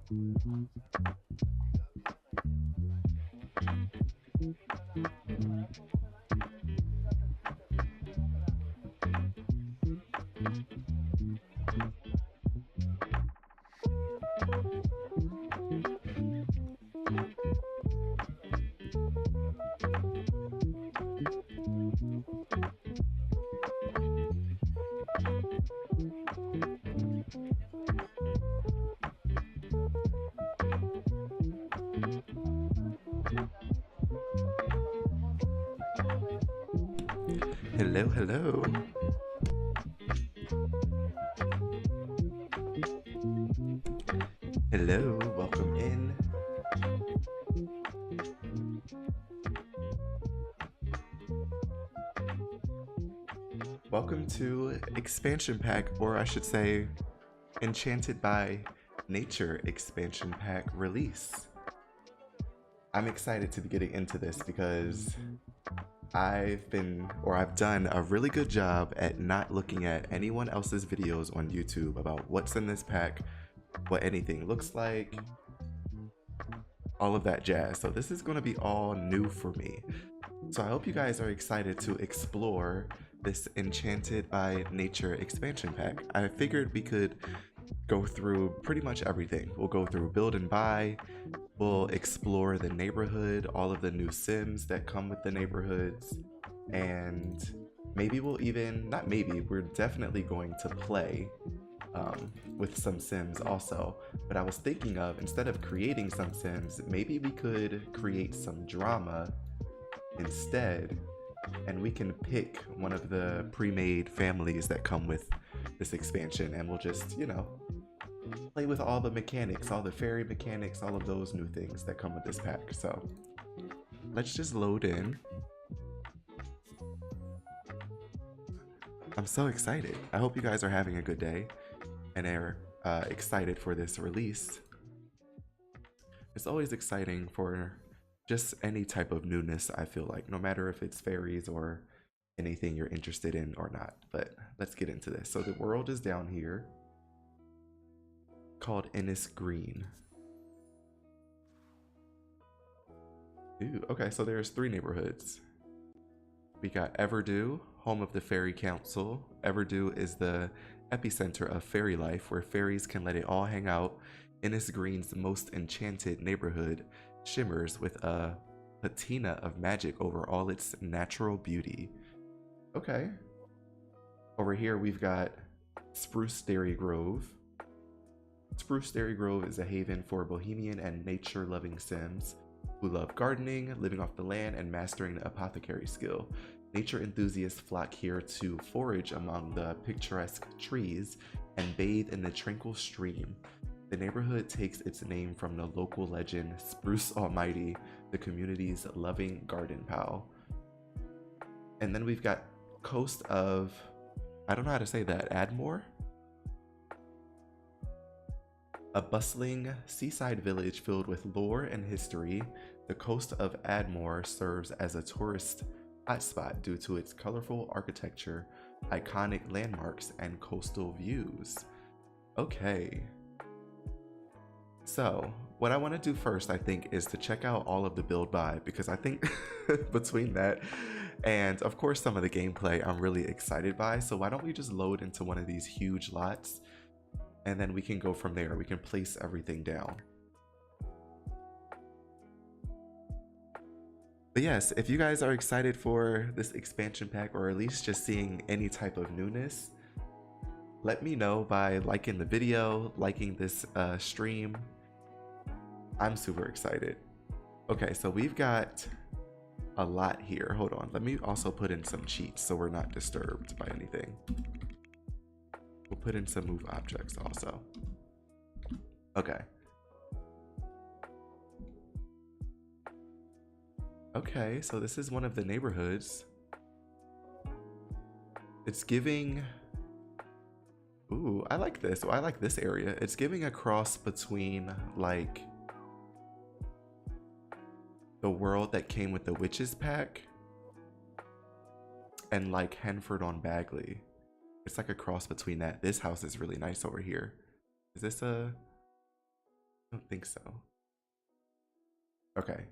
Hello, hello. Hello, welcome in. Welcome to Expansion Pack, or I should say, Enchanted by Nature Expansion Pack release. I'm excited to be getting into this because I've done a really good job at not looking at anyone else's videos on YouTube about what's in this pack, what anything looks like, all of that jazz. So this is going to be all new for me. So I hope you guys are excited to explore this Enchanted by Nature expansion pack. I figured we could go through pretty much everything. We'll go through build and buy, we'll explore the neighborhood, all of the new sims that come with the neighborhoods, and maybe we'll even, not maybe, we're definitely going to play with some sims also. But I was thinking of, instead of creating some sims, maybe we could create some drama instead, and we can pick one of the pre-made families that come with this expansion, and we'll just, you know, play with all the mechanics, all the fairy mechanics, all of those new things that come with this pack. So let's just load in. I'm so excited. I hope you guys are having a good day and are excited for this release. It's always exciting for just any type of newness, I feel like, no matter if it's fairies or anything you're interested in or not. But let's get into this. So the world is down here, called Ennis Green. Ooh, okay, so there's 3 neighborhoods. We got Everdew, home of the Fairy Council. Everdew is the epicenter of fairy life, where fairies can let it all hang out. Ennis Green's most enchanted neighborhood shimmers with a patina of magic over all its natural beauty. Okay. Over here we've got Spruce Dairy Grove. Spruce Dairy Grove is a haven for bohemian and nature-loving sims who love gardening, living off the land, and mastering the apothecary skill. Nature enthusiasts flock here to forage among the picturesque trees and bathe in the tranquil stream. The neighborhood takes its name from the local legend Spruce Almighty, the community's loving garden pal. And then we've got coast of, I don't know how to say that, Admore? A bustling seaside village filled with lore and history, the coast of Admore serves as a tourist hotspot due to its colorful architecture, iconic landmarks, and coastal views. Okay. So, what I want to do first, I think, is to check out all of the build buy, because I think between that and, of course, some of the gameplay I'm really excited by. So why don't we just load into one of these huge lots, and then we can go from there. We can place everything down. But yes, if you guys are excited for this expansion pack, or at least just seeing any type of newness, let me know by liking the video, liking this stream. I'm super excited. Okay, so we've got a lot here. Hold on, let me also put in some cheats so we're not disturbed by anything. We'll put in some move objects also. Okay. Okay, so this is one of the neighborhoods. It's giving... Ooh, I like this. Oh, I like this area. It's giving a cross between, like, the world that came with the Witches pack and, like, Henford on Bagley. It's like a cross between that. This house is really nice over here. Is this a... I don't think so. Okay.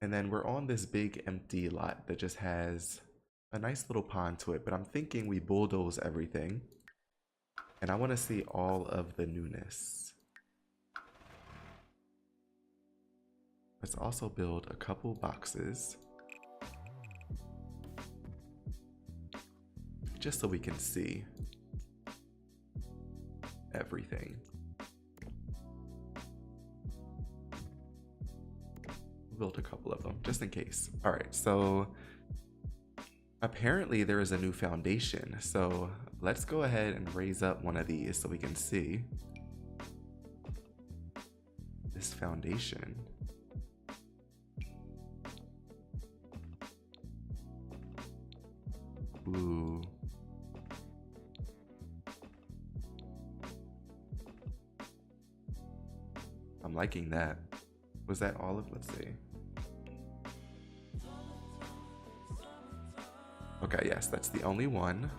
And then we're on this big empty lot that just has a nice little pond to it, but I'm thinking we bulldoze everything. And I want to see all of the newness. Let's also build a couple boxes. Just so we can see everything. We'll build a couple of them just in case. All right, so apparently there is a new foundation. So let's go ahead and raise up one of these so we can see this foundation. Ooh. I'm liking that. Was that all of, let's see. Okay, yes, that's the only one.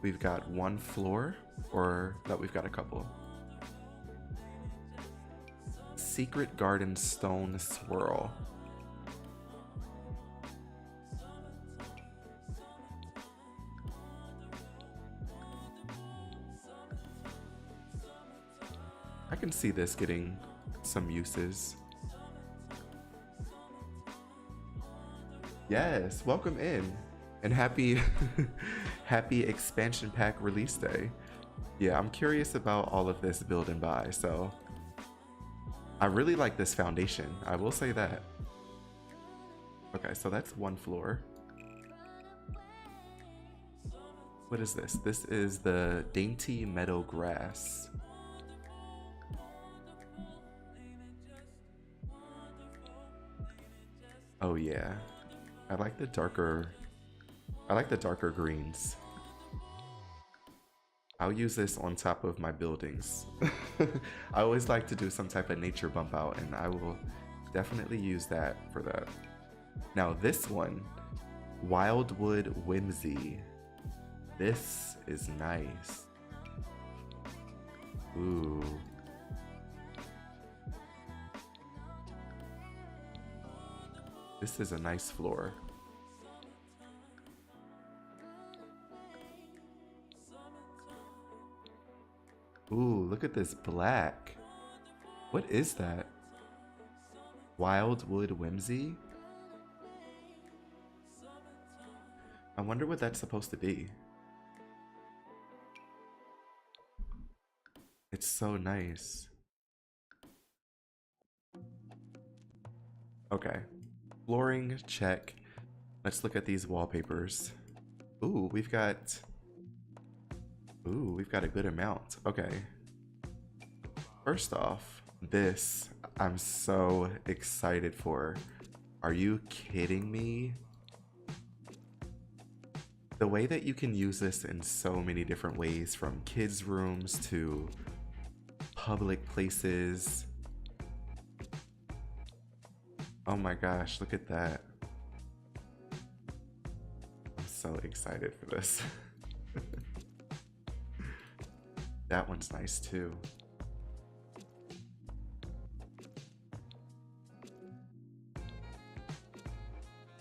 We've got one floor, or no, we've got a couple. Secret Garden Stone Swirl. I can see this getting some uses. Yes, welcome in. And happy happy expansion pack release day. Yeah, I'm curious about all of this build and buy, so I really like this foundation. I will say that. Okay, so that's one floor. What is this? This is the Dainty Meadow Grass. Oh yeah. I like the darker greens. I'll use this on top of my buildings. I always like to do some type of nature bump out, and I will definitely use that for that. Now this one, Wildwood Whimsy. This is nice. Ooh. This is a nice floor. Ooh, look at this black. What is that? Wildwood Whimsy? I wonder what that's supposed to be. It's so nice. Okay. Flooring, check. Let's look at these wallpapers. Ooh, we've got a good amount. Okay. First off, this I'm so excited for. Are you kidding me? The way that you can use this in so many different ways, from kids' rooms to public places. Oh my gosh, look at that. I'm so excited for this. That one's nice too.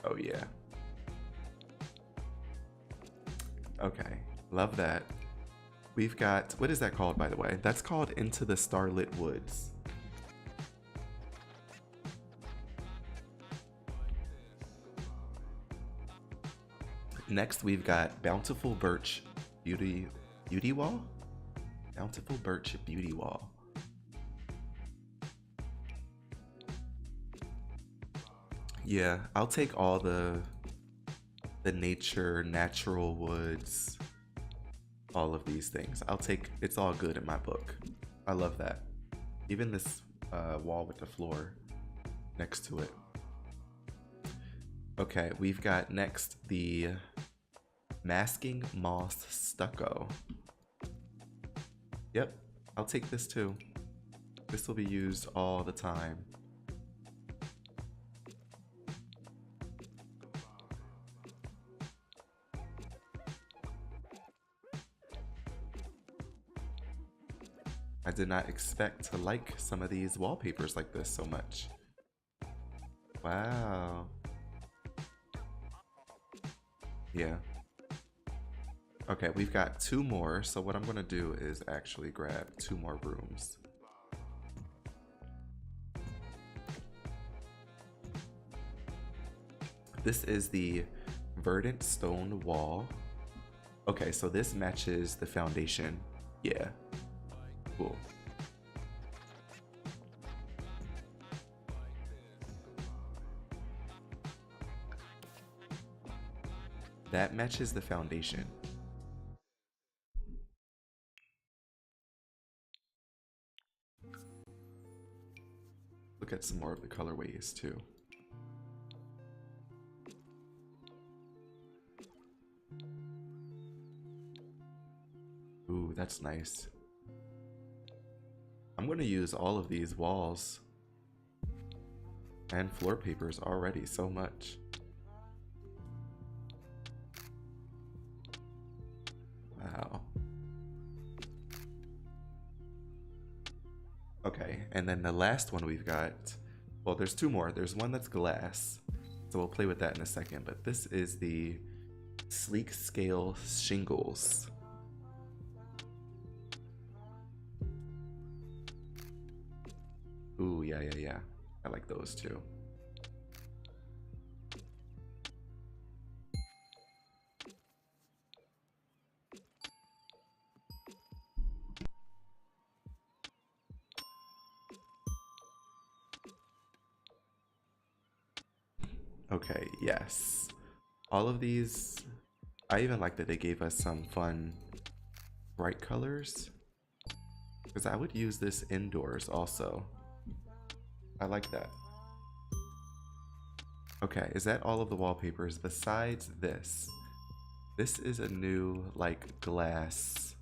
Oh yeah. Okay, love that. We've got, what is that called, by the way? That's called Into the Starlit Woods. Next, we've got Bountiful Birch Beauty Wall? Bountiful Birch Beauty Wall. Yeah, I'll take all the natural woods, all of these things. I'll take, it's all good in my book. I love that. Even this wall with the floor next to it. Okay, we've got next the Masking Moss Stucco. Yep, I'll take this too. This will be used all the time. I did not expect to like some of these wallpapers like this so much. Wow. Yeah. Okay, we've got 2 more, so what I'm gonna do is actually grab 2 more rooms. This is the verdant stone wall. Okay, so this matches the foundation. Yeah, cool. That matches the foundation. Look at some more of the colorways too. Ooh, that's nice. I'm going to use all of these walls and floor papers already so much. Wow. Okay, and then the last one we've got, well, there's 2 more. There's one that's glass, so we'll play with that in a second, but this is the sleek scale shingles. Ooh, yeah. I like those too. Okay, yes. All of these, I even like that they gave us some fun bright colors, because I would use this indoors also. I like that. Okay, is that all of the wallpapers besides this? This is a new, like, glass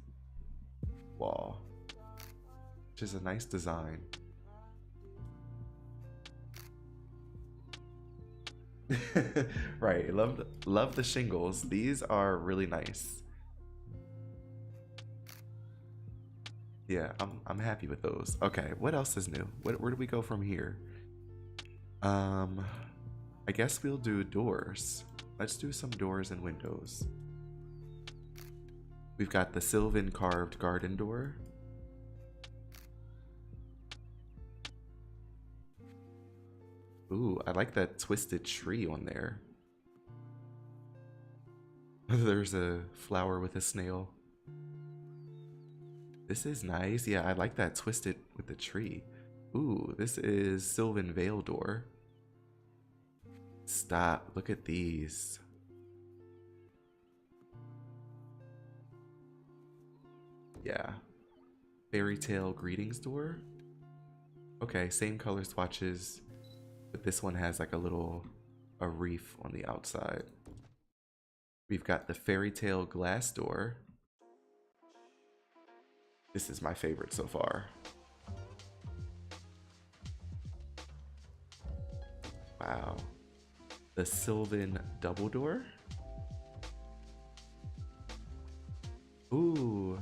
wall, which is a nice design. Right, love the shingles. These are really nice. Yeah, I'm happy with those. Okay, what else is new? Where do we go from here? I guess we'll do doors. Let's do some doors and windows. We've got the Sylvan carved garden door. Ooh, I like that twisted tree on there. There's a flower with a snail. This is nice. Yeah, I like that twisted with the tree. Ooh, this is Sylvan Veil door. Stop, look at these. Yeah. Fairy Tale Greetings door. Okay, same color swatches, but this one has like a reef on the outside. We've got the Fairy Tale Glass door. This is my favorite so far. Wow. The Sylvan double door. Ooh.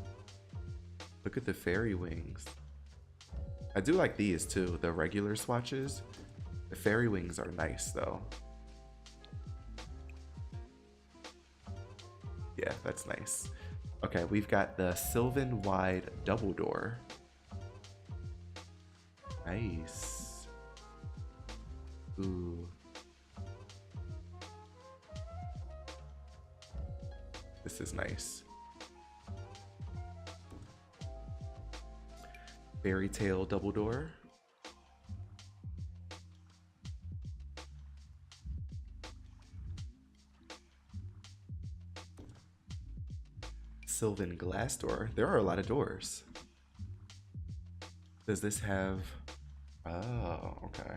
Look at the fairy wings. I do like these too, the regular swatches. The fairy wings are nice though. Yeah, that's nice. Okay, we've got the Sylvan wide double door. Nice. Ooh. This is nice. Fairy Tale double door. Sylvan glass door. There are a lot of doors. Does this have... Oh, okay.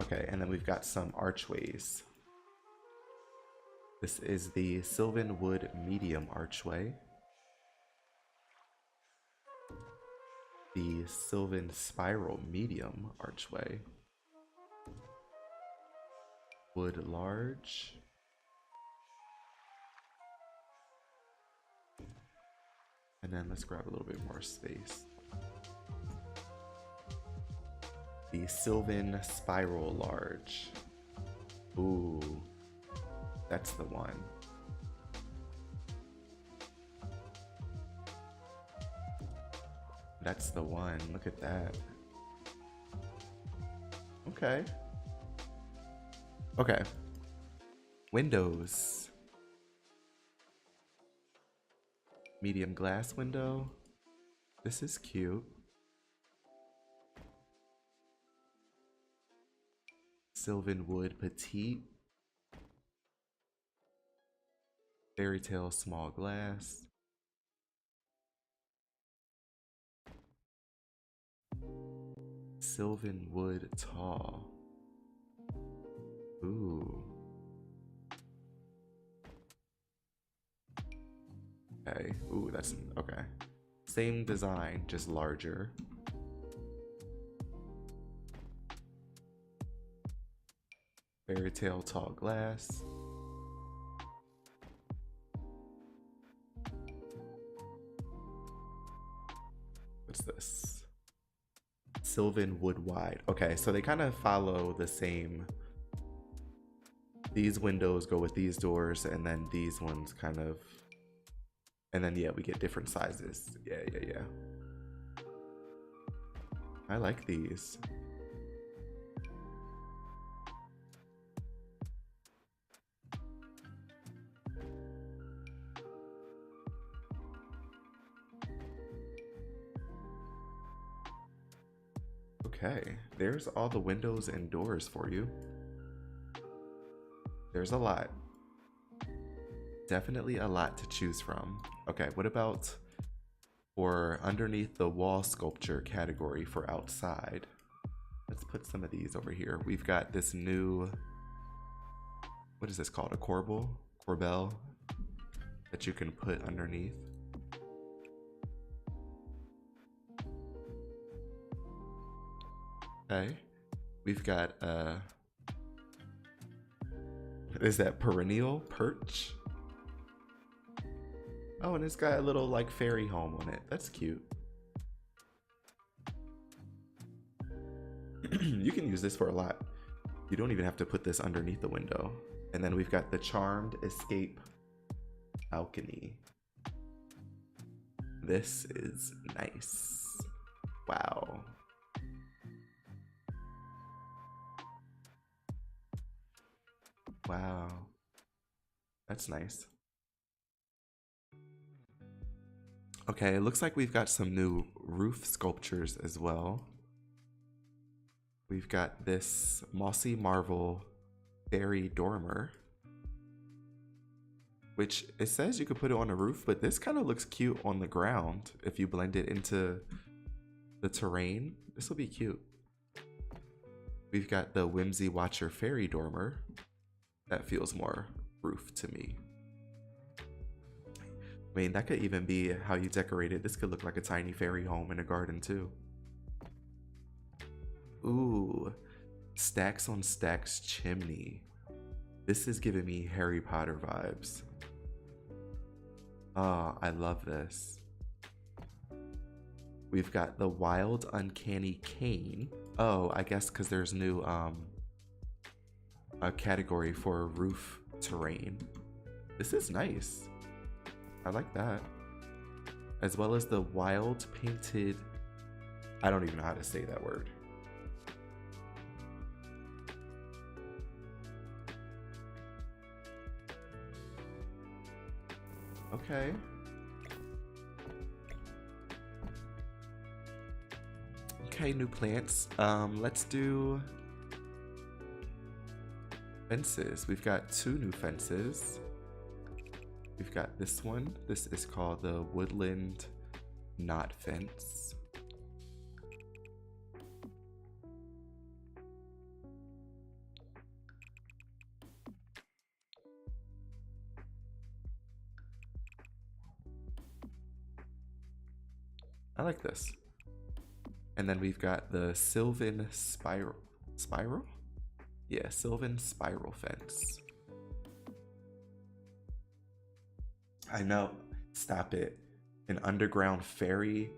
Okay, and then we've got some archways. This is the Sylvan wood medium archway. The Sylvan spiral medium archway. Wood large. And then let's grab a little bit more space. The Sylvan Spiral Large. Ooh, that's the one. That's the one. Look at that. Okay. Okay. Windows. Medium glass window. This is cute. Sylvan wood petite. Fairy tale small glass. Sylvan wood tall. Ooh. Okay. Ooh, that's okay. Same design, just larger. Fairy tale tall glass. What's this? Sylvan wood wide. Okay, so they kind of follow the same. These windows go with these doors, and then these ones kind of. And then, yeah, we get different sizes. Yeah. I like these. Okay, there's all the windows and doors for you. There's a lot. Definitely a lot to choose from. Okay, what about for underneath the wall sculpture category for outside? Let's put some of these over here. We've got this new, what is this called? A corbel that you can put underneath. Okay, we've got is that perennial perch? Oh, and it's got a little like fairy home on it. That's cute. You can use this for a lot. You don't even have to put this underneath the window. And then we've got the charmed escape balcony. This is nice. Wow. Wow. That's nice. Okay, it looks like we've got some new roof sculptures as well. We've got this mossy marble fairy dormer, which it says you could put it on a roof, but this kind of looks cute on the ground if you blend it into the terrain. This will be cute. We've got the Whimsy Watcher fairy dormer. That feels more roof to me. I mean, that could even be how you decorate it. This could look like a tiny fairy home in a garden too. Ooh, stacks on stacks chimney. This is giving me Harry Potter vibes. Oh, I love this. We've got the wild uncanny cane. Oh, I guess because there's new a category for roof terrain. This is nice. I like that. As well as the wild painted, I don't even know how to say that word. Okay. Okay, new plants. Let's do fences. We've got 2 new fences. We've got this one. This is called the Woodland Knot Fence. I like this. And then we've got the Sylvan Spiral? Yeah, Sylvan Spiral Fence. I know. Stop it. An underground fairy.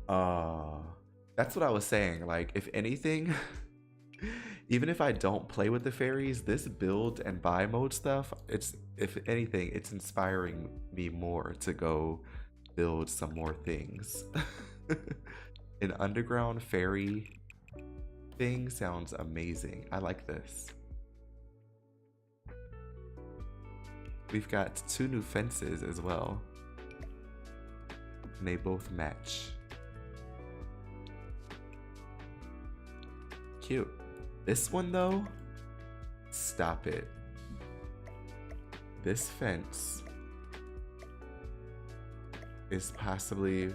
That's what I was saying. Like, if anything, even if I don't play with the fairies, this build and buy mode stuff, it's, if anything, it's inspiring me more to go build some more things. An underground fairy thing sounds amazing. I like this. We've got 2 new fences as well. And they both match. Cute. This one though, stop it. This fence is possibly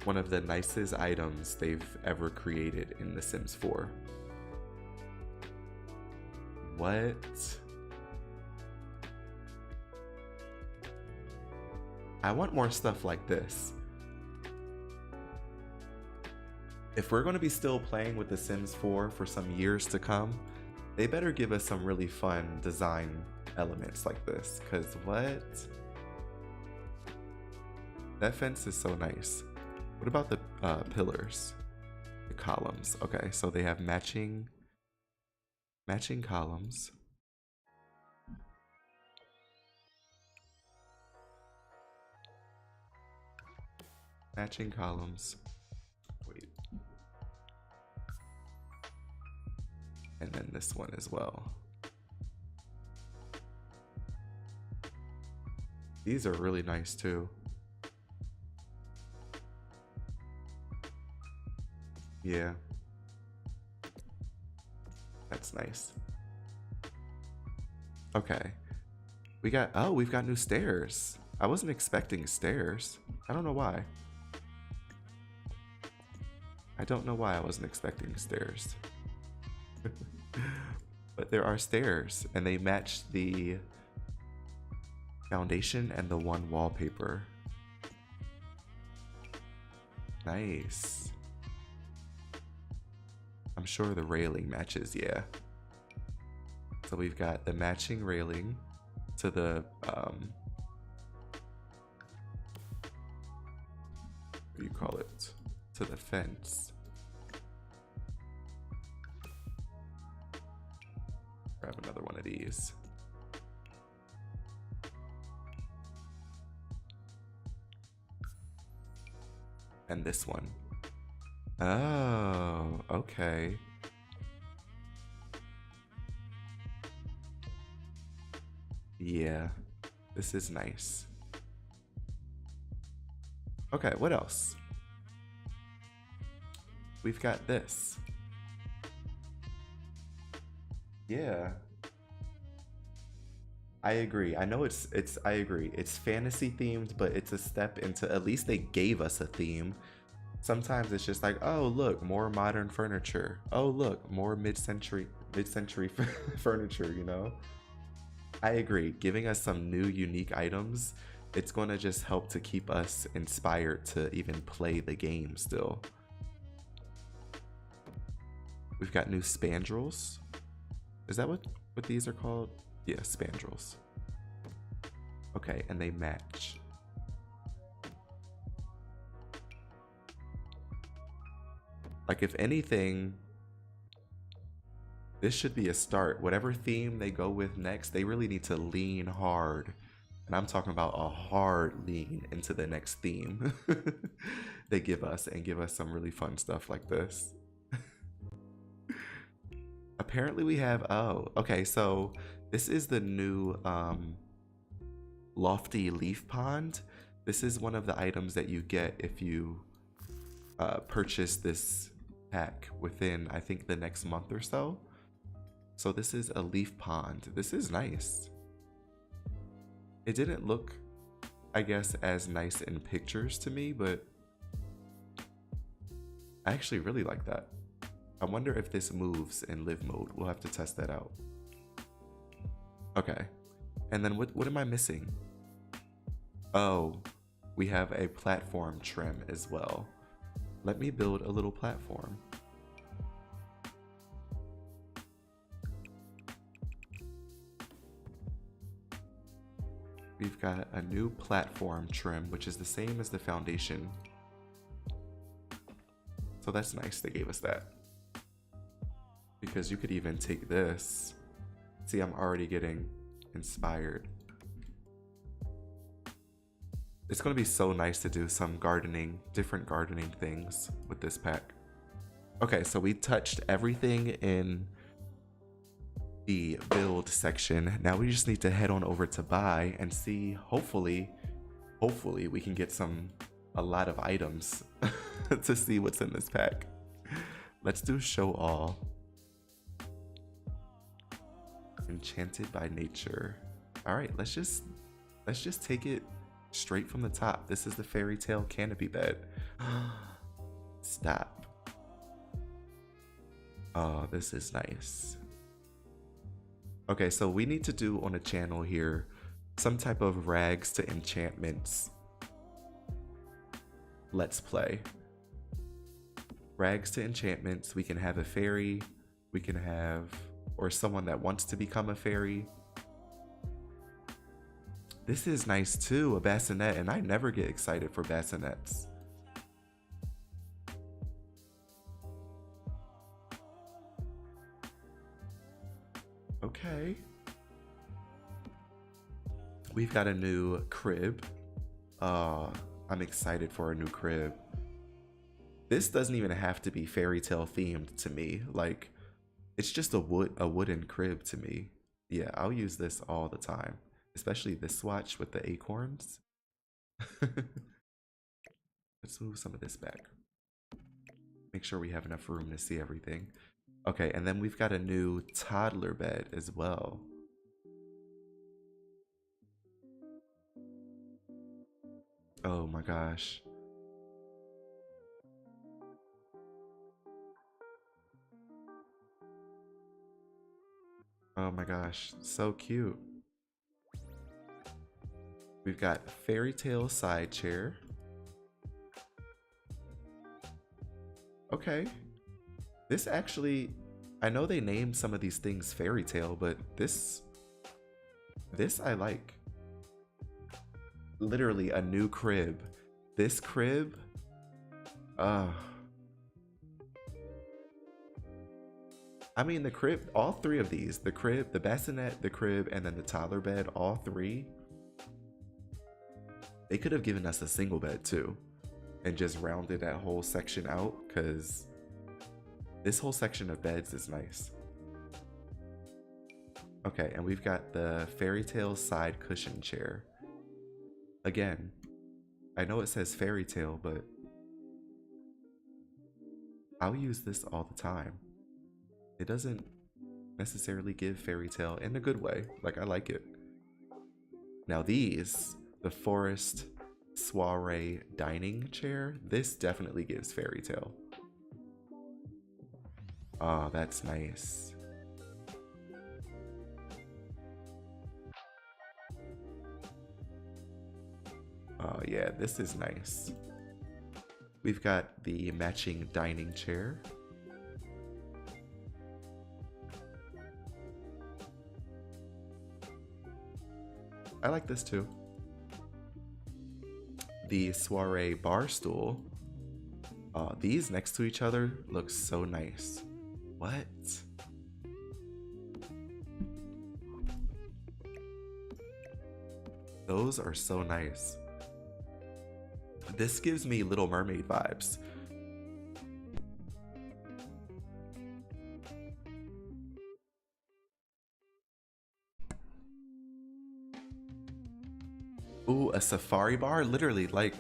one of the nicest items they've ever created in The Sims 4. What? I want more stuff like this. If we're going to be still playing with The Sims 4 for some years to come, they better give us some really fun design elements like this, because what? That fence is so nice. What about the pillars? The columns. Okay, so they have matching columns. Matching columns. Wait. And then this one as well. These are really nice too. Yeah. That's nice. Okay. We've got new stairs. I wasn't expecting stairs. I don't know why. I don't know why I wasn't expecting stairs. But there are stairs, and they match the foundation and the one wallpaper. Nice. I'm sure the railing matches, yeah. So we've got the matching railing to the what do you call it? To the fence. Grab another one of these. And this one. Oh, okay. Yeah, this is nice. Okay, what else? We've got this. Yeah. I agree. I know I agree. It's fantasy themed, but it's a step into, at least they gave us a theme. Sometimes it's just like, oh, look, more modern furniture. Oh, look, more mid-century furniture, you know? I agree. Giving us some new unique items, it's going to just help to keep us inspired to even play the game still. We've got new spandrels. Is that what these are called? Yeah, spandrels. Okay, and they match. Like, if anything, this should be a start. Whatever theme they go with next, they really need to lean hard. And I'm talking about a hard lean into the next theme they give us, and give us some really fun stuff like this. Apparently we have, oh, okay, so this is the new lofty leaf pond. This is one of the items that you get if you purchase this pack within, I think, the next month or so. So this is a leaf pond. This is nice. It didn't look, I guess, as nice in pictures to me, but I actually really like that. I wonder if this moves in live mode. We'll have to test that out. Okay. And then what am I missing? Oh, we have a platform trim as well. Let me build a little platform. We've got a new platform trim, which is the same as the foundation. So that's nice they gave us that. Because you could even take this. See, I'm already getting inspired. It's going to be so nice to do some gardening, different gardening things with this pack. Okay, so we touched everything in the build section. Now we just need to head on over to buy and see, hopefully we can get a lot of items to see what's in this pack. Let's do show all. Enchanted by nature. All right, let's just take it straight from the top. This is the fairy tale canopy bed. Stop. Oh, this is nice. Okay, so we need to do on a channel here some type of rags to enchantments let's play. Rags to enchantments. We can have a fairy, we can have, or someone that wants to become a fairy. This is nice too, a bassinet, and I never get excited for bassinets. Okay. We've got a new crib. I'm excited for a new crib. This doesn't even have to be fairy tale themed to me. Like, it's just a wooden crib to me. Yeah, I'll use this all the time, especially this swatch with the acorns. Let's move some of this back. Make sure we have enough room to see everything. Okay, and then we've got a new toddler bed as well. Oh my gosh. Oh my gosh, so cute. We've got fairy tale side chair. Okay. This actually, I know they named some of these things fairy tale, but this I like. Literally a new crib. This crib, I mean the crib, all three of these, the crib, the bassinet, the crib, and then the toddler bed, all three, they could have given us a single bed too and just rounded that whole section out, because this whole section of beds is nice. Okay, and we've got the fairy tale side cushion chair. Again, I know it says fairy tale, but I'll use this all the time. It doesn't necessarily give fairy tale in a good way. Like, I like it. Now these, the forest soiree dining chair, this definitely gives fairy tale. Oh, that's nice. Oh yeah, this is nice. We've got the matching dining chair. I like this too. The soiree bar stool. These next to each other look so nice. What? Those are so nice. This gives me Little Mermaid vibes. Ooh, a safari bar? Literally, like,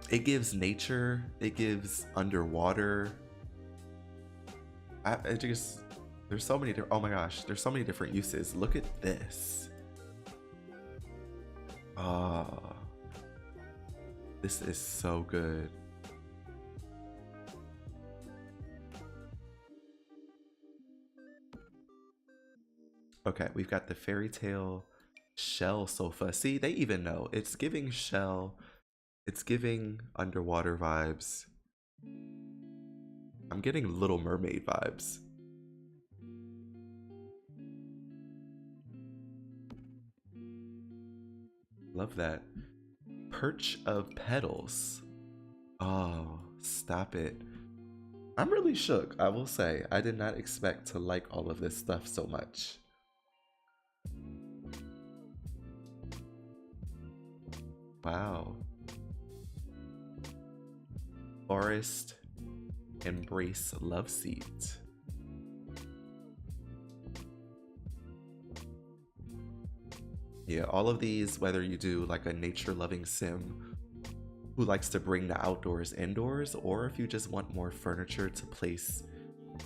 it gives nature, it gives underwater. There's so many different, oh my gosh, there's so many different uses. Look at this. Oh, this is so good. Okay, we've got the fairy tale shell sofa. See, they even know. It's giving shell. It's giving underwater vibes. I'm getting Little Mermaid vibes. Love that. Perch of petals. Oh, stop it. I'm really shook, I will say. I did not expect to like all of this stuff so much. Wow. Forest Embrace Love Seat. Yeah, all of these, whether you do like a nature loving sim who likes to bring the outdoors indoors, or if you just want more furniture to place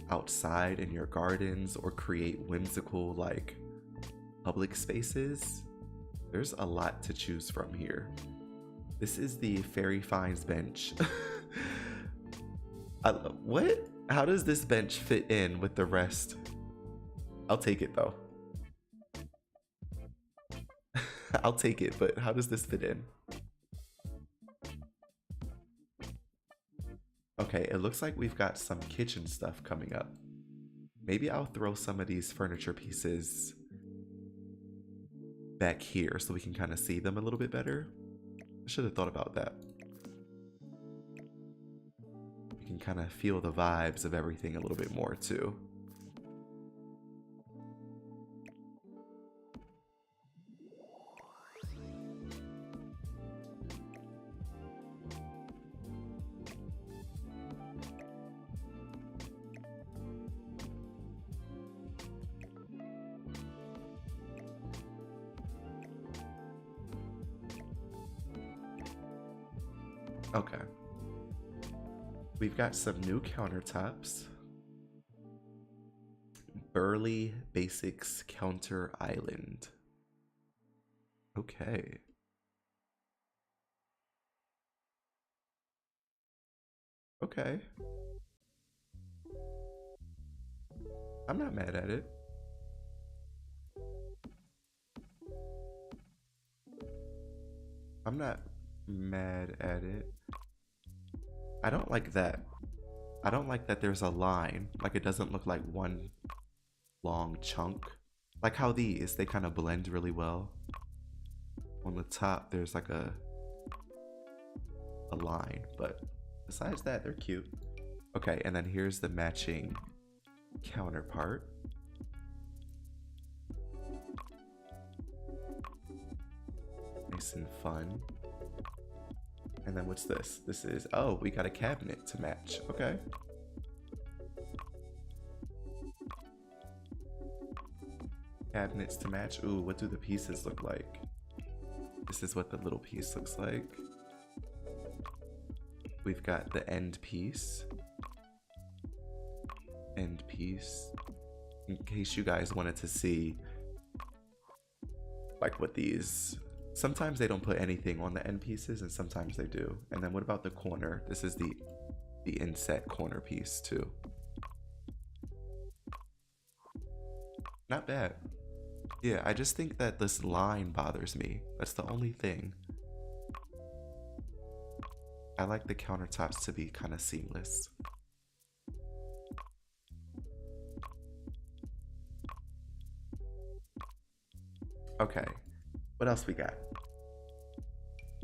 outside in your gardens or create whimsical like public spaces, there's a lot to choose from here. This is the Fairy Finds bench. What? How does this bench fit in with the rest? I'll take it though. I'll take it, but how does this fit in? Okay, it looks like we've got some kitchen stuff coming up. Maybe I'll throw some of these furniture pieces back here so we can kind of see them a little bit better. I should have thought about that. You can kind of feel the vibes of everything a little bit more too. Okay. We've got some new countertops. Burley Basics Counter Island. Okay. Okay. I'm not mad at it. I'm not mad at it. I don't like that. I don't like that there's a line. Like it doesn't look like one long chunk. Like how these, they kind of blend really well. On the top, there's like a line, but besides that, they're cute. Okay, and then here's the matching counterpart. Nice and fun. And then what's this? This is, oh, we got a cabinet to match. Okay. Cabinets to match. Ooh, what do the pieces look like? This is what the little piece looks like. We've got the end piece. End piece. In case you guys wanted to see like what these, sometimes they don't put anything on the end pieces and sometimes they do. And then what about the corner? This is the inset corner piece too. Not bad. Yeah, I just think that this line bothers me. That's the only thing. I like the countertops to be kind of seamless. Okay, what else we got?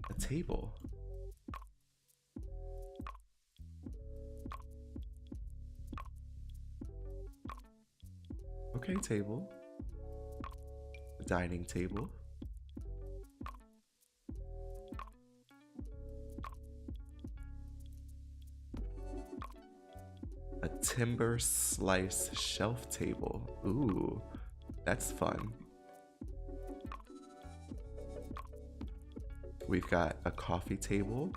A table. Okay, table. A dining table. A timber slice shelf table. Ooh, that's fun. We've got a coffee table.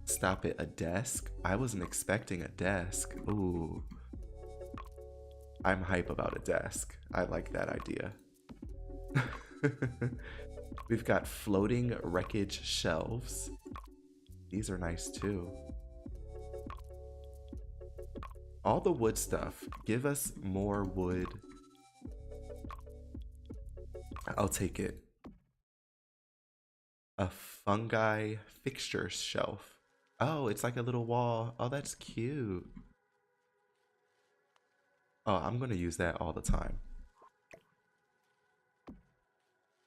Stop it, a desk? I wasn't expecting a desk. Ooh. I'm hype about a desk. I like that idea. We've got floating wreckage shelves. These are nice too. All the wood stuff. Give us more wood. I'll take it. A fungi fixture shelf. Oh, it's like a little wall. Oh, that's cute. Oh, I'm gonna use that all the time.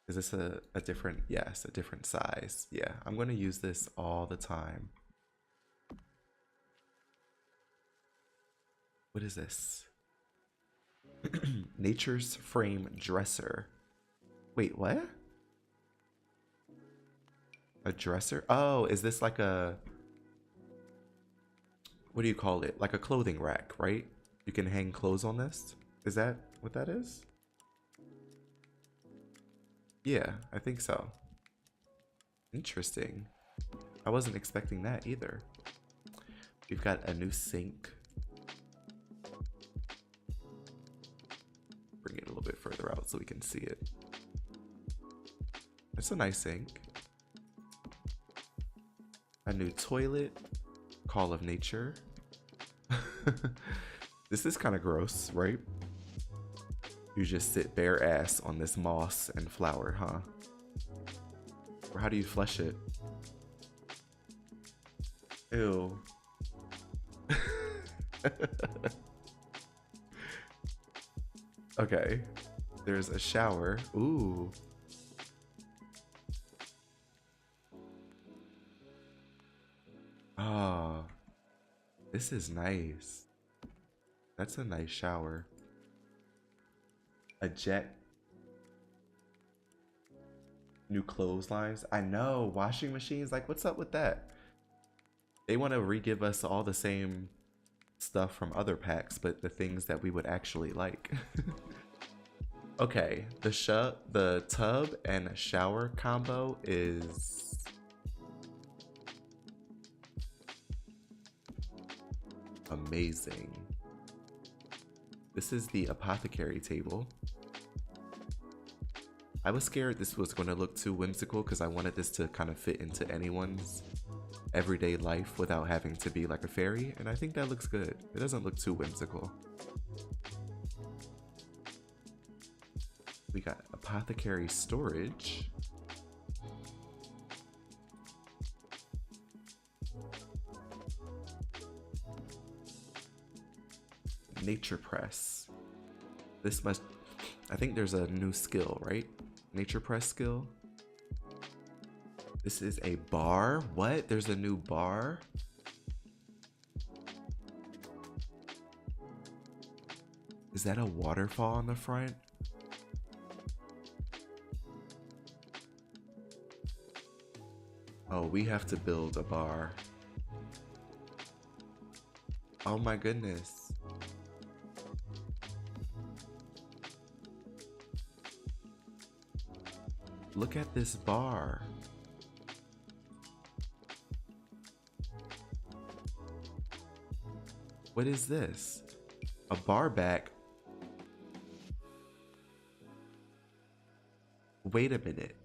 Is this a different, yes, a different size. Yeah, I'm gonna use this all the time. What is this? Nature's frame dresser. Wait, what? A dresser? Oh, is this like a, what do you call it? Like a clothing rack, right? You can hang clothes on this? Is that what that is? Yeah, I think so. Interesting. I wasn't expecting that either. We've got a new sink. Bring it a little bit further out so we can see it. It's a nice sink. A new toilet. Call of nature. This is kind of gross, right? You just sit bare ass on this moss and flour, huh? Or how do you flush it? Ew. Okay. There's a shower. Ooh. Ah, this is nice. That's a nice shower. A jet. New clotheslines. I know. Washing machines. Like, what's up with that? They want to re-give us all the same stuff from other packs, but the things that we would actually like. Okay, the tub and shower combo is amazing. This is the apothecary table. I was scared this was going to look too whimsical because I wanted this to kind of fit into anyone's everyday life without having to be like a fairy, and I think that looks good. It doesn't look too whimsical. We got apothecary storage. Nature press. This must, I think there's a new skill, right? Nature press skill. This is a bar. What? There's a new bar? Is that a waterfall on the front? Oh, we have to build a bar. Oh my goodness. Look at this bar. What is this? A bar back. Wait a minute.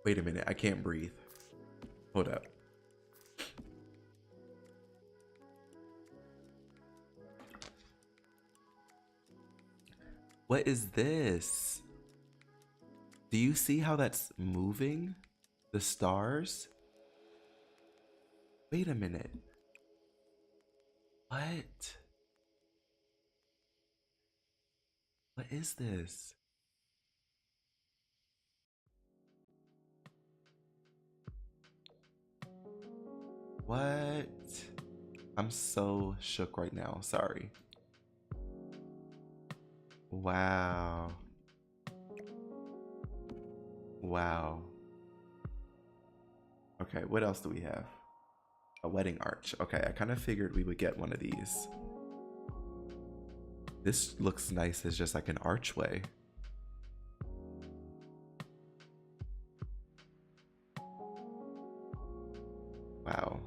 Wait a minute. I can't breathe. Hold up. What is this? Do you see how that's moving? The stars? Wait a minute. What? What is this? What? I'm so shook right now. Sorry. Wow. Wow. Okay, what else do we have? A wedding arch. Okay, I kind of figured we would get one of these. This looks nice as just like an archway. Wow.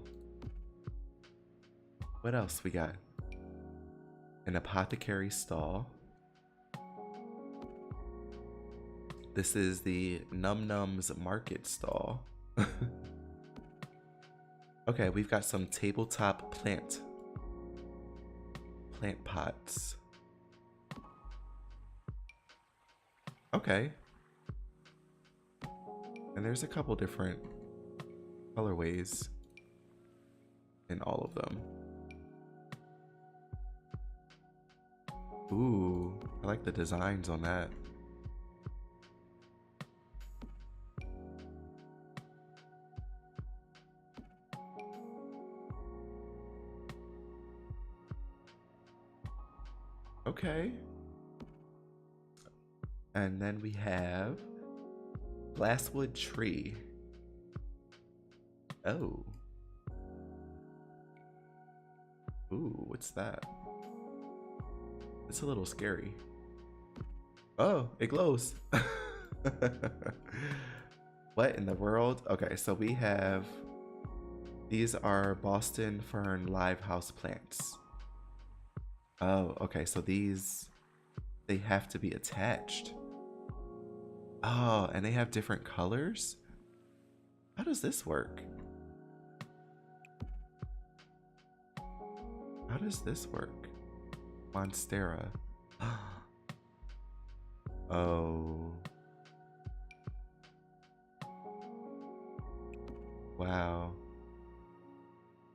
What else we got? An apothecary stall. This is the Num Nums market stall. Okay, we've got some tabletop plant pots. Okay. And there's a couple different colorways. in all of them. Ooh, I like the designs on that. Okay. And then we have Glasswood Tree. Oh. Ooh, what's that? It's a little scary. Oh, it glows. What in the world? Okay, so we have, these are Boston Fern live house plants. Oh, okay, so these, they have to be attached. Oh, and they have different colors? How does this work? How does this work? Monstera. Oh. Wow.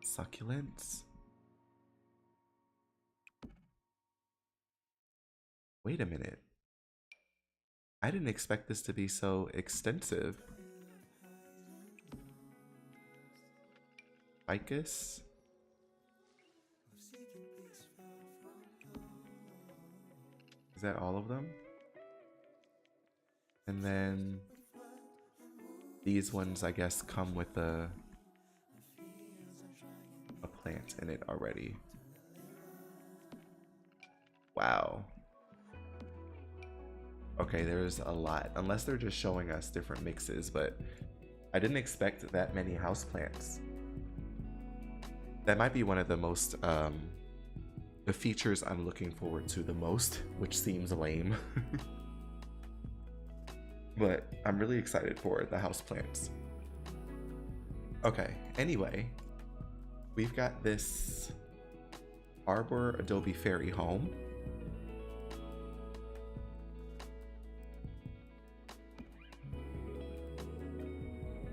Succulents? Wait a minute. I didn't expect this to be so extensive. Ficus? Is that all of them? And then these ones, I guess, come with a plant in it already. Wow. Okay, there's a lot. Unless they're just showing us different mixes, but I didn't expect that many houseplants. That might be one of the most, the features I'm looking forward to the most, which seems lame. But I'm really excited for the houseplants. Okay, anyway, we've got this Arbor Adobe Fairy home.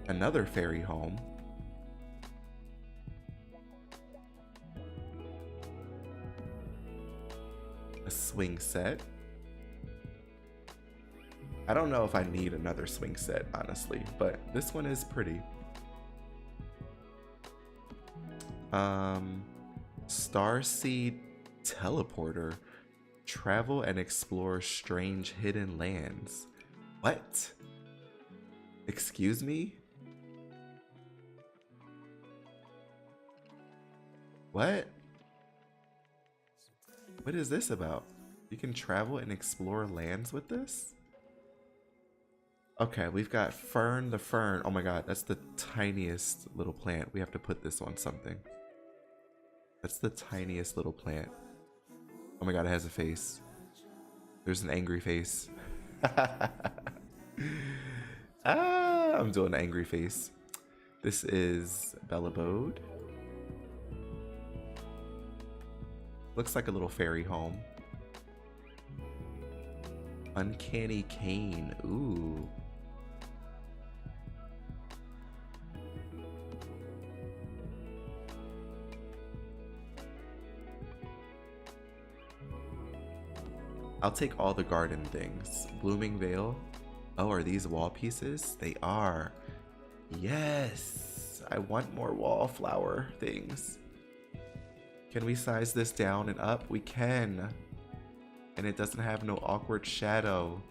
Another fairy home. A swing set. I don't know if I need another swing set, honestly, but this one is pretty. Starseed Teleporter. Travel and explore strange hidden lands. What? Excuse me? What? What is this about? You can travel and explore lands with this? Okay, we've got Fern the Fern. Oh my god, that's the tiniest little plant. We have to put this on something. That's the tiniest little plant. Oh my god, it has a face. There's an angry face. I'm doing an angry face. This is Bellabode. Looks like a little fairy home. Uncanny Cane. Ooh. I'll take all the garden things. Blooming Vale. Oh, are these wall pieces? They are. Yes. I want more wallflower things. Can we size this down and up? We can. And it doesn't have no awkward shadow.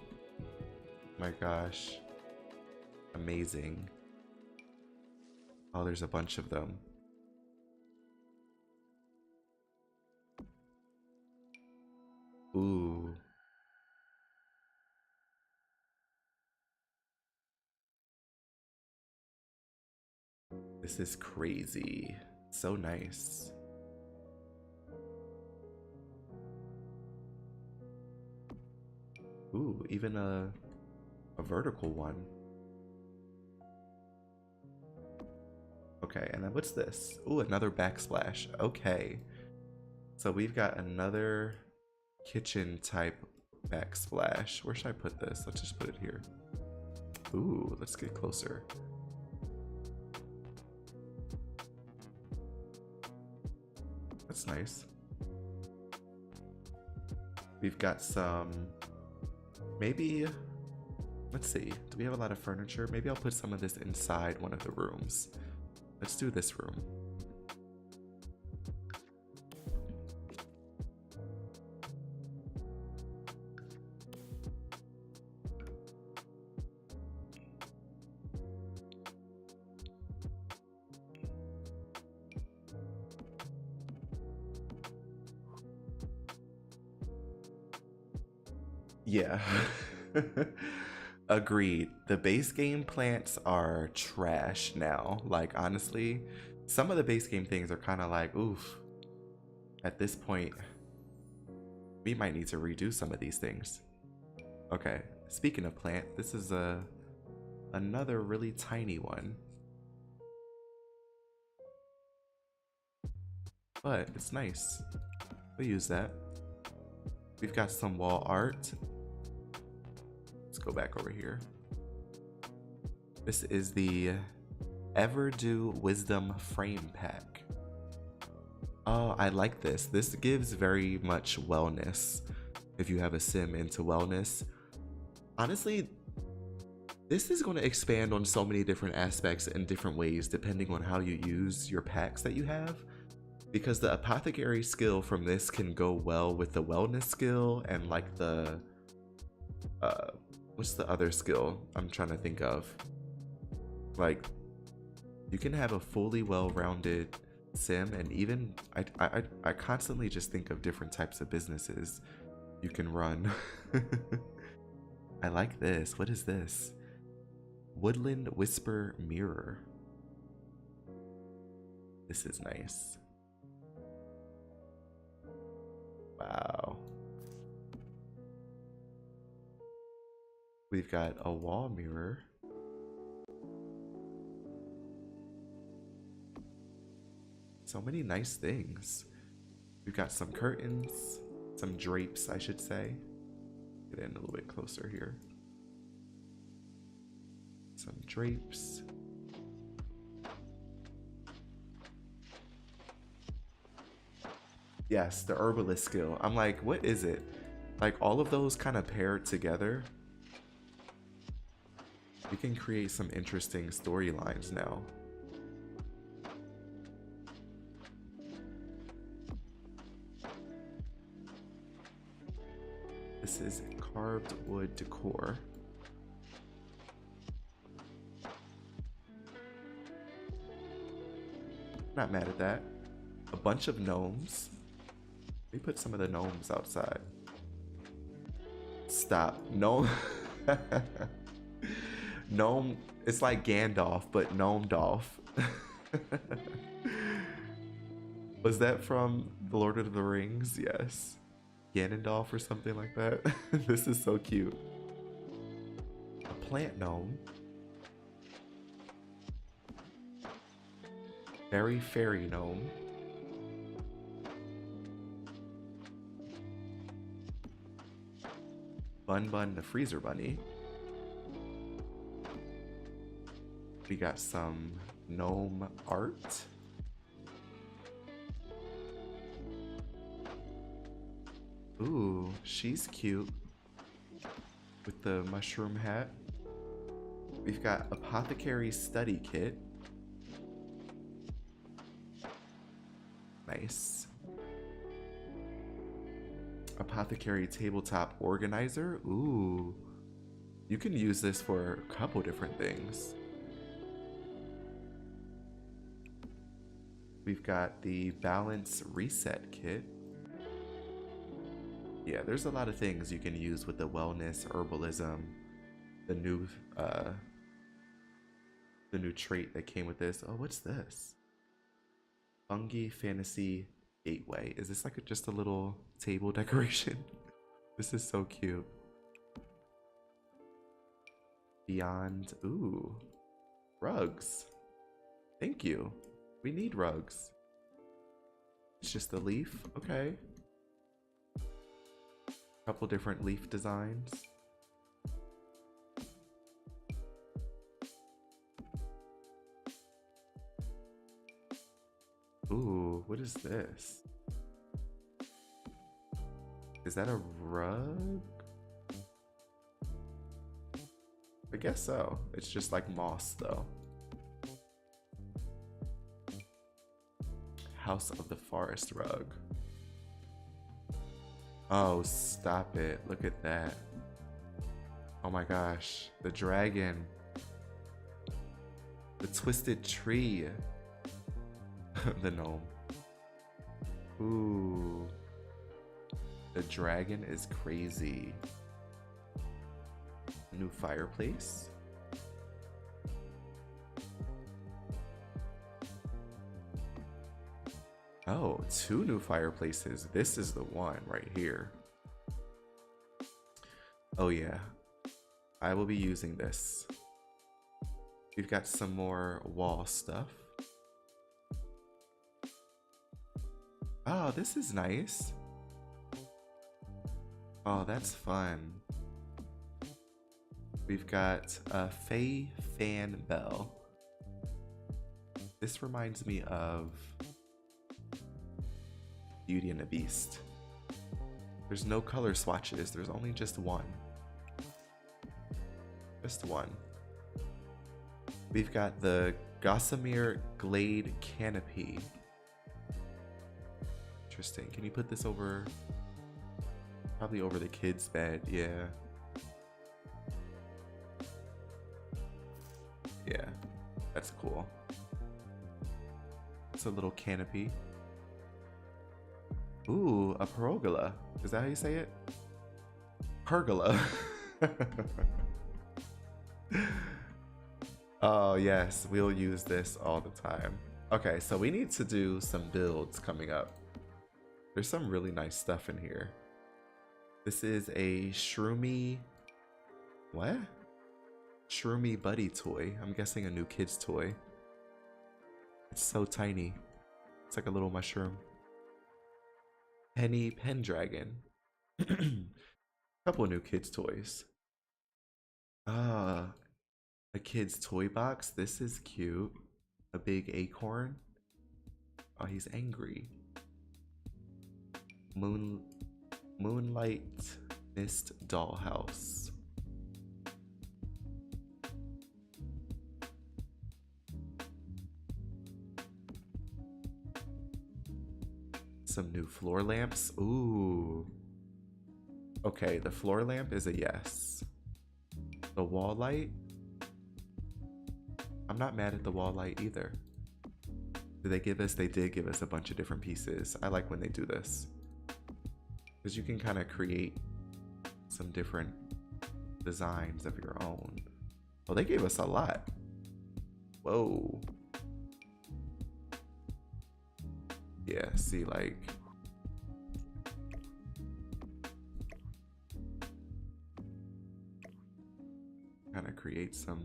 My gosh. Amazing. Oh, there's a bunch of them. Ooh. This is crazy. So nice. Ooh, even a vertical one. Okay, and then what's this? Ooh, another backsplash. Okay. So we've got another kitchen type backsplash. Where should I put this? Let's just put it here. Ooh, let's get closer. That's nice. We've got some, maybe, let's see, do we have a lot of furniture? Maybe I'll put some of this inside one of the rooms. Let's do this room. Yeah. Agreed. The base game plants are trash now. Like, honestly, some of the base game things are kind of like, oof. At this point, we might need to redo some of these things. Okay, speaking of plant, this is another really tiny one. But it's nice. We'll use that. We've got some wall art. Let's go back over here. This is the Everdo Wisdom Frame Pack. Oh, I like this. This gives very much wellness. If you have a sim into wellness. Honestly, this is going to expand on so many different aspects in different ways depending on how you use your packs that you have. Because the apothecary skill from this can go well with the wellness skill and like the what's the other skill I'm trying to think of? Like, you can have a fully well-rounded sim, and even I constantly just think of different types of businesses you can run. I like this. What is this? Woodland Whisper Mirror. This is nice. Wow. We've got a wall mirror. So many nice things. We've got some curtains, some drapes, I should say. Get in a little bit closer here. Some drapes. Yes, the herbalist skill. I'm like, what is it? Like, all of those kind of paired together, you can create some interesting storylines now. This is carved wood decor. Not mad at that. A bunch of gnomes. We put some of the gnomes outside. Stop. Gnome. Gnome. It's like Gandalf, but Gnome Dolph. Was that from The Lord of the Rings? Yes. Ganondorf or something like that. This is so cute. A plant gnome. Very fairy gnome. Bun Bun the freezer bunny. We got some gnome art. Ooh, she's cute with the mushroom hat. We've got Apothecary Study Kit. Nice. Apothecary Tabletop Organizer. Ooh, you can use this for a couple different things. We've got the Balance Reset Kit. Yeah, there's a lot of things you can use with the wellness, herbalism, the new trait that came with this. Oh, what's this? Fungi Fantasy Gateway. Is this like just a little table decoration? This is so cute. Beyond, ooh, rugs. Thank you. We need rugs. It's just a leaf, okay. Couple different leaf designs. Ooh, what is this? Is that a rug? I guess so. It's just like moss though. House of the Forest rug. Oh, stop it. Look at that. Oh my gosh. The dragon. The twisted tree. The gnome. Ooh. The dragon is crazy. New fireplace. Oh, 2 new fireplaces. This is the one right here. Oh yeah. I will be using this. We've got some more wall stuff. Oh, this is nice. Oh, that's fun. We've got a Fae fan bell. This reminds me of Beauty and the Beast. There's no color swatches. There's only just one. Just one. We've got the Gossamer Glade Canopy. Interesting. Can you put this over? Probably over the kids' bed. Yeah. Yeah. That's cool. It's a little canopy. Ooh, a pergola. Is that how you say it? Pergola. Oh yes, we'll use this all the time. Okay, so we need to do some builds coming up. There's some really nice stuff in here. This is a Shroomy... What? Shroomy Buddy toy. I'm guessing a new kid's toy. It's so tiny. It's like a little mushroom. Penny Pendragon. Couple new kids' toys. Ah, a kid's toy box. This is cute. A big acorn. Oh, he's angry. Moonlight Mist dollhouse. Some new floor lamps. Ooh. Okay, the floor lamp is a yes. The wall light. I'm not mad at the wall light either. Did they give us? They did give us a bunch of different pieces. I like when they do this. Because you can kind of create some different designs of your own. Well, they gave us a lot. Whoa. Yeah, see, like... kind of create some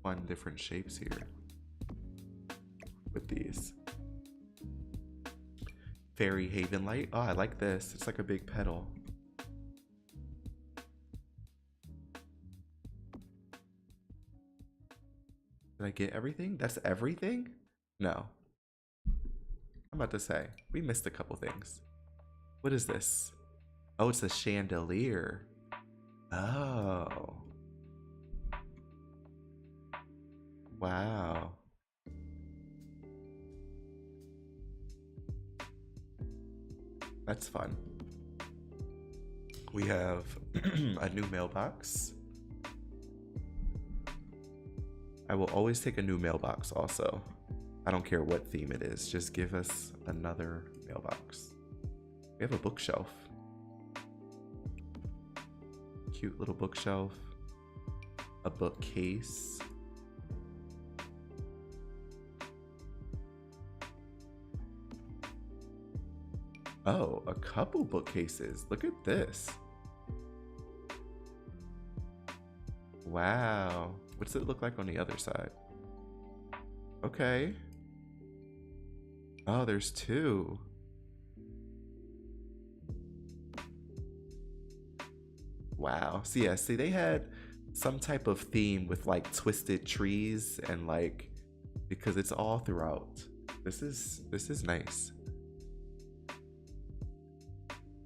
fun different shapes here with these. Fairy Haven light. Oh, I like this. It's like a big petal. Did I get everything? That's everything? No. I'm about to say, we missed a couple things. What is this? Oh, it's a chandelier. Oh. Wow. That's fun. We have a new mailbox. I will always take a new mailbox also. I don't care what theme it is. Just give us another mailbox. We have a bookshelf. Cute little bookshelf. A bookcase. Oh, a couple bookcases. Look at this. Wow. What's it look like on the other side? Okay. Oh, there's 2. Wow. So yeah, see, they had some type of theme with like twisted trees and like, because it's all throughout. This is nice.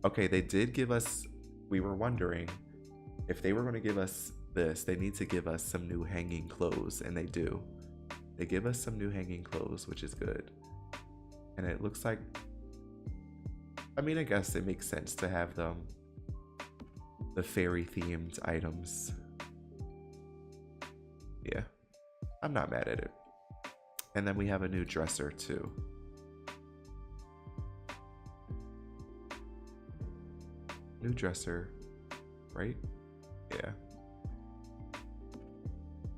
Okay, they did give us, we were wondering if they were going to give us this, they need to give us some new hanging clothes, and they do. They give us some new hanging clothes, which is good. And it looks like, I mean, I guess it makes sense to have them, the fairy themed items. Yeah, I'm not mad at it. And then we have a new dresser too. New dresser, right? Yeah.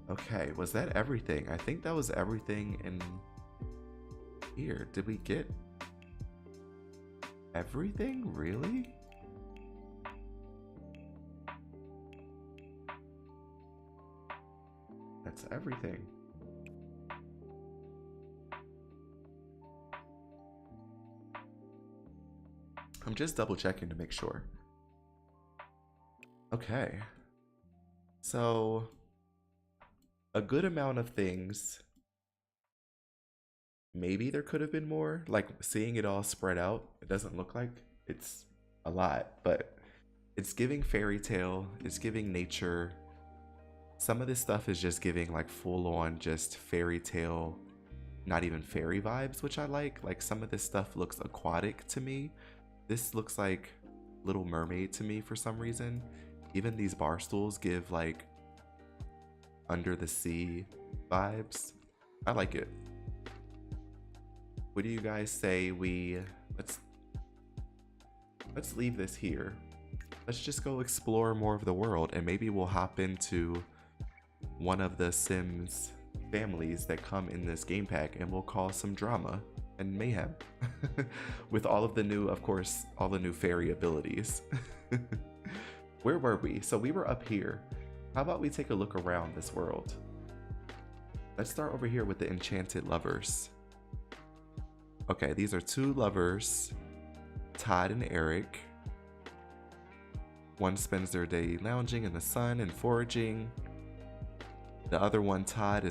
Okay, was that everything? I think that was everything in here. Did we get everything? Really? That's everything. I'm just double checking to make sure. Okay. So, a good amount of things. Maybe there could have been more. Like, seeing it all spread out, it doesn't look like it's a lot, but it's giving fairy tale, it's giving nature. Some of this stuff is just giving like full on just fairy tale, not even fairy vibes, which I like. Like, some of this stuff looks aquatic to me. This looks like Little Mermaid to me for some reason. Even these bar stools give like under the sea vibes. I like it. What do you guys say we let's leave this here. Let's just go explore more of the world, and maybe we'll hop into one of the Sims families that come in this game pack, and we'll cause some drama and mayhem with all of the new, of course, all the new fairy abilities. Where were we? So we were up here. How about we take a look around this world? Let's start over here with the enchanted lovers. Okay, these are two lovers, Todd and Eric. One spends their day lounging in the sun and foraging. The other one, Todd,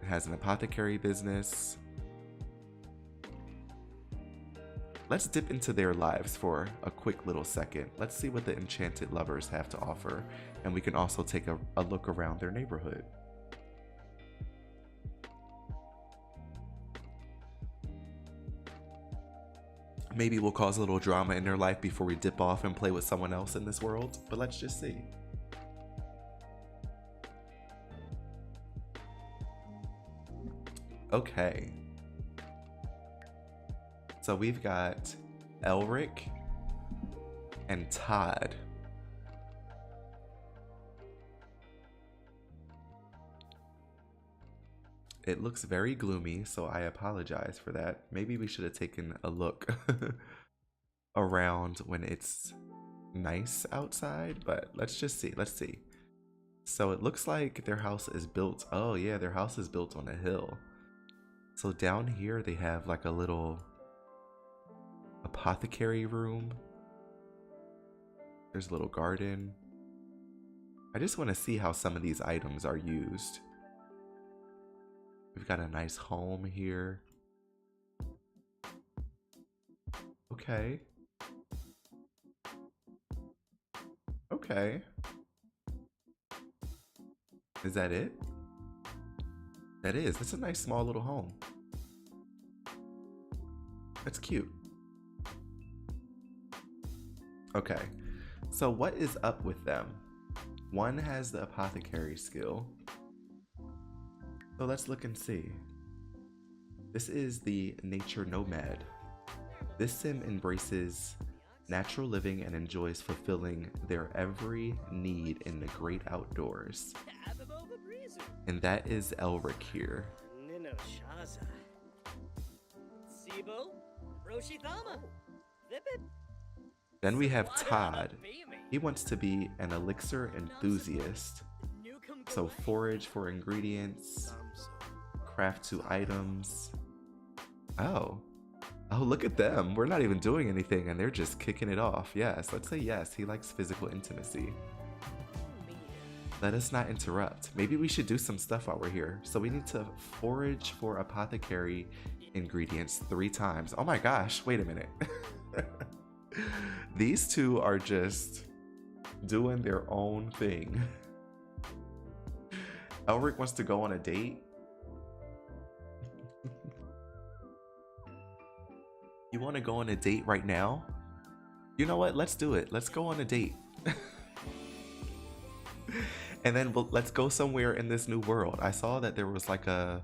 has an apothecary business. Let's dip into their lives for a quick little second. Let's see what the enchanted lovers have to offer, and we can also take a look around their neighborhood. Maybe we'll cause a little drama in their life before we dip off and play with someone else in this world, but let's just see. Okay. So we've got Elric and Todd. It looks very gloomy, so I apologize for that. Maybe we should have taken a look around when it's nice outside, but let's just see. Let's see. So it looks like their house is built. Oh yeah, their house is built on a hill. So down here they have like a little apothecary room. There's a little garden. I just want to see how some of these items are used. We've got a nice home here. Okay. Okay. Is that it? That is. That's a nice small little home. That's cute. Okay. So what is up with them? One has the apothecary skill. So let's look and see. This is the nature nomad. This sim embraces natural living and enjoys fulfilling their every need in the great outdoors. And that is Elric here. Then we have Todd. He wants to be an elixir enthusiast. So forage for ingredients, craft 2 items. Oh, look at them. We're not even doing anything and they're just kicking it off. Yes, let's say yes. He likes physical intimacy. Let us not interrupt. Maybe we should do some stuff while we're here. So we need to forage for apothecary ingredients 3 times. Oh my gosh, wait a minute. These two are just doing their own thing. Elric wants to go on a date. You want to go on a date right now? You know what? Let's do it. Let's go on a date. And then let's go somewhere in this new world. I saw that there was like a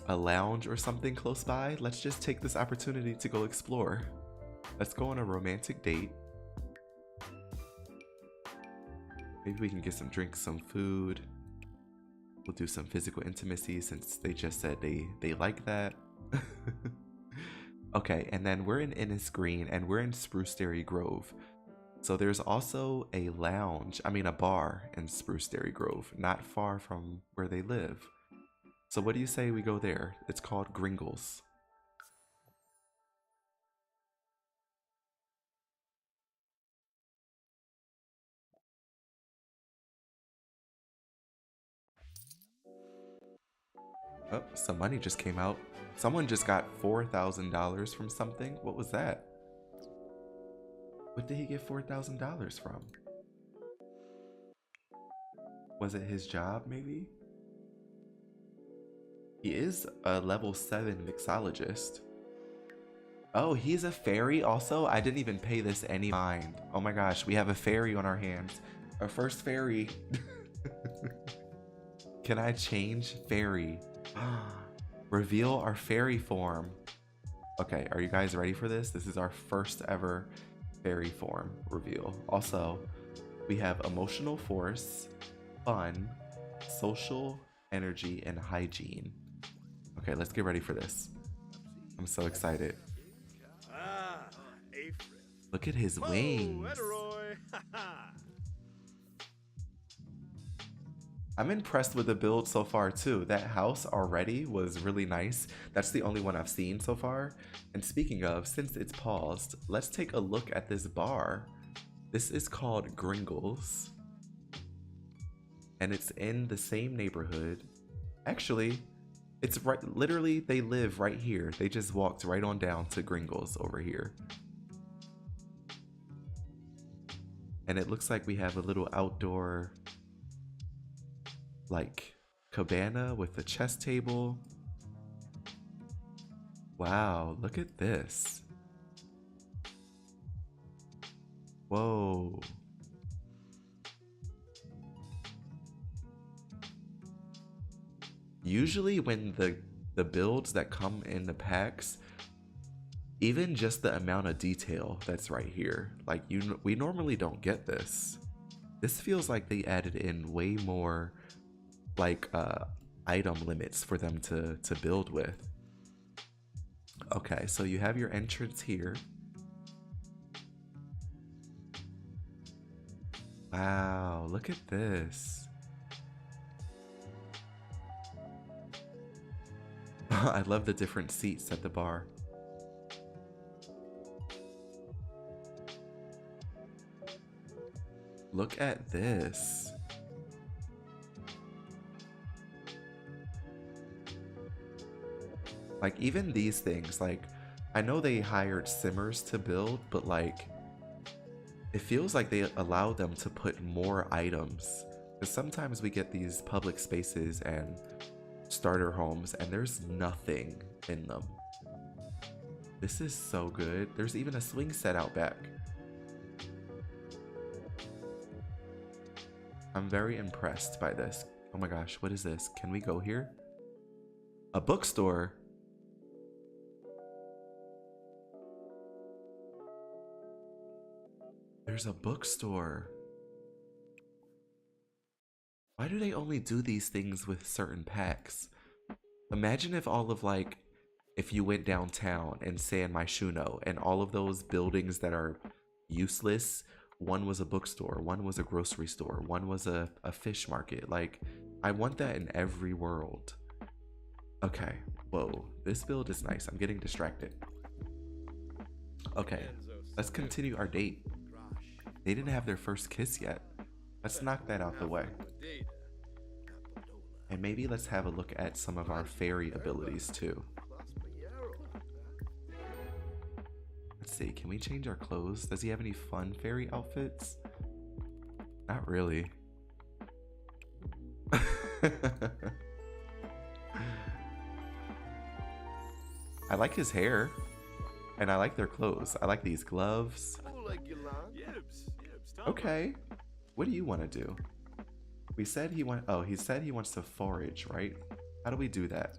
lounge or something close by. Let's just take this opportunity to go explore. Let's go on a romantic date. Maybe we can get some drinks, some food. We'll do some physical intimacy since they just said they like that. Okay, and then we're in Innisgreen and we're in Spruceberry Grove. So there's also a lounge, a bar in Spruceberry Grove, not far from where they live. So what do you say we go there? It's called Gringles. Oh, some money just came out. Someone just got $4,000 from something. What was that? What did he get $4,000 from? Was it his job, maybe? He is a level 7 mixologist. Oh, he's a fairy also? I didn't even pay this any mind. Oh my gosh, we have a fairy on our hands. Our first fairy. Can I change fairy? Reveal our fairy form. Okay, are you guys ready for this? This is our first ever fairy form reveal. Also, we have emotional force, fun, social, energy, and hygiene. Okay, let's get ready for this. I'm so excited. Look at his wings. I'm impressed with the build so far too. That house already was really nice. That's the only one I've seen so far. And speaking of, since it's paused, let's take a look at this bar. This is called Gringles. And it's in the same neighborhood. Actually, it's right, literally they live right here. They just walked right on down to Gringles over here. And it looks like we have a little outdoor like cabana with a chess table. Wow, look at this. Whoa. Usually when the builds that come in the packs, even just the amount of detail that's right here, like we normally don't get this. This feels like they added in way more like item limits for them to build with. Okay, so you have your entrance here. Wow, look at this. I love the different seats at the bar. Look at this. Like even these things, like I know they hired simmers to build, but like it feels like they allow them to put more items. Because sometimes we get these public spaces and starter homes and there's nothing in them. This is so good. There's even a swing set out back. I'm very impressed by this. Oh my gosh, what is this? Can we go here? A bookstore? There's a bookstore. Why do they only do these things with certain packs? Imagine if all of like, if you went downtown in San Myshuno and all of those buildings that are useless, one was a bookstore, one was a grocery store, one was a fish market. Like, I want that in every world. Okay, whoa, this build is nice. I'm getting distracted. Okay, let's continue our date. They didn't have their first kiss yet. Let's knock that out the way. And maybe let's have a look at some of our fairy abilities too. Let's see. Can we change our clothes? Does he have any fun fairy outfits? Not really. I like his hair. And I like their clothes. I like these gloves. Okay. What do you want to do? We said he he said he wants to forage, right? How do we do that?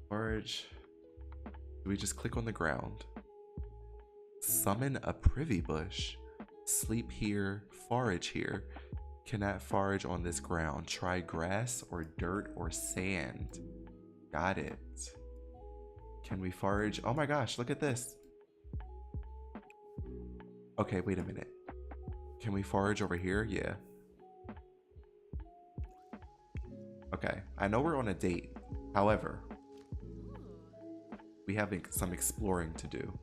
Forage. Do we just click on the ground? Summon a privy bush. Sleep here, forage here. Cannot forage on this ground. Try grass or dirt or sand. Got it. Can we forage? Oh my gosh, look at this. Okay, wait a minute. Can we forage over here? Yeah. Okay, I know we're on a date. However, we have some exploring to do.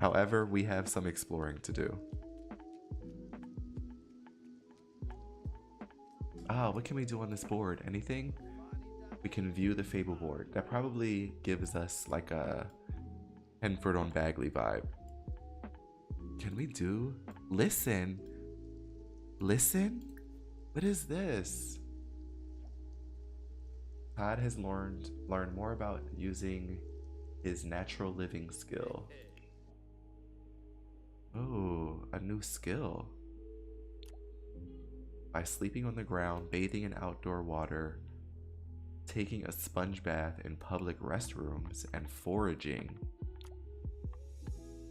However, we have some exploring to do. Ah, what can we do on this board? Anything? We can view the Fable board. That probably gives us like a Henford on Bagley vibe. Can we do? Listen? Listen? What is this? Todd has learned more about using his natural living skill. Oh, a new skill. By sleeping on the ground, bathing in outdoor water, taking a sponge bath in public restrooms, and foraging.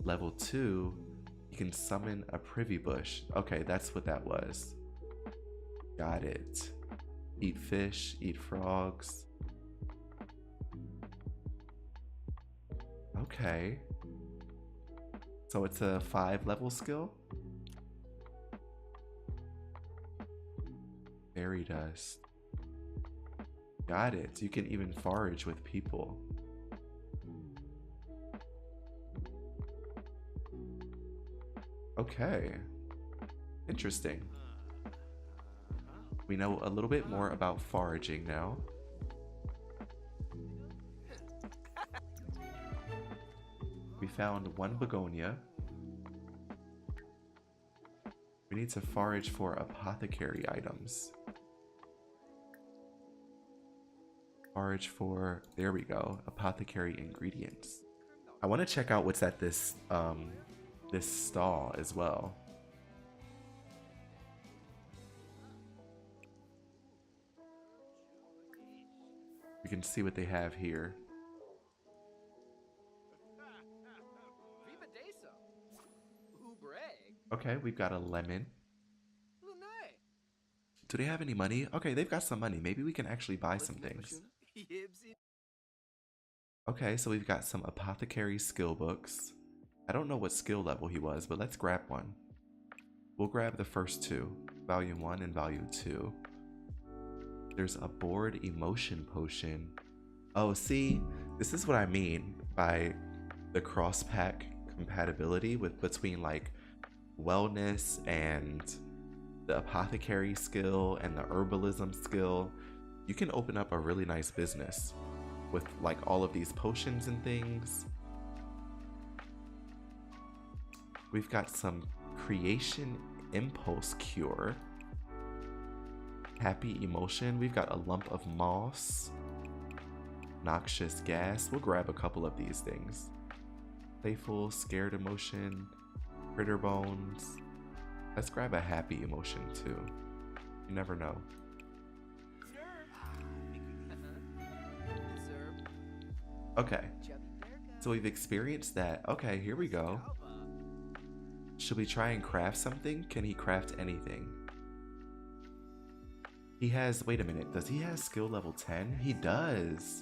Level 2, you can summon a privy bush. Okay, that's what that was. Got it. Eat fish, eat frogs. Okay. So it's a 5-level skill? Fairy dust. Got it. You can even forage with people. Okay. Interesting. We know a little bit more about foraging now. We found one begonia. We need to forage for apothecary items. Forage for, there we go, apothecary ingredients. I want to check out what's at this this stall as well. We can see what they have here. Okay, we've got a lemon. Do they have any money? Okay, they've got some money. Maybe we can actually buy some things. Okay, so we've got some apothecary skill books. I don't know what skill level he was, but let's grab one. We'll grab the first two, Volume 1 and Volume 2. There's a board emotion potion. Oh, see, this is what I mean by the cross-pack compatibility between like wellness and the apothecary skill and the herbalism skill. You can open up a really nice business with like all of these potions and things. We've got some creation impulse cure, happy emotion. We've got a lump of moss, noxious gas. We'll grab a couple of these things. Playful, scared emotion, critter bones. Let's grab a happy emotion too. You never know. Okay, so we've experienced that. Okay, here we go. Should we try and craft something? Can he craft anything? He has, wait a minute, does he have skill level 10? He does.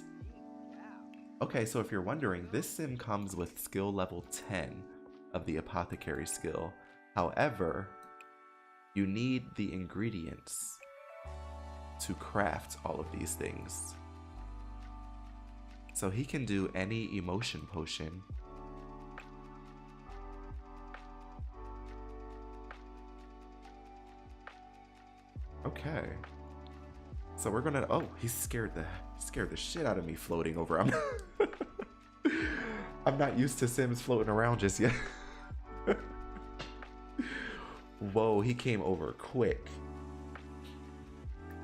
Okay, so if you're wondering, this sim comes with skill level 10 of the apothecary skill. However, you need the ingredients to craft all of these things. So he can do any emotion potion. Okay. So we're gonna, oh, he scared the shit out of me floating over. I'm not used to Sims floating around just yet. Whoa, he came over quick.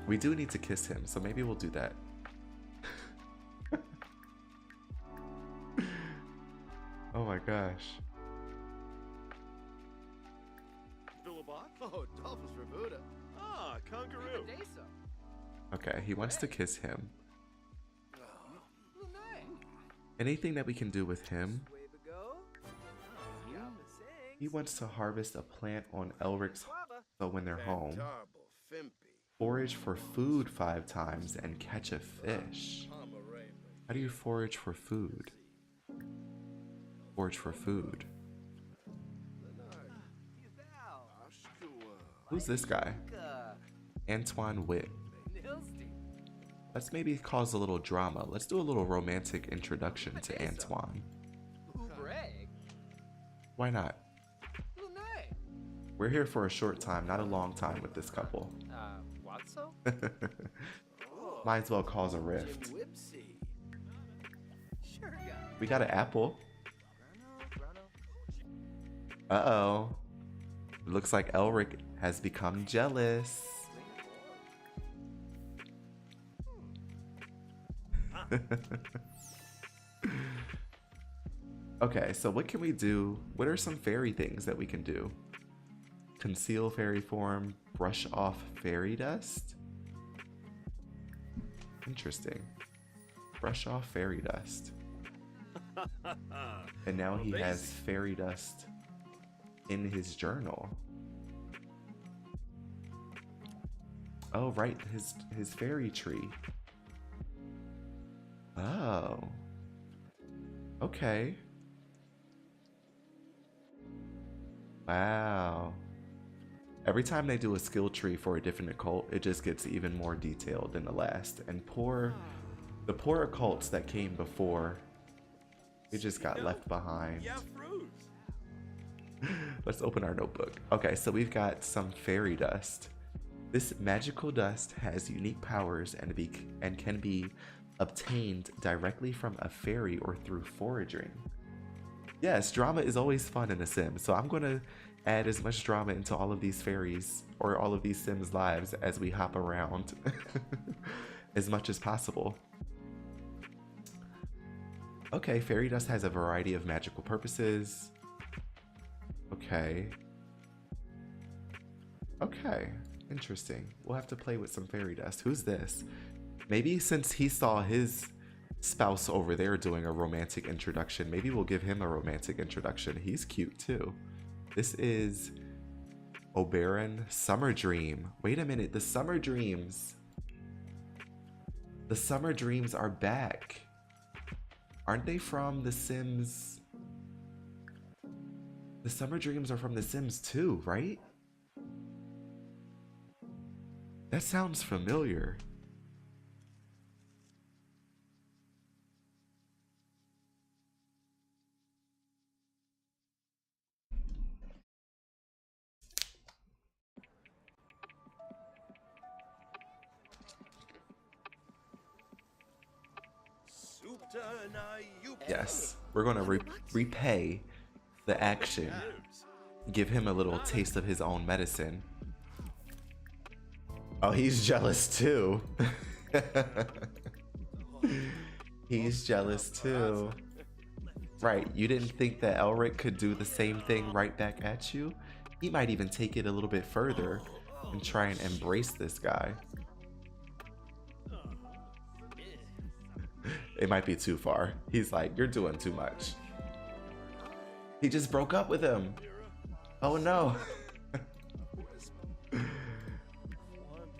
We do need to kiss him, so maybe we'll do that. Oh my gosh. Oh, Dolphins for Buddha. Ah, kangaroo. Okay, he wants to kiss him. Anything that we can do with him? He wants to harvest a plant on Elric's so when they're home. Forage for food 5 times and catch a fish. How do you forage for food? Forage for food. Who's this guy? Antoine Witt. Let's maybe cause a little drama. Let's do a little romantic introduction to Antoine. Why not? We're here for a short time, not a long time with this couple. Might as well cause a rift. We got an apple. Uh-oh. Looks like Elric has become jealous. Okay, so what can we do? What are some fairy things that we can do? Conceal fairy form, brush off fairy dust. Interesting. Brush off fairy dust. And now he has fairy dust in his journal. Oh, right, his fairy tree. Oh. Okay. Wow. Every time they do a skill tree for a different occult, it just gets even more detailed than the last. And the poor occults that came before, it just got left behind. Let's open our notebook. Okay, so we've got some fairy dust. This magical dust has unique powers and can be obtained directly from a fairy or through foraging. Yes, drama is always fun in a sim, so I'm gonna add as much drama into all of these fairies or all of these Sims lives as we hop around as much as possible. Okay, fairy dust has a variety of magical purposes. Okay. Okay, interesting. We'll have to play with some fairy dust. Who's this? Maybe since he saw his spouse over there doing a romantic introduction, maybe we'll give him a romantic introduction. He's cute too. This is Oberon Summer Dream. Wait a minute, the Summer Dreams. The Summer Dreams are back. Aren't they from The Sims? The Summer Dreams are from The Sims 2, right? That sounds familiar. Yes, we're gonna repay the action. Give him a little taste of his own medicine. Oh, he's jealous too. He's jealous too. Right, you didn't think that Elric could do the same thing right back at you? He might even take it a little bit further and try and embrace this guy. It might be too far. He's like, you're doing too much. He just broke up with him. Oh no.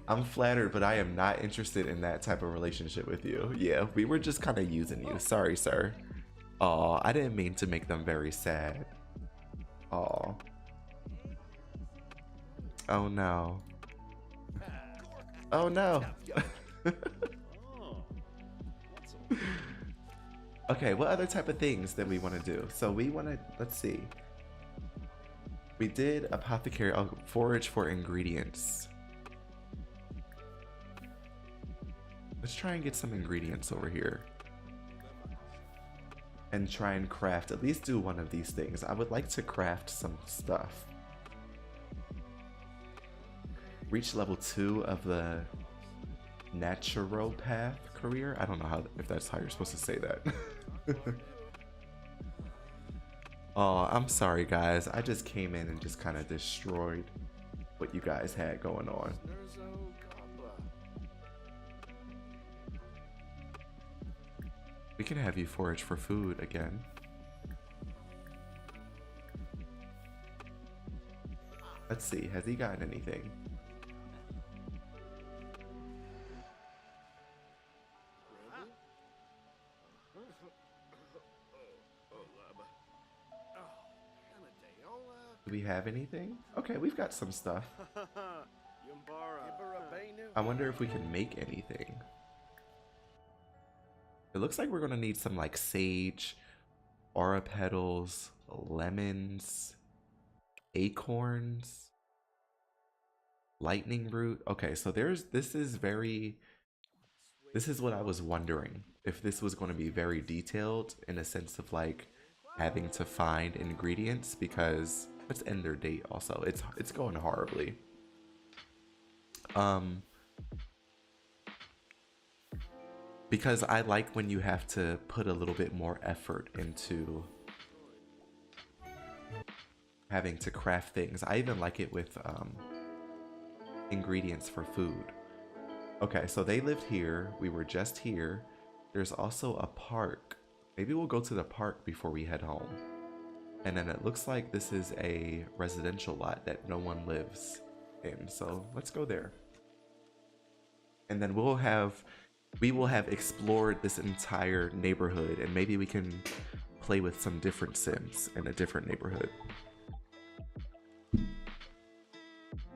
I'm flattered, but I am not interested in that type of relationship with you. Yeah, we were just kind of using you. Sorry, sir. Aw, I didn't mean to make them very sad. Aw. Oh no. Oh no. Okay, what other type of things that we want to do? So we want to, let's see. We did apothecary, forage for ingredients. Let's try and get some ingredients over here. And try and craft, at least do one of these things. I would like to craft some stuff. Reach level 2 of the naturopath career. I don't know if that's how you're supposed to say that. Oh, I'm sorry guys. I just came in and just kind of destroyed what you guys had going on. We can have you forage for food again. Let's see, has he gotten anything? Do we have anything? Okay, we've got some stuff. I wonder if we can make anything. It looks like we're gonna need some like sage, aura petals, lemons, acorns, lightning root. Okay, so this is what I was wondering, if this was going to be very detailed in a sense of like having to find ingredients, because let's end their date also. It's going horribly. Because I like when you have to put a little bit more effort into having to craft things. I even like it with ingredients for food. Okay, so they lived here. We were just here. There's also a park. Maybe we'll go to the park before we head home. And then it looks like this is a residential lot that no one lives in. So let's go there. And then we will have explored this entire neighborhood, and maybe we can play with some different Sims in a different neighborhood.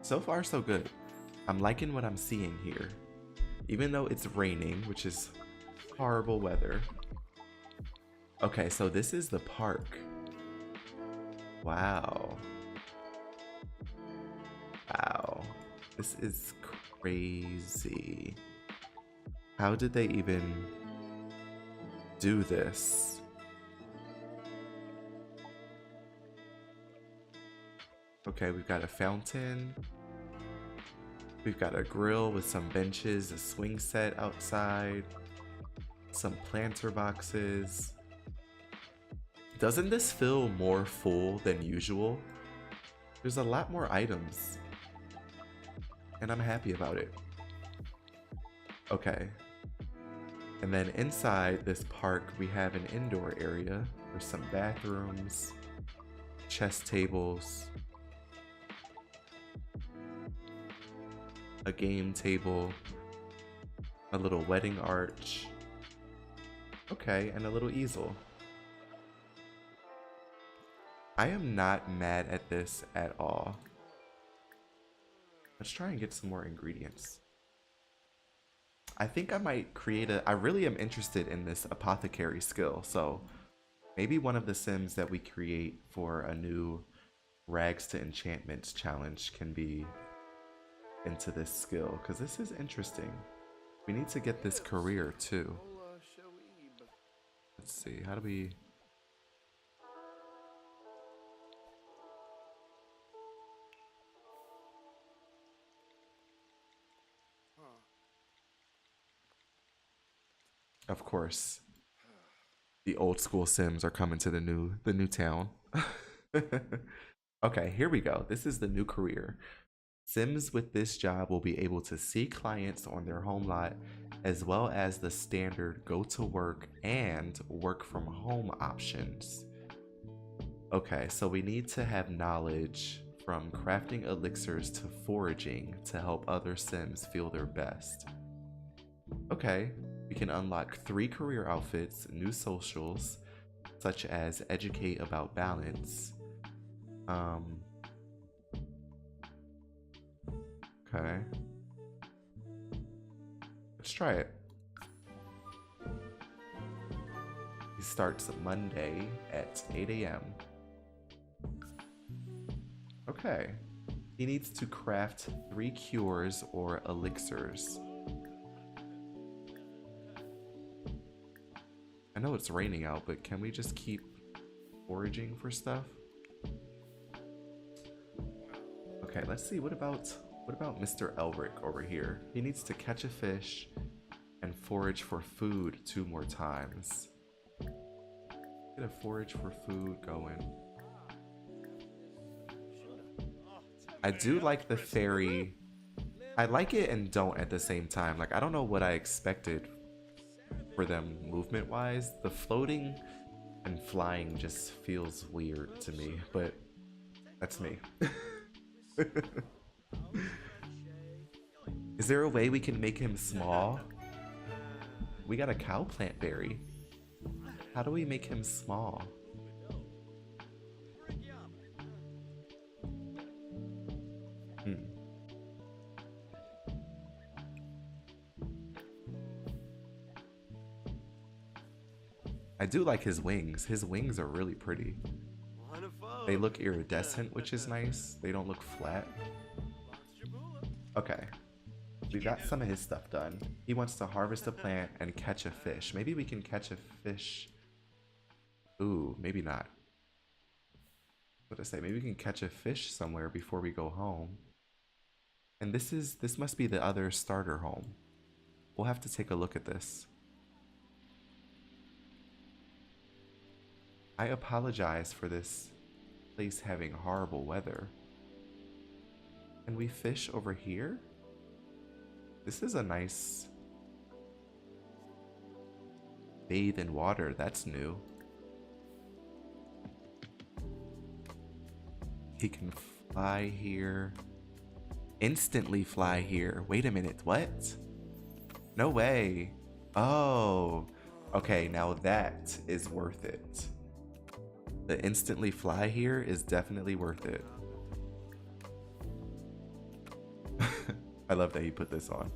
So far, so good. I'm liking what I'm seeing here. Even though it's raining, which is horrible weather. Okay, so this is the park. Wow. Wow. This is crazy. How did they even do this? Okay, we've got a fountain. We've got a grill with some benches, a swing set outside, some planter boxes. Doesn't this feel more full than usual? There's a lot more items, and I'm happy about it. Okay. And then inside this park, we have an indoor area. There's some bathrooms, chess tables, a game table, a little wedding arch. Okay, and a little easel. I am not mad at this at all. Let's try and get some more ingredients. I think I might create I really am interested in this apothecary skill, so maybe one of the Sims that we create for a new Rags to Enchantments challenge can be into this skill, because this is interesting. We need to get this career too. Let's see, how do we... Of course, the old school Sims are coming to the new town. Okay, here we go. This is the new career. Sims with this job will be able to see clients on their home lot, as well as the standard go to work and work from home options. Okay, so we need to have knowledge from crafting elixirs to foraging to help other Sims feel their best. Okay, we can unlock 3 career outfits, new socials, such as educate about balance. Okay. Let's try it. He starts Monday at 8 a.m. Okay. He needs to craft 3 cures or elixirs. I know it's raining out, but can we just keep foraging for stuff? Okay, let's see. What about Mr. Elric over here? He needs to catch a fish and forage for food 2 more times. Get a forage for food going. I do like the fairy. I like it and don't at the same time. Like, I don't know what I expected for them movement wise. The floating and flying just feels weird to me, but that's me. Is there a way we can make him small? We got a cow plant berry. How do we make him small? I do like his wings. His wings are really pretty. They look iridescent, which is nice. They don't look flat. Okay. We got some of his stuff done. He wants to harvest a plant and catch a fish. Maybe we can catch a fish. Ooh, maybe not. What did I say? Maybe we can catch a fish somewhere before we go home. And this must be the other starter home. We'll have to take a look at this. I apologize for this place having horrible weather. Can we fish over here? This is a nice bathe in water. That's new. He can fly here. Instantly fly here. Wait a minute, what? No way. Oh, okay, now that is worth it. The instantly fly here is definitely worth it. I love that he put this on.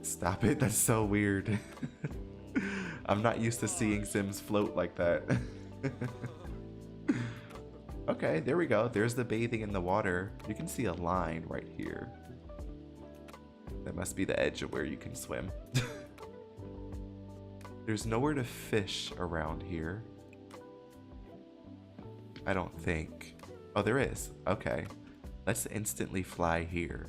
Stop it, that's so weird. I'm not used to seeing Sims float like that. Okay, there we go. There's the bathing in the water. You can see a line right here. That must be the edge of where you can swim. There's nowhere to fish around here. I don't think. Oh, there is. Okay. Let's instantly fly here.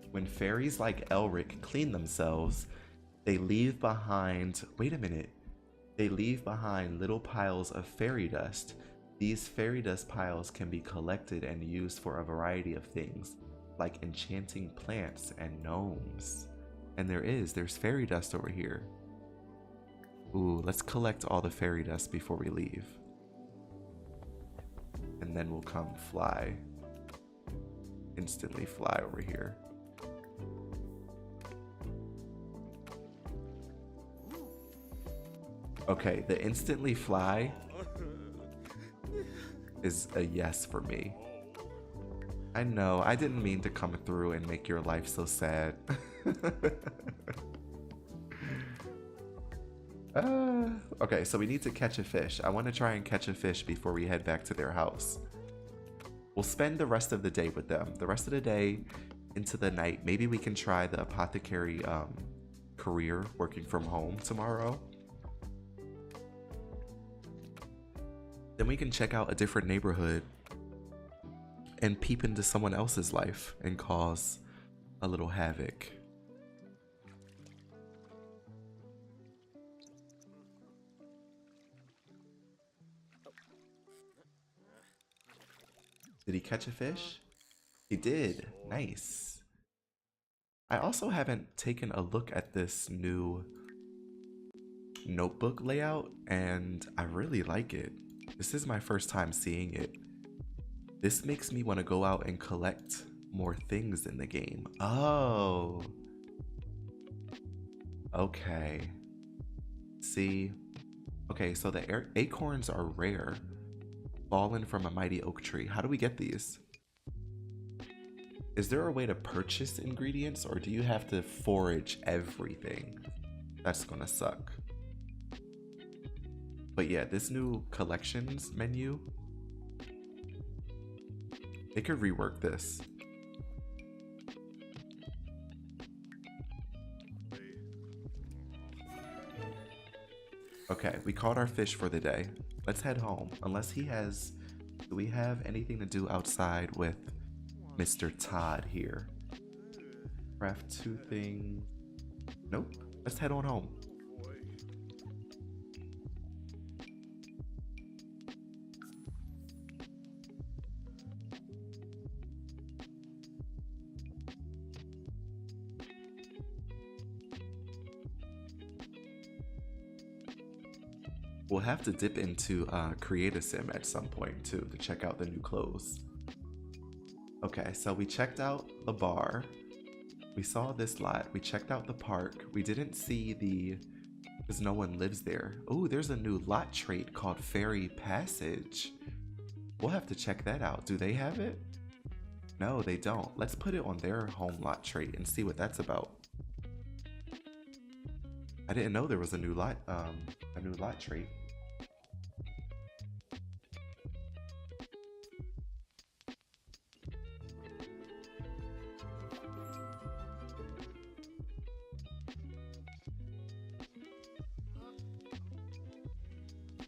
When fairies like Elric clean themselves, they leave behind... Wait a minute. They leave behind little piles of fairy dust. These fairy dust piles can be collected and used for a variety of things, like enchanting plants and gnomes. And there's fairy dust over here. Ooh, let's collect all the fairy dust before we leave. And then we'll come fly. Instantly fly over here. Okay, the instantly fly is a yes for me. I know, I didn't mean to come through and make your life so sad. Okay, so we need to catch a fish. I want to try and catch a fish before we head back to their house. We'll spend the rest of the day with them. The rest of the day into the night. Maybe we can try the apothecary career working from home tomorrow. Then we can check out a different neighborhood and peep into someone else's life and cause a little havoc. Did he catch a fish? He did. Nice. I also haven't taken a look at this new notebook layout, and I really like it. This is my first time seeing it. This makes me want to go out and collect more things in the game. Oh. Okay. See? Okay, so the acorns are rare. Fallen from a mighty oak tree. How do we get these? Is there a way to purchase ingredients, or do you have to forage everything? That's gonna suck. But yeah, this new collections menu, they could rework this. Okay, we caught our fish for the day. Let's head home. Unless he has... Do we have anything to do outside with Mr. Todd here? Craft 2 thing... Nope. Let's head on home. We'll have to dip into Create a Sim at some point too to check out the new clothes. Okay, so we checked out the bar. We saw this lot. We checked out the park. We didn't see the... because no one lives there. Oh, there's a new lot trait called Fairy Passage. We'll have to check that out. Do they have it? No, they don't. Let's put it on their home lot trait and see what that's about. I didn't know there was a new lot trait.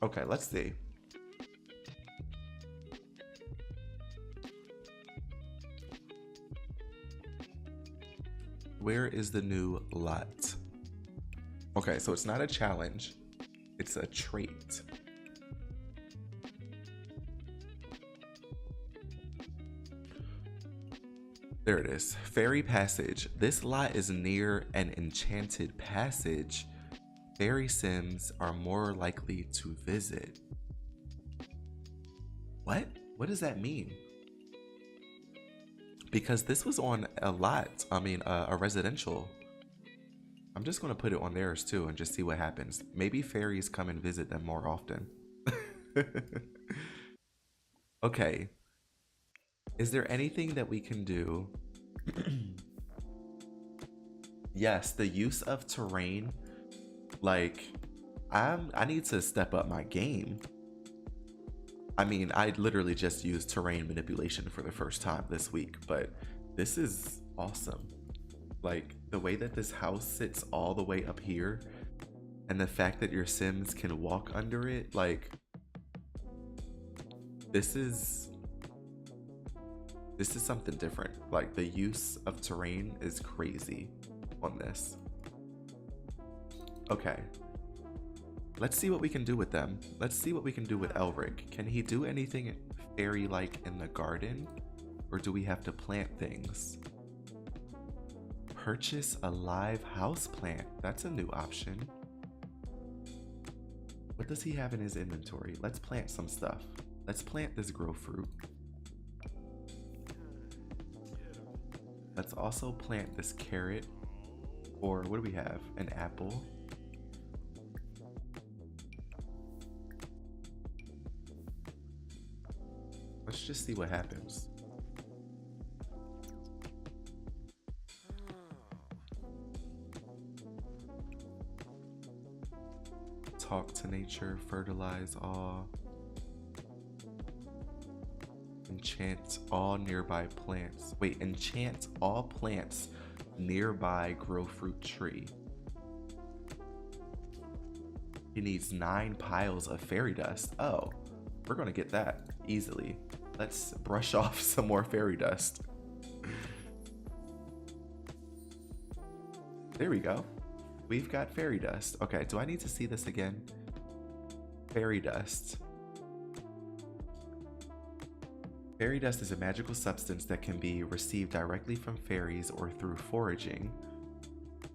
Okay, let's see. Where is the new lot? Okay, so it's not a challenge. It's a trait. There it is. Fairy Passage. This lot is near an enchanted passage. Fairy Sims are more likely to visit. What? What does that mean? Because this was on a lot, a residential. I'm just gonna put it on theirs too and just see what happens. Maybe fairies come and visit them more often. Okay. Is there anything that we can do? Yes, the use of terrain. Like, I need to step up my game. I mean, I literally just used terrain manipulation for the first time this week, but this is awesome. Like, the way that this house sits all the way up here, and the fact that your Sims can walk under it, like, this is something different. Like, the use of terrain is crazy on this. Okay. Let's see what we can do with them. Let's see what we can do with Elric. Can he do anything fairy-like in the garden? Or do we have to plant things? Purchase a live house plant. That's a new option. What does he have in his inventory? Let's plant some stuff. Let's plant this grow fruit. Let's also plant this carrot. Or what do we have? An apple. Let's just see what happens. Talk to nature, fertilize all. Enchant all nearby plants. Wait, enchant all plants nearby grow fruit tree. He needs 9 piles of fairy dust. Oh, we're gonna get that easily. Let's brush off some more fairy dust. There we go. We've got fairy dust. Okay, do I need to see this again? Fairy dust. Fairy dust is a magical substance that can be received directly from fairies or through foraging.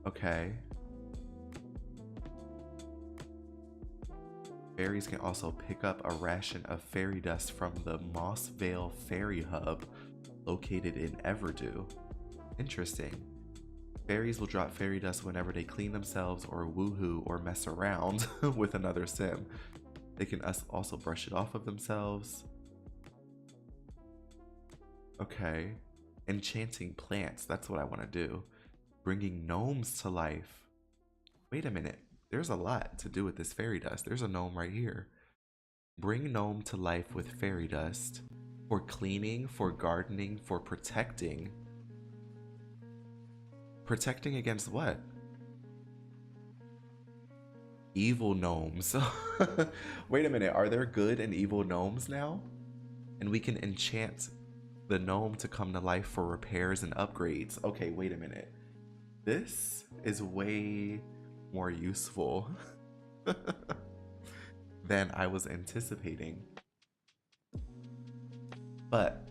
Okay. Fairies can also pick up a ration of fairy dust from the Mossvale Fairy Hub located in Everdew. Interesting. Fairies will drop fairy dust whenever they clean themselves or woohoo or mess around with another sim. They can also brush it off of themselves. Okay. Enchanting plants. That's what I want to do. Bringing gnomes to life. Wait a minute. There's a lot to do with this fairy dust. There's a gnome right here. Bring gnome to life with fairy dust. For cleaning, for gardening, for protecting. Protecting against what? Evil gnomes. Wait a minute. Are there good and evil gnomes now? And we can enchant the gnome to come to life for repairs and upgrades. Okay, wait a minute. This is way more useful than I was anticipating. But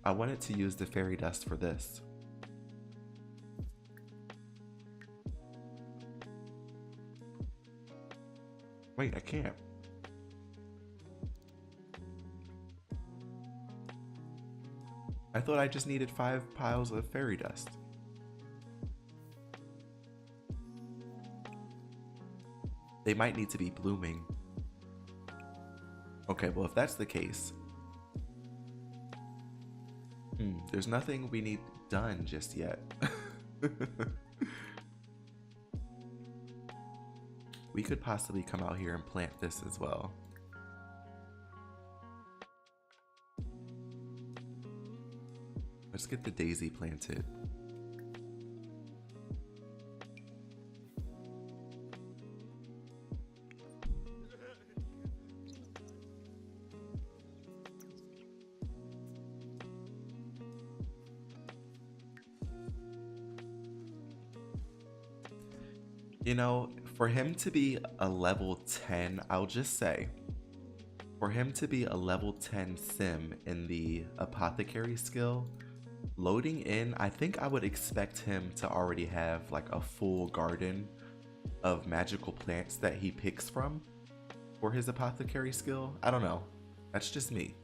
I wanted to use the fairy dust for this. Wait, I can't. I thought I just needed 5 piles of fairy dust. They might need to be blooming. Okay, well, if that's the case, there's nothing we need done just yet. We could possibly come out here and plant this as well. Let's get the daisy planted. You know, for him to be a level 10, I'll just say, for him to be a level 10 sim in the apothecary skill, loading in, I think I would expect him to already have like a full garden of magical plants that he picks from for his apothecary skill. I don't know. That's just me.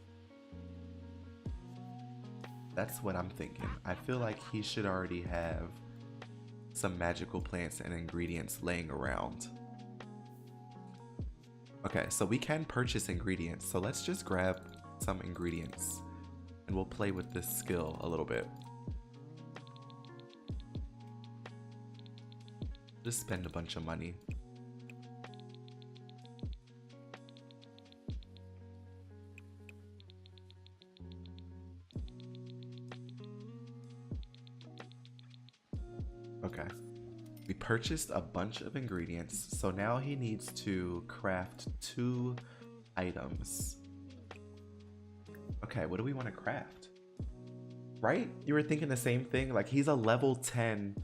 That's what I'm thinking. I feel like he should already have some magical plants and ingredients laying around. Okay, so we can purchase ingredients. So let's just grab some ingredients and we'll play with this skill a little bit. Just spend a bunch of money. Okay. We purchased a bunch of ingredients, so now he needs to craft 2 items. Okay, what do we want to craft? Right? You were thinking the same thing? Like, he's a level 10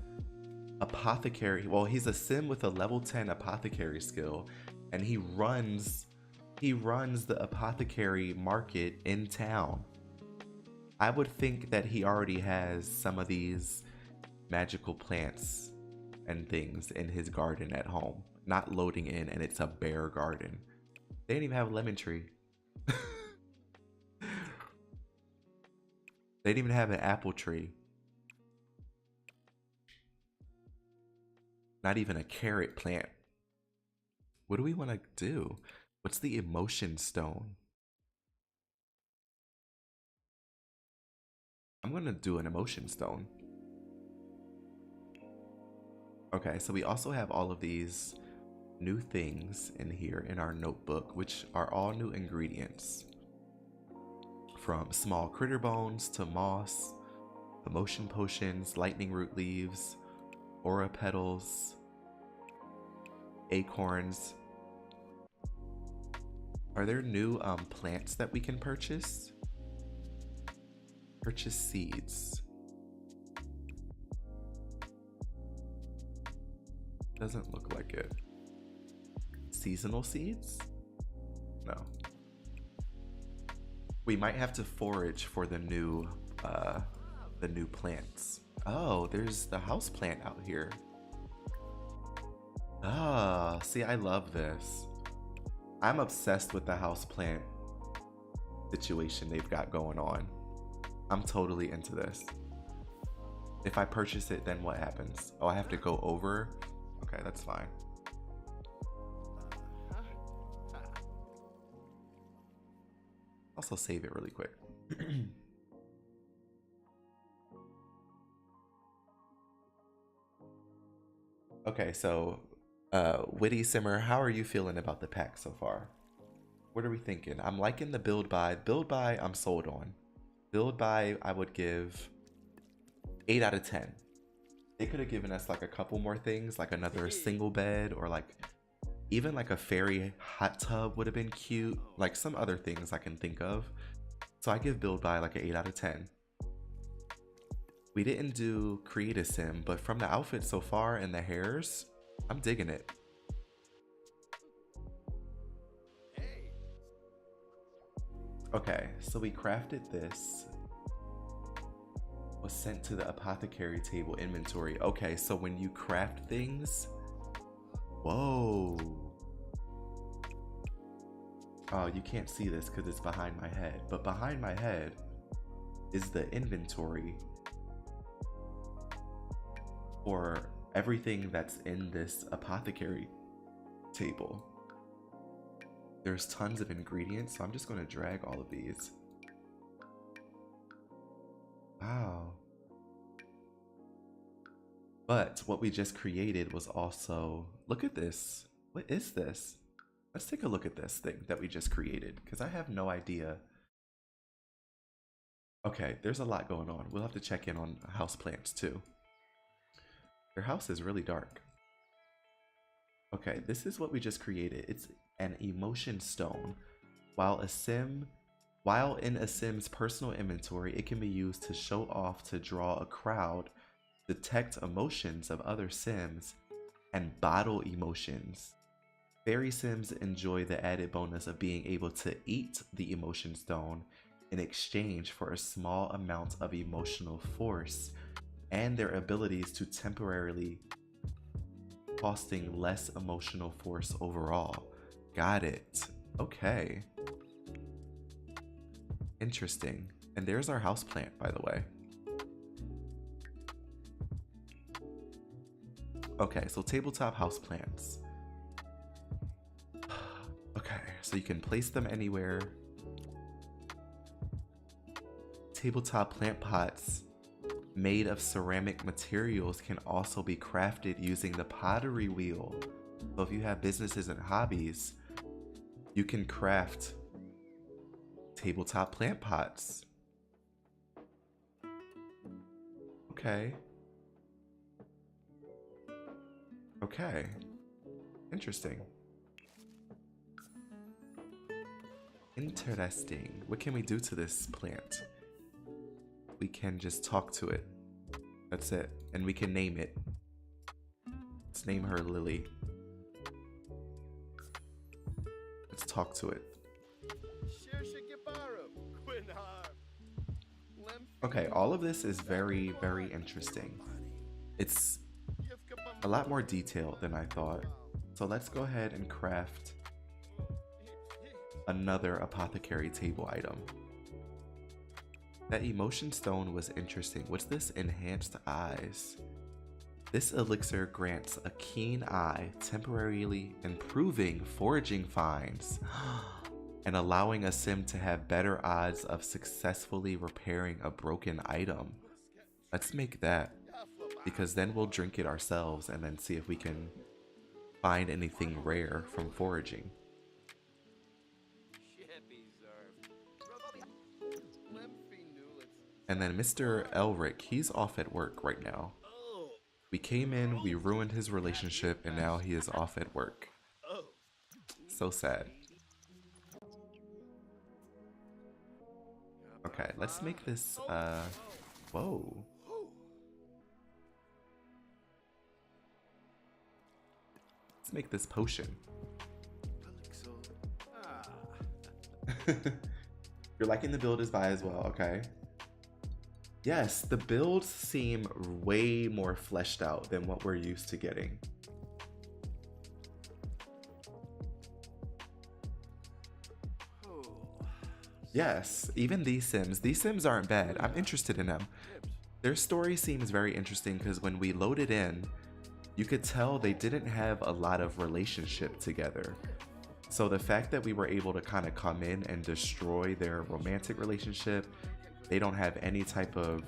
apothecary. Well, he's a sim with a level 10 apothecary skill, and he runs the apothecary market in town. I would think that he already has some of these magical plants and things in his garden at home, not loading in and it's a bare garden. They didn't even have a lemon tree. They didn't even have an apple tree. Not even a carrot plant. What do we want to do? What's the emotion stone? I'm going to do an emotion stone. Okay, so we also have all of these new things in here in our notebook, which are all new ingredients. From small critter bones to moss, emotion potions, lightning root leaves, aura petals, acorns. Are there new plants that we can purchase? Purchase seeds. Doesn't look like it. Seasonal seeds? No. We might have to forage for the new plants. Oh, there's the house plant out here. Ah, see, I love this. I'm obsessed with the house plant situation they've got going on. I'm totally into this. If I purchase it, then what happens? Oh, I have to go over? Okay, that's fine. Also save it really quick. Okay, so Witty Simmer, how are you feeling about the pack so far? What are we thinking? I'm liking the build buy. Build buy, I'm sold on. Build buy, I would give 8 out of 10. They could have given us like a couple more things, like another single bed, or like even like a fairy hot tub would have been cute. Like some other things I can think of. So I give build buy like an 8 out of 10. We didn't do create a sim, but from the outfit so far and the hairs, I'm digging it. Okay, so we crafted this. Was sent to the apothecary table inventory. Okay, so when you craft things, whoa. Oh, you can't see this because it's behind my head, but behind my head is the inventory for everything that's in this apothecary table. There's tons of ingredients, so I'm just going to drag all of these. Wow. But what we just created was also, look at this. What is this? Let's take a look at this thing that we just created, because I have no idea. Okay, there's a lot going on. We'll have to check in on houseplants too. Their house is really dark. Okay, this is what we just created. It's an emotion stone. While in a sim's personal inventory, it can be used to show off, to draw a crowd, detect emotions of other sims, and bottle emotions. Fairy sims enjoy the added bonus of being able to eat the emotion stone in exchange for a small amount of emotional force and their abilities to temporarily costing less emotional force overall. Got it. Okay. Interesting. And there's our houseplant, by the way. Okay, so tabletop houseplants. Okay, so you can place them anywhere. Tabletop plant pots made of ceramic materials can also be crafted using the pottery wheel. So if you have businesses and hobbies, you can craft tabletop plant pots. Okay. Okay. Interesting. Interesting. What can we do to this plant? We can just talk to it. That's it. And we can name it. Let's name her Lily. Let's talk to it. Okay, all of this is very, very interesting. It's a lot more detailed than I thought. So let's go ahead and craft another apothecary table item. That emotion stone was interesting. What's this? Enhanced eyes. This elixir grants a keen eye, temporarily improving foraging finds and allowing a sim to have better odds of successfully repairing a broken item. Let's make that, because then we'll drink it ourselves and then see if we can find anything rare from foraging. And then Mr. Elric, he's off at work right now. We came in, we ruined his relationship, and now he is off at work. So sad. Okay, let's make this, whoa. Let's make this potion. You're liking the build as buy as well, okay. Yes, the builds seem way more fleshed out than what we're used to getting. Yes, even these sims aren't bad. I'm interested in them. Their story seems very interesting because when we loaded in, you could tell they didn't have a lot of relationship together. So the fact that we were able to kind of come in and destroy their romantic relationship, they don't have any type of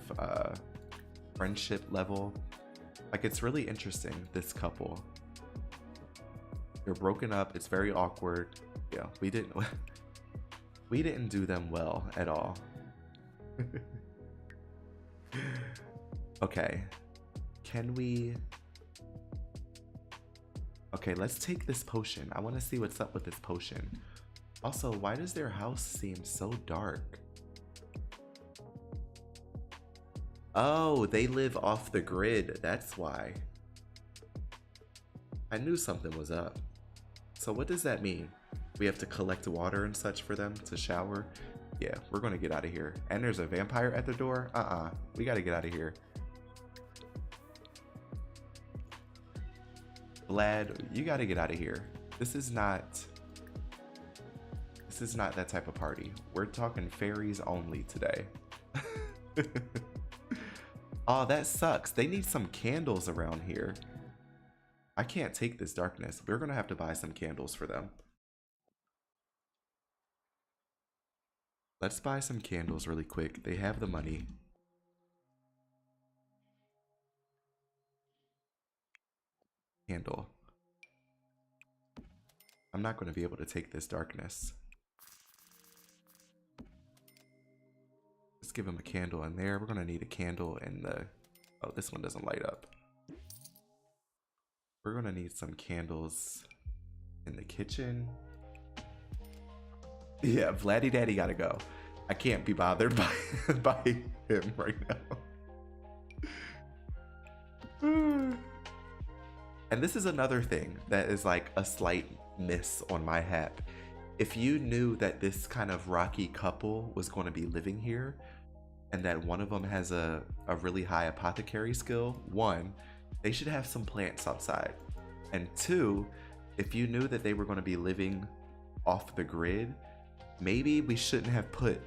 friendship level. Like, it's really interesting, this couple. They're broken up. It's very awkward. Yeah, we didn't we didn't do them well at all. Okay. Can we... Okay, let's take this potion. I want to see what's up with this potion. Also, why does their house seem so dark? Oh, they live off the grid. That's why. I knew something was up. So what does that mean? We have to collect water and such for them to shower? Yeah, we're gonna get out of here. And there's a vampire at the door? We gotta get out of here. Vlad, you gotta get out of here. This is not that type of party. We're talking fairies only today. Oh, that sucks. They need some candles around here. I can't take this darkness. We're gonna have to buy some candles for them. Let's buy some candles really quick. They have the money. Candle. I'm not going to be able to take this darkness. Let's give him a candle in there. We're going to need a candle in the... Oh, this one doesn't light up. We're going to need some candles in the kitchen. Yeah, Vladdy Daddy gotta go. I can't be bothered by him right now. And this is another thing that is like a slight miss on my hat. If you knew that this kind of rocky couple was going to be living here and that one of them has a really high apothecary skill, one, they should have some plants outside. And two, if you knew that they were going to be living off the grid, maybe we shouldn't have put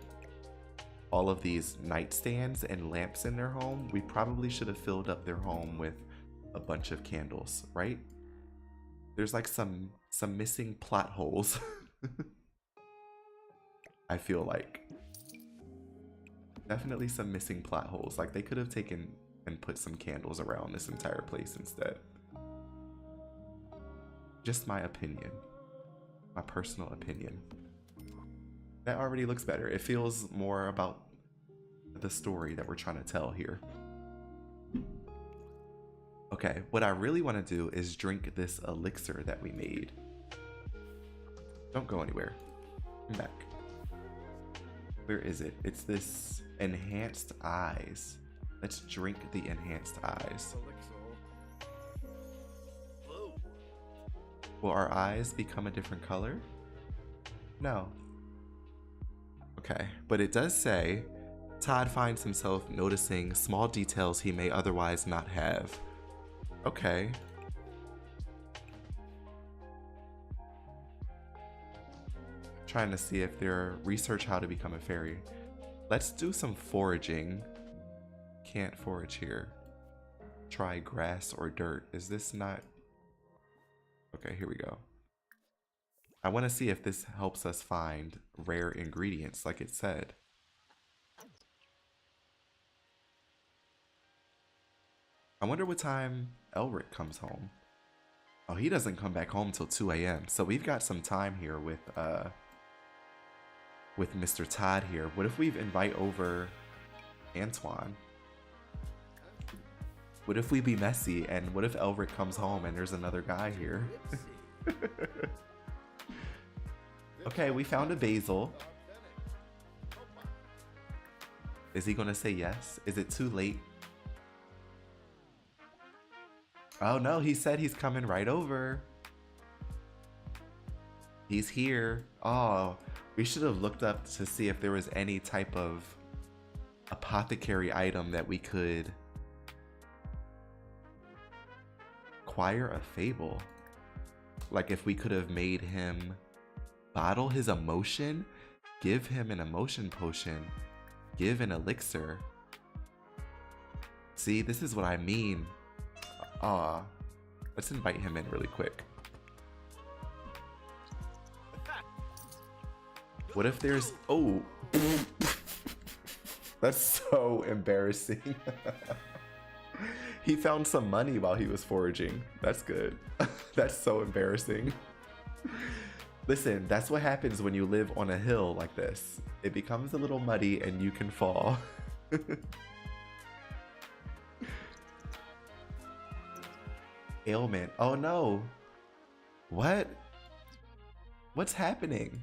all of these nightstands and lamps in their home. We probably should have filled up their home with a bunch of candles, right? There's like some missing plot holes. I feel like. Definitely some missing plot holes. Like they could have taken and put some candles around this entire place instead. Just my opinion. My personal opinion. That already looks better. It feels more about the story that we're trying to tell here. Okay, what I really want to do is drink this elixir that we made. Don't go anywhere. Come back. Where is it? It's this enhanced eyes. Let's drink the enhanced eyes. Will our eyes become a different color? No. Okay, but it does say, Todd finds himself noticing small details he may otherwise not have. Okay. Trying to see if they're research how to become a fairy. Let's do some foraging. Can't forage here. Try grass or dirt. Is this not... Okay, here we go. I want to see if this helps us find rare ingredients like it said. I wonder what time Elric comes home. Oh, he doesn't come back home till 2 a.m. So we've got some time here with Mr. Todd here. What if we invite over Antoine? What if we be messy and what if Elric comes home and there's another guy here? Okay, we found a basil. Is he gonna say yes? Is it too late? Oh no, he said he's coming right over. He's here. Oh, we should have looked up to see if there was any type of apothecary item that we could acquire a fable. Like if we could have made him bottle his emotion, give him an emotion potion, give an elixir. See, this is what I mean. Let's invite him in really quick. What if there's... Oh. That's so embarrassing. He found some money while he was foraging. That's good. That's so embarrassing. Listen, that's what happens when you live on a hill like this. It becomes a little muddy and you can fall. Ailment. Oh no. What? What's happening?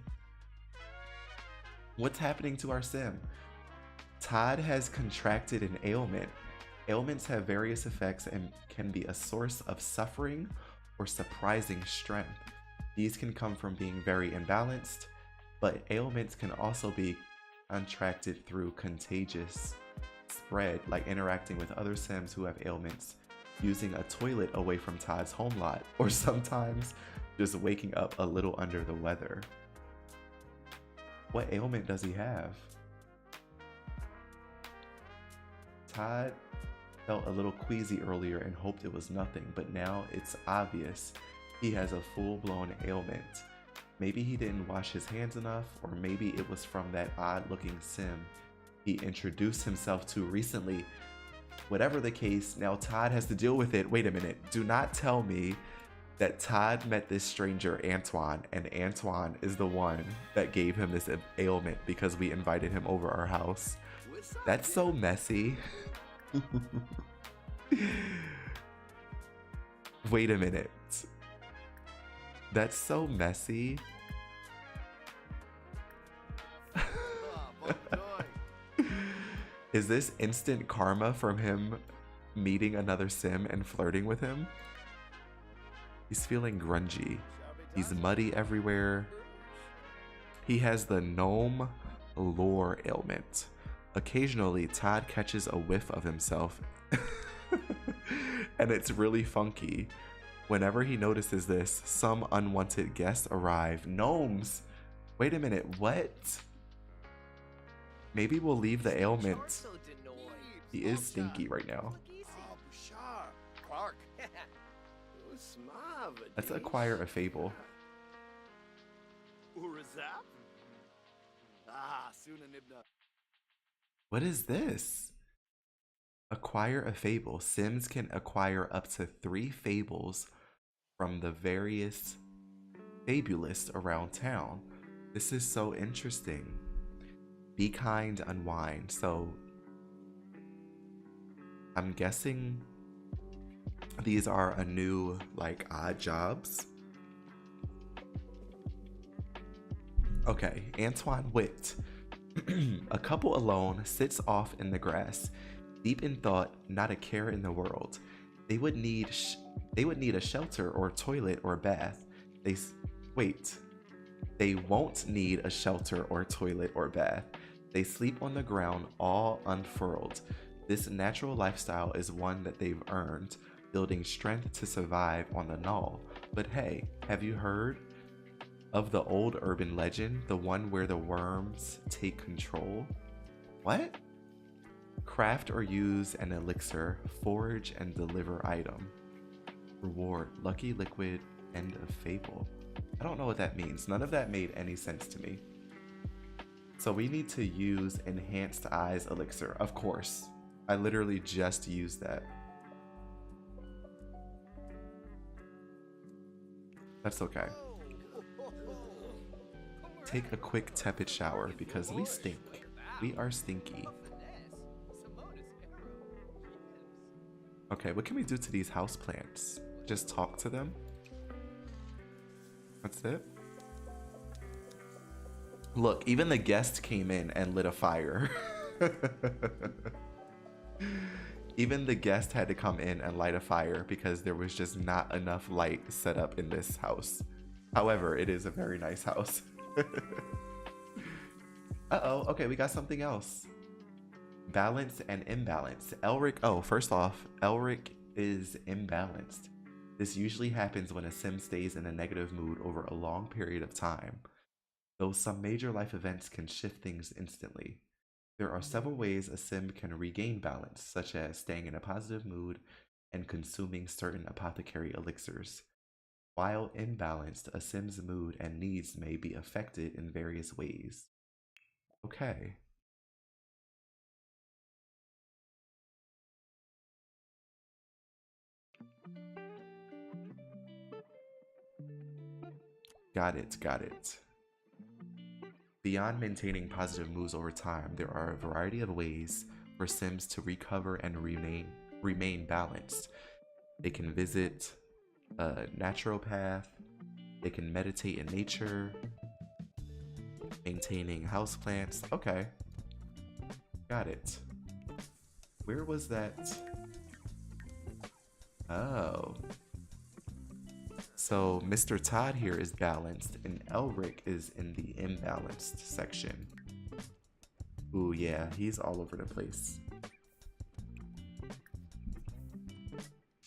What's happening to our sim? Todd has contracted an ailment. Ailments have various effects and can be a source of suffering or surprising strength. These can come from being very imbalanced, but ailments can also be contracted through contagious spread, like interacting with other sims who have ailments, using a toilet away from Todd's home lot, or sometimes just waking up a little under the weather. What ailment does he have? Todd felt a little queasy earlier and hoped it was nothing, but now it's obvious he has a full-blown ailment. Maybe he didn't wash his hands enough, or maybe it was from that odd-looking sim he introduced himself to recently. Whatever the case, now Todd has to deal with it. Wait a minute, do not tell me that Todd met this stranger Antoine, and Antoine is the one that gave him this ailment because we invited him over our house. That's so messy. Wait a minute. That's so messy. Is this instant karma from him meeting another sim and flirting with him? He's feeling grungy. He's muddy everywhere. He has the gnome lore ailment. Occasionally, Todd catches a whiff of himself and it's really funky. Whenever he notices this, some unwanted guests arrive. Gnomes! Wait a minute, what? Maybe we'll leave the ailment. He is stinky right now. Let's acquire a fable. What is this? Acquire a fable. Sims can acquire up to 3 fables from the various fabulists around town. This is so interesting. Be kind, unwind. So I'm guessing these are a new, like, odd jobs. Okay, Antoine Witt. A couple alone sits off in the grass, deep in thought, not a care in the world. They would need a shelter or toilet or bath. They won't need a shelter or toilet or bath. They sleep on the ground, all unfurled. This natural lifestyle is one that they've earned, building strength to survive on the null. But hey, have you heard of the old urban legend, the one where the worms take control? What? Craft or use an elixir, forage and deliver item. Reward, lucky liquid, end of fable. I don't know what that means. None of that made any sense to me. So we need to use enhanced eyes elixir, of course. I literally just used that. That's okay. Take a quick tepid shower because we stink. We are stinky. Okay, what can we do to these houseplants? Just talk to them? That's it? Look, even the guest came in and lit a fire. Even the guest had to come in and light a fire because there was just not enough light set up in this house. However, it is a very nice house. Uh-oh, okay, we got something else. Balance and imbalance. Elric, oh, first off, Elric is imbalanced. This usually happens when a sim stays in a negative mood over a long period of time, though some major life events can shift things instantly. There are several ways a sim can regain balance, such as staying in a positive mood and consuming certain apothecary elixirs. While imbalanced, a sim's mood and needs may be affected in various ways. Okay. Got it, got it. Beyond maintaining positive moods over time, there are a variety of ways for Sims to recover and remain balanced. They can visit a naturopath, they can meditate in nature, maintaining houseplants. Okay, got it. Where was that? Oh. So Mr. Todd here is balanced and Elric is in the imbalanced section. Ooh, yeah, he's all over the place.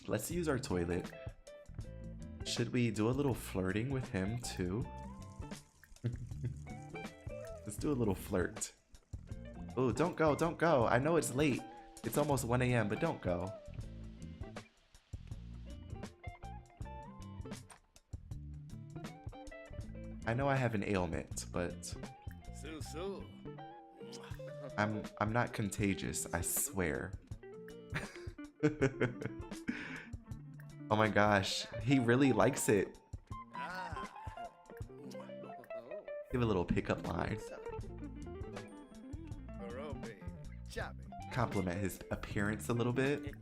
Let's use our toilet. Should we do a little flirting with him too? Let's do a little flirt. Oh, don't go, don't go. I know it's late. It's almost 1 a.m., but don't go. I know I have an ailment, but I'm not contagious, I swear. Oh my gosh, he really likes it. Give a little pickup line. Compliment his appearance a little bit.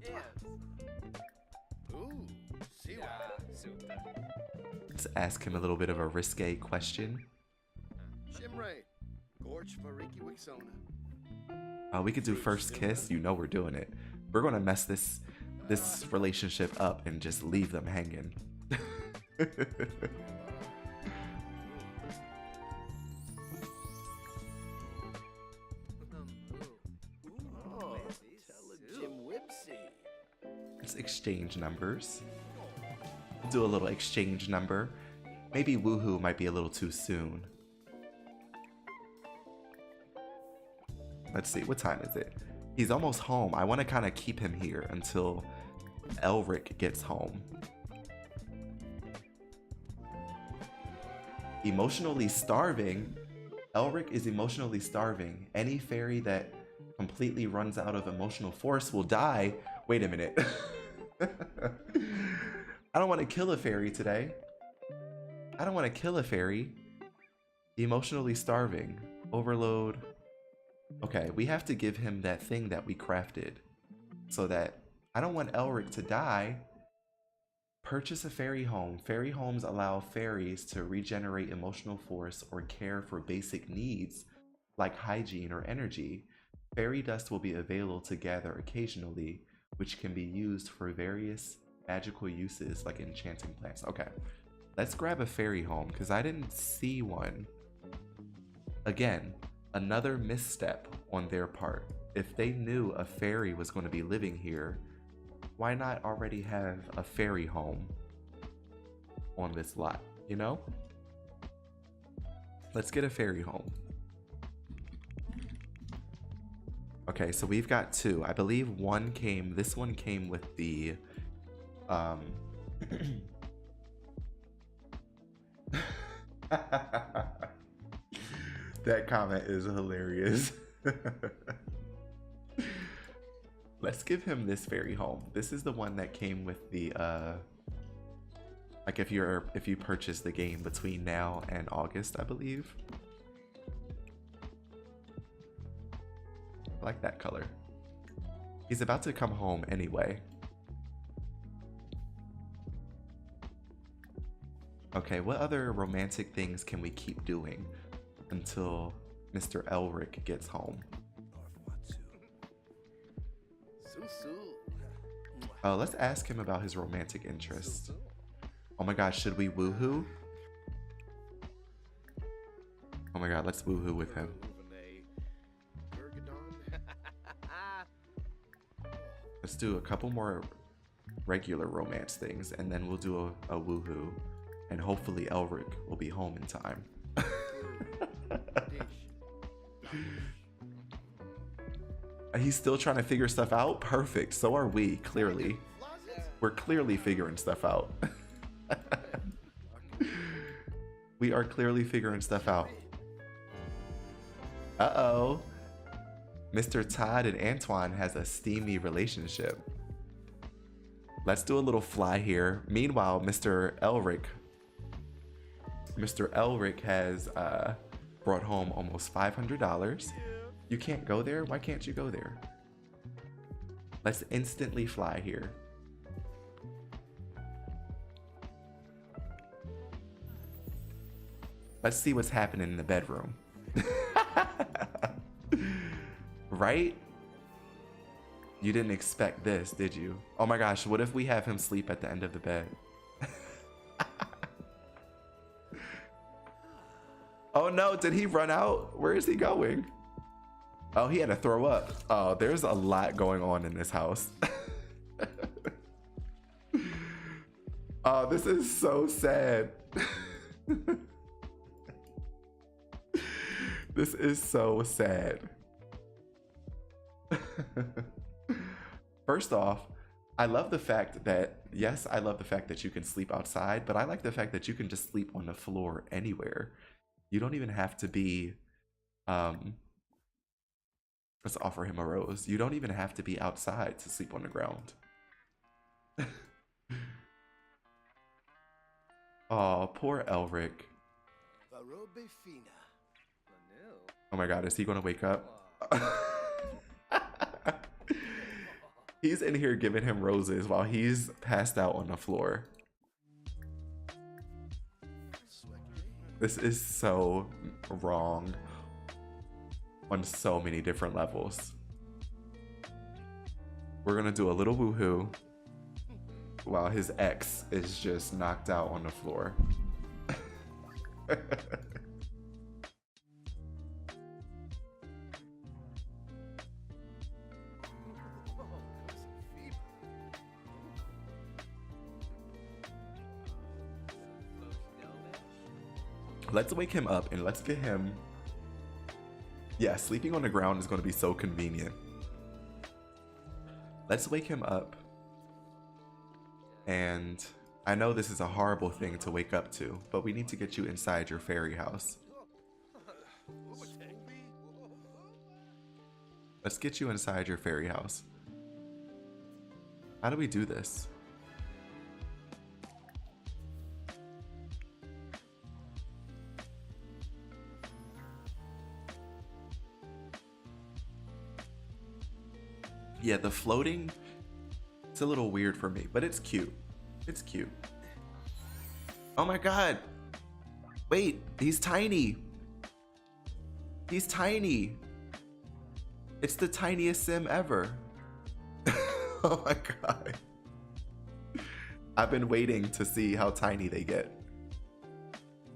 Let's ask him a little bit of a risque question. We could do first kiss. You know we're doing it. We're gonna mess this relationship up and just leave them hanging. Let's exchange numbers. Do a little exchange number. Maybe woohoo might be a little too soon. Let's see, what time is it? He's almost home. I want to kind of keep him here until Elric gets home. Emotionally starving? Elric is emotionally starving. Any fairy that completely runs out of emotional force will die. Wait a minute. I don't want to kill a fairy today. I don't want to kill a fairy. Emotionally starving. Overload. Okay, we have to give him that thing that we crafted. So that I don't want Elric to die. Purchase a fairy home. Fairy homes allow fairies to regenerate emotional force or care for basic needs like hygiene or energy. Fairy dust will be available to gather occasionally, which can be used for various magical uses like enchanting plants. Okay, let's grab a fairy home because I didn't see one. Again, another misstep on their part. If they knew a fairy was going to be living here, why not already have a fairy home on this lot, you know? Let's get a fairy home. Okay, so we've got two. I believe this one came with the that comment is hilarious. Let's give him this fairy home. This is the one that came with the like if you purchase the game between now and August, I believe. I like that color. He's about to come home anyway. Okay, what other romantic things can we keep doing until Mr. Elric gets home? Let's ask him about his romantic interest. Oh my god, should we woohoo? Oh my god, let's woohoo with him. Let's do a couple more regular romance things and then we'll do a woohoo. And hopefully Elric will be home in time. He's still trying to figure stuff out? Perfect. So are we, clearly. We're clearly figuring stuff out. We are clearly figuring stuff out. Uh-oh. Mr. Todd and Antoine has a steamy relationship. Let's do a little fly here. Meanwhile, Mr. Elric Mr. Elric has brought home almost $500. You can't go there? Why can't you go there? Let's instantly fly here. Let's see what's happening in the bedroom. Right? You didn't expect this, did you? Oh my gosh, what if we have him sleep at the end of the bed? Oh no, did he run out? Where is he going? Oh, he had to throw up. Oh, there's a lot going on in this house. Oh, this is so sad. This is so sad. First off, I love the fact that, yes, I love the fact that you can sleep outside, but I like the fact that you can just sleep on the floor anywhere. You don't even have to be, let's offer him a rose. You don't even have to be outside to sleep on the ground. Oh, poor Elric. Oh my god, is he gonna wake up? He's in here giving him roses while he's passed out on the floor. This is so wrong on so many different levels. We're gonna do a little woohoo while his ex is just knocked out on the floor. Let's wake him up and let's get him. Yeah, sleeping on the ground is going to be so convenient. Let's wake him up. And I know this is a horrible thing to wake up to, but we need to get you inside your fairy house. Let's get you inside your fairy house. How do we do this? Yeah, the floating, it's a little weird for me, but it's cute. It's cute. Oh my god. Wait, he's tiny. He's tiny. It's the tiniest sim ever. Oh my god. I've been waiting to see how tiny they get.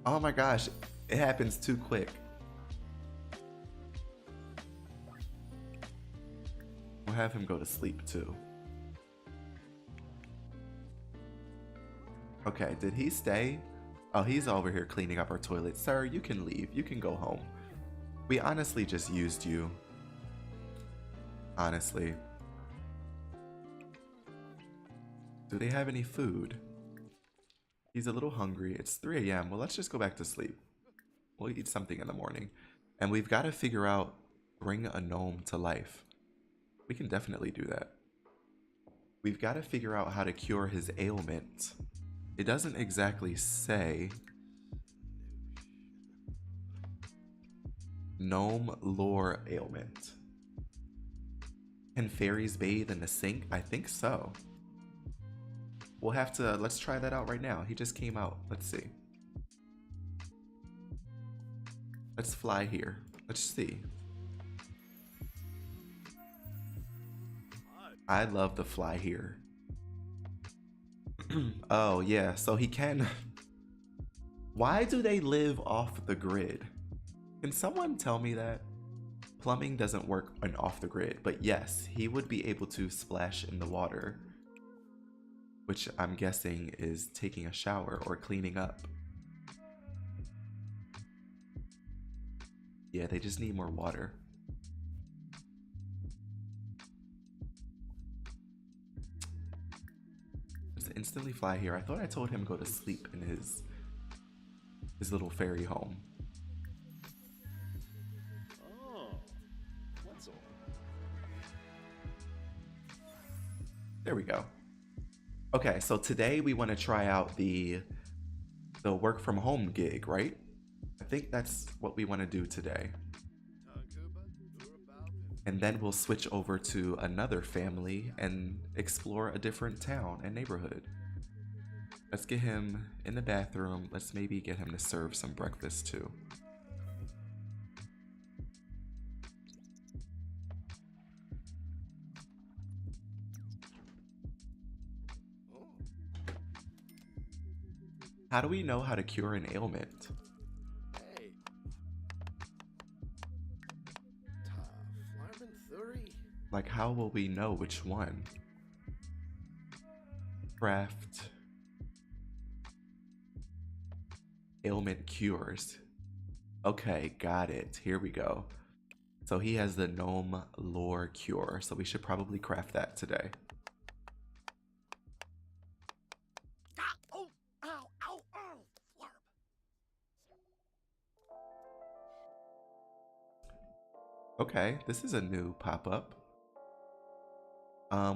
Oh my gosh, it happens too quick. We'll have him go to sleep too. Okay, did he stay? Oh, he's over here cleaning up our toilet. Sir, you can leave. You can go home. We honestly just used you. Honestly. Do they have any food? He's a little hungry. It's 3 a.m. Well, let's just go back to sleep. We'll eat something in the morning. And we've got to figure out, bring a gnome to life. We can definitely do that. We've got to figure out how to cure his ailment. It doesn't exactly say. Gnome lore ailment. Can fairies bathe in the sink? I think so. We'll have to, let's try that out right now. He just came out. Let's see. Let's fly here. Let's see. I love the fly here. Oh yeah, so he can. Why do they live off the grid? Can someone tell me that? Plumbing doesn't work on off the grid, but yes, he would be able to splash in the water, which I'm guessing is taking a shower or cleaning up. Yeah, they just need more water. Just instantly fly here. I thought I told him go to sleep in his little fairy home. There we go. Okay, so today we want to try out the the work from home gig, right? I think that's what we want to do today. And then we'll switch over to another family and explore a different town and neighborhood. Let's get him in the bathroom. Let's maybe get him to serve some breakfast too. How do we know how to cure an ailment? Hey. Like, how will we know which one? Craft ailment cures. Okay, got it. Here we go. So he has the gnome lore cure, so we should probably craft that today. Oh, ow, ow, ow, flarp. Okay, this is a new pop-up.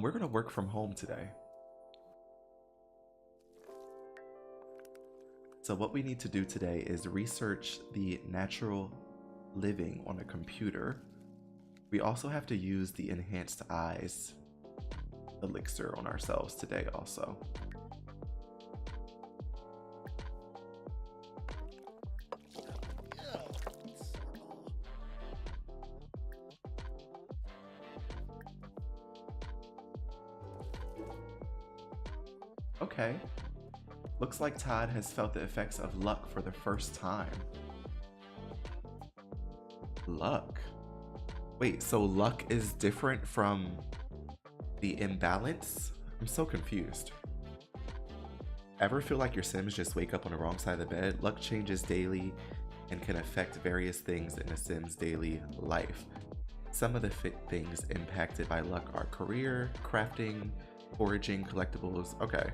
We're gonna work from home today. So what we need to do today is research the natural living on a computer. We also have to use the enhanced eyes elixir on ourselves today also. Okay. Looks like Todd has felt the effects of luck for the first time. Luck? Wait, so luck is different from the imbalance? I'm so confused. Ever feel like your Sims just wake up on the wrong side of the bed? Luck changes daily and can affect various things in a Sim's daily life. Some of the things impacted by luck are career, crafting, foraging, collectibles. Okay.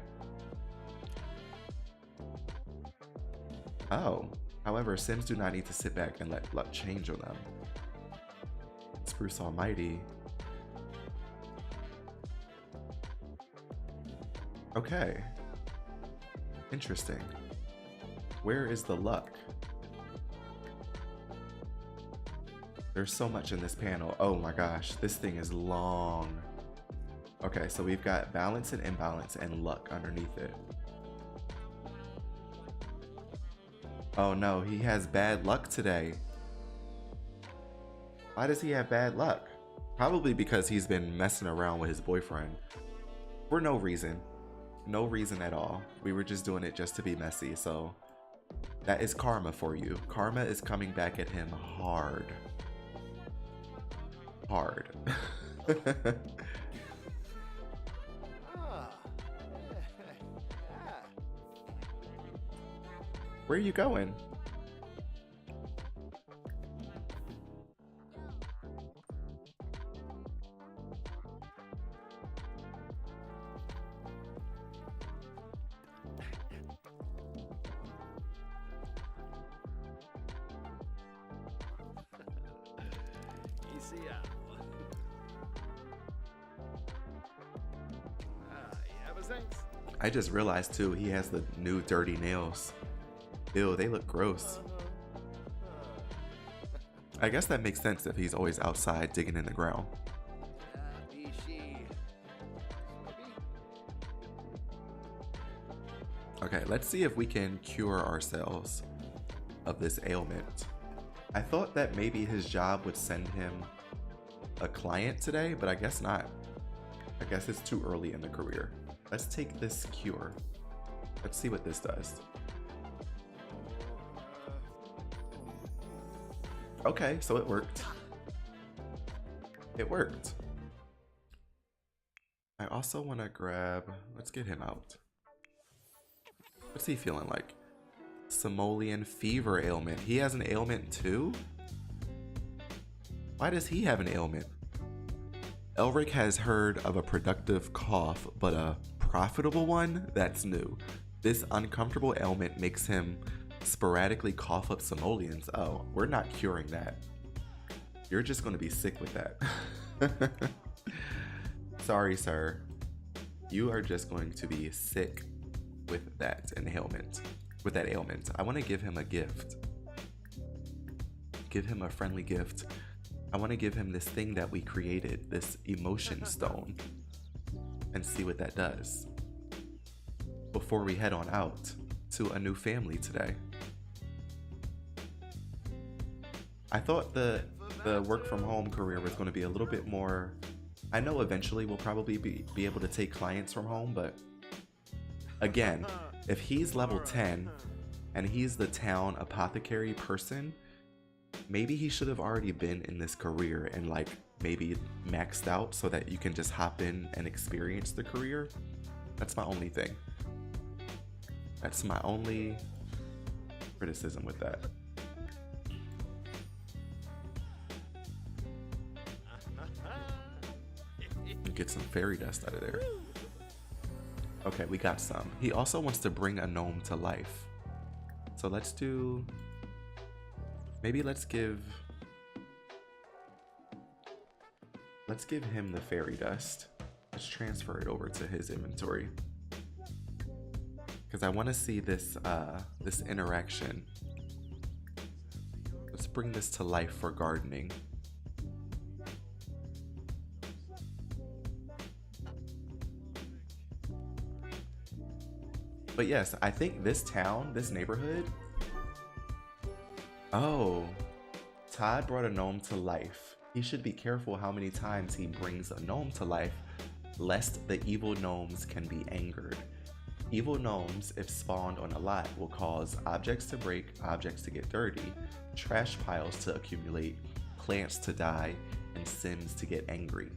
Oh, however, Sims do not need to sit back and let luck change on them. Spruce Almighty. Okay. Interesting. Where is the luck? There's so much in this panel. Oh my gosh, this thing is long. Okay, so we've got balance and imbalance and luck underneath it. Oh no, he has bad luck today. Why does he have bad luck? Probably because he's been messing around with his boyfriend. For no reason. No reason at all. We were just doing it just to be messy, so that is karma for you. Karma is coming back at him hard. Hard. Where are you going? I just realized too, he has the new dirty nails. Ew, they look gross. I guess that makes sense if he's always outside digging in the ground. Okay, let's see if we can cure ourselves of this ailment. I thought that maybe his job would send him a client today, but I guess not. I guess it's too early in the career. Let's take this cure. Let's see what this does. Okay, so it worked. It worked. I also want to grab, let's get him out. What's he feeling like? Simoleon fever ailment. He has an ailment too? Why does he have an ailment? Elric has heard of a productive cough, but a profitable one? That's new. This uncomfortable ailment makes him sporadically cough up simoleons. Oh, we're not curing that. You're just going to be sick with that. Sorry, sir. You are just going to be sick with that ailment. with that ailment. I want to give him a gift. Give him a friendly gift. I want to give him this thing that we created, this emotion stone, and see what that does before we head on out to a new family today. I thought the work from home career was going to be a little bit more. I know eventually we'll probably be able to take clients from home, but again, if he's level 10 and he's the town apothecary person, maybe he should have already been in this career and like maybe maxed out so that you can just hop in and experience the career. That's my only thing. That's my only criticism with that. Get some fairy dust out of there. Okay, we got some. He also wants to bring a gnome to life. So let's do... Maybe let's give him the fairy dust. Let's transfer it over to his inventory. Because I want to see this this interaction. Let's bring this to life for gardening. But yes, I think this town, this neighborhood... Oh, Todd brought a gnome to life. He should be careful how many times he brings a gnome to life, lest the evil gnomes can be angered. Evil gnomes, if spawned on a lot, will cause objects to break, objects to get dirty, trash piles to accumulate, plants to die, and Sims to get angry.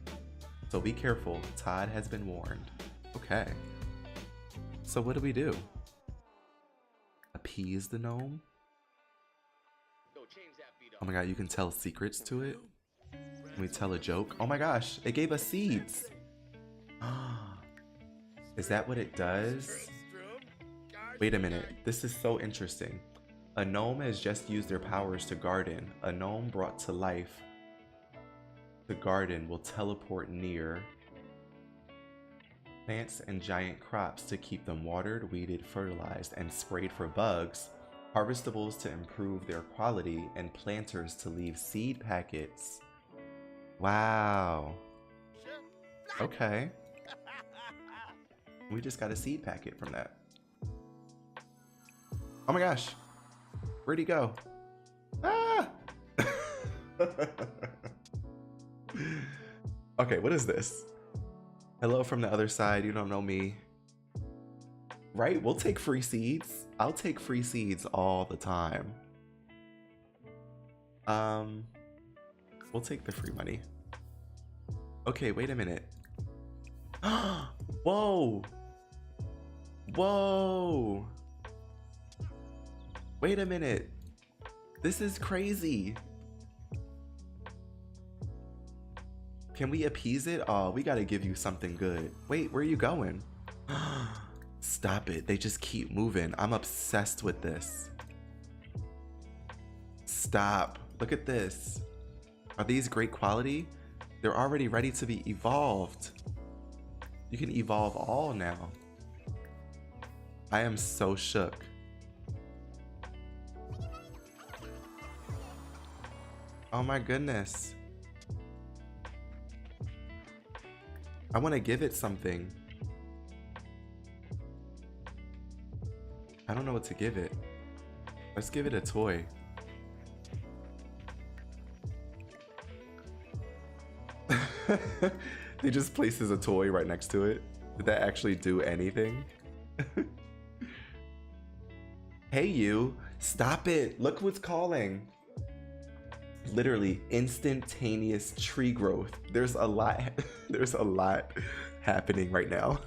So be careful, Todd has been warned. Okay. So what do? Appease the gnome? Oh my god, you can tell secrets to it? Can we tell a joke? Oh my gosh, it gave us seeds! Is that what it does? Wait a minute, this is so interesting. A gnome has just used their powers to garden. A gnome brought to life the garden will teleport near plants and giant crops to keep them watered, weeded, fertilized, and sprayed for bugs, harvestables to improve their quality, and planters to leave seed packets. Wow. Okay. We just got a seed packet from that. Oh my gosh. Where'd he go? Ah! Okay, what is this? Hello from the other side, you don't know me. Right, we'll take free seeds. I'll take free seeds all the time. We'll take the free money. Okay, wait a minute. Whoa! Whoa! Wait a minute. This is crazy. Can we appease it? Oh, we gotta give you something good. Wait, where are you going? Stop it. They just keep moving. I'm obsessed with this. Stop. Look at this. Are these great quality? They're already ready to be evolved. You can evolve all now. I am so shook. Oh my goodness. I want to give it something. I don't know what to give it. Let's give it a toy. They just places a toy right next to it. Did that actually do anything? Hey you, stop it. Look what's calling. Literally instantaneous tree growth. There's a lot happening right now.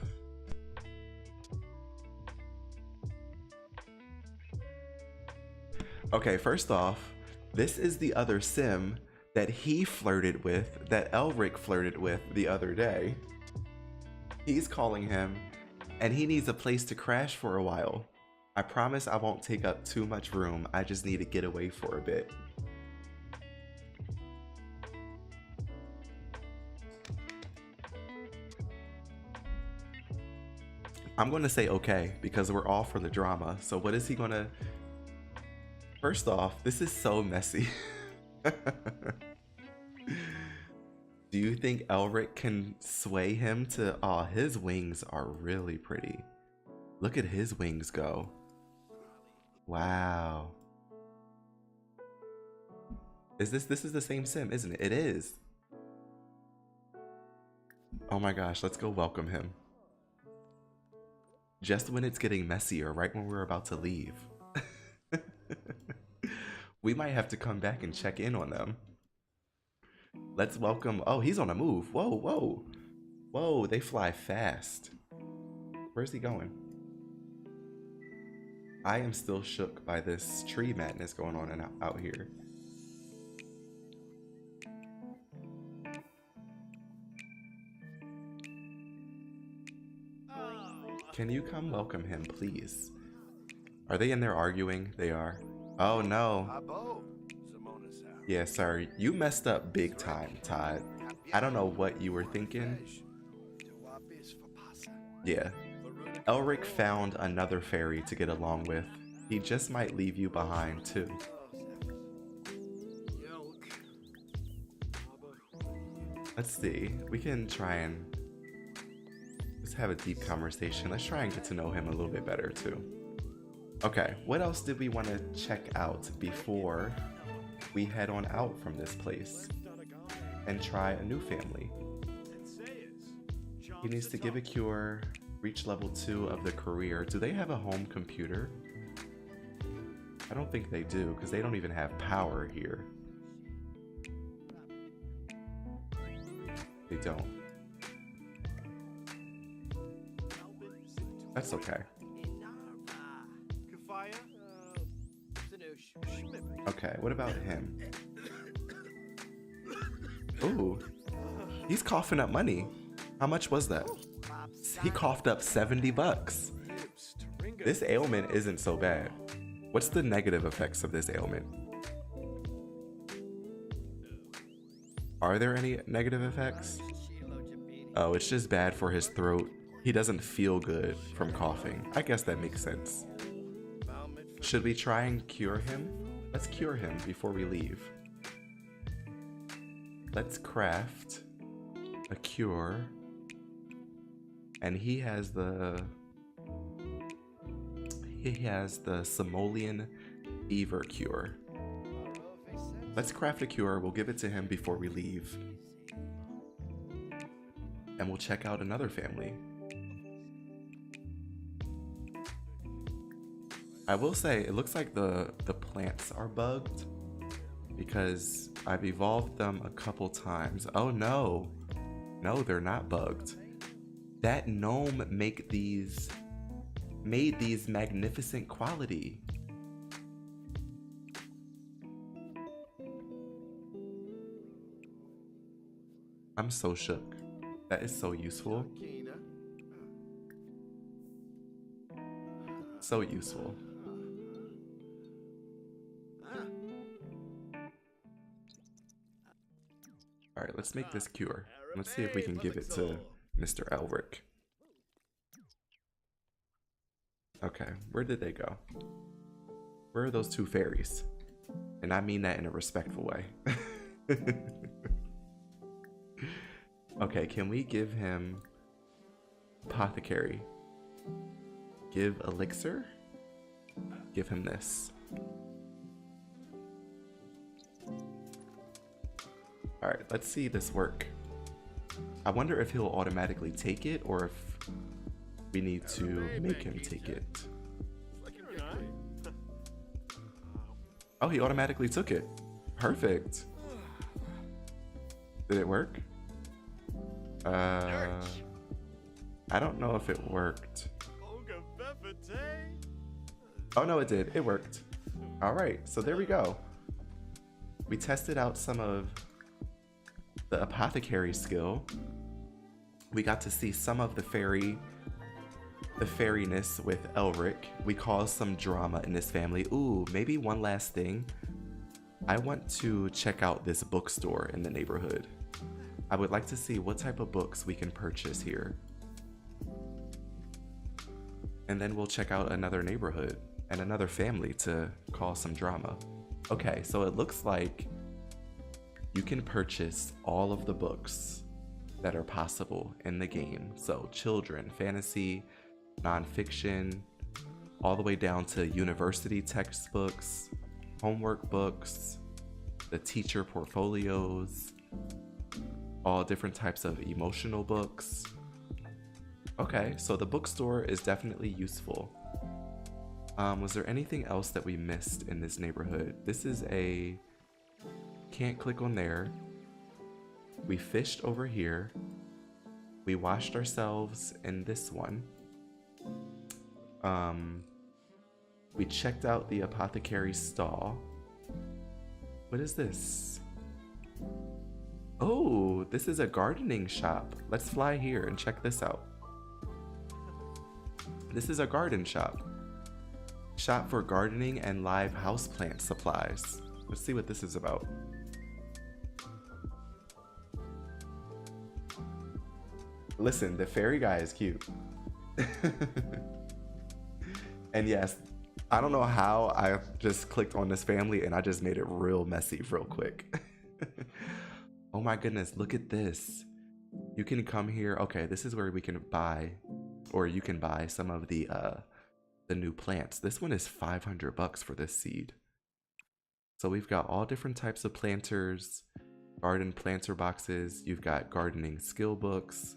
Okay, first off, this is the other sim that he flirted with, that Elric flirted with the other day. He's calling him, and he needs a place to crash for a while. I promise I won't take up too much room. I just need to get away for a bit. I'm going to say okay because we're all for the drama. So what is he going to... First off, this is so messy. Do you think Elric can sway him to... Oh, his wings are really pretty. Look at his wings go. Wow. This is the same sim, isn't it? It is. Oh my gosh, let's go welcome him. Just when it's getting messier, right when we're about to leave. We might have to come back and check in on them. Let's welcome... Oh, he's on a move. Whoa, whoa. Whoa, they fly fast. Where's he going? I am still shook by this tree madness going on out here. Can you come welcome him, please? Are they in there arguing? They are. Oh no. Yeah, sorry. You messed up big time, Todd. I don't know what you were thinking. Yeah. Elric found another fairy to get along with. He just might leave you behind too. Let's see. We can try and let's have a deep conversation. Let's try and get to know him a little bit better too. Okay, what else did we want to check out before we head on out from this place and try a new family? He needs to give a cure, reach level 2 of the career. Do they have a home computer? I don't think they do because they don't even have power here. They don't. That's okay. Okay, what about him? Ooh, he's coughing up money. How much was that? He coughed up 70 bucks. This ailment isn't so bad. What's the negative effects of this ailment? Are there any negative effects? Oh, it's just bad for his throat. He doesn't feel good from coughing. I guess that makes sense. Should we try and cure him? Let's cure him before we leave. Let's craft a cure. And he has the simoleon fever cure. Let's craft a cure. We'll give it to him before we leave. And we'll check out another family. I will say, it looks like the plants are bugged because I've evolved them a couple times. Oh no. No, they're not bugged. That gnome made these magnificent quality. I'm so shook. That is so useful. So useful. Alright, let's make this cure. Let's see if we can give it to Mr. Elric. Okay, where did they go? Where are those two fairies? And I mean that in a respectful way. Okay, can we give him apothecary? Give elixir? Give him this. Alright, let's see this work. I wonder if he'll automatically take it or if we need to make him take it. Oh, he automatically took it. Perfect. Did it work? I don't know if it worked. Oh no, it did. It worked. Alright, so there we go. We tested out some of the apothecary skill. We got to see some of the fairiness with Elric. We caused some drama in this family. Ooh, maybe one last thing. I want to check out this bookstore in the neighborhood. I would like to see what type of books we can purchase here. And then we'll check out another neighborhood and another family to cause some drama. Okay, so it looks like you can purchase all of the books that are possible in the game. So children, fantasy, nonfiction, all the way down to university textbooks, homework books, the teacher portfolios, all different types of emotional books. Okay, so the bookstore is definitely useful. Was there anything else that we missed in this neighborhood? This is a... Can't click on there. We fished over here. We washed ourselves in this one. We checked out the apothecary's stall. What is this? Oh, this is a gardening shop. Let's fly here and check this out. This is a garden shop. Shop for gardening and live houseplant supplies. Let's see what this is about. Listen, the fairy guy is cute. And yes, I don't know how I just clicked on this family and I just made it real messy real quick. Oh my goodness, look at this. You can come here. Okay, this is where we can buy, or you can buy some of the new plants. This one is $500 for this seed. So we've got all different types of planters, garden planter boxes. You've got gardening skill books,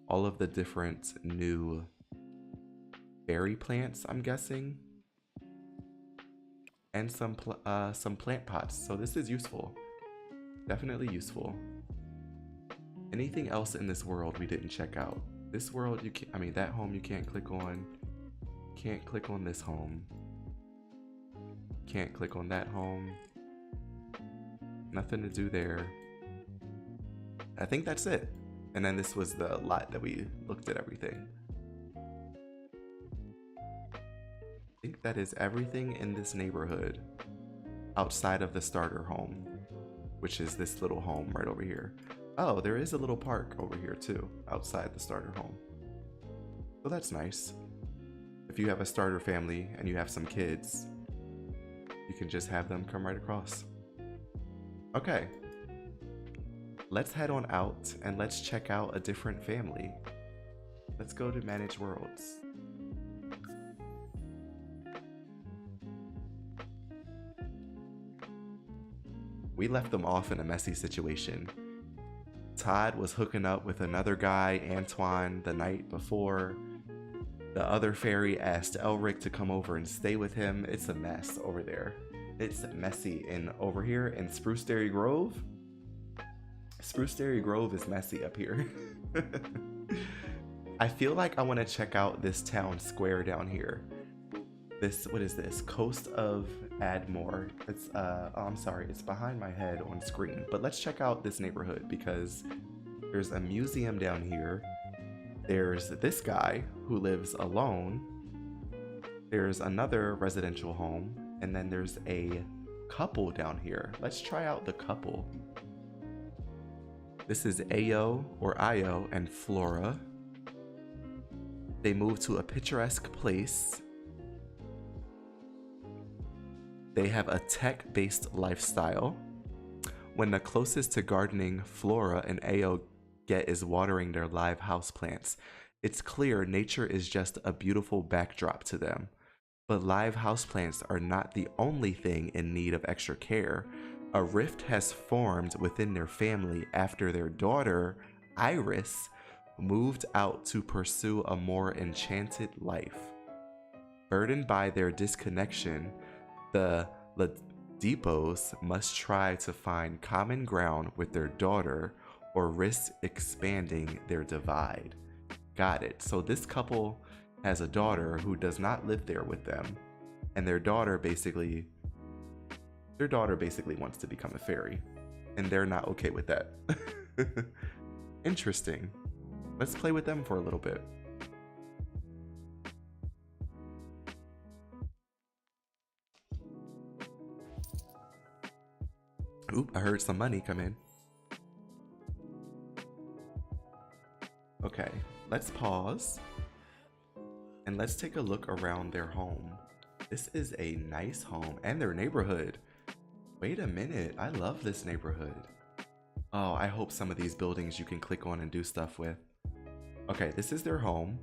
all of the different new berry plants, I'm guessing, and some plant pots. So this is useful, definitely useful. Anything else in this world we didn't check out? This world, you can't, I mean, that home you can't click on. Can't click on this home. Can't click on that home. Nothing to do there. I think that's it. And then this was the lot that we looked at everything. I think that is everything in this neighborhood outside of the starter home, which is this little home right over here. Oh, there is a little park over here too, outside the starter home. So that's nice. If you have a starter family and you have some kids, you can just have them come right across. Okay. Let's head on out and let's check out a different family. Let's go to Manage Worlds. We left them off in a messy situation. Todd was hooking up with another guy, Antoine, the night before. The other fairy asked Elric to come over and stay with him. It's a mess over there. It's messy. And over here in Spruceberry Grove, Spruceberry Grove is messy up here. I feel like I want to check out this town square down here. This, what is this? Coast of Admore. It's oh, I'm sorry, it's behind my head on screen. But let's check out this neighborhood because there's a museum down here. There's this guy who lives alone. There's another residential home, and then there's a couple down here. Let's try out the couple. This is Ayo or Io and Flora. They moved to a picturesque place. They have a tech-based lifestyle. When the closest to gardening Flora and Ayo get is watering their live houseplants, it's clear nature is just a beautiful backdrop to them. But live houseplants are not the only thing in need of extra care. A rift has formed within their family after their daughter, Iris, moved out to pursue a more enchanted life. Burdened by their disconnection, the Ladipos must try to find common ground with their daughter or risk expanding their divide. Got it. So this couple has a daughter who does not live there with them, and their daughter basically wants to become a fairy, and they're not okay with that. Interesting. Let's play with them for a little bit. Oop, I heard some money come in. Okay, let's pause. And let's take a look around their home. This is a nice home and their neighborhood. Wait a minute, I love this neighborhood. Oh, I hope some of these buildings you can click on and do stuff with. Okay, this is their home.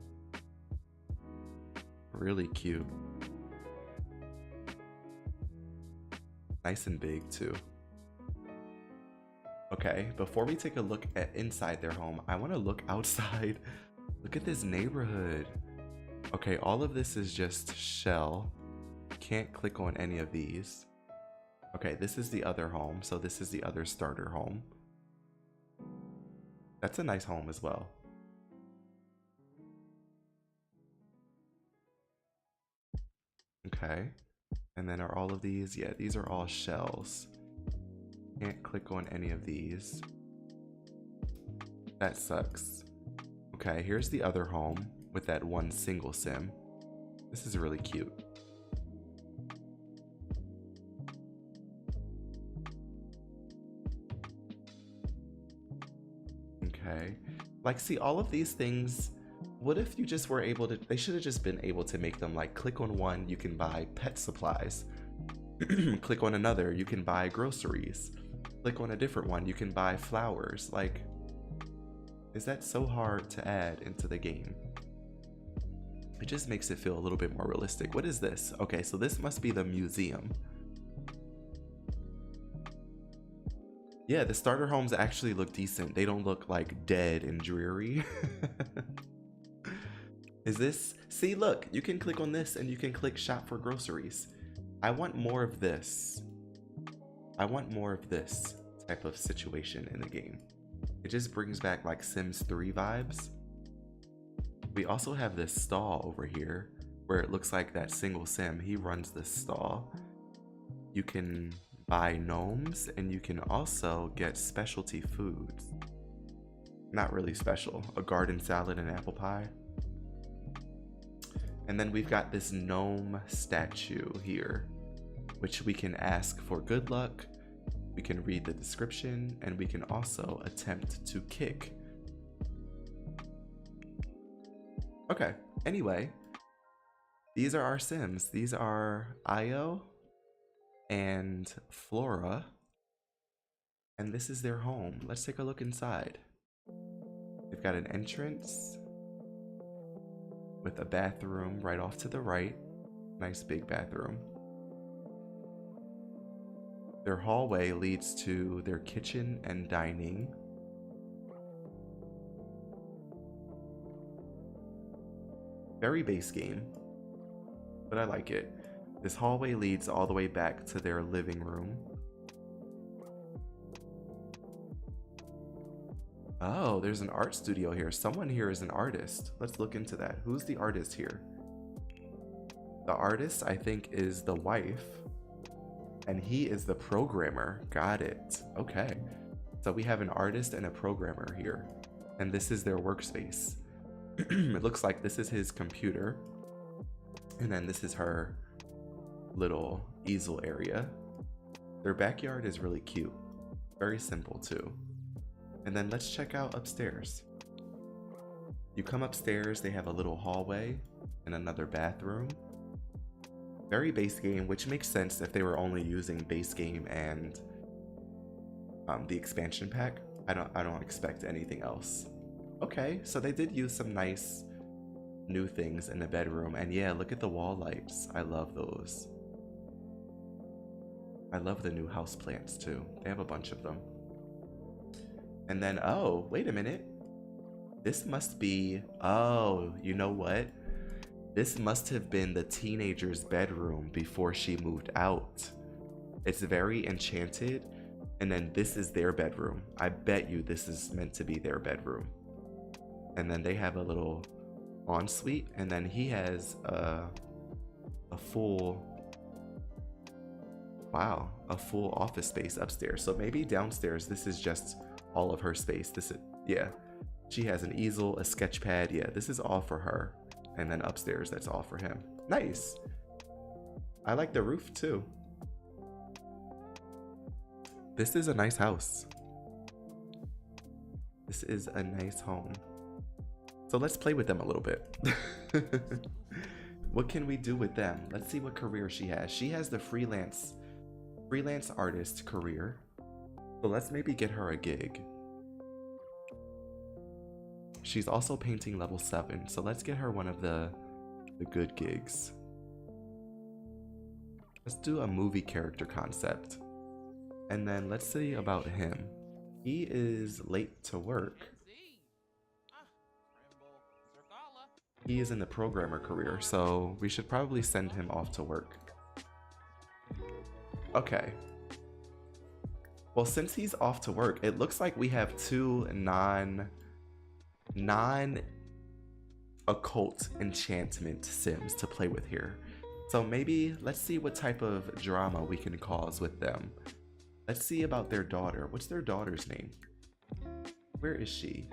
Really cute. Nice and big too. Okay, before we take a look at inside their home, I want to look outside. Look at this neighborhood. Okay, all of this is just shell. Can't click on any of these. Okay, this is the other home, so this is the other starter home. That's a nice home as well. Okay, and then are all of these? Yeah, these are all shells. Can't click on any of these. That sucks. Okay, here's the other home with that one single sim. This is really cute. Okay, like, see, all of these things, what if you just were able to, they should have just been able to make them like, click on one, you can buy pet supplies. Click on another, you can buy groceries. Click on a different one, you can buy flowers. Like, is that so hard to add into the game? It just makes it feel a little bit more realistic. What is this? Okay, so this must be the museum. Yeah, the starter homes actually look decent. They don't look like dead and dreary. Is this? See, look, you can click on this and you can click shop for groceries. I want more of this. I want more of this type of situation in the game. It just brings back like Sims 3 vibes. We also have this stall over here where it looks like that single sim, he runs this stall. You can buy gnomes and you can also get specialty foods. Not really special, a garden salad and apple pie. And then we've got this gnome statue here, which we can ask for good luck. We can read the description and we can also attempt to kick. Okay, anyway, these are our Sims. These are Io and Flora, and this is their home. Let's take a look inside. They've got an entrance with a bathroom right off to the right. Nice big bathroom. Their hallway leads to their kitchen and dining. Very base game, but I like it. This hallway leads all the way back to their living room. Oh, there's an art studio here. Someone here is an artist. Let's look into that. Who's the artist here? The artist, I think, is the wife, and he is the programmer. Got it. Okay. So we have an artist and a programmer here, and this is their workspace. It looks like this is his computer, and then this is her little easel area. Their backyard is really cute. Very simple too. And then let's check out upstairs. You come upstairs, they have a little hallway and another bathroom. Very base game, which makes sense if they were only using base game and the expansion pack. I don't expect anything else. Okay, so they did use some nice new things in the bedroom, and yeah, look at the wall lights. I love those. I love the new house plants too. They have a bunch of them. And then, oh, wait a minute. This must be, oh, you know what? This must have been the teenager's bedroom before she moved out. It's very enchanted, and then this is their bedroom. I bet you this is meant to be their bedroom. And then they have a little ensuite, and then he has a full, wow, a full office space upstairs. So maybe downstairs this is just all of her space. This is, yeah, she has an easel, a sketch pad. Yeah, this is all for her. And then upstairs, that's all for him. Nice. I like the roof too. This is a nice house. This is a nice home. So let's play with them a little bit. What can we do with them? Let's see what career she has. She has the freelance artist career. So let's maybe get her a gig. She's also painting level 7, so let's get her one of the good gigs. Let's do a movie character concept. And then let's see about him. He is late to work. He is in the programmer career, so we should probably send him off to work. Okay. Well, since he's off to work, it looks like we have two non-occult enchantment sims to play with here. So maybe let's see what type of drama we can cause with them. Let's see about their daughter. What's their daughter's name? Where is she?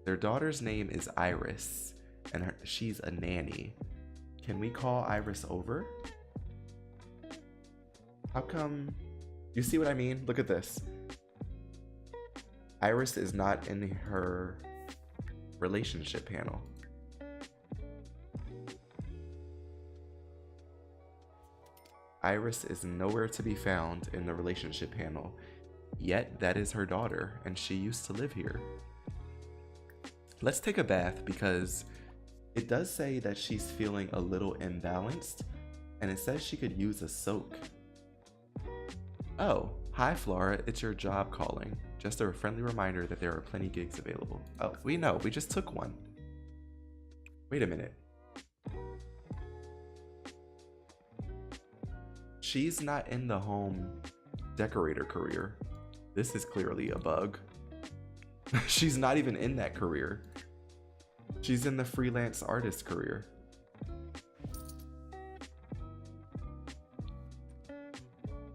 Their daughter's name is Iris, and she's a nanny. Can we call Iris over? How come? You see what I mean? Look at this. Iris is not in her relationship panel. Iris is nowhere to be found in the relationship panel, yet that is her daughter, and she used to live here. Let's take a bath because it does say that she's feeling a little imbalanced, and it says she could use a soak. Oh, hi Flora, it's your job calling. Just a friendly reminder that there are plenty gigs available. Oh, we know, we just took one. Wait a minute. She's not in the home decorator career. This is clearly a bug. She's not even in that career. She's in the freelance artist career.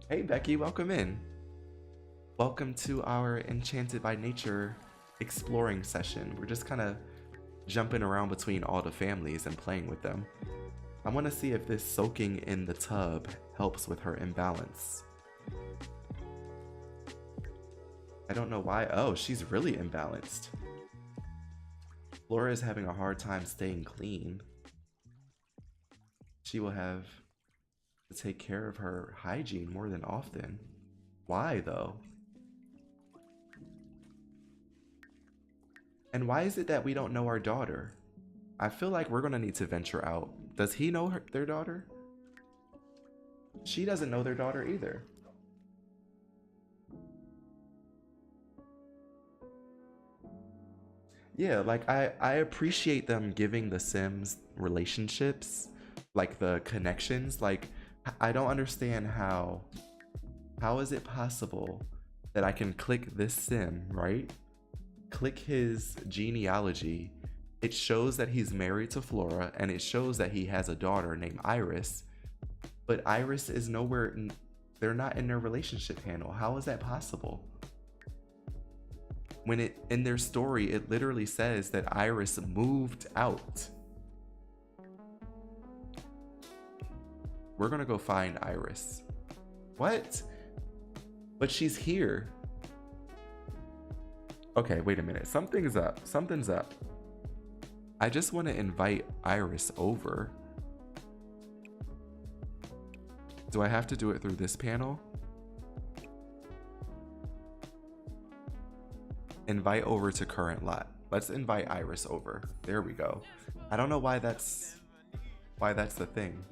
Hey Becky, welcome in. Welcome to our Enchanted by Nature exploring session. We're just kind of jumping around between all the families and playing with them. I want to see if this soaking in the tub helps with her imbalance. I don't know why. Oh, she's really imbalanced. Flora is having a hard time staying clean. She will have to take care of her hygiene more than often. Why though? And why is it that we don't know our daughter? I feel like we're gonna need to venture out. Does he know their daughter? She doesn't know their daughter either. Yeah, like I appreciate them giving the Sims relationships, like the connections. Like I don't understand how is it possible that I can click this Sim, right? Click his genealogy. It shows that he's married to Flora, and it shows that he has a daughter named Iris, but Iris is nowhere, they're not in their relationship panel. How is that possible? When it, in their story, it literally says that Iris moved out. We're gonna go find Iris. What? But she's here. Okay, wait a minute. Something's up. Something's up. I just want to invite Iris over. Do I have to do it through this panel? Invite over to current lot. Let's invite Iris over. There we go. I don't know why that's the thing.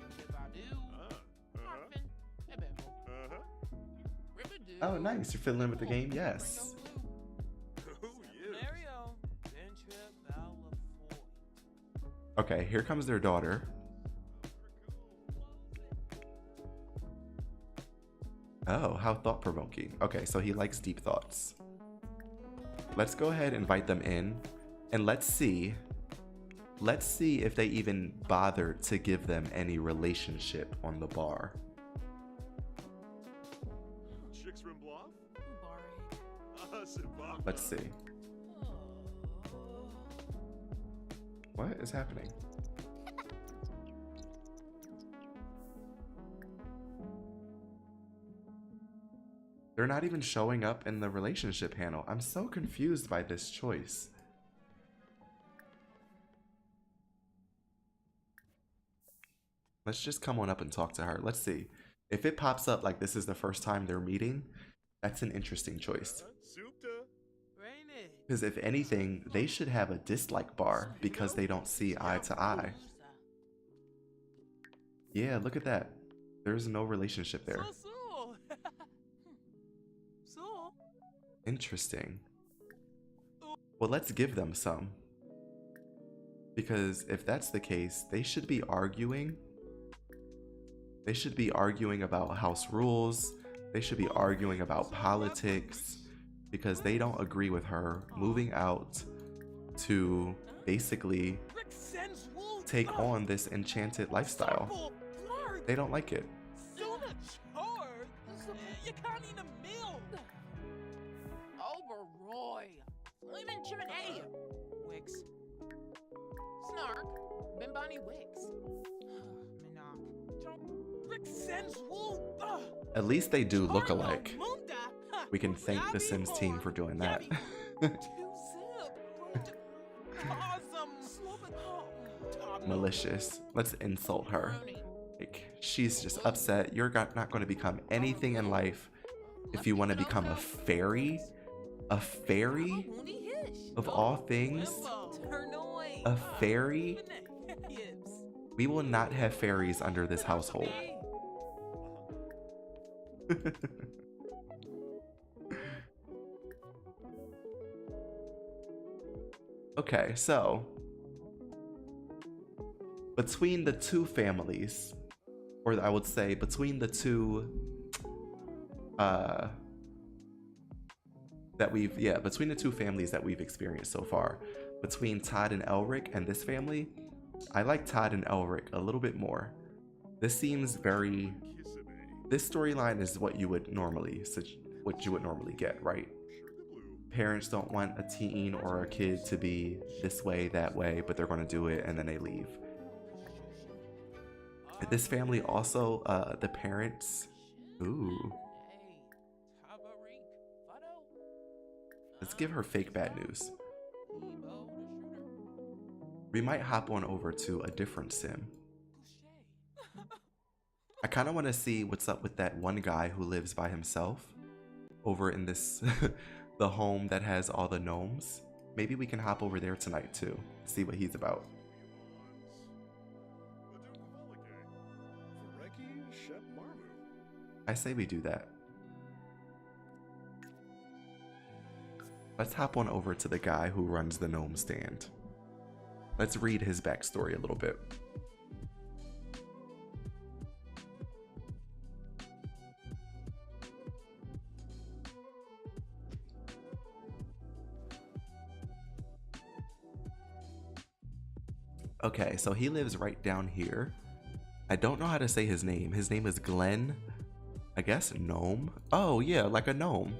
Oh, nice. You're fiddling with the game? Yes. Okay, here comes their daughter. Oh, how thought-provoking. Okay, so he likes deep thoughts. Let's go ahead and invite them in, and let's see if they even bother to give them any relationship on the bar. Let's see. What is happening? They're not even showing up in the relationship panel. I'm so confused by this choice. Let's just come on up and talk to her. Let's see. If it pops up like this is the first time they're meeting, that's an interesting choice. Because if anything, they should have a dislike bar because they don't see eye to eye. Yeah, look at that. There's no relationship there. Interesting. Well, let's give them some. Because if that's the case, they should be arguing. They should be arguing about house rules. They should be arguing about politics. Because they don't agree with her moving out to basically take on this enchanted lifestyle. They don't like it. At least they do look alike. We can thank the Sims team for doing that. Malicious. Let's insult her. Like, she's just upset. You're not going to become anything in life if you want to become a fairy. A fairy? Of all things? A fairy? We will not have fairies under this household. Okay, so between the two families, or I would say between the two between the two families that we've experienced so far, between Todd and Elric and this family, I like Todd and Elric a little bit more. This seems very, this storyline is what you would normally get, right? Parents don't want a teen or a kid to be this way, that way, but they're going to do it and then they leave. This family also, the parents, ooh. Let's give her fake bad news. We might hop on over to a different sim. I kind of want to see what's up with that one guy who lives by himself over in this the home that has all the gnomes. Maybe we can hop over there tonight too, see what he's about. I say we do that. Let's hop on over to the guy who runs the gnome stand. Let's read his backstory a little bit. Okay, so he lives right down here. I don't know how to say his name. His name is Glenn. I guess gnome? Oh yeah, like a gnome.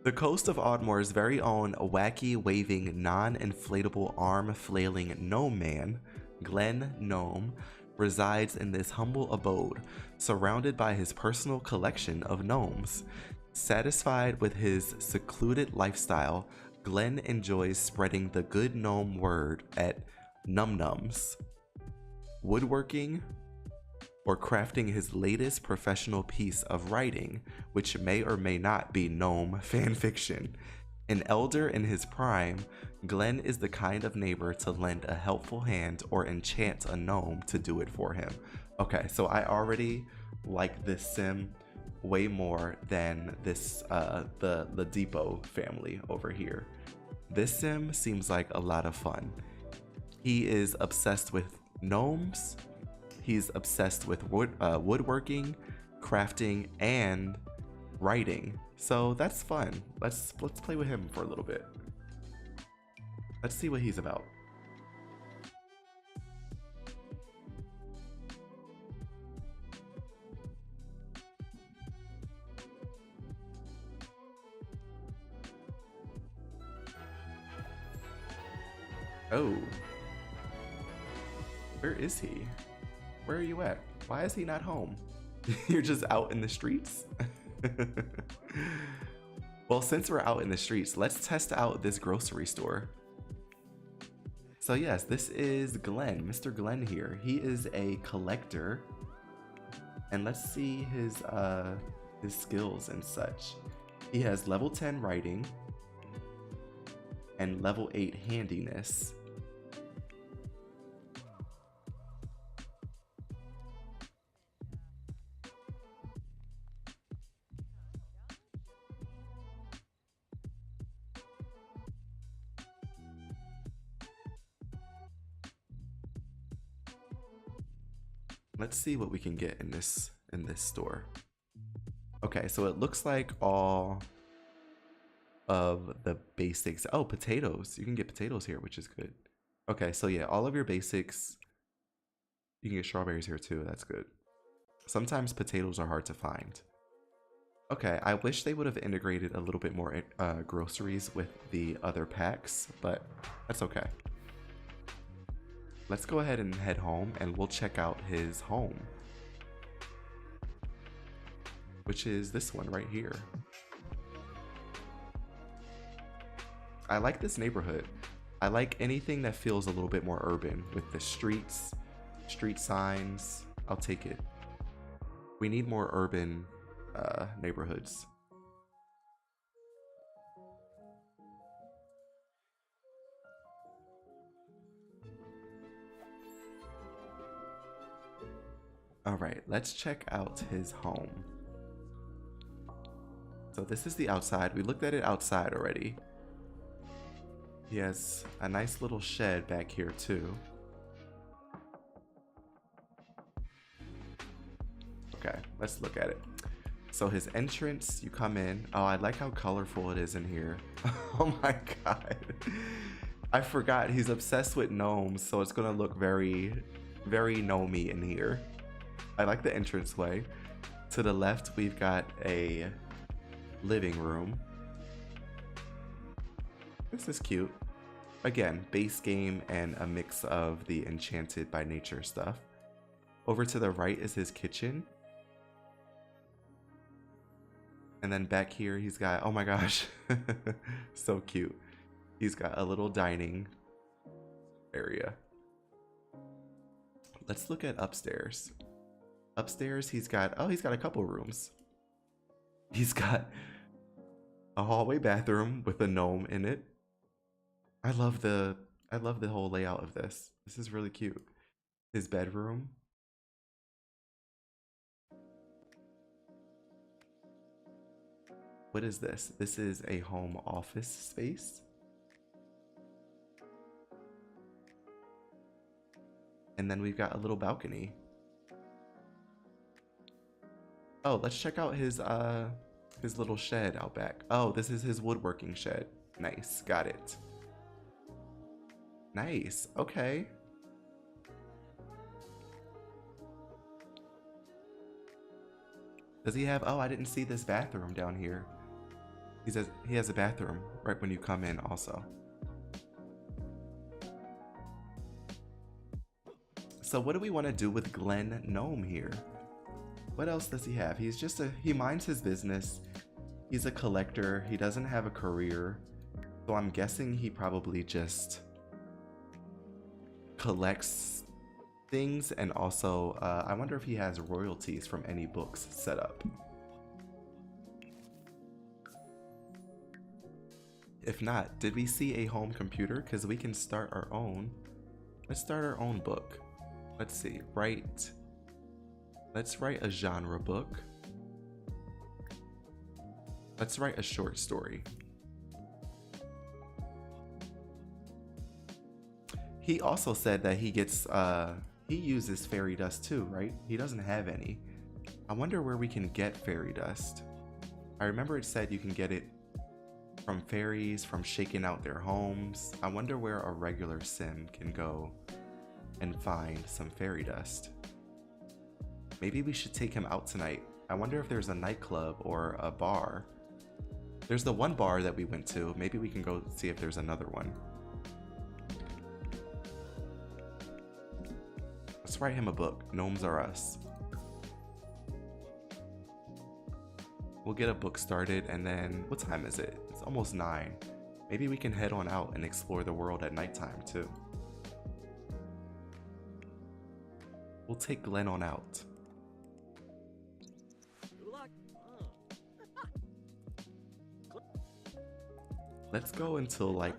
The coast of Ardmore's very own wacky, waving, non-inflatable arm flailing gnome man, Glenn Gnome, resides in this humble abode, surrounded by his personal collection of gnomes. Satisfied with his secluded lifestyle, Glenn enjoys spreading the good gnome word at num-nums, woodworking, or crafting his latest professional piece of writing, which may or may not be gnome fanfiction. An elder in his prime, Glenn is the kind of neighbor to lend a helpful hand or enchant a gnome to do it for him. Okay, so I already like this sim way more than this the Depot family over here. This sim seems like a lot of fun. He is obsessed with gnomes. He's obsessed with woodworking, crafting, and writing. So that's fun. Let's play with him for a little bit. Let's see what he's about. Oh. Where is he? Where are you at? Why is he not home? You're just out in the streets? Well, since we're out in the streets, let's test out this grocery store. So yes, this is Glenn, Mr. Glenn here. He is a collector. And let's see his skills and such. He has level 10 writing and level 8 handiness. Let's see what we can get in this store. Okay, so it looks like all of the basics. Oh, potatoes. You can get potatoes here, which is good. Okay, so yeah, all of your basics. You can get strawberries here too. That's good. Sometimes potatoes are hard to find. Okay, I wish they would have integrated a little bit more groceries with the other packs, but that's okay. Let's go ahead and head home and we'll check out his home, which is this one right here. I like this neighborhood. I like anything that feels a little bit more urban with the streets, street signs. I'll take it. We need more urban neighborhoods. All right, let's check out his home. So this is the outside. We looked at it outside already. He has a nice little shed back here too. Okay, let's look at it. So his entrance, you come in. Oh, I like how colorful it is in here. Oh my god. I forgot he's obsessed with gnomes, so it's gonna look very, very gnomey in here. I like the entranceway. To the left, we've got a living room. This is cute. Again, base game and a mix of the Enchanted by Nature stuff. Over to the right is his kitchen. And then back here, he's got, oh my gosh, so cute. He's got a little dining area. Let's look at upstairs. Upstairs, he's got a couple rooms. He's got a hallway bathroom with a gnome in it. I love the whole layout of this. This is really cute. His bedroom. What is this? This is a home office space. And then we've got a little balcony. Oh, let's check out his little shed out back. Oh, this is his woodworking shed. Nice, got it. Nice, okay. Does he have, oh, I didn't see this bathroom down here. He has a bathroom right when you come in also. So what do we want to do with Glenn Gnome here? What else does he have? He minds his business. He's a collector. He doesn't have a career. So I'm guessing he probably just collects things, and also I wonder if he has royalties from any books set up. If not, did we see a home computer? Because we can start our own. Let's start our own book. Let's see, let's write a genre book. Let's write a short story. He also said that he gets, he uses fairy dust too, right? He doesn't have any. I wonder where we can get fairy dust. I remember it said you can get it from fairies, from shaking out their homes. I wonder where a regular sim can go and find some fairy dust. Maybe we should take him out tonight. I wonder if there's a nightclub or a bar. There's the one bar that we went to. Maybe we can go see if there's another one. Let's write him a book. Gnomes Are Us. We'll get a book started, and then what time is it? It's almost 9. Maybe we can head on out and explore the world at nighttime too. We'll take Glenn on out. Good luck. Let's go until like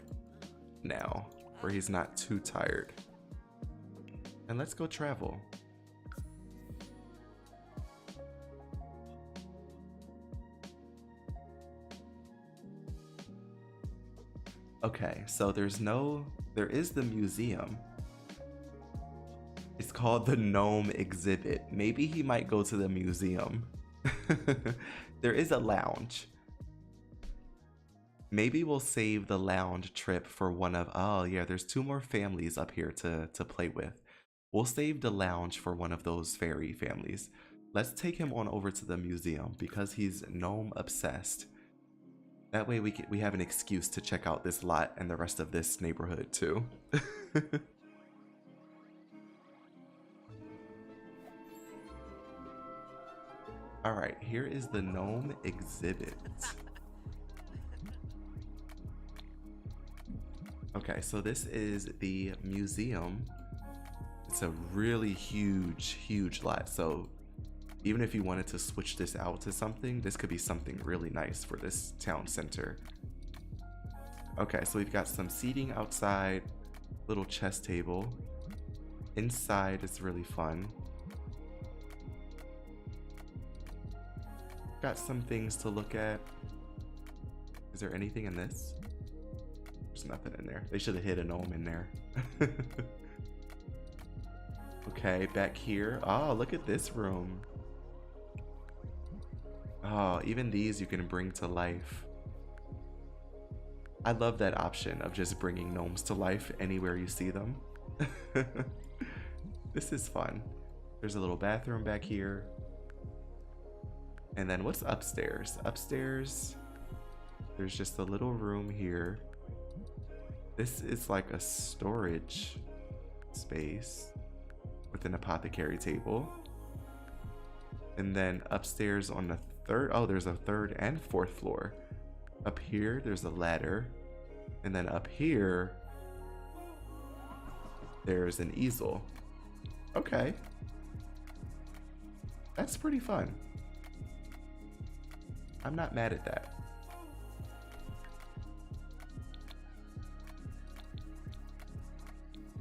now, where he's not too tired. And let's go travel. Okay, so there is the museum. It's called the Gnome Exhibit. Maybe he might go to the museum. There is a lounge. Maybe we'll save the lounge trip for one of, oh yeah, there's 2 more families up here to play with. We'll save the lounge for one of those fairy families. Let's take him on over to the museum because he's gnome obsessed. That way we have an excuse to check out this lot and the rest of this neighborhood too. Alright, here is the Gnome Exhibit. Okay, so this is the museum. It's a really huge lot. So even if you wanted to switch this out to something, this could be something really nice for this town center. Okay, so we've got some seating outside, little chess table. Inside is really fun. Got some things to look at. Is there anything in this? There's nothing in there. They should have hid a gnome in there. Okay, back here. Oh, look at this room. Oh, even these you can bring to life. I love that option of just bringing gnomes to life anywhere you see them. This is fun. There's a little bathroom back here. And then what's upstairs? Upstairs, there's just a little room here. This is like a storage space with an apothecary table. And then upstairs on the third, oh, there's a 3rd and 4th floor. Up here, there's a ladder. And then up here, there's an easel. Okay. That's pretty fun. I'm not mad at that.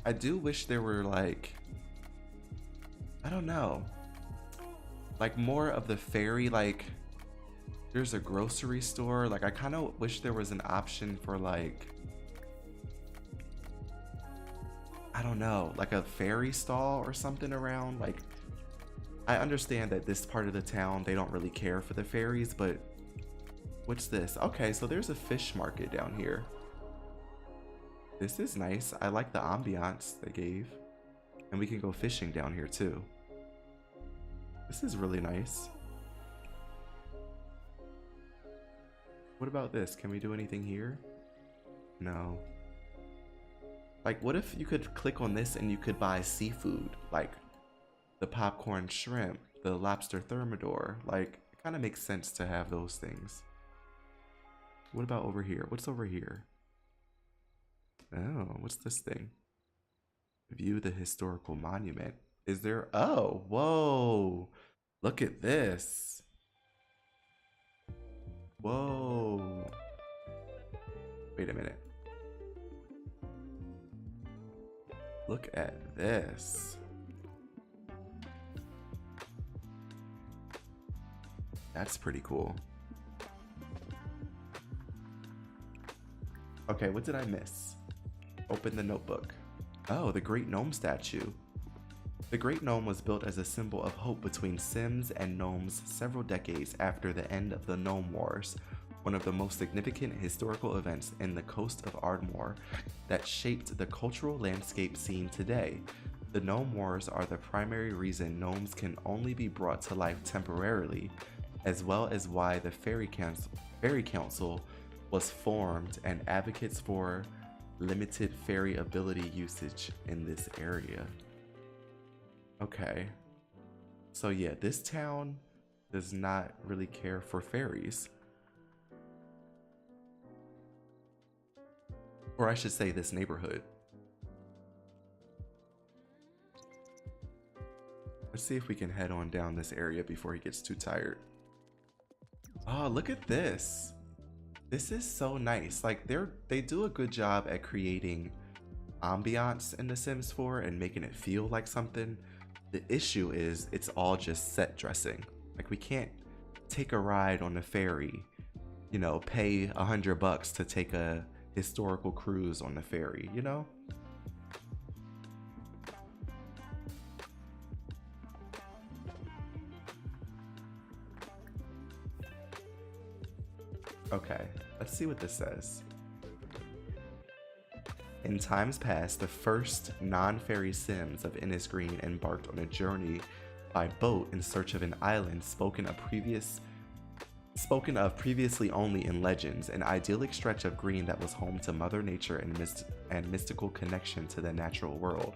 I do wish there were like, I don't know, like more of the fairy, like there's a grocery store. Like I kind of wish there was an option for like, I don't know, like a fairy stall or something around. Like I understand that this part of the town, they don't really care for the fairies, but what's this? Okay, so there's a fish market down here. This is nice. I like the ambiance they gave. And we can go fishing down here too. This is really nice. What about this? Can we do anything here? No. Like, what if you could click on this and you could buy seafood? Like the popcorn shrimp, the lobster thermidor. Like, it kind of makes sense to have those things. What about over here? What's over here? Oh, what's this thing? View the historical monument. Is there? Oh, whoa. Look at this. Whoa. Wait a minute. Look at this. That's pretty cool. Okay, what did I miss? Open the notebook. Oh, the Great Gnome statue. The Great Gnome was built as a symbol of hope between Sims and gnomes several decades after the end of the Gnome Wars, one of the most significant historical events in the coast of Ardmore that shaped the cultural landscape seen today. The Gnome Wars are the primary reason gnomes can only be brought to life temporarily, as well as why the Fairy Council was formed and advocates for limited fairy ability usage in this area. Okay. So yeah, this town does not really care for fairies. Or I should say this neighborhood. Let's see if we can head on down this area before he gets too tired. Oh, look at this. This is so nice. Like they do a good job at creating ambiance in The Sims 4 and making it feel like something. The issue is it's all just set dressing. Like we can't take a ride on a ferry, you know, pay $100 to take a historical cruise on the ferry, you know? Okay, let's see what this says. In times past, the first non-fairy Sims of Innisgreen embarked on a journey by boat in search of an island spoken of previously only in legends, an idyllic stretch of green that was home to Mother Nature and mystical connection to the natural world.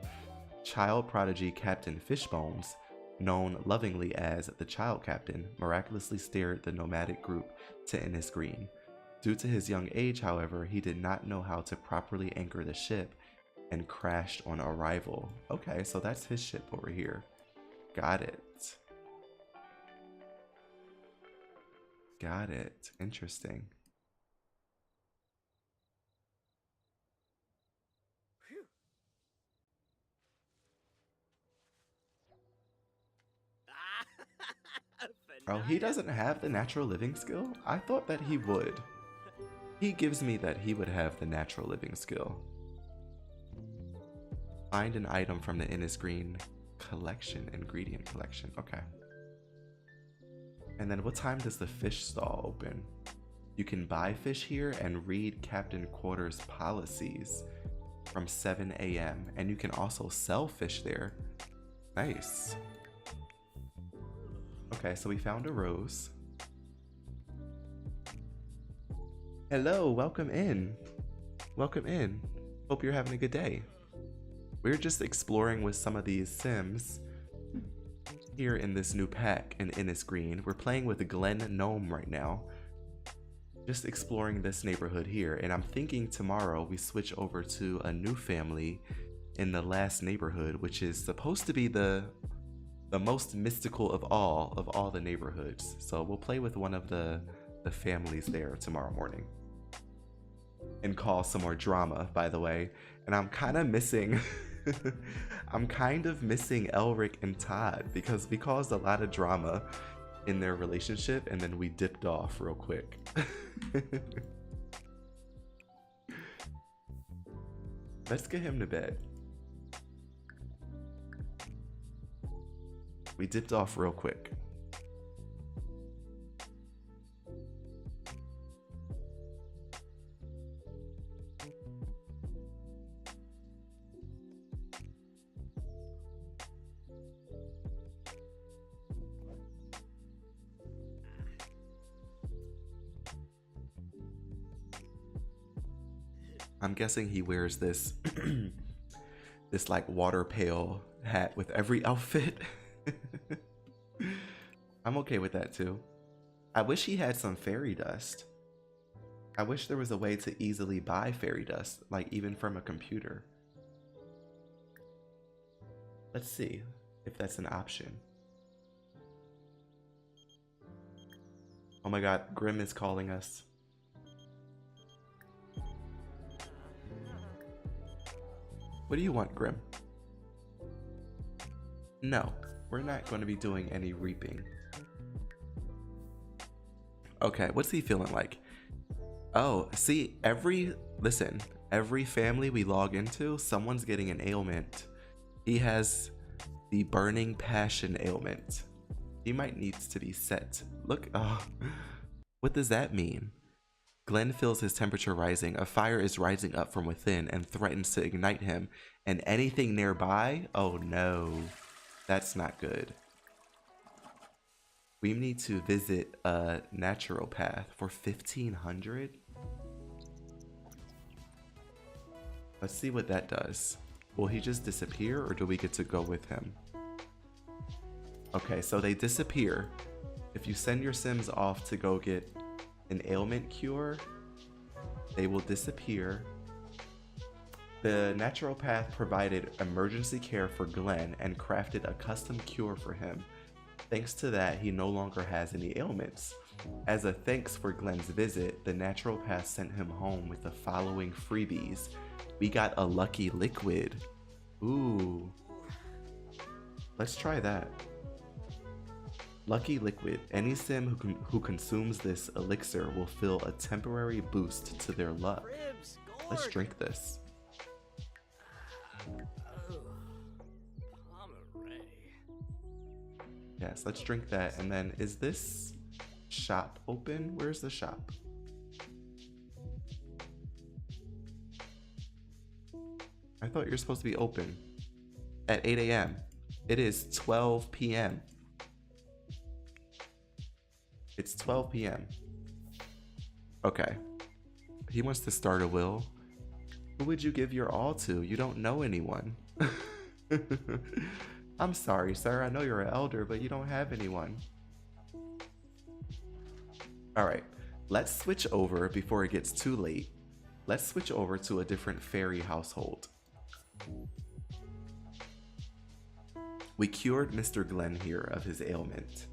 Child prodigy Captain Fishbones, known lovingly as the Child Captain, miraculously steered the nomadic group to Innisgreen. Due to his young age, however, he did not know how to properly anchor the ship and crashed on arrival. Okay, so that's his ship over here. Got it. Got it. Interesting. Phew. Oh, he doesn't have the natural living skill? I thought that he would. He gives me that he would have the natural living skill. Find an item from the Innisgreen collection, ingredient collection. Okay. And then what time does the fish stall open? You can buy fish here and read Captain Quarters policies from 7 a.m. And you can also sell fish there. Nice. Okay, so we found a rose. Hello, welcome in. Welcome in. Hope you're having a good day. We're just exploring with some of these Sims here in this new pack in Innisgreen. We're playing with Glen Gnome right now. Just exploring this neighborhood here. And I'm thinking tomorrow we switch over to a new family in the last neighborhood, which is supposed to be the most mystical of all the neighborhoods. So we'll play with one of the families there tomorrow morning. And cause some more drama, by the way. And I'm kind of missing I'm kind of missing Elric and Todd because we caused a lot of drama in their relationship and then we dipped off real quick. Let's get him to bed. We dipped off real quick. I'm guessing he wears this this like water pail hat with every outfit. I'm okay with that too. I wish he had some fairy dust. I wish there was a way to easily buy fairy dust, like even from a computer. Let's see if that's an option. Oh my god, Grim is calling us. What do you want, Grim? No, we're not going to be doing any reaping. Okay, what's he feeling like? Oh, see, every family we log into, someone's getting an ailment. He has the burning passion ailment. He might need to be set. Look, oh, what does that mean? Glenn feels his temperature rising. A fire is rising up from within and threatens to ignite him. And anything nearby? Oh no, that's not good. We need to visit a naturopath for 1,500. Let's see what that does. Will he just disappear or do we get to go with him? Okay, so they disappear. If you send your Sims off to go get an ailment cure, they will disappear. The naturopath provided emergency care for Glenn and crafted a custom cure for him. Thanks to that, he no longer has any ailments. As a thanks for Glenn's visit, the naturopath sent him home with the following freebies. We got a lucky liquid. Ooh. Let's try that. Lucky liquid. Any sim who consumes this elixir will feel a temporary boost to their luck. Let's drink this. Yes, let's drink that. And then, is this shop open? Where's the shop? I thought you're supposed to be open at 8 a.m. It is 12 p.m. It's 12 p.m. Okay. He wants to start a will. Who would you give your all to? You don't know anyone. I'm sorry, sir. I know you're an elder, but you don't have anyone. All right. Let's switch over before it gets too late. Let's switch over to a different fairy household. We cured Mr. Glenn here of his ailment.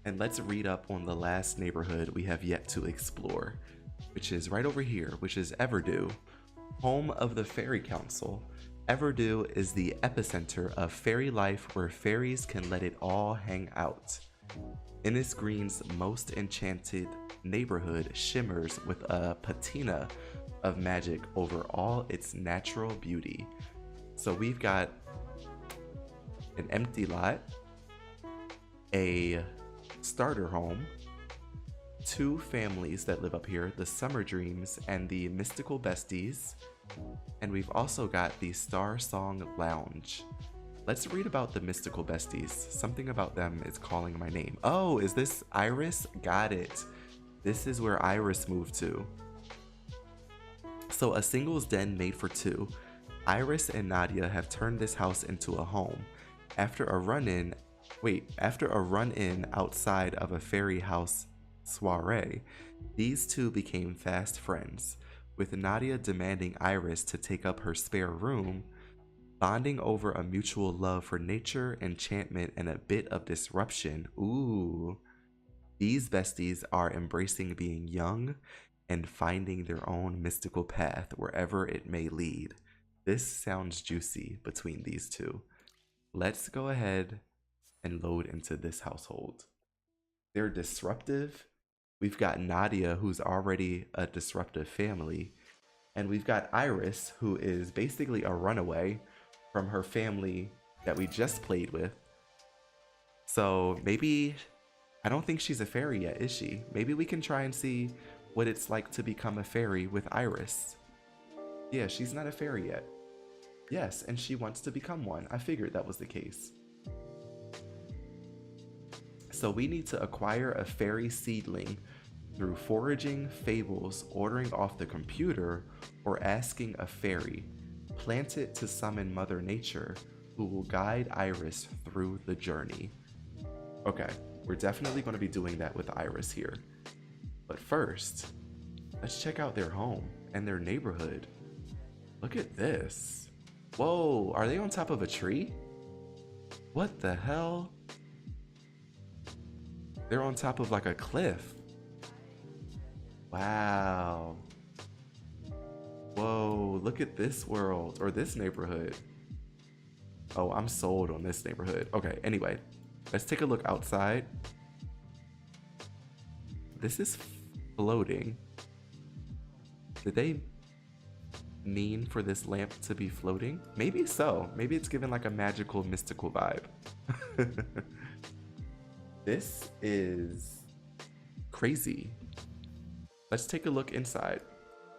And let's read up on the last neighborhood we have yet to explore, which is right over here, which is Everdew, home of the Fairy Council. Everdew is the epicenter of fairy life where fairies can let it all hang out. Innis Green's most enchanted neighborhood shimmers with a patina of magic over all its natural beauty. So we've got an empty lot, a starter home, two families that live up here, the Summer Dreams and the Mystical Besties, and we've also got the Star Song Lounge. Let's read about the Mystical Besties. Something about them is calling my name. Oh, is this Iris? Got it. This is where Iris moved to. So a singles den made for two. Iris and Nadia have turned this house into a home. After a run-in outside of a fairy house soiree, these two became fast friends, with Nadia demanding Iris to take up her spare room, bonding over a mutual love for nature, enchantment, and a bit of disruption. Ooh. These besties are embracing being young and finding their own mystical path wherever it may lead. This sounds juicy between these two. Let's go ahead and load into this household. They're disruptive. We've got Nadia, who's already a disruptive family. And we've got Iris, who is basically a runaway from her family that we just played with. So maybe, I don't think she's a fairy yet, is she? Maybe we can try and see what it's like to become a fairy with Iris. Yeah, she's not a fairy yet. Yes, and she wants to become one. I figured that was the case. So we need to acquire a fairy seedling through foraging, fables, ordering off the computer, or asking a fairy. Plant it to summon Mother Nature, who will guide Iris through the journey. Okay, we're definitely going to be doing that with Iris here. But first, let's check out their home and their neighborhood. Look at this. Whoa, are they on top of a tree? What the hell? They're on top of like a cliff. Wow. Whoa, look at this world, or this neighborhood. Oh, I'm sold on this neighborhood. Okay, anyway, let's take a look outside. This is floating. Did they mean for this lamp to be floating? Maybe so. Maybe it's given like a magical, mystical vibe. This is crazy. Let's take a look inside.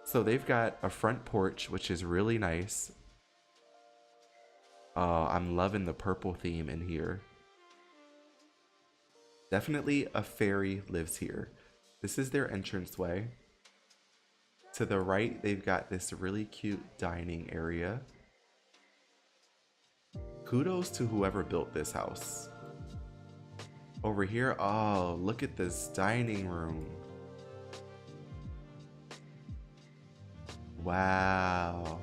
So they've got a front porch, which is really nice. Oh, I'm loving the purple theme in here. Definitely a fairy lives here. This is their entranceway. To the right, they've got this really cute dining area. Kudos to whoever built this house. Over here, oh, look at this dining room. Wow.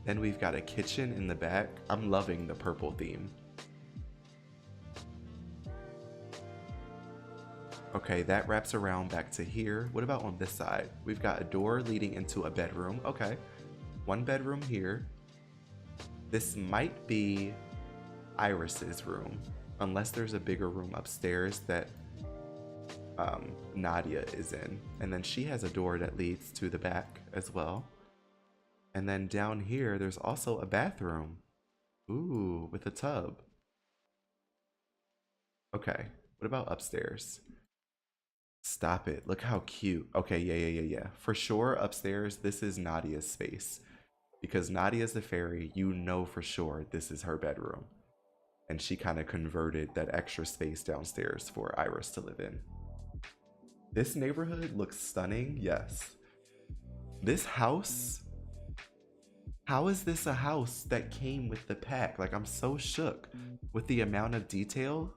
Then we've got a kitchen in the back. I'm loving the purple theme. Okay, that wraps around back to here. What about on this side? We've got a door leading into a bedroom. Okay, one bedroom here. This might be Iris's room, unless there's a bigger room upstairs that Nadia is in. And then she has a door that leads to the back as well. And then down here, there's also a bathroom. Ooh, with a tub. Okay, what about upstairs? Stop it. Look how cute. Okay, yeah. For sure, upstairs, this is Nadia's space. Because Nadia's the fairy, you know for sure this is her bedroom. And she kind of converted that extra space downstairs for Iris to live in. This neighborhood looks stunning, yes. This house, how is this a house that came with the pack? Like, I'm so shook with the amount of detail.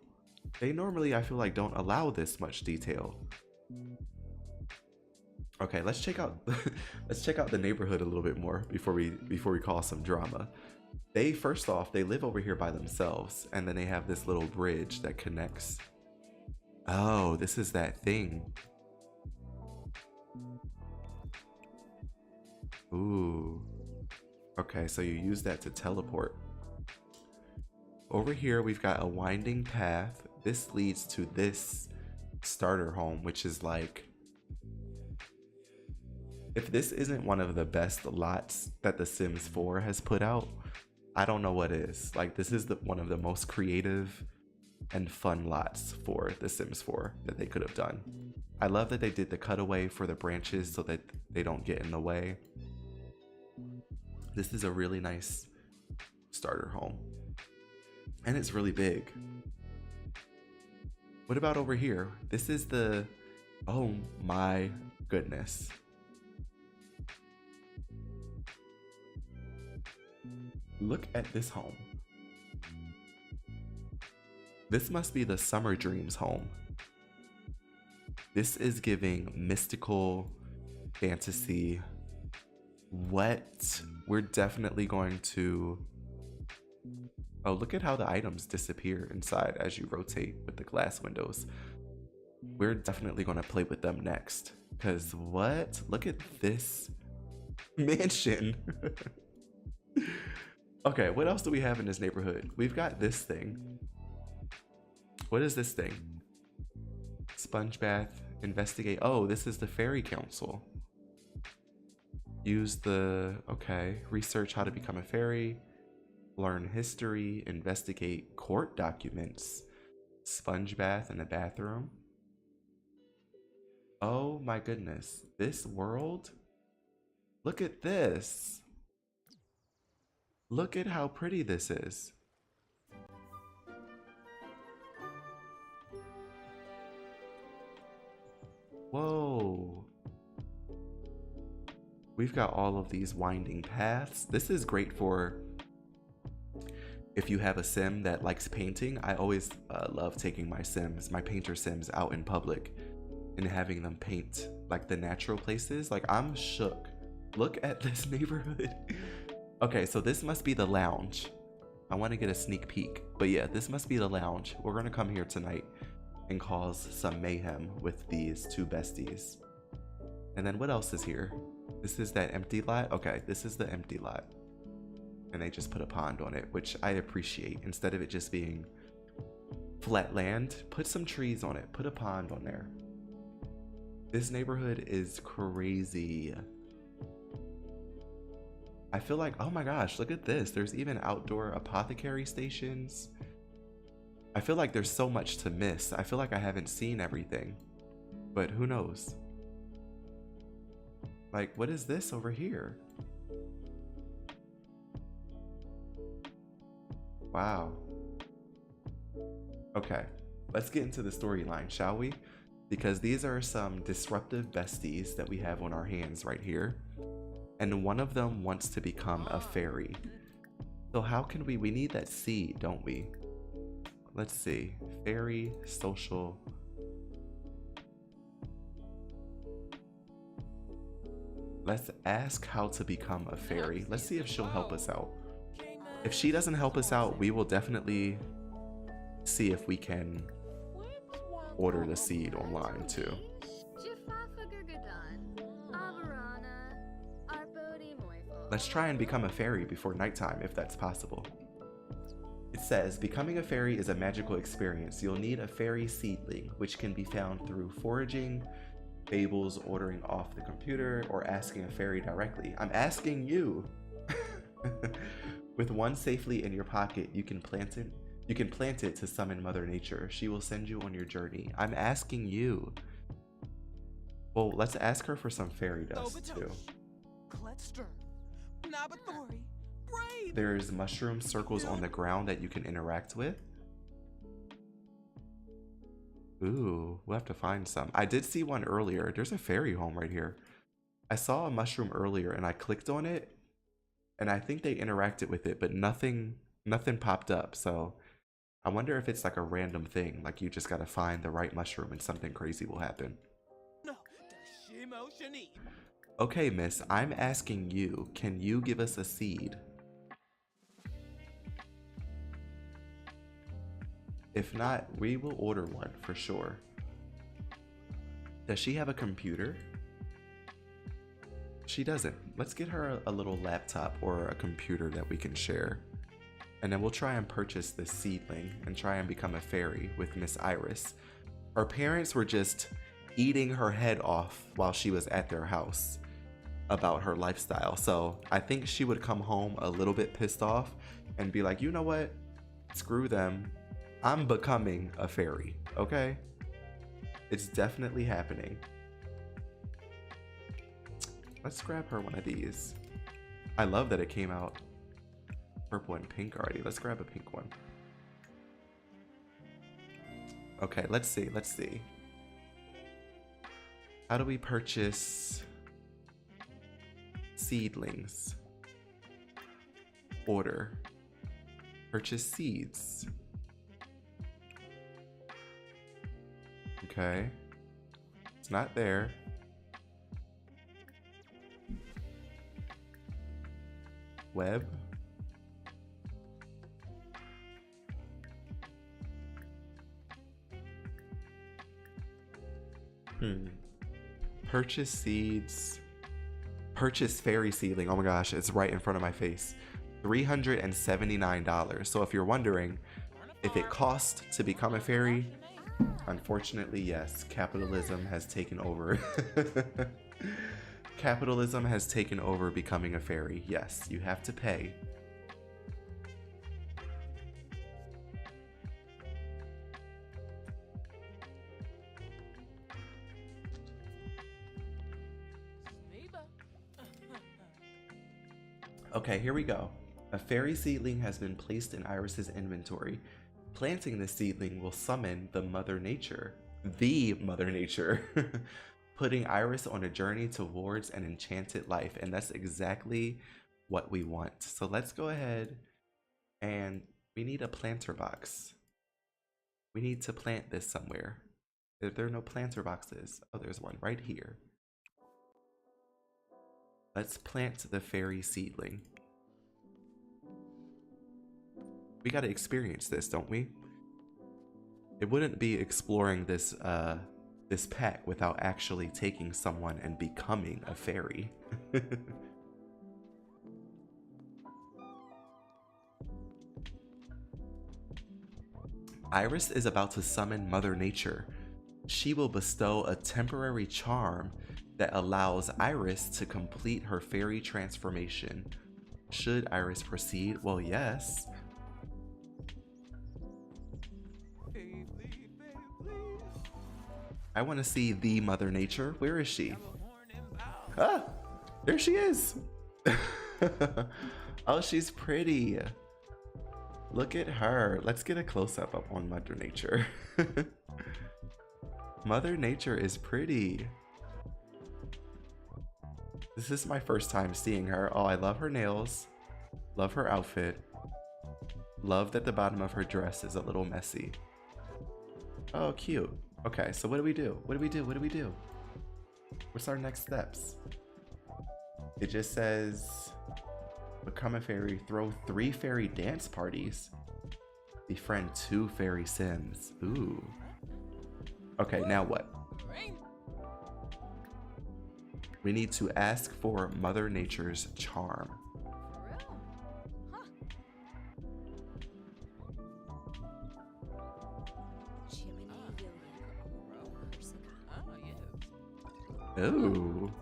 They normally, I feel like, don't allow this much detail. Okay, let's check out let's check out the neighborhood a little bit more before we call some drama. They, first off, they live over here by themselves, and then they have this little bridge that connects. Oh, this is that thing. Ooh. Okay, so you use that to teleport. Over here, we've got a winding path. This leads to this starter home, which is like, if this isn't one of the best lots that The Sims 4 has put out, I don't know what is. Like, this is one of the most creative and fun lots for The Sims 4 that they could have done. I love that they did the cutaway for the branches so that they don't get in the way. This is a really nice starter home. And it's really big. What about over here? This is the... Oh my goodness. Look at this home. This must be the Summer Dreams home. This is giving mystical fantasy. What? We're definitely going to... Oh, look at how the items disappear inside as you rotate with the glass windows. We're definitely going to play with them next. Because what? Look at this mansion. Okay, what else do we have in this neighborhood? We've got this thing. What is this thing? Sponge bath, investigate. Oh, this is the fairy council. Use the, okay, research how to become a fairy, learn history, investigate court documents, sponge bath in a bathroom. Oh my goodness, this world? Look at this. Look at how pretty this is. Whoa. We've got all of these winding paths. This is great for if you have a sim that likes painting. I always love taking my sims, my painter sims, out in public and having them paint like the natural places. Like, I'm shook. Look at this neighborhood. Okay, so this must be the lounge. I want to get a sneak peek. But yeah, this must be the lounge. We're going to come here tonight and cause some mayhem with these two besties. And then what else is here? This is that empty lot? Okay, this is the empty lot. And they just put a pond on it, which I appreciate. Instead of it just being flat land, put some trees on it. Put a pond on there. This neighborhood is crazy. I feel like, oh my gosh, look at this. There's even outdoor apothecary stations. I feel like there's so much to miss. I feel like I haven't seen everything, but who knows? Like, what is this over here? Wow. Okay, let's get into the storyline, shall we? Because these are some disruptive besties that we have on our hands right here. And one of them wants to become a fairy. So how can we need that seed, don't we? Let's see, fairy, social. Let's ask how to become a fairy. Let's see if she'll help us out. If she doesn't help us out, we will definitely see if we can order the seed online too. Let's try and become a fairy before nighttime if that's possible. It says, becoming a fairy is a magical experience. You'll need a fairy seedling, which can be found through foraging, fables, ordering off the computer, or asking a fairy directly. I'm asking you! With one safely in your pocket, you can plant it to summon Mother Nature. She will send you on your journey. I'm asking you. Well, let's ask her for some fairy dust too. There's mushroom circles on the ground that you can interact with. Ooh, we'll have to find some. I did see one earlier. There's a fairy home right here. I saw a mushroom earlier and I clicked on it and I think they interacted with it, but nothing popped up. So I wonder if it's like a random thing. Like you just gotta find the right mushroom and something crazy will happen. Okay, miss, I'm asking you, can you give us a seed? If not, we will order one for sure. Does she have a computer? She doesn't. Let's get her a little laptop or a computer that we can share. And then we'll try and purchase this seedling and try and become a fairy with Miss Iris. Her parents were just eating her head off while she was at their house about her lifestyle. So I think she would come home a little bit pissed off and be like, you know what? Screw them. I'm becoming a fairy, okay? It's definitely happening. Let's grab her one of these. I love that it came out purple and pink already. Let's grab a pink one. Okay, let's see. How do we purchase seedlings? Order. Purchase seeds. Okay. It's not there. Web. Purchase seeds. Purchase fairy seedling. Oh my gosh, it's right in front of my face. $379. So if you're wondering if it costs to become a fairy, unfortunately, yes. Capitalism has taken over. Capitalism has taken over becoming a fairy. Yes, you have to pay. Okay, here we go. A fairy seedling has been placed in Iris's inventory. Planting this seedling will summon the Mother Nature, putting Iris on a journey towards an enchanted life, and that's exactly what we want. So let's go ahead and we need a planter box. We need to plant this somewhere. If there are no planter boxes, oh, there's one right here. Let's plant the fairy seedling. We gotta experience this, don't we? It wouldn't be exploring this this pack without actually taking someone and becoming a fairy. Iris is about to summon Mother Nature. She will bestow a temporary charm that allows Iris to complete her fairy transformation. Should Iris proceed? Well, yes. I want to see the Mother Nature. Where is she? Ah, there she is. Oh, she's pretty. Look at her. Let's get a close-up on Mother Nature. Mother Nature is pretty. This is my first time seeing her. Oh, I love her nails. Love her outfit. Love that the bottom of her dress is a little messy. Oh, cute. Okay, so what do we do? What do we do? What do we do? What's our next steps? It just says, become a fairy, throw 3 fairy dance parties, befriend 2 fairy sims. Ooh. Okay, now what? We need to ask for Mother Nature's charm. Ooh.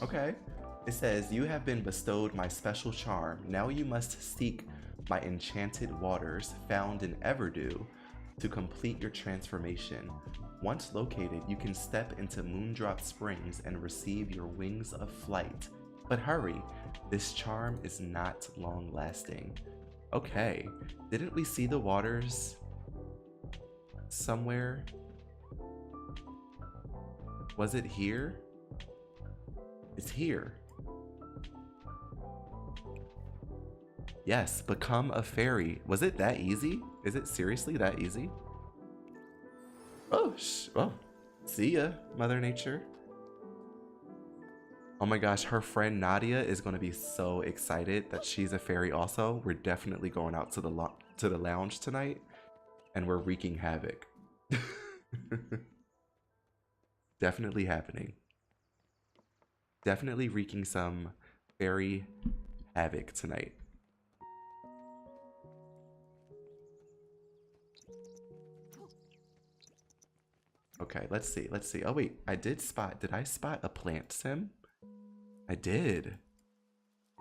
Okay. It says, you have been bestowed my special charm. Now you must seek my enchanted waters found in Everdew to complete your transformation. Once located, you can step into Moondrop Springs and receive your wings of flight. But hurry, this charm is not long lasting. Okay, didn't we see the waters somewhere? Was it here? It's here. Yes, become a fairy. Was it that easy? Is it seriously that easy? Oh, well, see ya, Mother Nature. Oh my gosh, her friend Nadia is going to be so excited that she's a fairy also. We're definitely going out to the lounge tonight, and we're wreaking havoc. Definitely happening. Definitely wreaking some fairy havoc tonight. Okay, let's see. Oh wait, did I spot a plant sim? I did.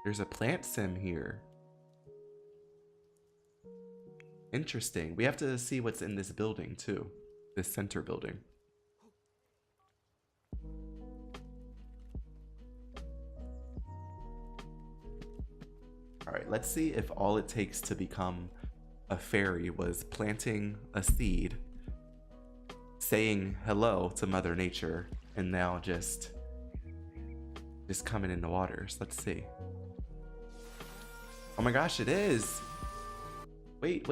There's a plant sim here. Interesting. We have to see what's in this building too. This center building. All right, let's see if all it takes to become a fairy was planting a seed, saying hello to Mother Nature, and now just coming in the waters. Let's see. Oh my gosh, it is. Wait.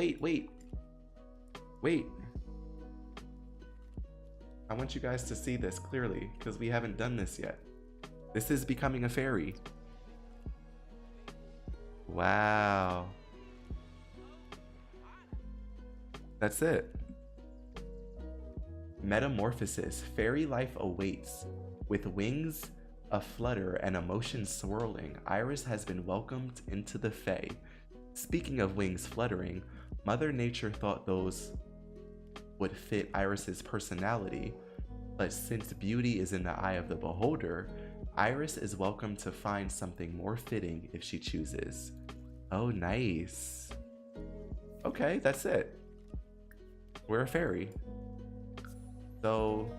I want you guys to see this clearly because we haven't done this yet. This is becoming a fairy. Wow. That's it. Metamorphosis. Fairy life awaits. With wings aflutter and emotions swirling, Iris has been welcomed into the Fae. Speaking of wings fluttering, Mother Nature thought those would fit Iris's personality, but since beauty is in the eye of the beholder, Iris is welcome to find something more fitting if she chooses. Oh, nice. Okay, that's it. We're a fairy. So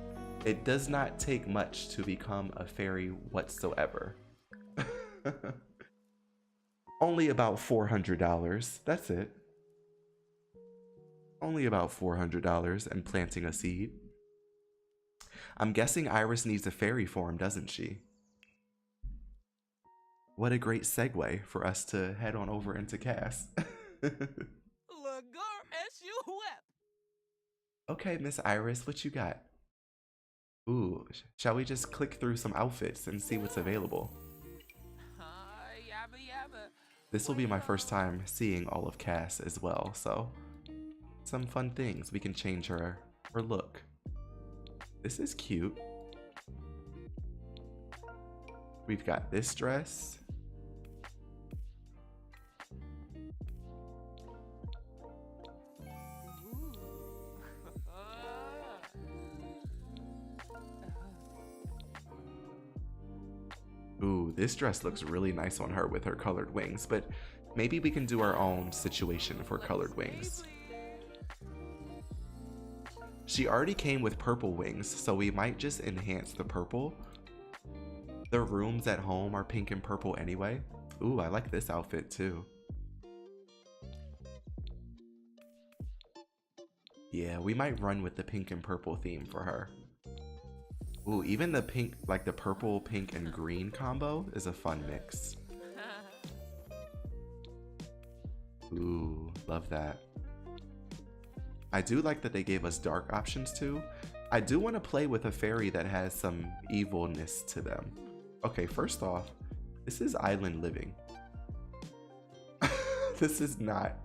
it does not take much to become a fairy whatsoever. Only about $400. That's it. Only about $400 and planting a seed. I'm guessing Iris needs a fairy form, doesn't she? What a great segue for us to head on over into Cass. Okay, Miss Iris, what you got? Ooh, shall we just click through some outfits and see what's available? This will be my first time seeing all of Cass as well, so some fun things. We can change her look. This is cute. We've got this dress. Ooh, this dress looks really nice on her with her colored wings, but maybe we can do our own situation for colored wings. She already came with purple wings, so we might just enhance the purple. The rooms at home are pink and purple anyway. Ooh, I like this outfit too. Yeah, we might run with the pink and purple theme for her. Ooh, even the pink, like the purple, pink, and green combo is a fun mix. Ooh, love that. I do like that they gave us dark options too, I do want to play with a fairy that has some evilness to them. Okay, first off, this is island living. This is not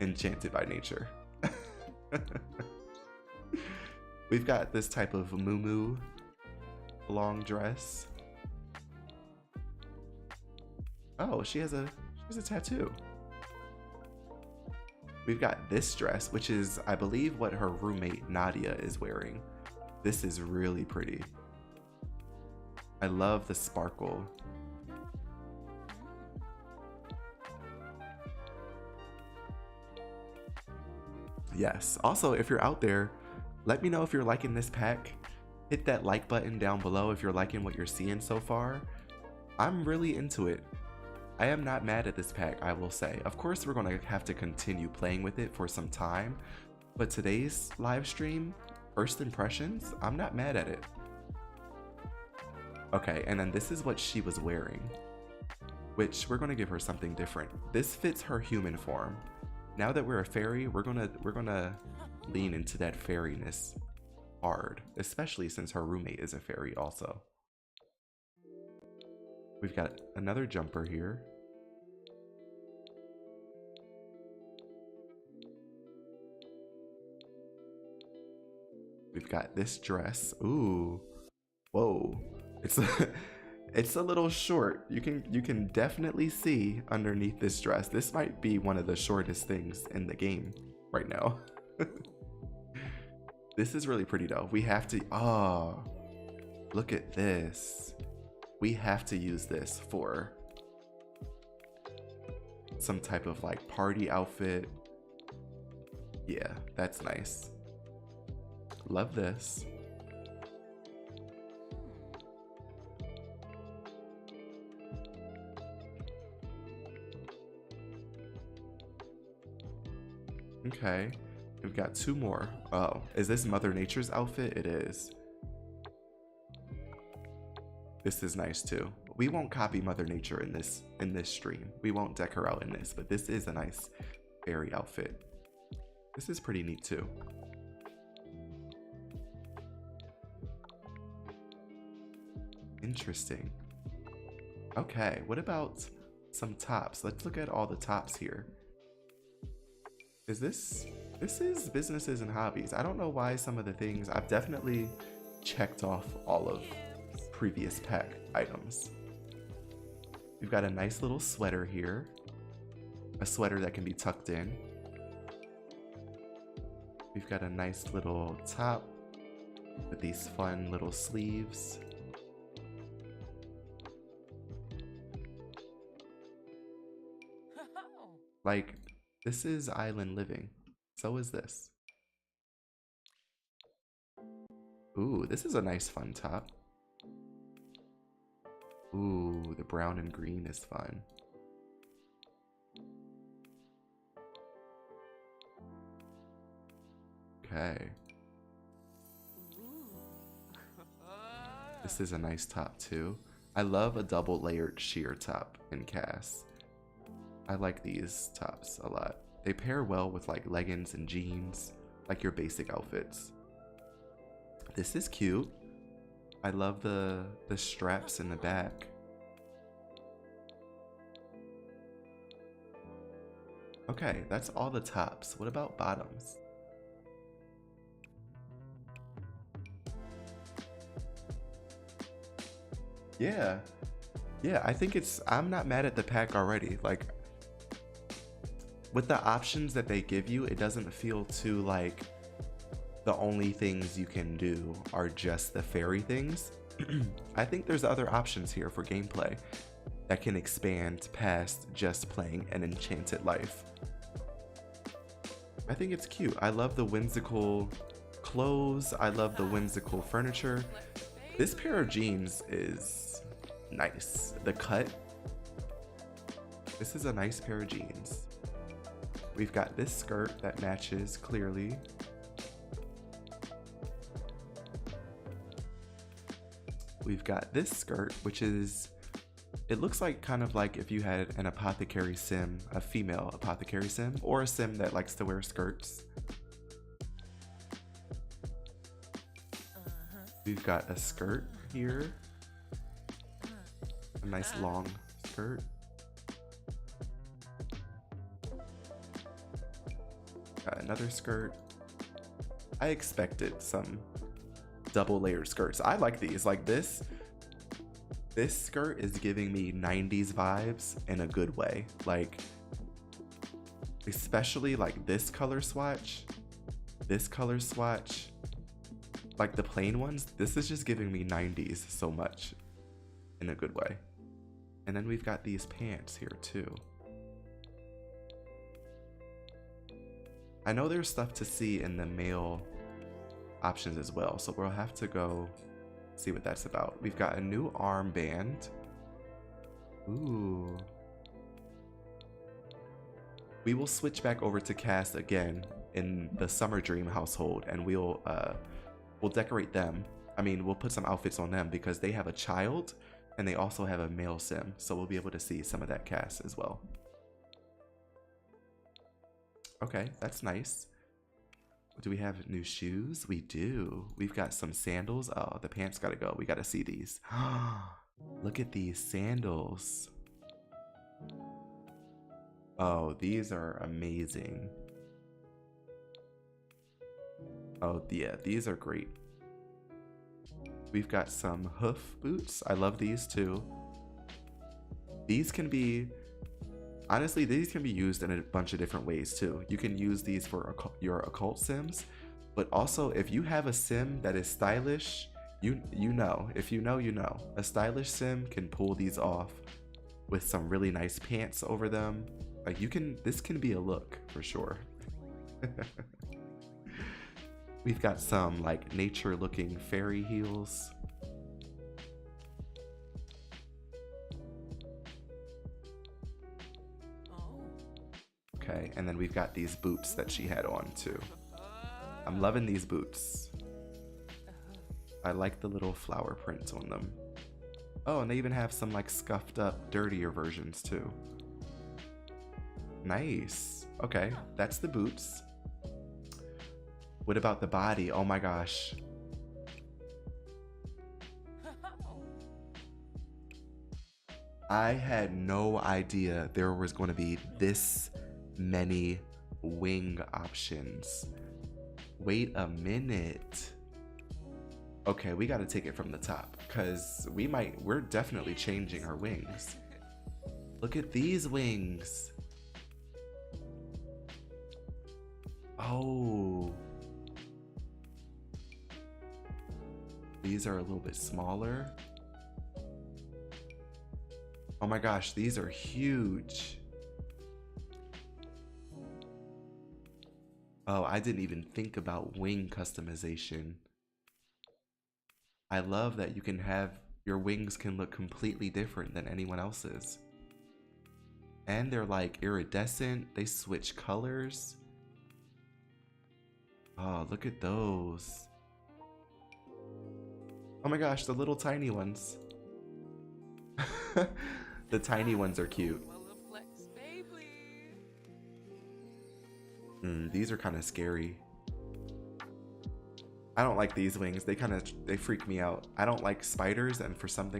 enchanted by nature. We've got this type of muumuu long dress. Oh, she has a tattoo. We've got this dress, which is, I believe, what her roommate Nadia is wearing. This is really pretty. I love the sparkle. Yes. Also, if you're out there, let me know if you're liking this pack. Hit that like button down below if you're liking what you're seeing so far. I'm really into it. I am not mad at this pack, I will say. Of course, we're going to have to continue playing with it for some time, but today's live stream, first impressions, I'm not mad at it. Okay, and then this is what she was wearing, which we're going to give her something different. This fits her human form. Now that we're a fairy, we're gonna lean into that fairiness hard, especially since her roommate is a fairy also. We've got another jumper here. We've got this dress. Ooh, whoa! It's a little short. You can definitely see underneath this dress. This might be one of the shortest things in the game right now. This is really pretty though. We have to. Oh, look at this. We have to use this for some type of like party outfit. Yeah, that's nice. Love this. Okay, we've got two more. Oh, is this Mother Nature's outfit? It is. This is nice too. We won't copy Mother Nature in this stream. We won't deck her out in this, but this is a nice fairy outfit. This is pretty neat too. Interesting. Okay, what about some tops? Let's look at all the tops here. Is this is businesses and hobbies. I don't know why some of the things, I've definitely checked off all of previous pack items. We've got a nice little sweater here. A sweater that can be tucked in. We've got a nice little top with these fun little sleeves. Like, this is island living. So is this. Ooh, this is a nice fun top. Ooh, the brown and green is fun. Okay. This is a nice top too. I love a double layered sheer top in Cass. I like these tops a lot. They pair well with like leggings and jeans, like your basic outfits. This is cute. I love the straps in the back. Okay, that's all the tops. What about bottoms? Yeah. Yeah, I think I'm not mad at the pack already. Like, with the options that they give you, it doesn't feel too like the only things you can do are just the fairy things. I think there's other options here for gameplay that can expand past just playing an enchanted life. I think it's cute. I love the whimsical clothes. I love the whimsical furniture. This pair of jeans is nice. The cut. This is a nice pair of jeans. We've got this skirt that matches clearly. We've got this skirt, which is, it looks like kind of like if you had an apothecary sim, a female apothecary sim, or a sim that likes to wear skirts. We've got a skirt here. A nice long skirt. Got another skirt. I expected some double layered skirts. I like these. Like this skirt is giving me 90s vibes in a good way. Like, especially like this color swatch, like the plain ones. This is just giving me 90s so much in a good way. And then we've got these pants here too. I know there's stuff to see in the male options as well, so we'll have to go see what that's about. We've got a new armband. Ooh. We will switch back over to cast again in the Summer Dream household, and we'll decorate them. I mean, we'll put some outfits on them because they have a child and they also have a male sim, so we'll be able to see some of that cast as well. Okay, that's nice. Do we have new shoes? We do. We've got some sandals. Oh, the pants gotta go. We gotta see these. Look at these sandals. Oh, these are amazing. Oh, yeah, these are great. We've got some hoof boots. I love these too. These can be, honestly, these can be used in a bunch of different ways too. You can use these for your occult sims, but also if you have a sim that is stylish, you know, if you know, you know. A stylish sim can pull these off with some really nice pants over them. Like this can be a look for sure. We've got some like nature looking fairy heels. Okay, and then we've got these boots that she had on too. I'm loving these boots. I like the little flower prints on them. Oh, and they even have some like scuffed up, dirtier versions too. Nice. Okay, that's the boots. What about the body? Oh my gosh. I had no idea there was going to be this many wing options. Wait a minute. Okay, we got to take it from the top because we're definitely changing our wings. Look at these wings. Oh. These are a little bit smaller. Oh my gosh, these are huge. Oh, I didn't even think about wing customization. I love that you can have your wings can look completely different than anyone else's. And they're like iridescent, they switch colors. Oh, look at those. Oh my gosh, the little tiny ones. The tiny ones are cute. These are kind of scary. I don't like these wings. They freak me out. I don't like spiders, and for some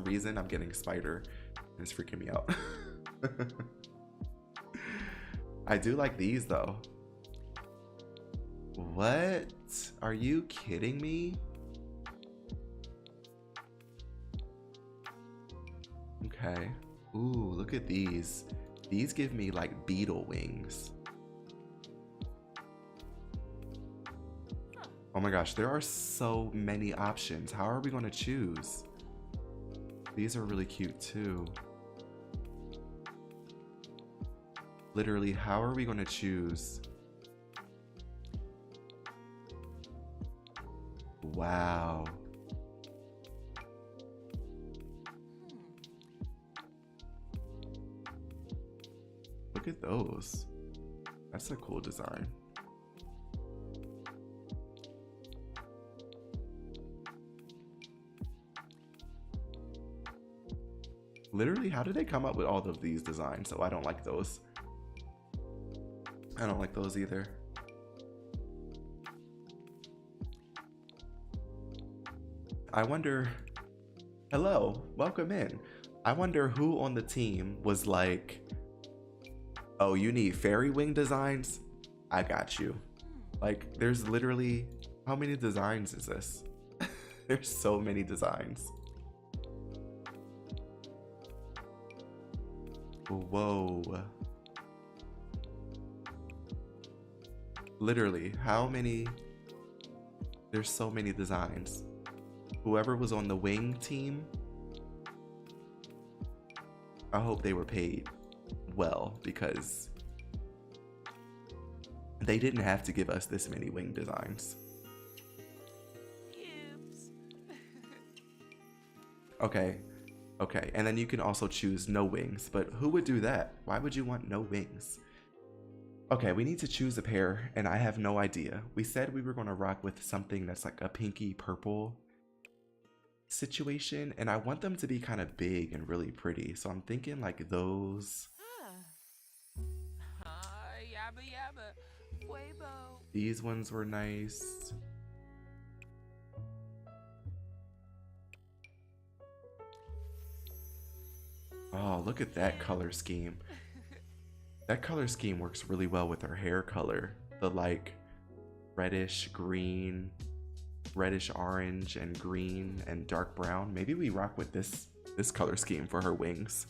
reason I'm getting spider and it's freaking me out. I do like these though. What? Are you kidding me? Okay. Ooh, look at these. These give me like beetle wings. Oh my gosh, there are so many options. How are we going to choose? These are really cute too. Literally, how are we going to choose? Wow. Look at those. That's a cool design. Literally, how did they come up with all of these designs? Oh, I don't like those. I don't like those either. I wonder, hello, welcome in. I wonder who on the team was like, oh, you need fairy wing designs? I got you. Like, there's literally, how many designs is this? There's so many designs. Whoa. Literally, how many? There's so many designs. Whoever was on the wing team, I hope they were paid well, because they didn't have to give us this many wing designs. Okay, okay, and then you can also choose no wings, but who would do that? Why would you want no wings? Okay, we need to choose a pair, and I have no idea. We said we were gonna rock with something that's like a pinky purple situation, and I want them to be kind of big and really pretty, so I'm thinking like those. These ones were nice. Oh, look at that color scheme. That color scheme works really well with her hair color. The like reddish green, reddish orange and green and dark brown. Maybe we rock with this color scheme for her wings.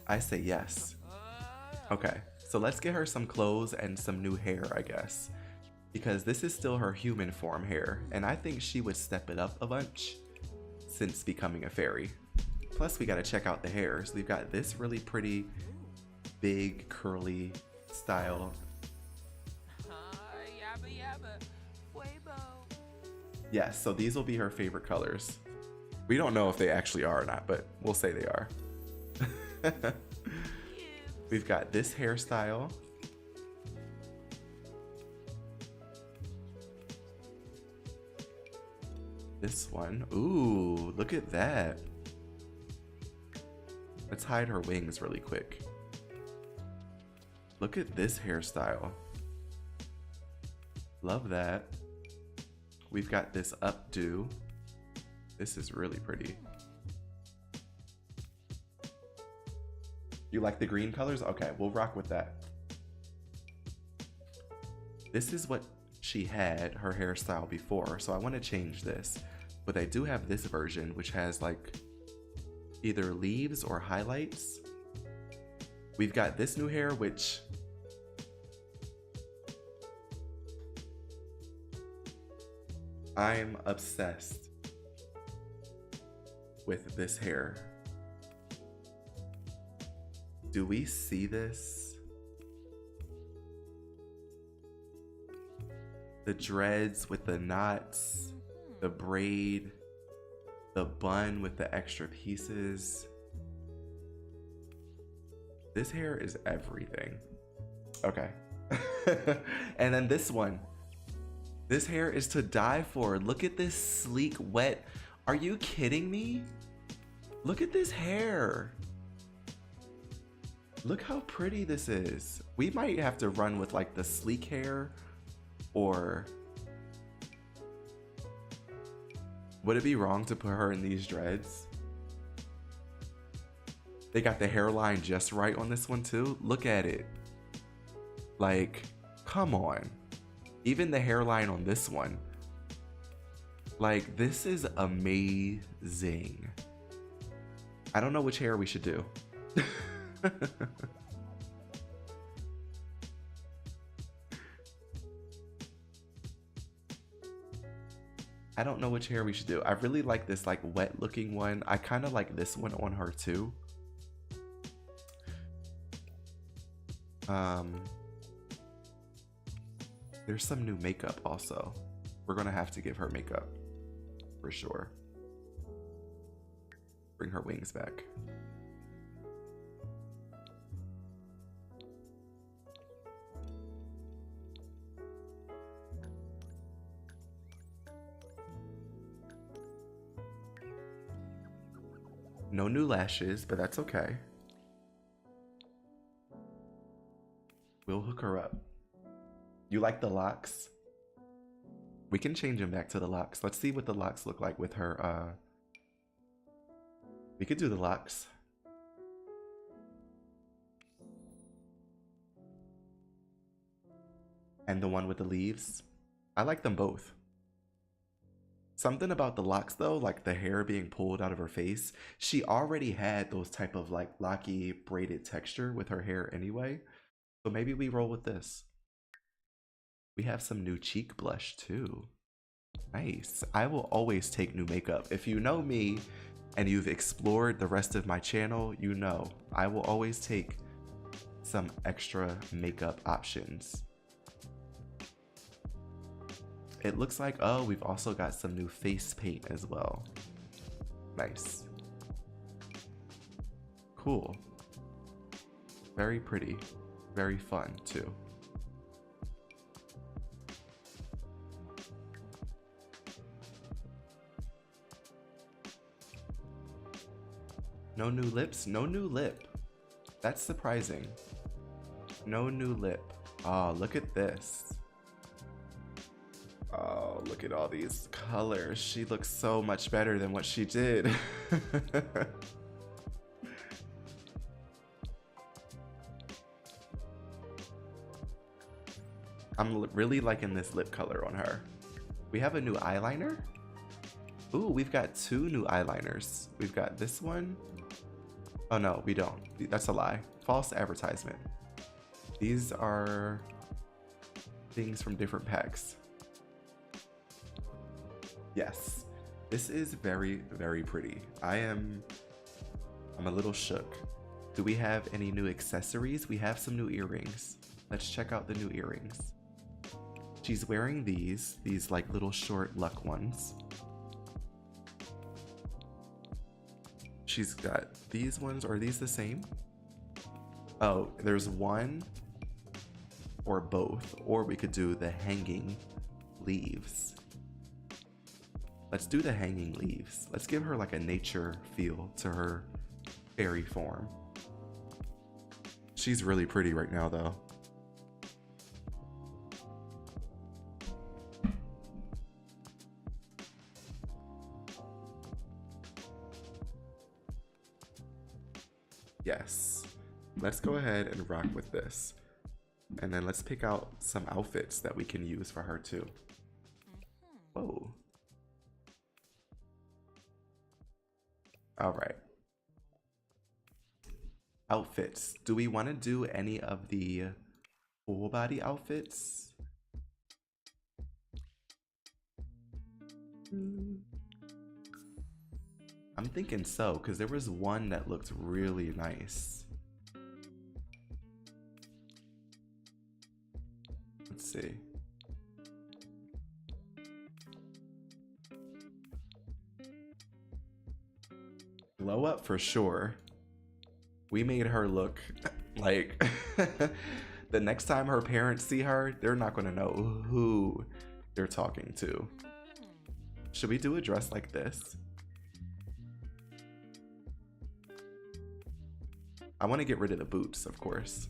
I say yes. Okay, so let's get her some clothes and some new hair, I guess. Because this is still her human form hair, and I think she would step it up a bunch since becoming a fairy. Plus, we gotta check out the hairs. We've got this really pretty, big, curly style. Yes, so these will be her favorite colors. We don't know if they actually are or not, but we'll say they are. We've got this hairstyle. This one. Ooh, look at that. Let's hide her wings really quick. Look at this hairstyle. Love that. We've got this updo. This is really pretty. You like the green colors? Okay, we'll rock with that. This is what she had her hairstyle before, so I want to change this. But I do have this version, which has like either leaves or highlights. We've got this new hair, which I'm obsessed with this hair. Do we see this? The dreads with the knots, the braid, the bun with the extra pieces. This hair is everything. Okay. And then this one. This hair is to die for. Look at this sleek, wet. Are you kidding me? Look at this hair. Look how pretty this is. We might have to run with like the sleek hair, or would it be wrong to put her in these dreads? They got the hairline just right on this one too. Look at it. Like, come on. Even the hairline on this one. Like, this is amazing. I don't know which hair we should do. I don't know which hair we should do. I really like this like wet looking one. I kind of like this one on her too. There's some new makeup also. We're gonna have to give her makeup for sure. Bring her wings back. No new lashes, but that's okay. We'll hook her up. You like the locks? We can change them back to the locks. Let's see what the locks look like with her. We could do the locks. And the one with the leaves. I like them both. Something about the locks though, like the hair being pulled out of her face. She already had those type of like locky braided texture with her hair anyway. So maybe we roll with this. We have some new cheek blush too. Nice. I will always take new makeup. If you know me and you've explored the rest of my channel, you know I will always take some extra makeup options. It looks like, oh, we've also got some new face paint as well. Nice. Cool. Very pretty. Very fun too. No new lips? No new lip. That's surprising. No new lip. Oh, look at this. Oh, look at all these colors. She looks so much better than what she did. I'm really liking this lip color on her. We have a new eyeliner. Ooh, we've got two new eyeliners. We've got this one. Oh no, we don't. That's a lie. False advertisement. These are things from different packs. Yes, this is very, very pretty. I'm a little shook. Do we have any new accessories? We have some new earrings. Let's check out the new earrings. She's wearing these like little short luck ones. She's got these ones. Are these the same? Oh, there's one or both, or we could do the hanging leaves. Let's do the hanging leaves. Let's give her like a nature feel to her fairy form. She's really pretty right now though. Yes. Let's go ahead and rock with this. And then let's pick out some outfits that we can use for her too. Whoa. All right. Outfits. Do we want to do any of the full body outfits? I'm thinking so, because there was one that looked really nice. Let's see. Glow up for sure. We made her look like the next time her parents see her, they're not going to know who they're talking to. Should we do a dress like this? I want to get rid of the boots, of course.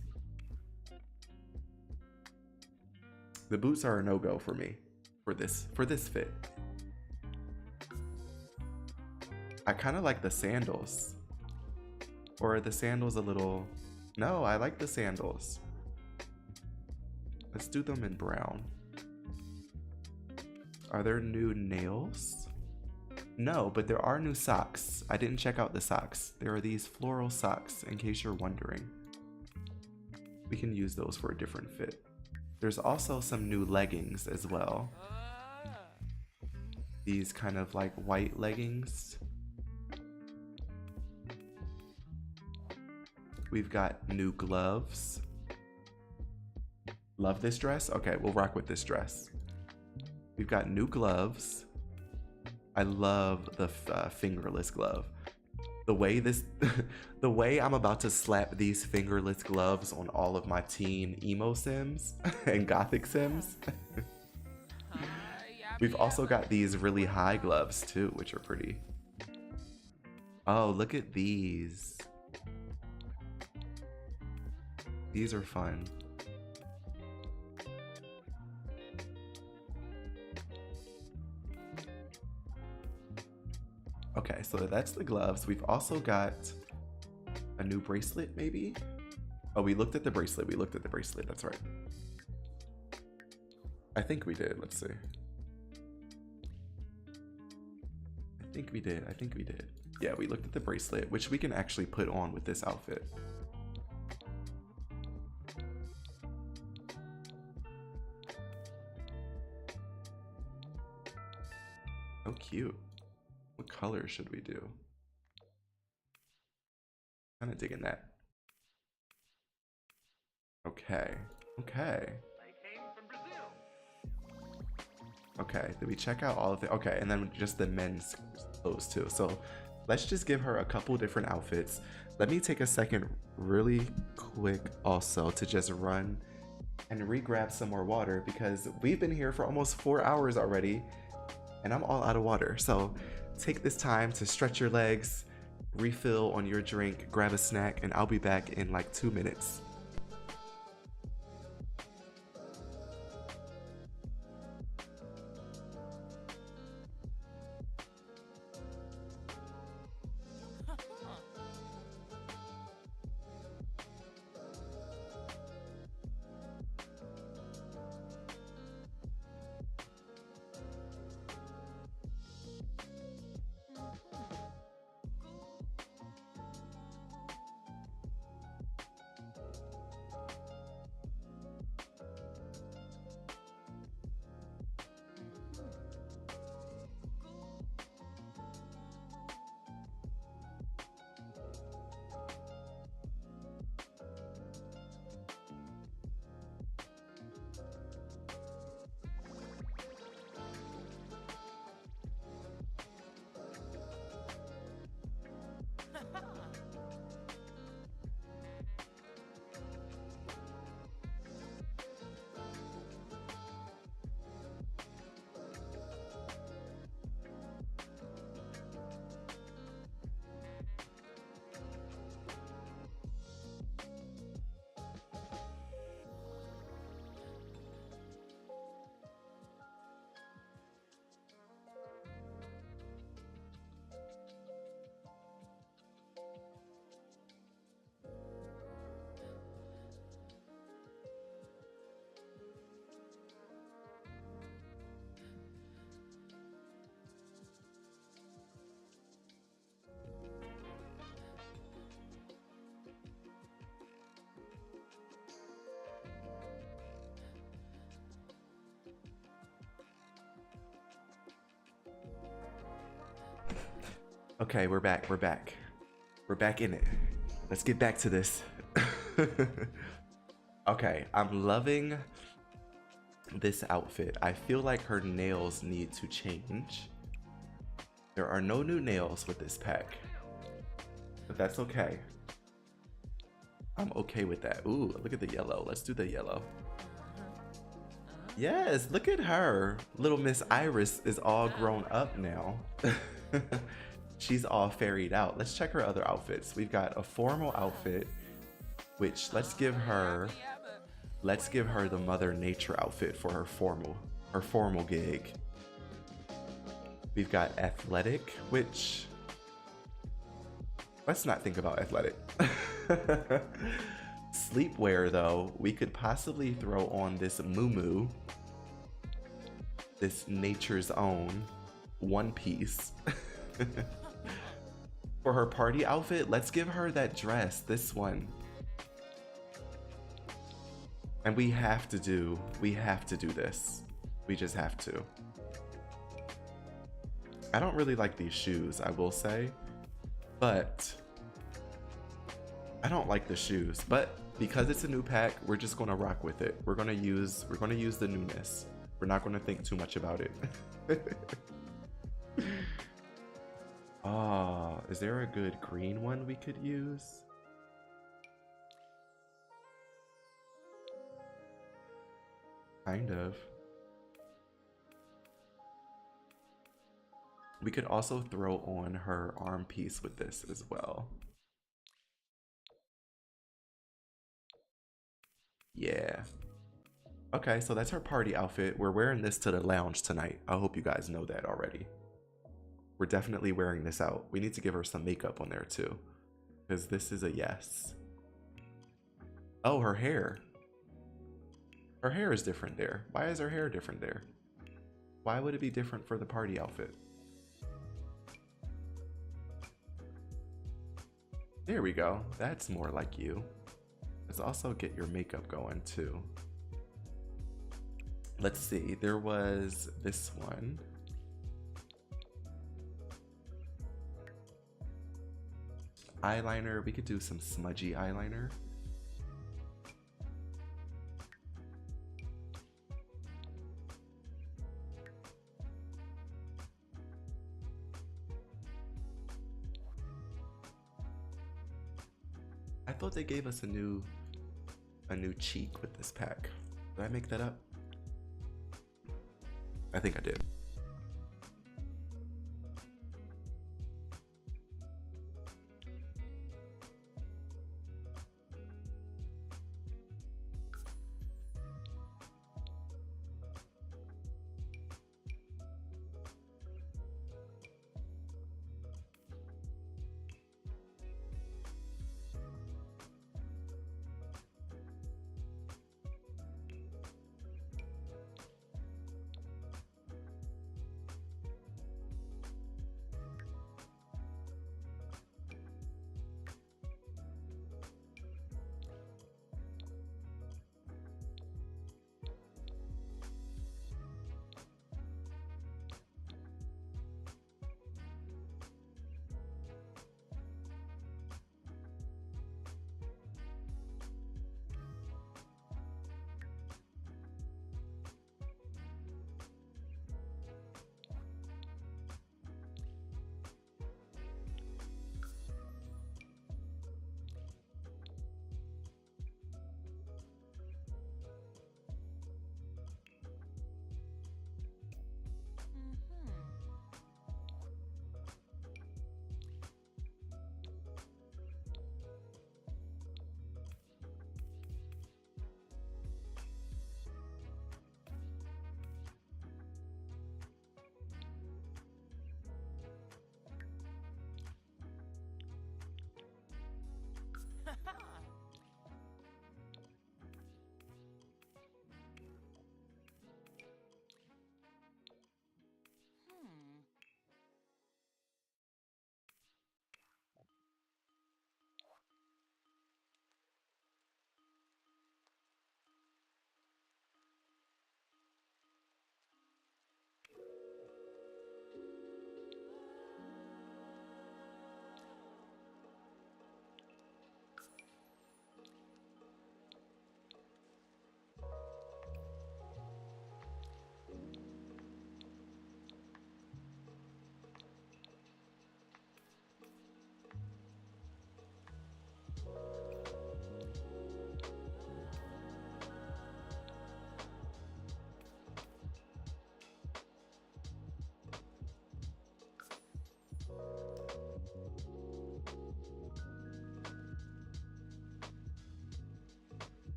The boots are a no-go for me for this fit. I kind of like the sandals. Or are the sandals a little... No, I like the sandals. Let's do them in brown. Are there new nails? No, but there are new socks. I didn't check out the socks. There are these floral socks, in case you're wondering. We can use those for a different fit. There's also some new leggings as well. These kind of like white leggings. We've got new gloves. Love this dress? Okay, we'll rock with this dress. We've got new gloves. I love the fingerless glove. The way this, the way I'm about to slap these fingerless gloves on all of my teen emo sims and gothic sims. We've also got these really high gloves too, which are pretty. Oh, look at these. These are fun. Okay, so that's the gloves. We've also got a new bracelet, maybe? Oh, we looked at the bracelet. We looked at the bracelet. That's right. I think we did. Let's see. I think we did. I think we did. Yeah, we looked at the bracelet, which we can actually put on with this outfit. Oh, cute. What color should we do? Kind of digging that. Okay. Okay. Okay, did we check out all of the... Okay, and then just the men's clothes too. So let's just give her a couple different outfits. Let me take a second really quick also to just run and re-grab some more water because we've been here for almost 4 hours already and I'm all out of water. So take this time to stretch your legs, refill on your drink, grab a snack, and I'll be back in like 2 minutes. Okay, we're back. We're back. We're back in it. Let's get back to this. Okay, I'm loving this outfit. I feel like her nails need to change. There are no new nails with this pack, but that's okay. I'm okay with that. Ooh, look at the yellow. Let's do the yellow. Yes, look at her. Little Miss Iris is all grown up now. She's all fairied out. Let's check her other outfits. We've got a formal outfit, which let's give her the Mother Nature outfit for her formal gig. We've got athletic, which let's not think about athletic. Sleepwear though, we could possibly throw on this muumuu, this nature's own one piece. For her party outfit, let's give her that dress, this one. And we have to do this. We just have to. I don't really like these shoes, I will say, but I don't like the shoes, but because it's a new pack, we're just gonna rock with it. We're gonna use the newness. We're not gonna think too much about it. Ah, is there a good green one we could use? Kind of. We could also throw on her arm piece with this as well. Yeah. Okay, so that's her party outfit. We're wearing this to the lounge tonight. I hope you guys know that already. We're definitely wearing this out. We need to give her some makeup on there too, because this is a yes. Oh, her hair. Her hair is different there. Why is her hair different there? Why would it be different for the party outfit? There we go. That's more like you. Let's also get your makeup going too. Let's see. There was this one. Eyeliner. We could do some smudgy eyeliner. I thought they gave us a new cheek with this pack. Did I make that up? I think I did.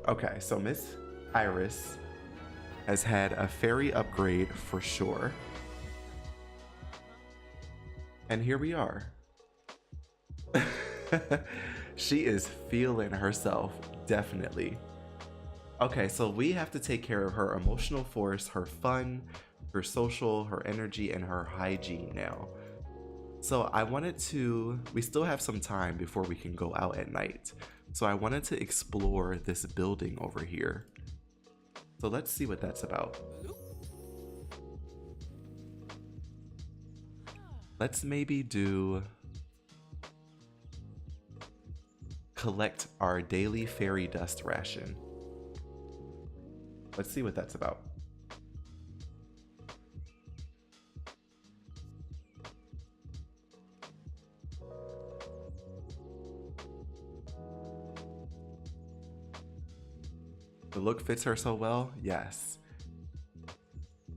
Okay, so Miss Iris has had a fairy upgrade for sure. And here we are. She is feeling herself, definitely. Okay, so we have to take care of her emotional force, her fun, her social, her energy, and her hygiene now. So we still have some time before we can go out at night. So I wanted to explore this building over here. So let's see what that's about. Let's maybe collect our daily fairy dust ration. Let's see what that's about. The look fits her so well, yes.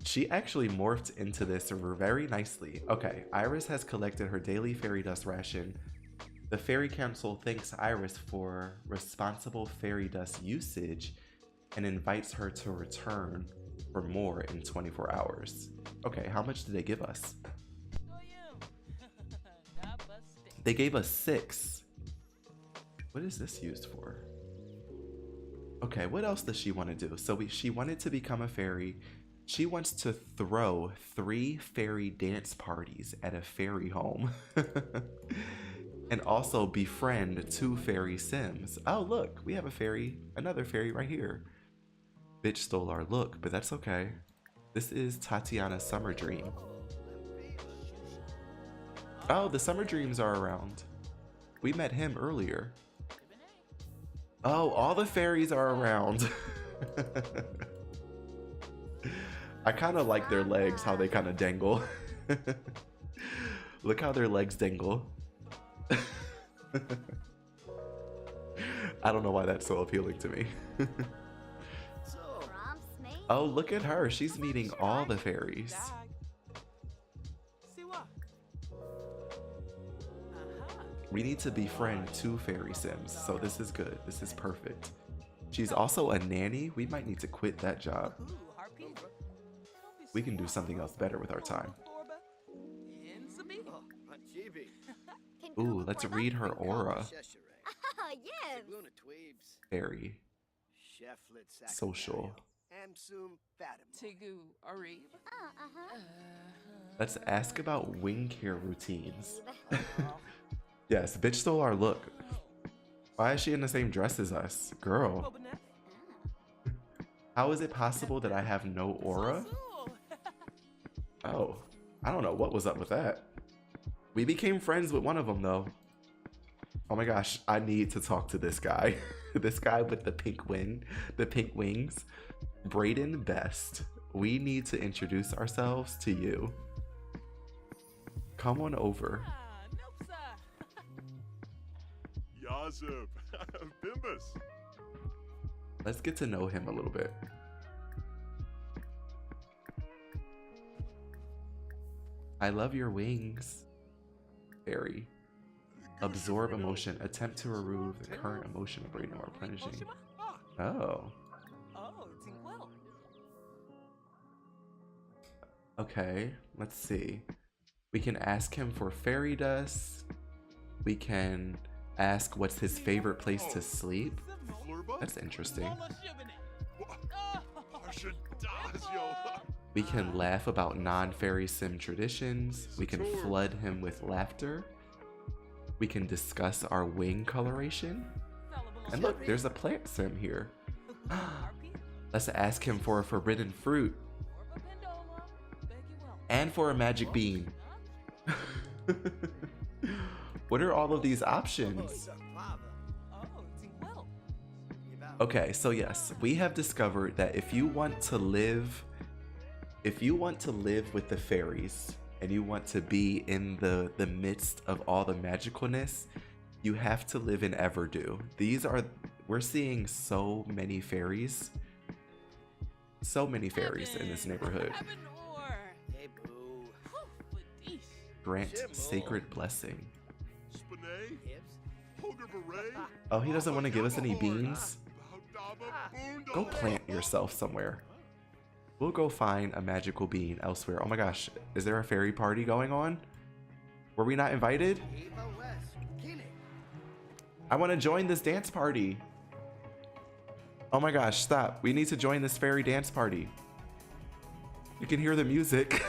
She actually morphed into this very nicely. Okay, Iris has collected her daily fairy dust ration. The Fairy Council thanks Iris for responsible fairy dust usage and invites her to return or more in 24 hours. Okay, how much did they give us? They gave us 6. What is this used for? Okay, what else does she want to do? So she wanted to become a fairy. She wants to throw 3 fairy dance parties at a fairy home. And also befriend 2 fairy sims. Oh, look, we have a fairy, another fairy right here. Bitch stole our look, but that's okay. This is Tatiana's summer dream. Oh, the summer dreams are around. We met him earlier. Oh, all the fairies are around. I kind of like their legs, how they kind of dangle. Look how their legs dangle. I don't know why that's so appealing to me. Oh, look at her. She's meeting all the fairies. We need to befriend 2 fairy sims, so this is good. This is perfect. She's also a nanny. We might need to quit that job. We can do something else better with our time. Ooh, let's read her aura. Fairy. Social. Let's ask about wing care routines. Yes, bitch stole our look. Why is she in the same dress as us? Girl. How is it possible that I have no aura? Oh, I don't know what was up with that. We became friends with one of them though. Oh my gosh, I need to talk to this guy. This guy with the pink wings. Braden Best. We need to introduce ourselves to you. Come on over. Let's get to know him a little bit. I love your wings. Fairy. Absorb emotion. Attempt to remove the current emotion of Braden or replenishing. Oh. Okay, let's see. We can ask him for fairy dust. We can ask what's his favorite place to sleep. That's interesting. We can laugh about non-fairy sim traditions. We can flood him with laughter. We can discuss our wing coloration. And look, there's a plant sim here. Let's ask him for a forbidden fruit. And for a magic bean. What are all of these options? Okay, so yes, we have discovered that if you want to live with the fairies and you want to be in the midst of all the magicalness, you have to live in Everdew. We're seeing so many fairies. So many fairies in this neighborhood. Grant sacred blessing. Oh, he doesn't want to give us any beans? Go plant yourself somewhere. We'll go find a magical bean elsewhere. Oh my gosh, is there a fairy party going on? Were we not invited? I want to join this dance party. Oh my gosh, stop. We need to join this fairy dance party. You can hear the music.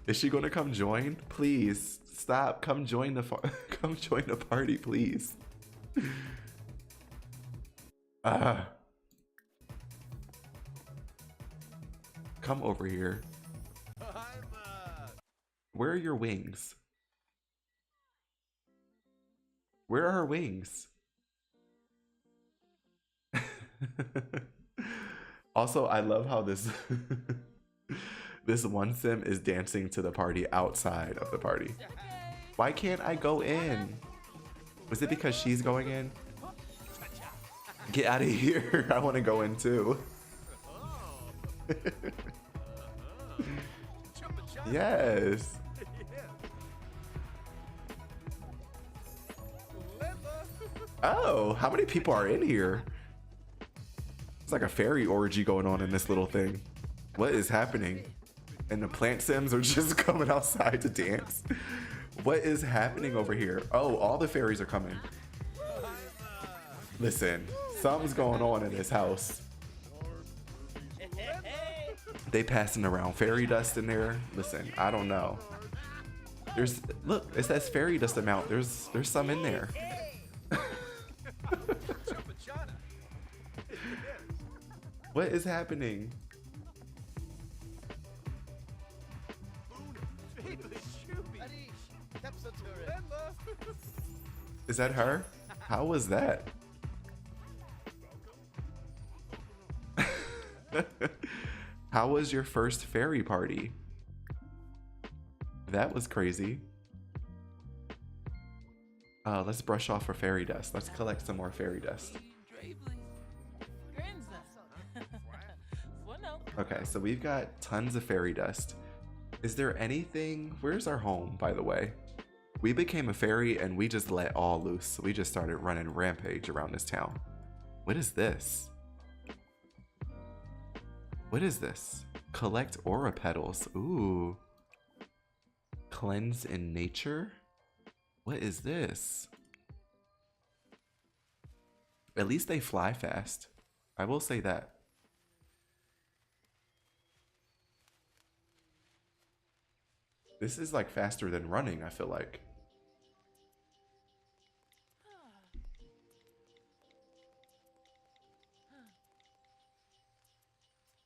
Is she gonna come join? Please stop. Come join the party, please. Come over here. Where are your wings? Where are her wings? Also, I love how this this one sim is dancing to the party outside of the party. Why can't I go in? Was it because she's going in? Get out of here. I want to go in too. Yes. Oh, how many people are in here? It's like a fairy orgy going on in this little thing. What is happening? And the plant sims are just coming outside to dance. What is happening over here? Oh, all the fairies are coming. Listen, something's going on in this house. They passing around fairy dust in there. Listen, I don't know. There's, look, it says fairy dust amount. There's some in there. What is happening? Is that her? How was that? How was your first fairy party? That was crazy. Let's brush off our fairy dust. Let's collect some more fairy dust. Okay, so we've got tons of fairy dust. Is there anything... Where's our home, by the way? We became a fairy and we just let all loose. We just started running rampage around this town. What is this? What is this? Collect aura petals. Ooh. Cleanse in nature? What is this? At least they fly fast. I will say that. This is like faster than running, I feel like.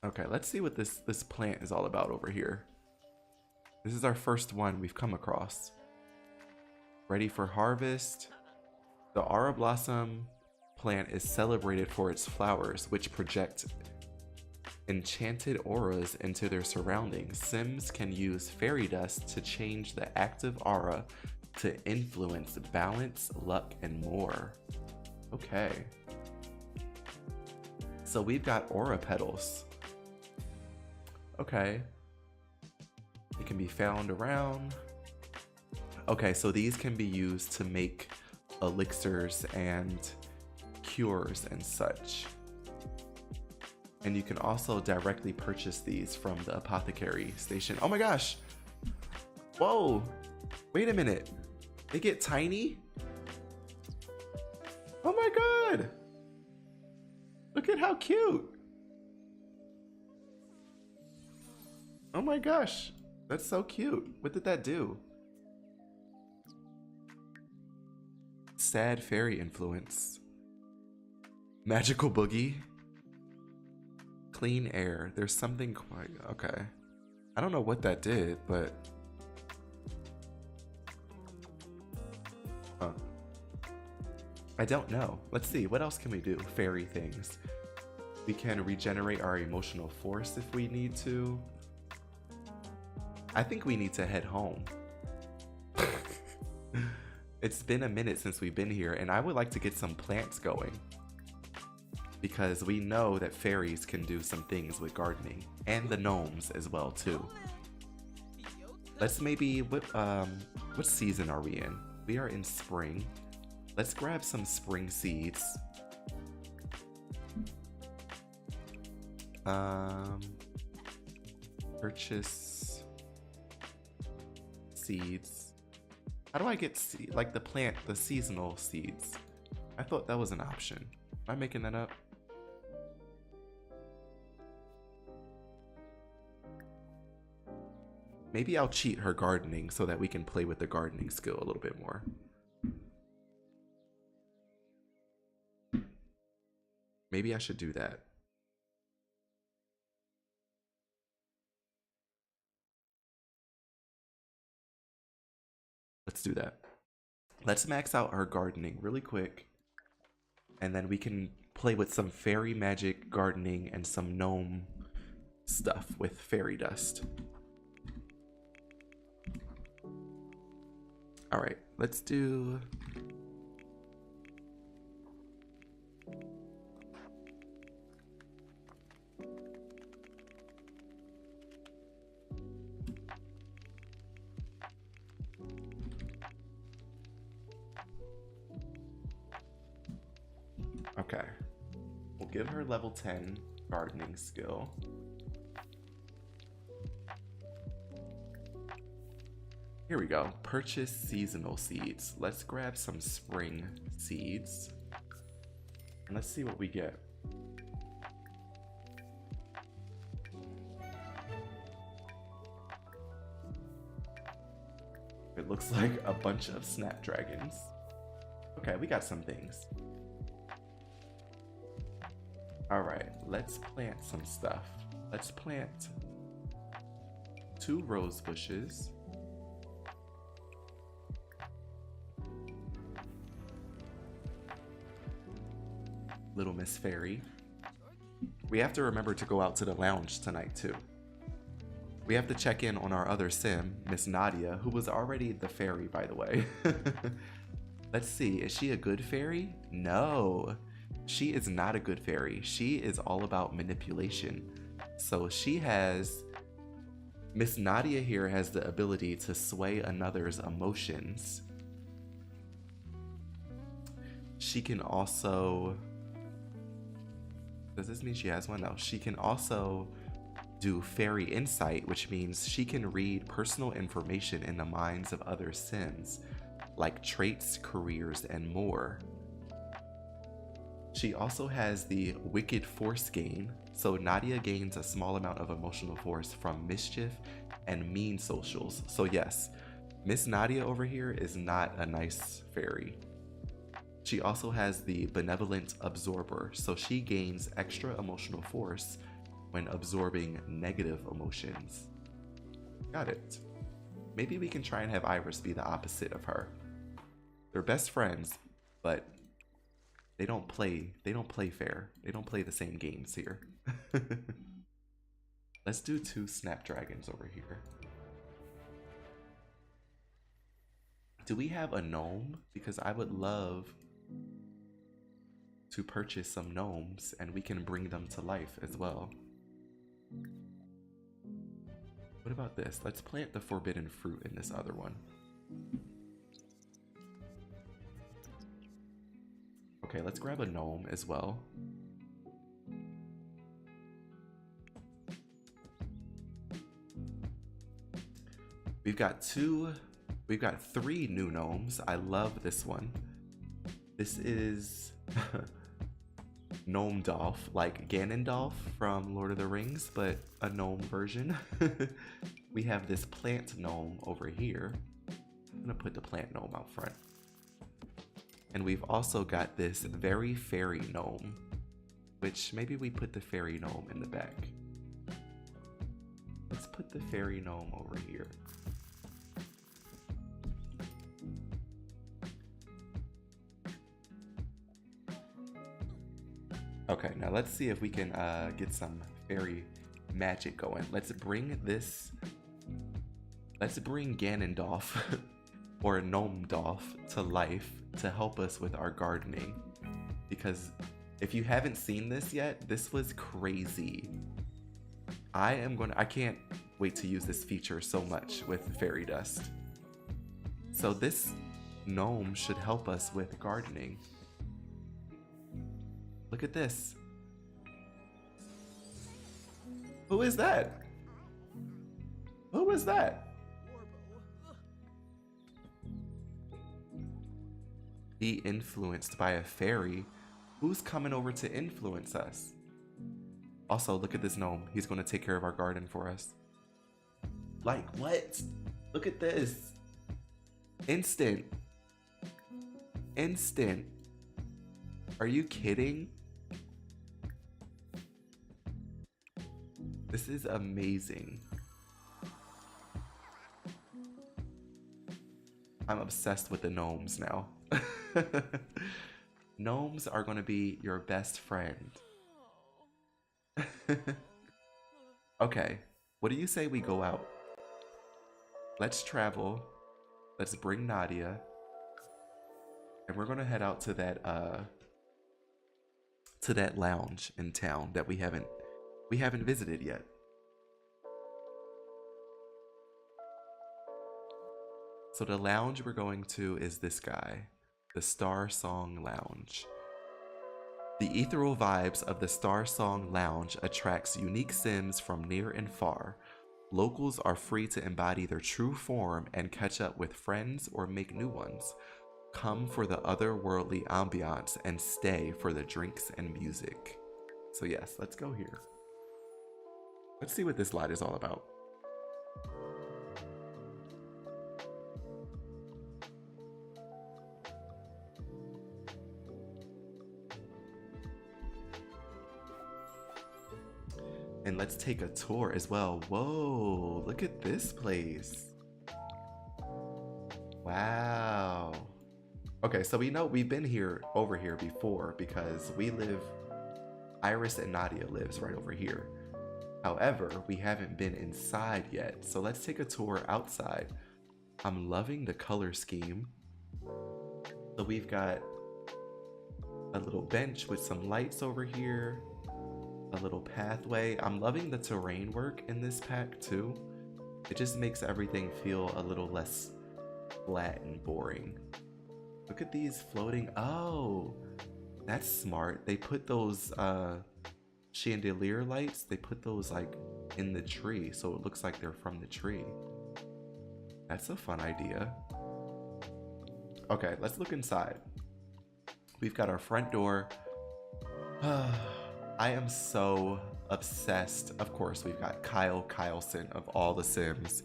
Okay, let's see what this plant is all about over here. This is our first one we've come across. Ready for harvest. The Aura Blossom plant is celebrated for its flowers, which project enchanted auras into their surroundings. Sims can use fairy dust to change the active aura to influence balance, luck, and more. Okay. So we've got aura petals. Okay. It can be found around. Okay, so these can be used to make elixirs and cures and such. And you can also directly purchase these from the apothecary station. Oh my gosh! Whoa! Wait a minute. They get tiny? Oh my god! Look at how cute! Oh my gosh, that's so cute. What did that do? Sad fairy influence. Magical boogie. Clean air. There's something quite... Okay. I don't know what that did, but... Huh. I don't know. Let's see. What else can we do? Fairy things. We can regenerate our emotional force if we need to. I think we need to head home. It's been a minute since we've been here, and I would like to get some plants going. Because we know that fairies can do some things with gardening. And the gnomes as well, too. Let's maybe... What season are we in? We are in spring. Let's grab some spring seeds. Purchase... seeds. How do I get like the seasonal seeds? I thought that was an option. Am I making that up? Maybe I'll cheat her gardening so that we can play with the gardening skill a little bit more. Maybe I should do that. Let's do that. Let's max out our gardening really quick. And then we can play with some fairy magic gardening and some gnome stuff with fairy dust. All right, let's do... give her level 10 gardening skill. Here we go. Purchase seasonal seeds. Let's grab some spring seeds. And let's see what we get. It looks like a bunch of snapdragons. Okay, we got some things. Alright, let's plant some stuff. Let's plant 2 rose bushes. Little Miss Fairy. We have to remember to go out to the lounge tonight too. We have to check in on our other sim, Miss Nadia, who was already the fairy, by the way. Let's see, is she a good fairy? No, she is not a good fairy. She is all about manipulation. So she has, Miss Nadia here has the ability to sway another's emotions. She can also, does this mean she has one? No, she can also do fairy insight, which means she can read personal information in the minds of other sims, like traits, careers, and more. She also has the wicked force gain, so Nadia gains a small amount of emotional force from mischief and mean socials. So yes, Miss Nadia over here is not a nice fairy. She also has the benevolent absorber, so she gains extra emotional force when absorbing negative emotions. Got it. Maybe we can try and have Iris be the opposite of her. They're best friends, but they don't play fair. They don't play the same games here. Let's do 2 snapdragons over here. Do we have a gnome? Because I would love to purchase some gnomes and we can bring them to life as well. What about this? Let's plant the forbidden fruit in this other one. Okay, let's grab a gnome as well. We've got 3 new gnomes. I love this one. This is Gnome Dolph, like Ganondorf from Lord of the Rings, but a gnome version. We have this plant gnome over here. I'm gonna put the plant gnome out front. And we've also got this very fairy gnome, which maybe we put the fairy gnome in the back. Let's put the fairy gnome over here. Okay, now let's see if we can get some fairy magic going. Let's bring Ganondorf or Gnome Dolph to life to help us with our gardening. Because if you haven't seen this yet, this was crazy. I can't wait to use this feature so much with fairy dust. So this gnome should help us with gardening. Look at this. Who is that? Who is that? Be influenced by a fairy? Who's coming over to influence us? Also, look at this gnome. He's going to take care of our garden for us. Like, what? Look at this. Instant. Instant. Are you kidding? This is amazing. I'm obsessed with the gnomes now. Gnomes are going to be your best friend. Okay, what do you say we go out? Let's travel. Let's bring Nadia. And we're going to head out to that lounge in town that we haven't visited yet. So the lounge we're going to is this guy, the Star Song Lounge. The ethereal vibes of the Star Song Lounge attracts unique Sims from near and far. Locals are free to embody their true form and catch up with friends or make new ones. Come for the otherworldly ambiance and stay for the drinks and music. So yes, let's go here. Let's see what this lot is all about. And let's take a tour as well. Whoa, look at this place. Wow. Okay, so we know we've been over here before because we live, Iris and Nadia lives right over here. However, we haven't been inside yet. So let's take a tour outside. I'm loving the color scheme. So we've got a little bench with some lights over here, a little pathway. I'm loving the terrain work in this pack too. It just makes everything feel a little less flat and boring. Look at these floating. Oh, that's smart. They put those chandelier lights, they put those like in the tree so it looks like they're from the tree. That's a fun idea. Okay, let's look inside. We've got our front door. I am so obsessed. Of course, we've got Kyle Kyleson of all the Sims.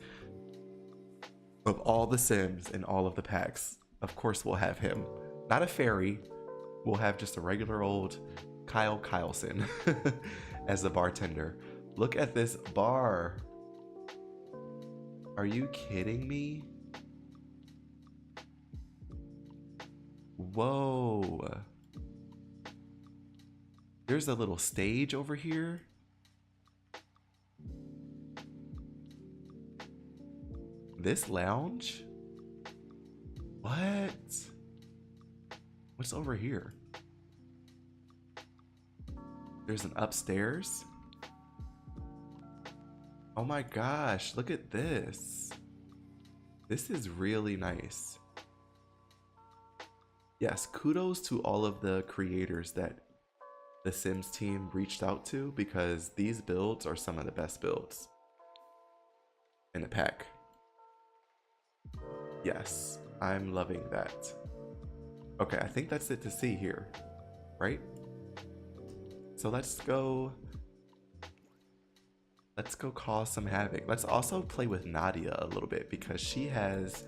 Of all the Sims in all of the packs, of course we'll have him. Not a fairy. We'll have just a regular old Kyle Kyleson as a bartender. Look at this bar. Are you kidding me? Whoa. There's a little stage over here. This lounge? What? What's over here? There's an upstairs. Oh my gosh, look at this. This is really nice. Yes, kudos to all of the creators that the Sims team reached out to, because these builds are some of the best builds in the pack. Yes, I'm loving that. Okay, I think that's it to see here, right? So let's go cause some havoc. Let's also play with Nadia a little bit because she has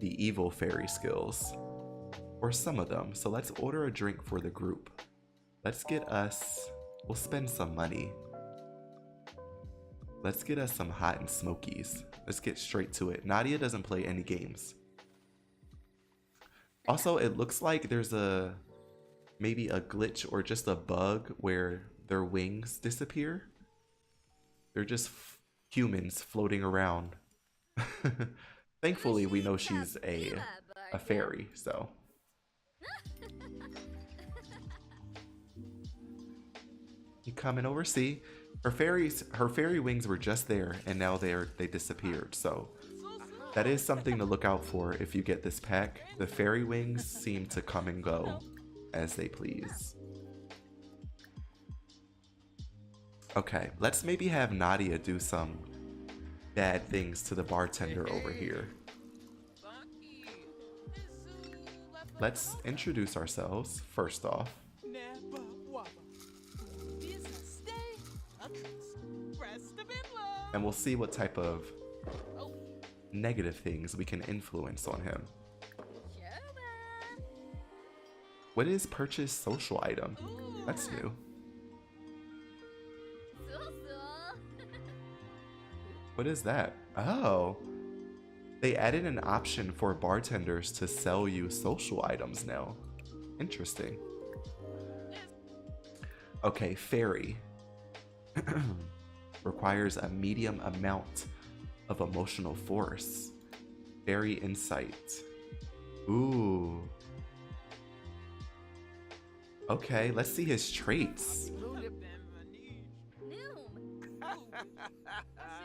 the evil fairy skills, or some of them. So let's order a drink for the group. Let's get us, we'll spend some money. Let's get us some hot and smokies. Let's get straight to it. Nadia doesn't play any games. Also, it looks like there's maybe a glitch or just a bug where their wings disappear. They're just humans floating around. Thankfully, we know she's a fairy, so. You coming over? See, her fairy wings were just there, and now they disappeared. So that is something to look out for if you get this pack. The fairy wings seem to come and go as they please. Okay, let's maybe have Nadia do some bad things to the bartender over here. Let's introduce ourselves first off. And we'll see what type of negative things we can influence on him. What is purchase social item? That's new. What is that? Oh, they added an option for bartenders to sell you social items now. Interesting. Okay, fairy. Requires a medium amount of emotional force. Fairy insight. Ooh. Okay, let's see his traits.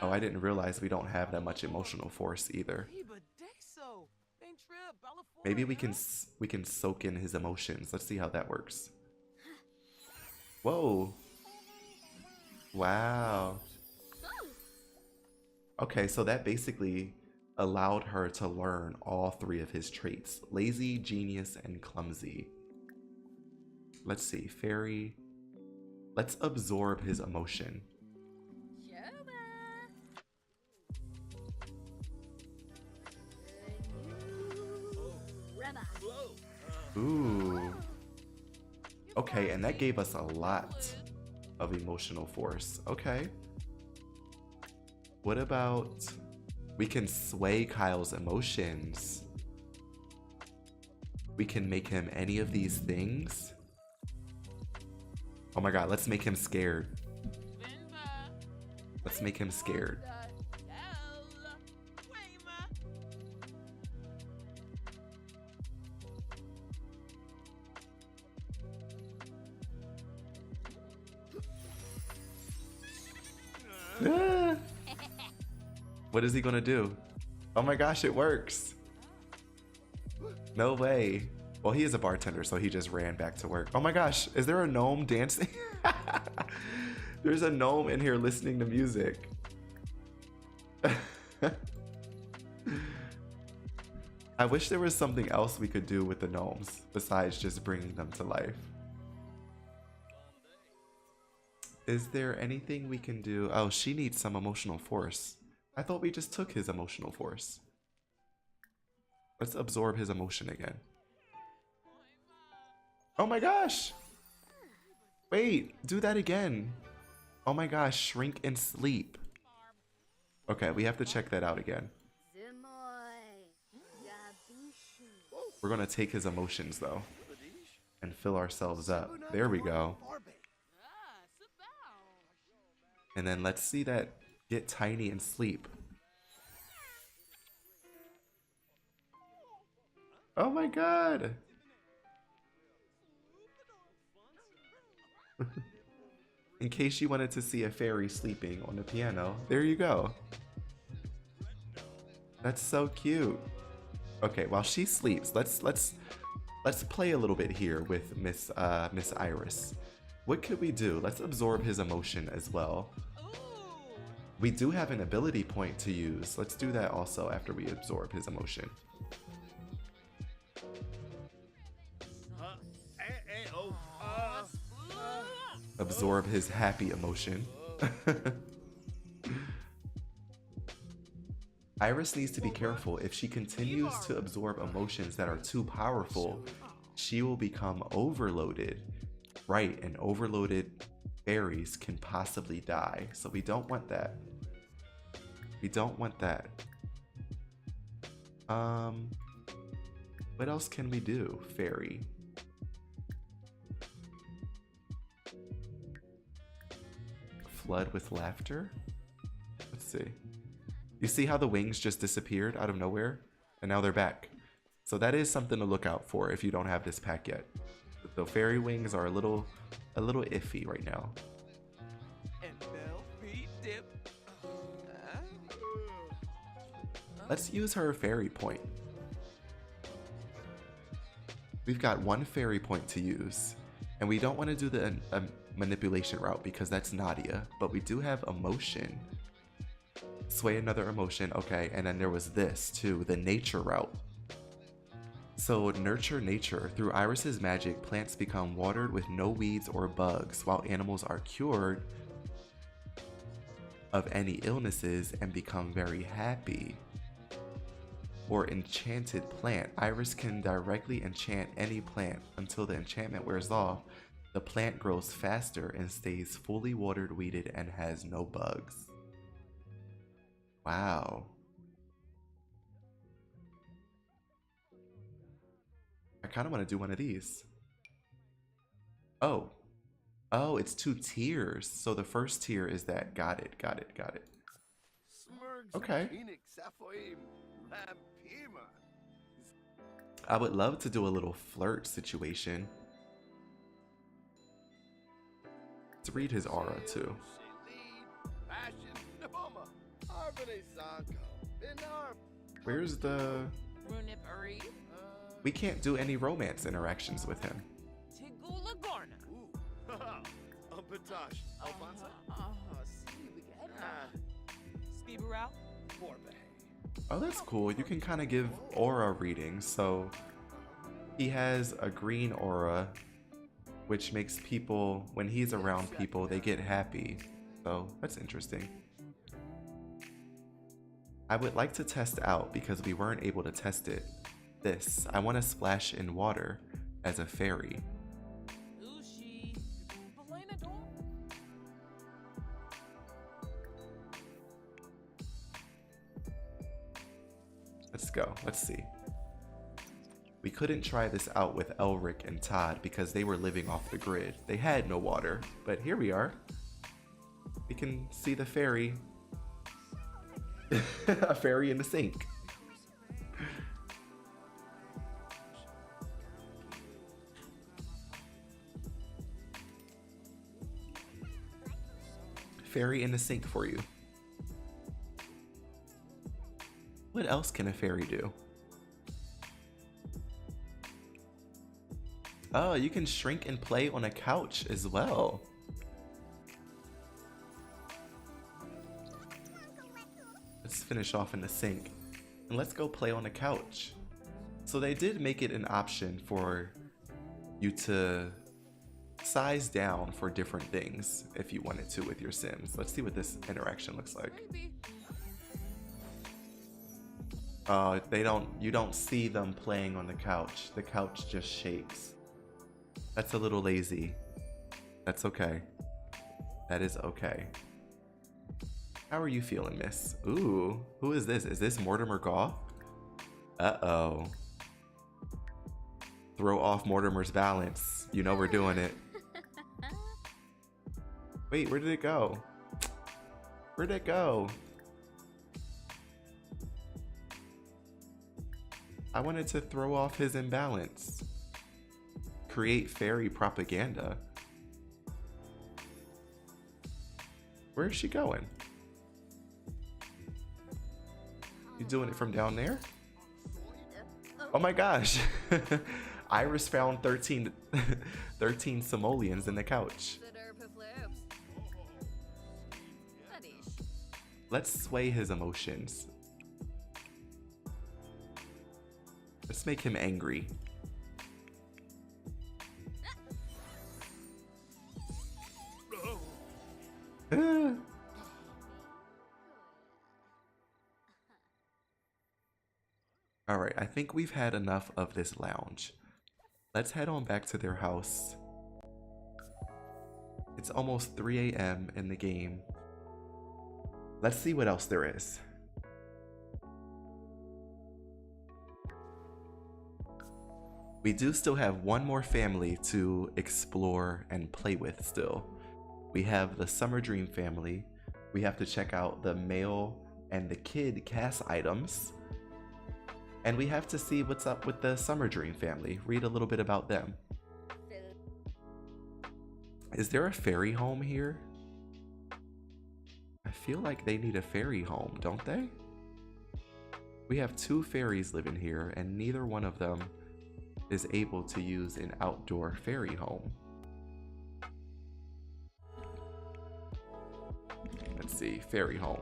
Oh, I didn't realize we don't have that much emotional force either. Maybe we can soak in his emotions. Let's see how that works. Whoa. Wow. Okay, so that basically allowed her to learn all three of his traits: lazy, genius, and clumsy. Let's see, fairy. Let's absorb his emotion. Ooh. Okay, and that gave us a lot of emotional force. Okay. What about we can sway Kyle's emotions? We can make him any of these things. Oh my god, let's make him scared. Let's make him scared. Ah. What is he gonna do? Oh my gosh, it works. No way. Well, he is a bartender, so he just ran back to work. Oh my gosh, is there a gnome dancing? There's a gnome in here listening to music. I wish there was something else we could do with the gnomes besides just bringing them to life. Is there anything we can do? Oh, she needs some emotional force. I thought we just took his emotional force. Let's absorb his emotion again. Oh my gosh! Wait, do that again. Oh my gosh, shrink and sleep. Okay, we have to check that out again. We're gonna take his emotions though and fill ourselves up. There we go. And then let's see that get tiny and sleep. Oh my god. In case you wanted to see a fairy sleeping on the piano, there you go. That's so cute. Okay, while she sleeps, let's play a little bit here with Miss Iris. What could we do? Let's absorb his emotion as well. We do have an ability point to use. Let's do that also after we absorb his emotion. Absorb his happy emotion. Iris needs to be careful. If she continues to absorb emotions that are too powerful, she will become overloaded. Right, and overloaded fairies can possibly die. So we don't want that. We don't want that. What else can we do, fairy? Flood with laughter? Let's see. You see how the wings just disappeared out of nowhere? And now they're back. So that is something to look out for if you don't have this pack yet. The fairy wings are a little iffy right now. Let's use her fairy point. We've got one fairy point to use, and we don't want to do the manipulation route because that's Nadia, but we do have emotion. Sway another emotion, okay, and then there was this too, the nature route. So nurture nature. Through Iris's magic, plants become watered with no weeds or bugs, while animals are cured of any illnesses and become very happy. Or enchanted plant. Iris can directly enchant any plant. Until the enchantment wears off, the plant grows faster and stays fully watered, weeded, and has no bugs. Wow. I kind of want to do one of these. Oh. Oh, it's 2 tiers. So the first tier is that. Got it, got it, got it. Okay. I would love to do a little flirt situation. Let's read his aura too. Where's the... We can't do any romance interactions with him. Patosh. Alfonso? See, we got Ah, Forbe. Oh, that's cool. You can kind of give aura readings. So he has a green aura, which makes people, when he's around people, they get happy. So that's interesting. I would like to test out, because we weren't able to test it, this. I want to splash in water as a fairy. Let's go. Let's see. We couldn't try this out with Elric and Todd because they were living off the grid. They had no water, but here we are. We can see the fairy. A fairy in the sink. Fairy in the sink for you. What else can a fairy do? Oh, you can shrink and play on a couch as well. Let's finish off in the sink. And let's go play on a couch. So they did make it an option for you to size down for different things if you wanted to with your Sims. Let's see what this interaction looks like. You don't see them playing on the couch. The couch just shakes. That's a little lazy. That's okay. That is okay. How are you feeling, miss? Ooh, who is this? Is this Mortimer Goff? Uh-oh. Throw off Mortimer's balance. You know we're doing it. Wait, where did it go? Where'd it go? I wanted to throw off his imbalance. Create fairy propaganda. Where is she going? You doing it from down there? Oh my gosh. Iris found 13 simoleons in the couch. Let's sway his emotions. Let's make him angry. Alright, I think we've had enough of this lounge. Let's head on back to their house. It's almost 3 a.m. in the game. Let's see what else there is. We do still have one more family to explore and play with still. We have the Summer Dream family. We have to check out the male and the kid cast items. And we have to see what's up with the Summer Dream family. Read a little bit about them. Is there a fairy home here? I feel like they need a fairy home, don't they? We have 2 fairies living here, and neither one of them is able to use an outdoor fairy home. Let's see, fairy home.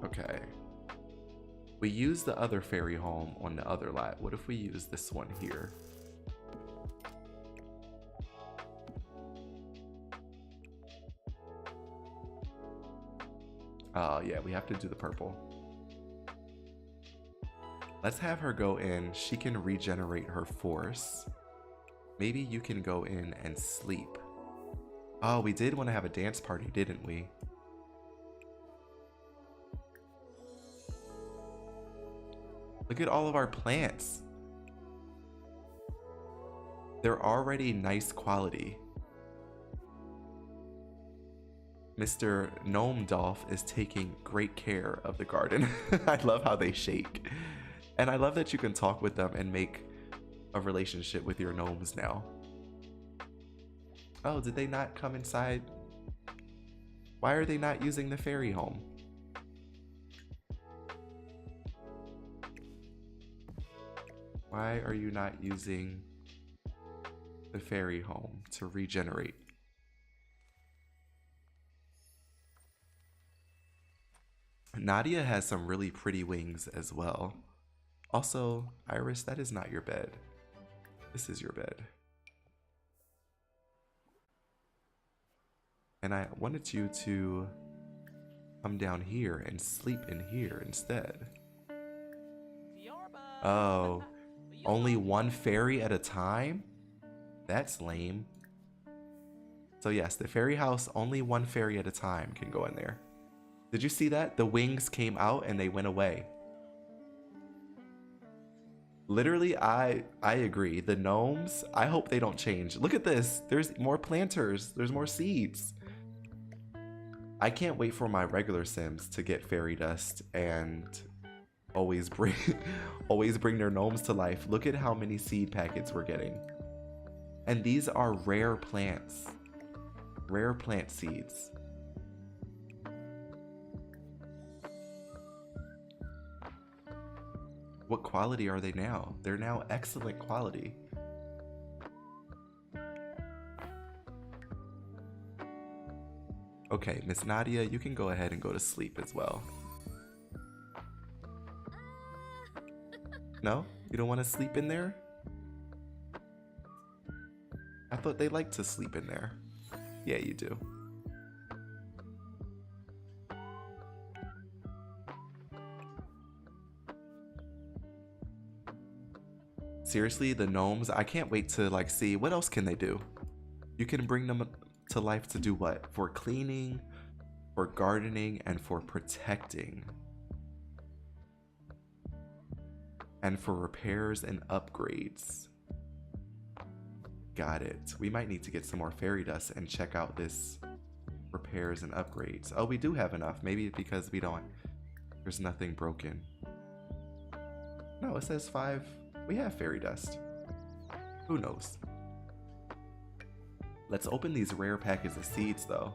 Okay. We use the other fairy home on the other lot. What if we use this one here? Yeah, we have to do the purple. Let's have her go in. She can regenerate her force. Maybe you can go in and sleep. Oh, we did want to have a dance party, didn't we? Look at all of our plants. They're already nice quality. Mr. Gnome Dolph is taking great care of the garden. I love how they shake. And I love that you can talk with them and make a relationship with your gnomes now. Oh, did they not come inside? Why are they not using the fairy home? Why are you not using the fairy home to regenerate. Nadia has some really pretty wings as well. Also, Iris, that is not your bed. This is your bed. And I wanted you to come down here and sleep in here instead. Oh, only one fairy at a time? That's lame. So yes, the fairy house, only one fairy at a time can go in there. Did you see that? The wings came out and they went away. Literally, I agree. The gnomes, I hope they don't change. Look at this. There's more planters. There's more seeds. I can't wait for my regular Sims to get fairy dust and always bring their gnomes to life. Look at how many seed packets we're getting. And these are rare plants. Rare plant seeds. What quality are they now? They're now excellent quality. Okay, Miss Nadia, you can go ahead and go to sleep as well. No? You don't want to sleep in there? I thought they liked to sleep in there. Yeah, you do. Seriously, the gnomes, I can't wait to like see what else can they do. You can bring them to life to do what? For cleaning, for gardening, and for protecting. And for repairs and upgrades. Got it. We might need to get some more fairy dust and check out this repairs and upgrades. Oh, we do have enough. Maybe it's because we don't. There's nothing broken. No, it says 5. We have fairy dust. Who knows? Let's open these rare packets of seeds though.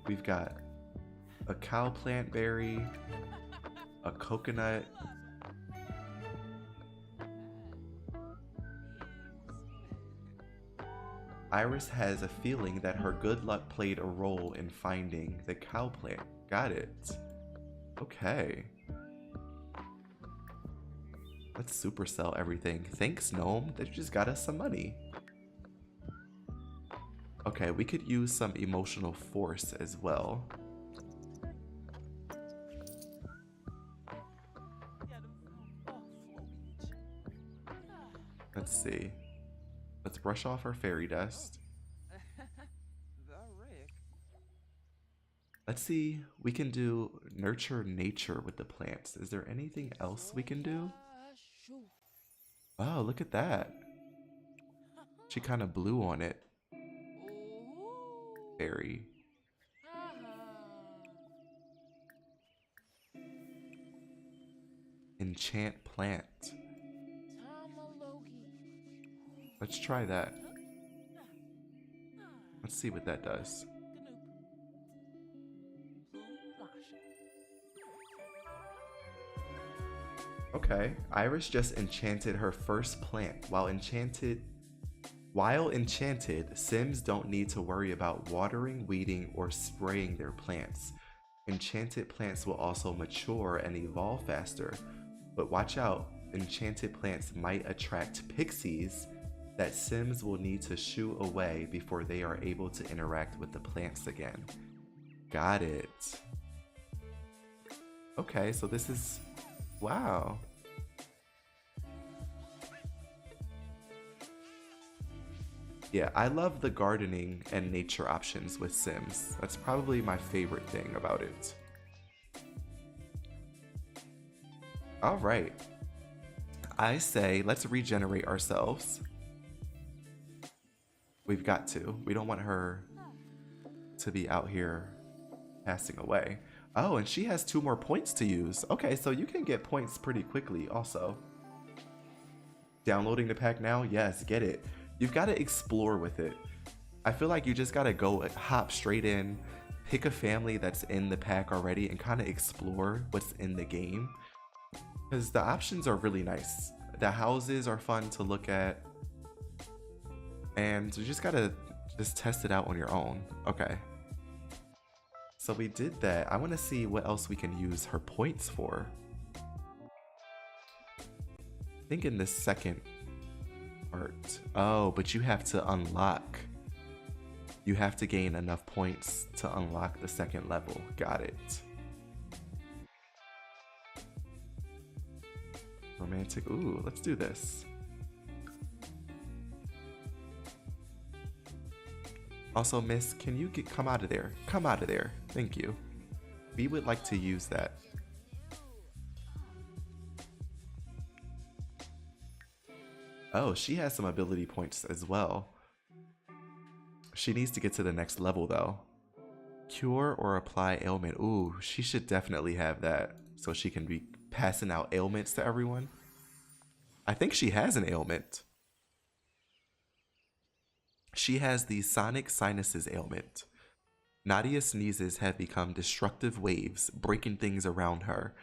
We've got a cow plant berry, a coconut, Iris has a feeling that her good luck played a role in finding the cow plant. Got it. Okay. Let's supersell everything. Thanks, Gnome. They just got us some money. Okay, we could use some emotional force as well. Let's see. Let's brush off our fairy dust. Let's see. We can do nurture nature with the plants. Is there anything else we can do? Oh, look at that. She kind of blew on it. Fairy. Enchant plant. Let's try that. Let's see what that does. Okay, Iris just enchanted her first plant. While enchanted, Sims don't need to worry about watering, weeding, or spraying their plants. Enchanted plants will also mature and evolve faster. But watch out, enchanted plants might attract pixies that Sims will need to shoo away before they are able to interact with the plants again. Got it. Okay, so this is... wow. Yeah, I love the gardening and nature options with Sims. That's probably my favorite thing about it. Alright. I say, let's regenerate ourselves. We've got to. We don't want her to be out here passing away. Oh, and she has 2 more points to use. Okay, so you can get points pretty quickly also. Downloading the pack now? Yes, get it. You've got to explore with it. I feel like you just got to go hop straight in, pick a family that's in the pack already, and kind of explore what's in the game. Because the options are really nice. The houses are fun to look at. And you just gotta just test it out on your own. Okay. So we did that. I want to see what else we can use her points for. I think in this second part. Oh, but you have to unlock. You have to gain enough points to unlock the second level. Got it. Romantic. Ooh, let's do this. Also, miss, can you come out of there? Come out of there. Thank you. We would like to use that. Oh, she has some ability points as well. She needs to get to the next level though. Cure or apply ailment. Ooh, she should definitely have that so she can be passing out ailments to everyone. I think she has an ailment. She has the sonic sinuses ailment. Nadia's sneezes have become destructive waves, breaking things around her.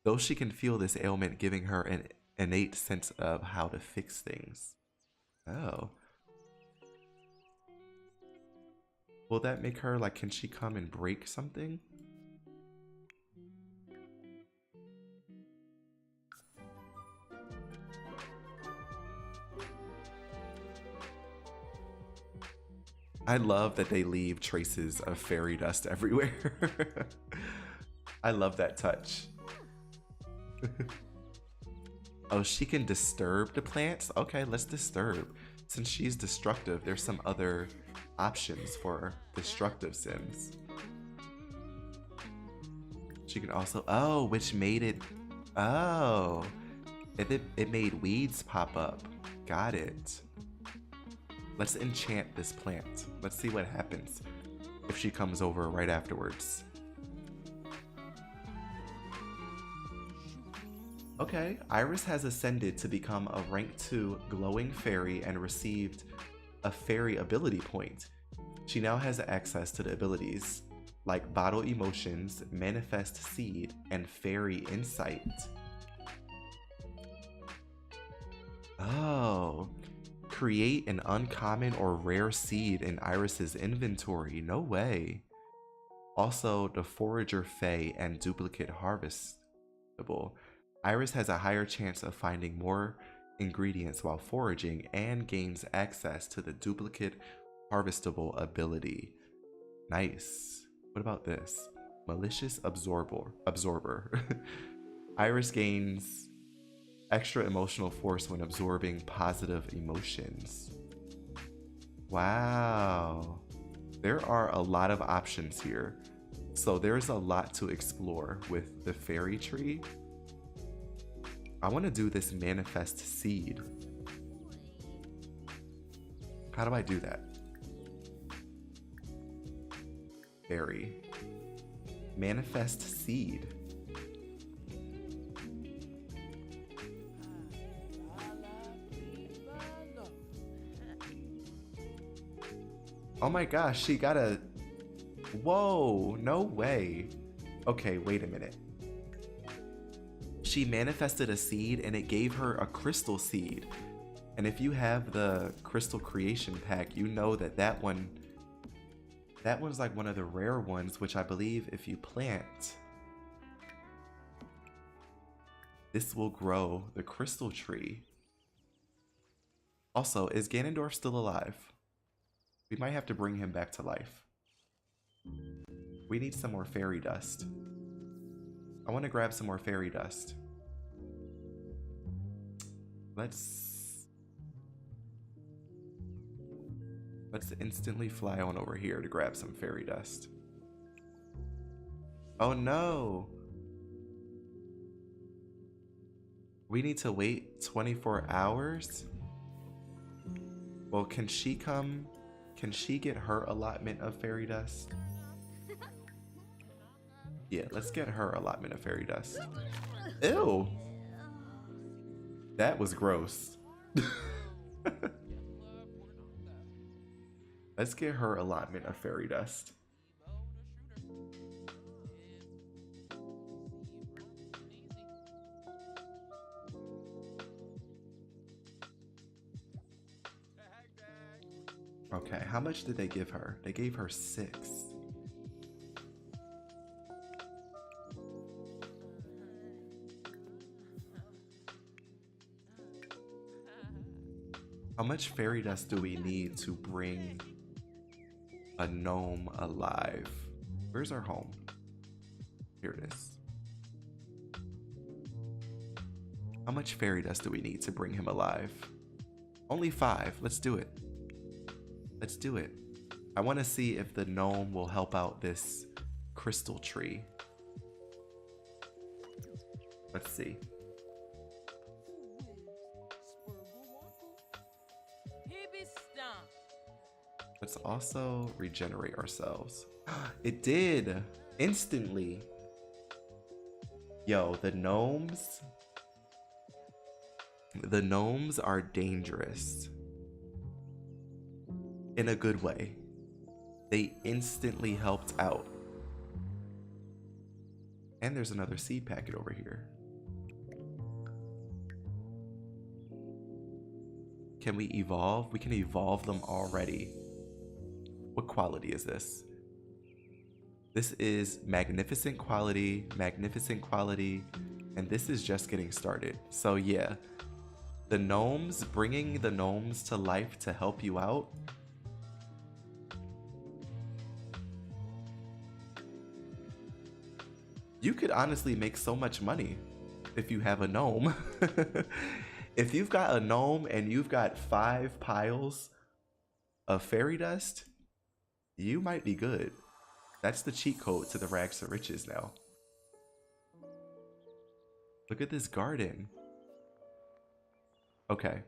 Though she can feel this ailment giving her an innate sense of how to fix things. Oh. Will that make her, like, can she come and break something? I love that they leave traces of fairy dust everywhere. I love that touch. Oh, she can disturb the plants? Okay, let's disturb. Since she's destructive, there's some other options for destructive sims. She can also, oh, which made it, oh, it made weeds pop up. Got it. Let's enchant this plant. Let's see what happens if she comes over right afterwards. Okay, Iris has ascended to become a rank 2 glowing fairy and received a fairy ability point. She now has access to the abilities like bottle emotions, manifest seed, and fairy insight. Oh. Create an uncommon or rare seed in Iris's inventory. No way. Also, the Forager Fae and Duplicate Harvestable. Iris has a higher chance of finding more ingredients while foraging and gains access to the Duplicate Harvestable ability. Nice. What about this? Malicious Absorber. Iris gains extra emotional force when absorbing positive emotions. Wow. There are a lot of options here. So there's a lot to explore with the fairy tree. I want to do this manifest seed. How do I do that? Fairy. Manifest seed. Oh my gosh, she got a... Whoa, no way. Okay, wait a minute. She manifested a seed and it gave her a crystal seed. And if you have the crystal creation pack, you know that that one's like one of the rare ones, which I believe if you plant, this will grow the crystal tree. Also, is Ganondorf still alive? We might have to bring him back to life. We need some more fairy dust. I want to grab some more fairy dust. Let's instantly fly on over here to grab some fairy dust. Oh no! We need to wait 24 hours? Well, can she come? Can she get her allotment of fairy dust? Yeah, let's get her allotment of fairy dust. Ew! That was gross. Let's get her allotment of fairy dust. how much did they give her? They gave her 6. How much fairy dust do we need to bring a gnome alive? Where's our home? Here it is. How much fairy dust do we need to bring him alive? Only 5. Let's do it. Let's do it. I want to see if the gnome will help out this crystal tree. Let's see. Let's also regenerate ourselves. It did! Instantly! Yo, the gnomes are dangerous. In a good way. They instantly helped out. And there's another seed packet over here. Can we evolve? We can evolve them already. What quality is this? This is magnificent quality, and this is just getting started. So yeah, the gnomes, bringing the gnomes to life to help you out. You could honestly make so much money if you have a gnome. If you've got a gnome and you've got 5 piles of fairy dust, you might be good. That's the cheat code to the rags to riches now. Look at this garden. Okay.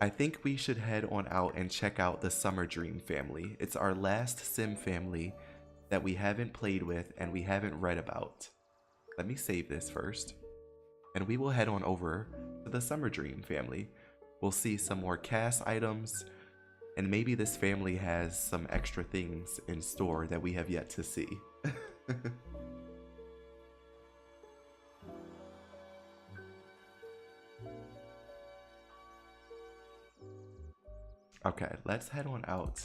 I think we should head on out and check out the Summer Dream family. It's our last sim family that we haven't played with and we haven't read about. Let me save this first. And we will head on over to the Summer Dream family. We'll see some more cast items, and maybe this family has some extra things in store that we have yet to see. Okay, let's head on out.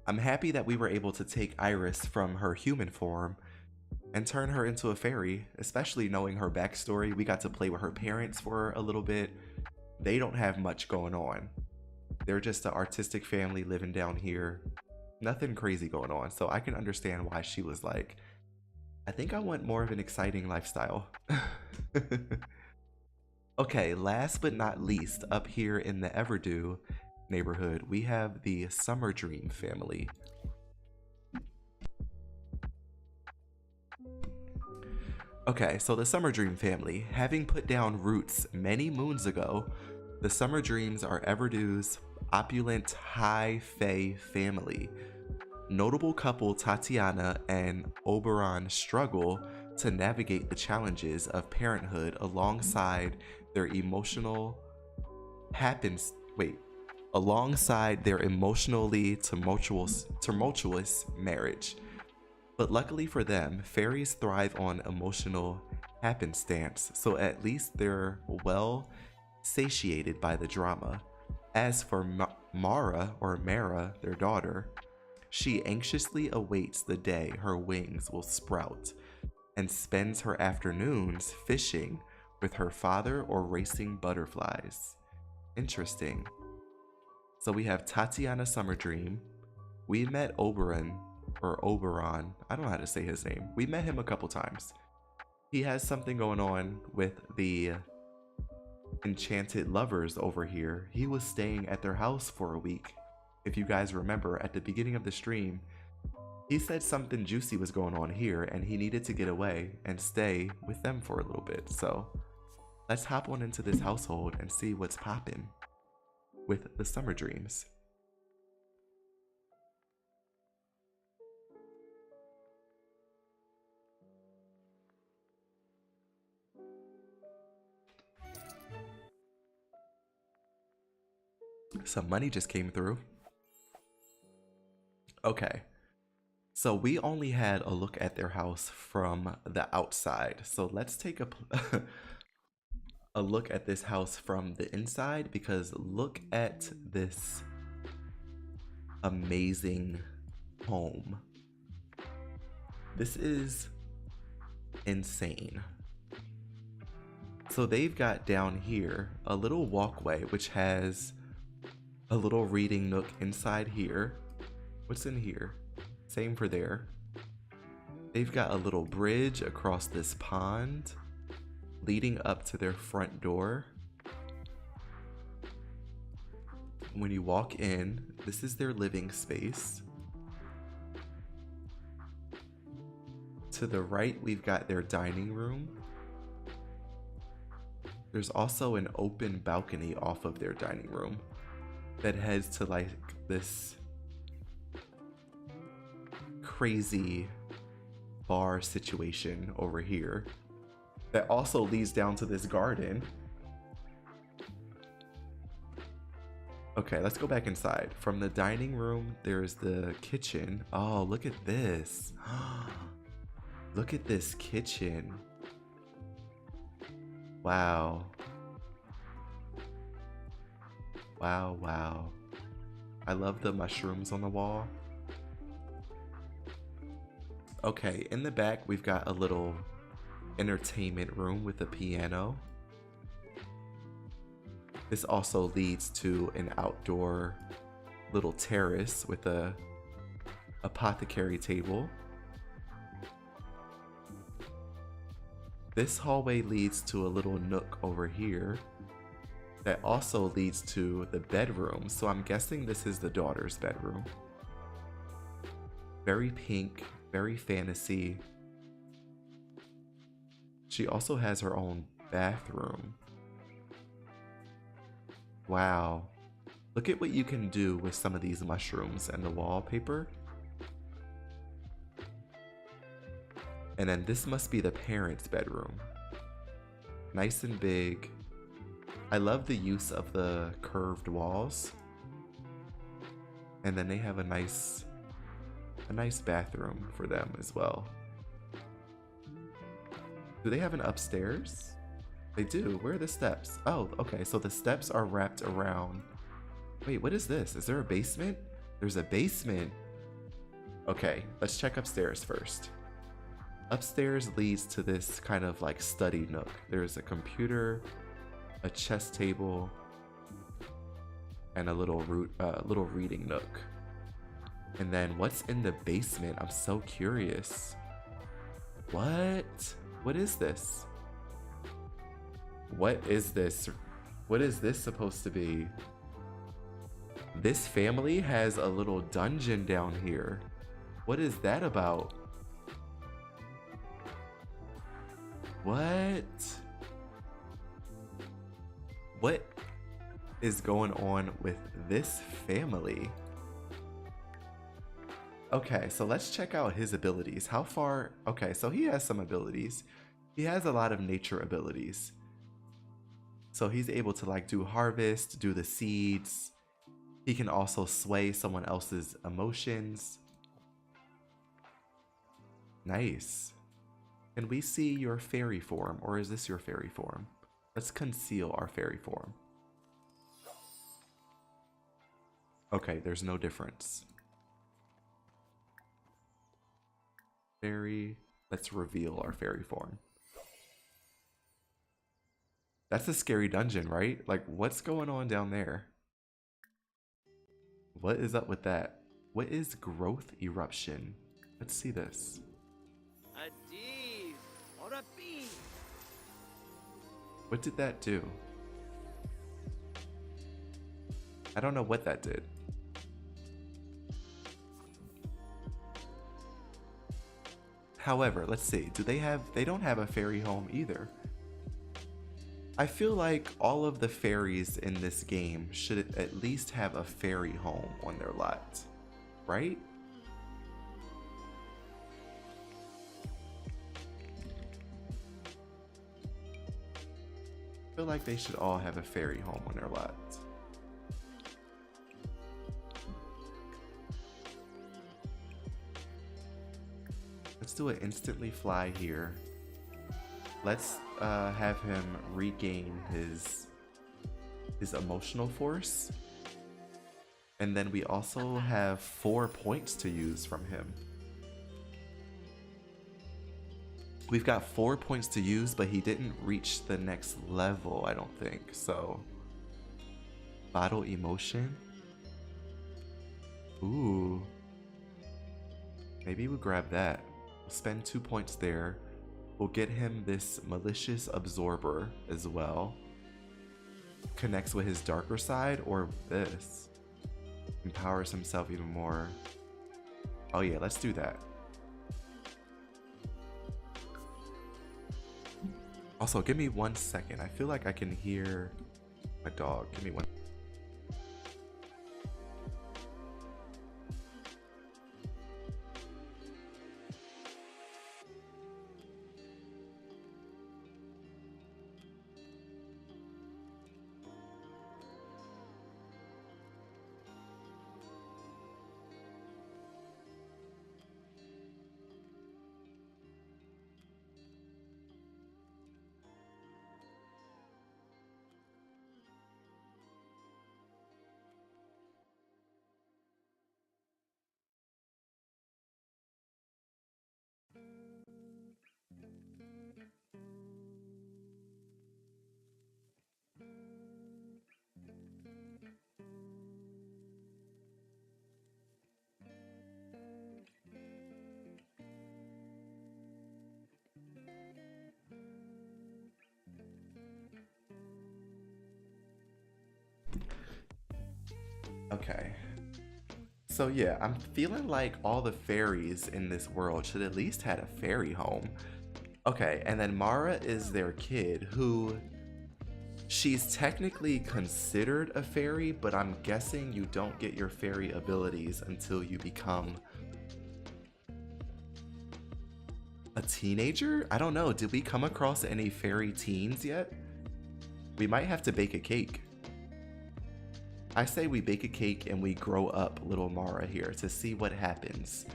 I'm happy that we were able to take Iris from her human form and turn her into a fairy, especially knowing her backstory. We got to play with her parents for a little bit. They don't have much going on. They're just an artistic family living down here. Nothing crazy going on. So I can understand why she was like, I think I want more of an exciting lifestyle. Okay, last but not least, up here in the Everdew neighborhood, we have the Summer Dream family. Okay, so the Summer Dream family, having put down roots many moons ago, the Summer Dreams are Everdew's opulent high fae family. Notable couple Tatiana and Oberon struggle to navigate the challenges of parenthood alongside their emotionally tumultuous marriage. But luckily for them, fairies thrive on emotional happenstance, so at least they're well satiated by the drama. As for Mara, their daughter, she anxiously awaits the day her wings will sprout and spends her afternoons fishing with her father or racing butterflies. Interesting. So we have Tatiana Summerdream. We met Oberon, I don't know how to say his name. We met him a couple times. He has something going on with the enchanted lovers over here. He was staying at their house for a week. If you guys remember, at the beginning of the stream, he said something juicy was going on here and he needed to get away and stay with them for a little bit. So let's hop on into this household and see what's poppin' with the Summer Dreams. Some money just came through. Okay. So we only had a look at their house from the outside. So let's take a a look at this house from the inside, because look at this amazing home. This is insane. So they've got down here a little walkway which has a little reading nook inside here. What's in here? Same for there. They've got a little bridge across this pond leading up to their front door. When you walk in, this is their living space. To the right, we've got their dining room. There's also an open balcony off of their dining room that heads to like this crazy bar situation over here that also leads down to this garden. Okay, let's go back inside. From the dining room, there's the kitchen. Oh, look at this. Look at this kitchen. Wow. Wow, wow. I love the mushrooms on the wall. Okay, in the back, we've got a little entertainment room with a piano. This also leads to an outdoor little terrace with a apothecary table. This hallway leads to a little nook over here that also leads to the bedroom. So I'm guessing this is the daughter's bedroom. Very pink, very fantasy. She also has her own bathroom. Wow. Look at what you can do with some of these mushrooms and the wallpaper. And then this must be the parents' bedroom. Nice and big. I love the use of the curved walls. And then they have a nice bathroom for them as well. Do they have an upstairs? They do. Where are the steps? Oh, okay. So the steps are wrapped around. Wait, what is this? Is there a basement? There's a basement. Okay, let's check upstairs first. Upstairs leads to this kind of like study nook. There's a computer, a chess table, and a little reading nook. And then what's in the basement? I'm so curious. What? What is this? What is this? What is this supposed to be? This family has a little dungeon down here. What is that about? What? What is going on with this family? Okay, so let's check out his abilities. How far? Okay, so he has some abilities. He has a lot of nature abilities. So he's able to like do harvest, do the seeds. He can also sway someone else's emotions. Nice. Can we see your fairy form, or is this your fairy form? Let's conceal our fairy form. Okay, there's no difference. Fairy. Let's reveal our fairy form. That's a scary dungeon, right? Like, what's going on down there? What is up with that? What is growth eruption? Let's see this. A D or a B. What did that do? I don't know what that did. However, let's see. They don't have a fairy home either. I feel like all of the fairies in this game should at least have a fairy home on their lot, right? I feel like they should all have a fairy home on their lot. Let's do an instantly fly here. Let's have him regain his emotional force. And then we also have 4 points to use from him. We've got 4 points to use, but he didn't reach the next level, I don't think. So, bottle emotion. Ooh. Maybe we'll grab that. We'll spend 2 points there. We'll get him this malicious absorber as well. Connects with his darker side, or this. Empowers himself even more. Oh yeah, let's do that. Also, give me 1 second. I feel like I can hear my dog. Give me one. Okay. So yeah, I'm feeling like all the fairies in this world should at least had a fairy home. Okay, and then Mara is their kid who she's technically considered a fairy, but I'm guessing you don't get your fairy abilities until you become a teenager? I don't know. Did we come across any fairy teens yet? We might have to bake a cake. I say we bake a cake and we grow up little Mara here to see what happens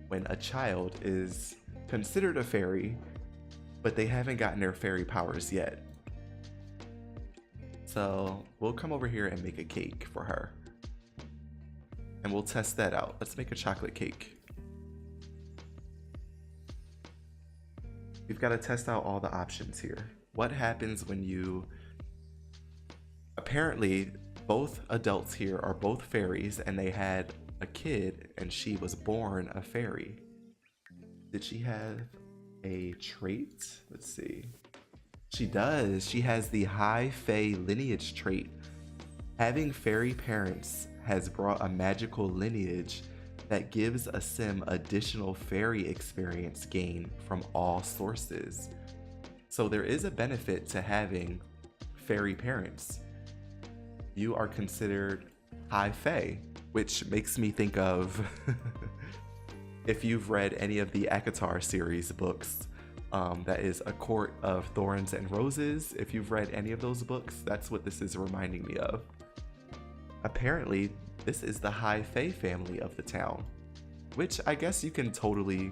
when a child is considered a fairy, but they haven't gotten their fairy powers yet. So we'll come over here and make a cake for her. And we'll test that out. Let's make a chocolate cake. We've got to test out all the options here. What happens when you... Apparently, both adults here are both fairies and they had a kid and she was born a fairy. Did she have a trait? Let's see. She does. She has the high fae lineage trait. Having fairy parents has brought a magical lineage that gives a sim additional fairy experience gain from all sources. So there is a benefit to having fairy parents. You are considered high fae, which makes me think of if you've read any of the ACOTAR series books, that is A Court of Thorns and Roses. If you've read any of those books, that's what this is reminding me of. Apparently, this is the high fae family of the town, which I guess you can totally,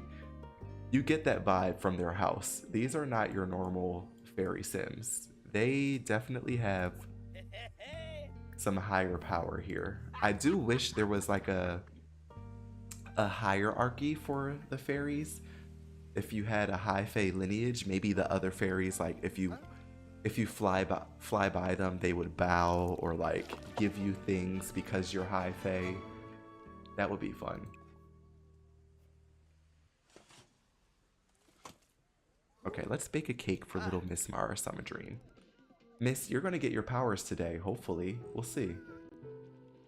you get that vibe from their house. These are not your normal fairy sims. They definitely have some higher power here. I do wish there was like a hierarchy for the fairies. If you had a high fae lineage, maybe the other fairies, like if you fly by them, they would bow or like give you things because you're high fae. That would be fun. Okay, let's bake a cake for little Miss Mara Summer-Dream. Miss, you're gonna get your powers today, hopefully. We'll see.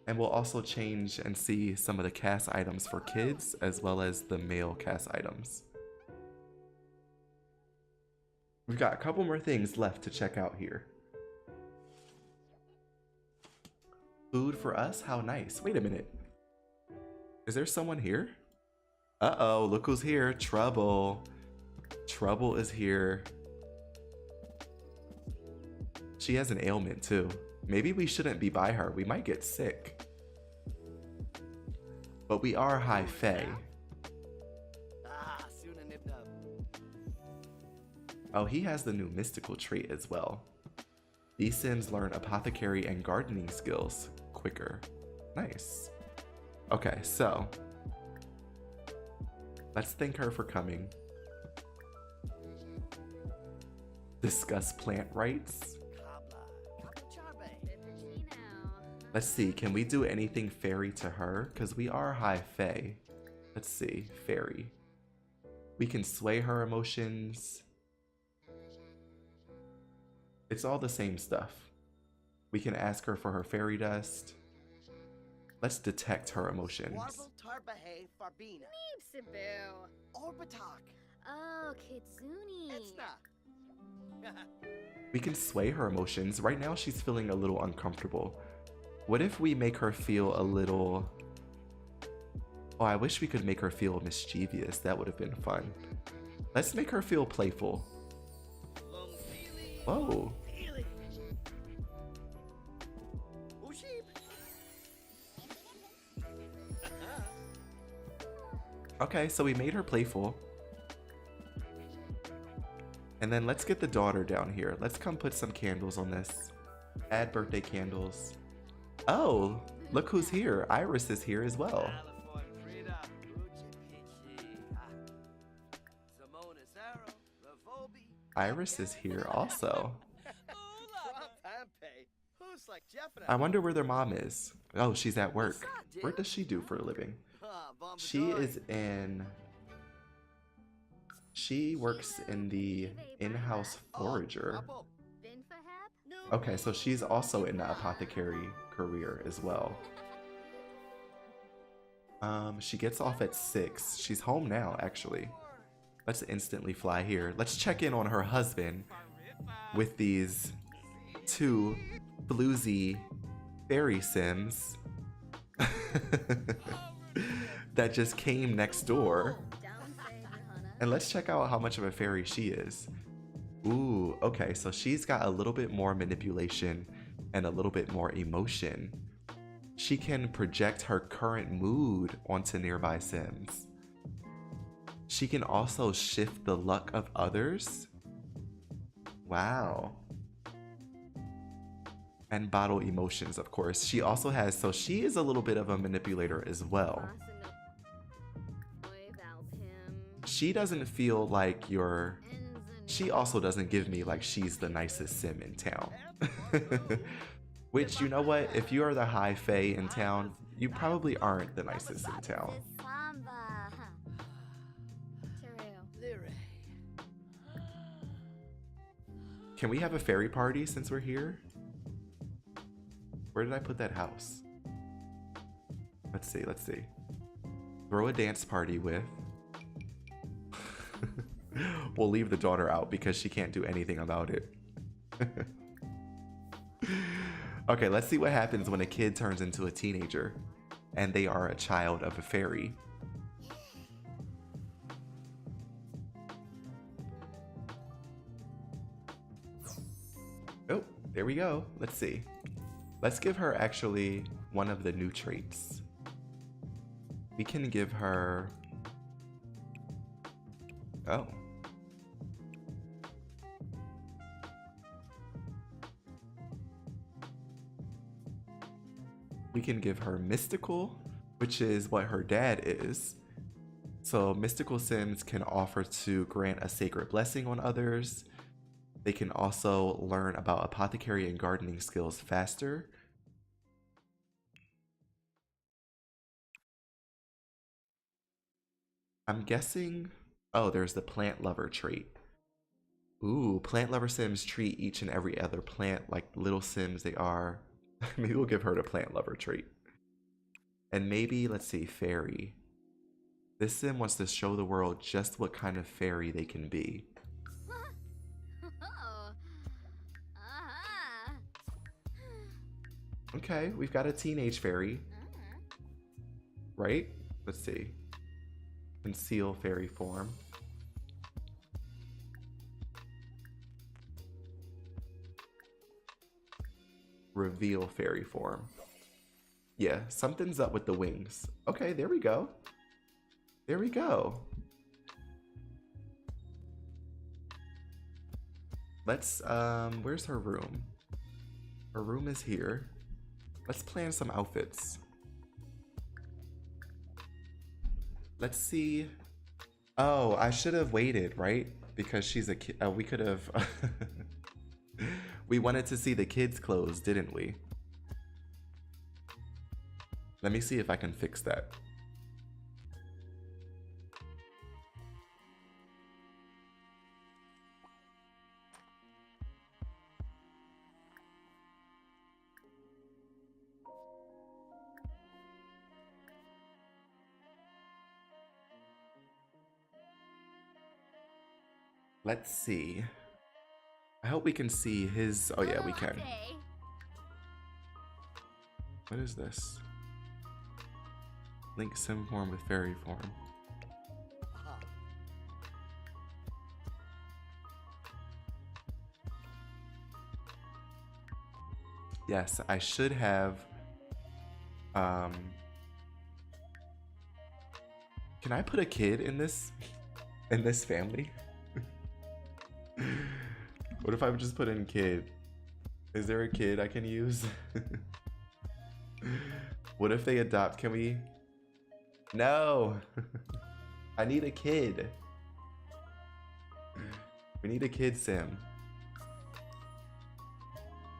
And we'll also change and see some of the cast items for kids as well as the male cast items. We've got a couple more things left to check out here. Food for us? How nice. Wait a minute. Is there someone here? Uh-oh, look who's here. Trouble. Trouble is here. She has an ailment too. Maybe we shouldn't be by her. We might get sick. But we are high fae. Oh, he has the new mystical trait as well. These Sims learn apothecary and gardening skills quicker. Nice. Okay, so let's thank her for coming. Discuss plant rights. Let's see, can we do anything fairy to her? Because we are high fae. Let's see, fairy. We can sway her emotions. It's all the same stuff. We can ask her for her fairy dust. Let's detect her emotions. Oh, Kitsune. We can sway her emotions. Right now she's feeling a little uncomfortable. What if we make her feel a little... Oh, I wish we could make her feel mischievous. That would have been fun. Let's make her feel playful. Whoa. Okay, so we made her playful. And then let's get the daughter down here. Let's come put some candles on this. Add birthday candles. Oh, look who's here. Iris is here as well. Iris is here also. I wonder where their mom is. Oh, she's at work. What does she do for a living? She is in... She works in the in-house forager. Okay, so she's also in the apothecary career as well. She gets off at 6. She's home now, actually. Let's instantly fly here. Let's check in on her husband with these 2 floozy fairy sims that just came next door. And let's check out how much of a fairy she is. Ooh, okay, so she's got a little bit more manipulation and a little bit more emotion. She can project her current mood onto nearby sims. She can also shift the luck of others. Wow. And bottle emotions, of course. She also has, so she is a little bit of a manipulator as well. She doesn't feel like you're... She also doesn't give me like she's the nicest sim in town. Which, you know what? If you are the high fae in town, you probably aren't the nicest in town. Can we have a fairy party since we're here? Where did I put that house? Let's see, let's see. Throw a dance party with... We'll leave the daughter out because she can't do anything about it. Okay, let's see what happens when a kid turns into a teenager and they are a child of a fairy. Oh, there we go. Let's see. Let's give her actually one of the new traits. We can give her... Oh. We can give her mystical, which is what her dad is. So mystical sims can offer to grant a sacred blessing on others. They can also learn about apothecary and gardening skills faster. I'm guessing... Oh, there's the plant lover trait. Ooh, plant lover sims treat each and every other plant like little sims they are. Maybe we'll give her the plant lover trait. And maybe, let's see, fairy. This sim wants to show the world just what kind of fairy they can be. Okay, we've got a teenage fairy. Right? Let's see. Conceal fairy form. Reveal fairy form. Yeah, something's up with the wings. Okay, there we go. There we go. Let's, where's her room? Her room is here. Let's plan some outfits. Let's see. Oh, I should have waited, right? Because she's a kid. We could have. We wanted to see the kids' clothes, didn't we? Let me see if I can fix that. Let's see. I hope we can see his. Oh, yeah, we can. Okay. What is this? Link sim form with fairy form. Yes, I should have. Can I put a kid in this family? What if I would just put in kid? Is there a kid I can use? What if they adopt? Can we? No. I need a kid. We need a kid sim.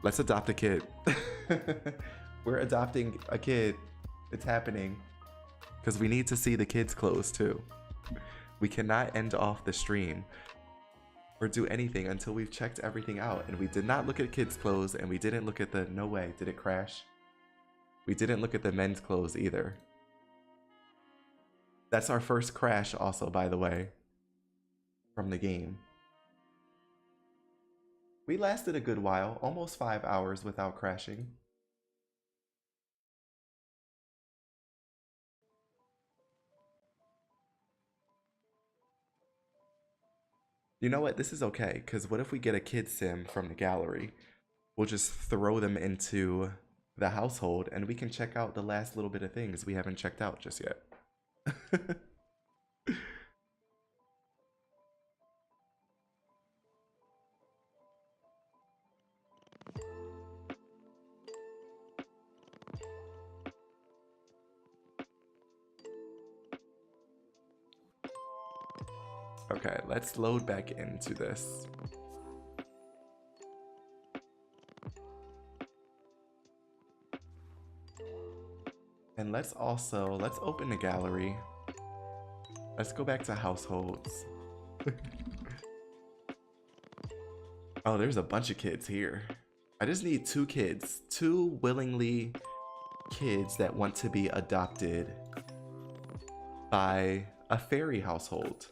Let's adopt a kid. We're adopting a kid. It's happening. Because we need to see the kids' clothes too. We cannot end off the stream or do anything until we've checked everything out. And we did not look at kids' clothes, and we didn't look at the, no way, did it crash? We didn't look at the men's clothes either. That's our first crash also, by the way, from the game. We lasted a good while, almost 5 hours without crashing. You know what? This is okay, because what if we get a kid sim from the gallery? We'll just throw them into the household, and we can check out the last little bit of things we haven't checked out just yet. Okay, let's load back into this. And let's open the gallery. Let's go back to households. Oh, there's a bunch of kids here. I just need 2 kids. 2 willingly kids that want to be adopted by a fairy household.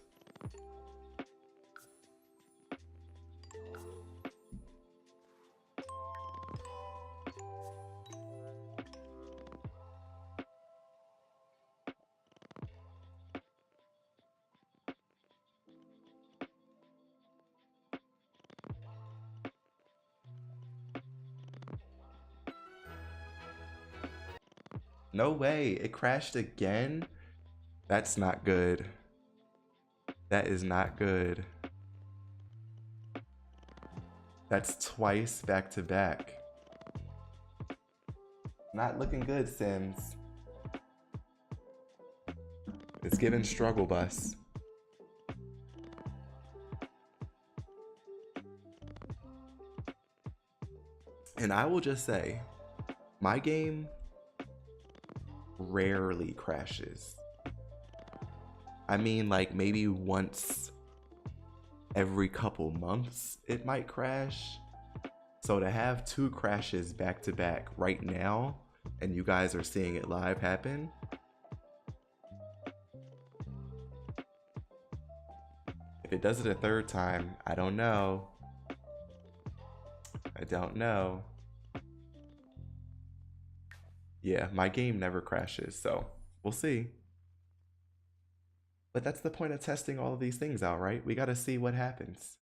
No way, it crashed again? That's not good. That is not good. That's twice back to back. Not looking good, Sims. It's giving struggle bus. And I will just say, my game rarely crashes. I mean, like maybe once every couple months it might crash. So to have 2 crashes back to back right now, and you guys are seeing it live happen, if it does it a 3rd time, I don't know. I don't know. Yeah, my game never crashes, so we'll see. But that's the point of testing all of these things out, right? We gotta see what happens.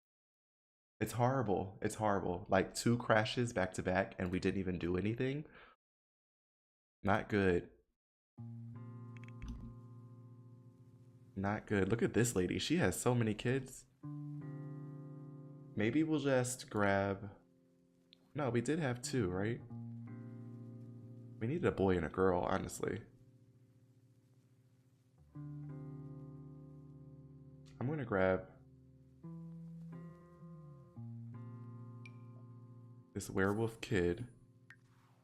It's horrible. It's horrible. Like 2 crashes back to back and we didn't even do anything. Not good. Not good. Look at this lady. She has so many kids. Maybe we'll just grab... No, we did have two, right? We needed a boy and a girl, honestly. I'm gonna grab this werewolf kid.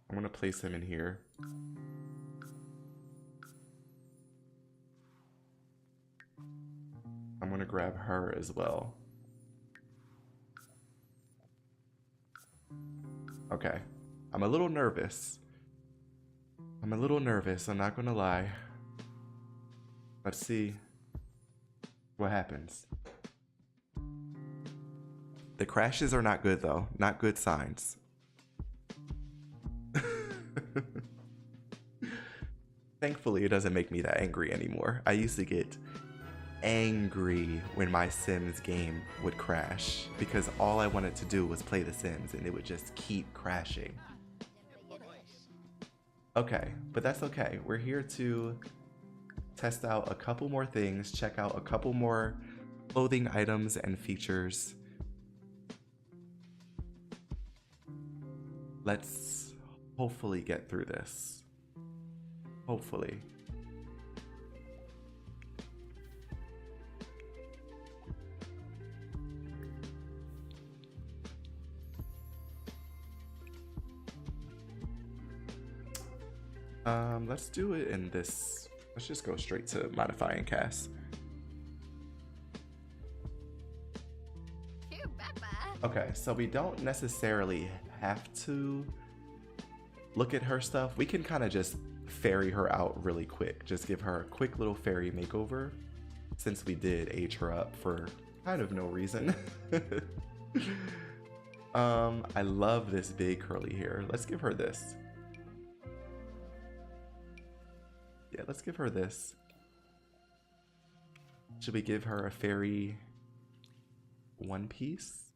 I'm gonna place him in here. I'm gonna grab her as well. Okay. I'm a little nervous. I'm not gonna lie. Let's see what happens. The crashes are not good though. Not good signs. Thankfully, it doesn't make me that angry anymore. I used to get angry when my Sims game would crash because all I wanted to do was play The Sims and it would just keep crashing. Okay, but that's okay. We're here to test out a couple more things, check out a couple more clothing items and features. Let's hopefully get through this. Hopefully. Let's do it in this. Let's just go straight to modify and cast. Okay, so we don't necessarily have to look at her stuff. We can kind of just fairy her out really quick. Just give her a quick little fairy makeover since we did age her up for kind of no reason. I love this big curly hair. Let's give her this. Yeah, let's give her this. Should we give her a fairy one piece?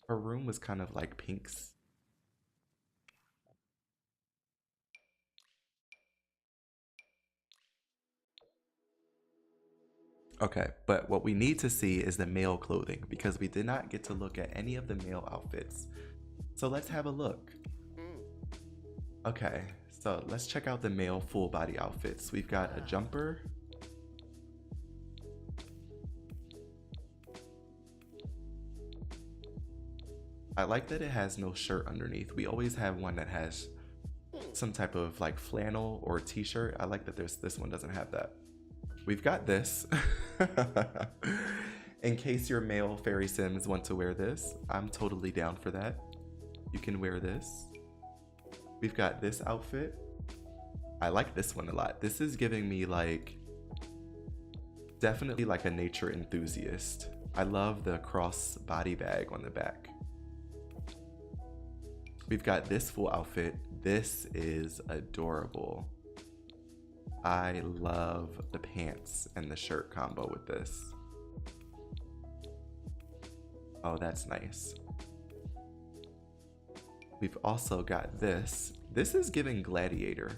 Her room was kind of like pinks. Okay, but what we need to see is the male clothing because we did not get to look at any of the male outfits. So let's have a look. Okay, so let's check out the male full body outfits. We've got a jumper. I like that it has no shirt underneath. We always have one that has some type of like flannel or t-shirt. I like that this one doesn't have that. We've got this. In case your male fairy sims want to wear this, I'm totally down for that. You can wear this. We've got this outfit. I like this one a lot. This is giving me like, definitely like a nature enthusiast. I love the cross body bag on the back. We've got this full outfit. This is adorable. I love the pants and the shirt combo with this. Oh, that's nice. We've also got this. This is giving gladiator.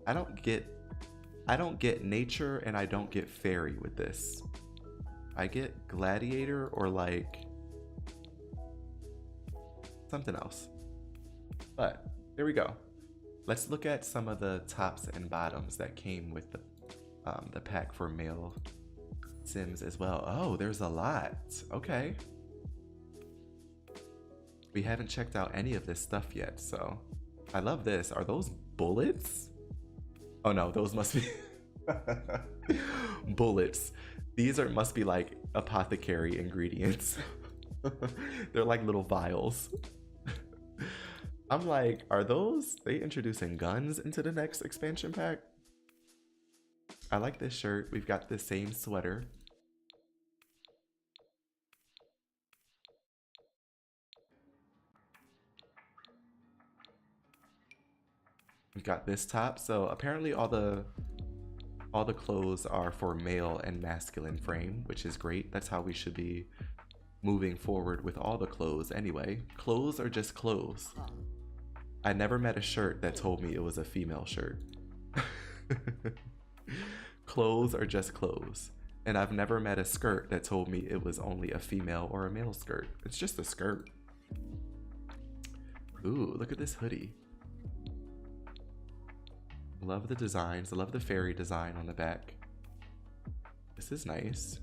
I don't get nature and I don't get fairy with this. I get gladiator or like something else. But there we go. Let's look at some of the tops and bottoms that came with the pack for male sims as well. Oh, there's a lot. Okay. We haven't checked out any of this stuff yet, so I love this. Are those bullets? Oh no, those must be bullets. These must be like apothecary ingredients. They're like little vials. I'm like, are they introducing guns into the next expansion pack? I like this shirt. We've got the same sweater. We've got this top. So apparently all the clothes are for male and masculine frame, which is great. That's how we should be moving forward with all the clothes anyway. Clothes are just clothes. I never met a shirt that told me it was a female shirt. Clothes are just clothes. And I've never met a skirt that told me it was only a female or a male skirt. It's just a skirt. Ooh, look at this hoodie. Love the designs. I love the fairy design on the back. This is nice.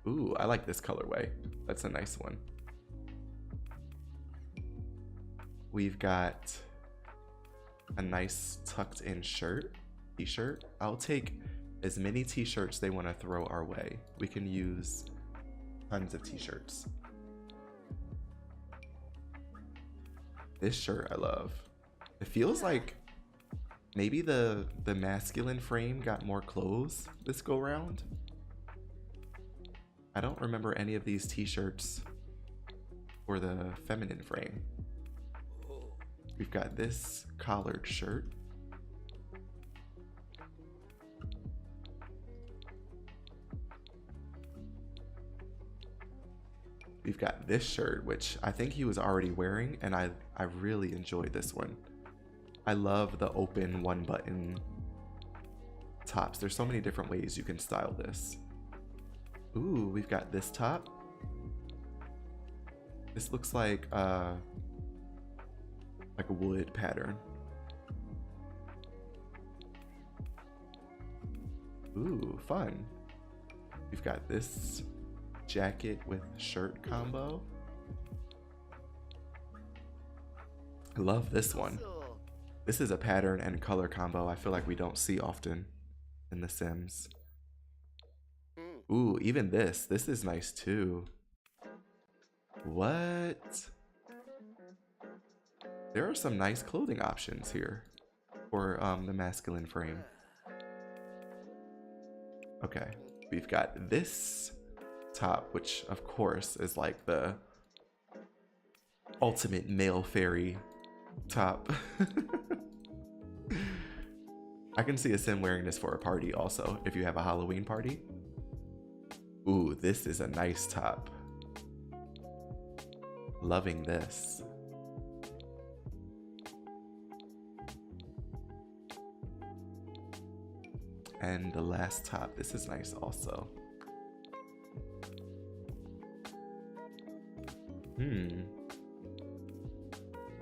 Ooh, I like this colorway. That's a nice one. We've got a nice tucked in shirt, t-shirt. I'll take as many t-shirts they want to throw our way. We can use tons of t-shirts. This shirt I love. It feels like maybe the masculine frame got more clothes this go round. I don't remember any of these t-shirts for the feminine frame. We've got this collared shirt. We've got this shirt, which I think he was already wearing, and I really enjoyed this one. I love the open one button tops. There's so many different ways you can style this. Ooh, we've got this top. This looks like a wood pattern. Ooh, fun. We've got this jacket with shirt combo. I love this one. This is a pattern and color combo I feel like we don't see often in The Sims. Ooh, even this is nice too. What? There are some nice clothing options here for the masculine frame. Okay, we've got this top, which of course is like the ultimate male fairy top. I can see a Sim wearing this for a party also, if you have a Halloween party. Ooh, this is a nice top. Loving this. And the last top, this is nice also.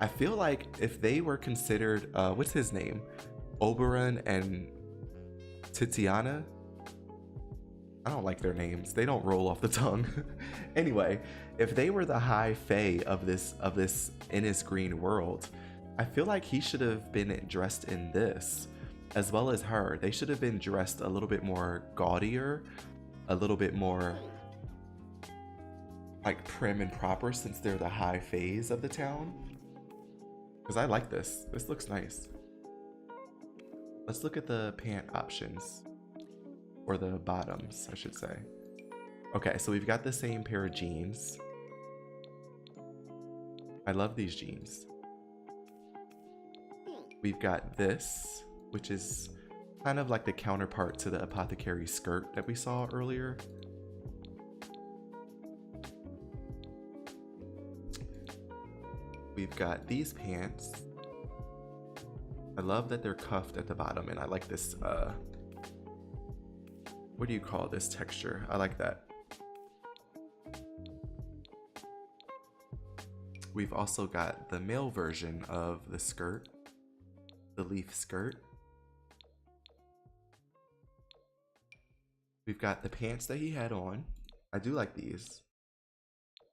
I feel like if they were considered, what's his name? Oberon and Titiana? I don't like their names. They don't roll off the tongue. Anyway, if they were the high fae of this Innis Green world, I feel like he should have been dressed in this, as well as her. They should have been dressed a little bit more gaudier, a little bit more like prim and proper, since they're the high faes of the town. Because I like this. This looks nice. Let's look at the pant options. Or the bottoms, I should say. Okay, so we've got the same pair of jeans. I love these jeans. We've got this, which is kind of like the counterpart to the apothecary skirt that we saw earlier. We've got these pants. I love that they're cuffed at the bottom, and I like this, what do you call this texture? I like that. We've also got the male version of the skirt, the leaf skirt. We've got the pants that he had on. I do like these.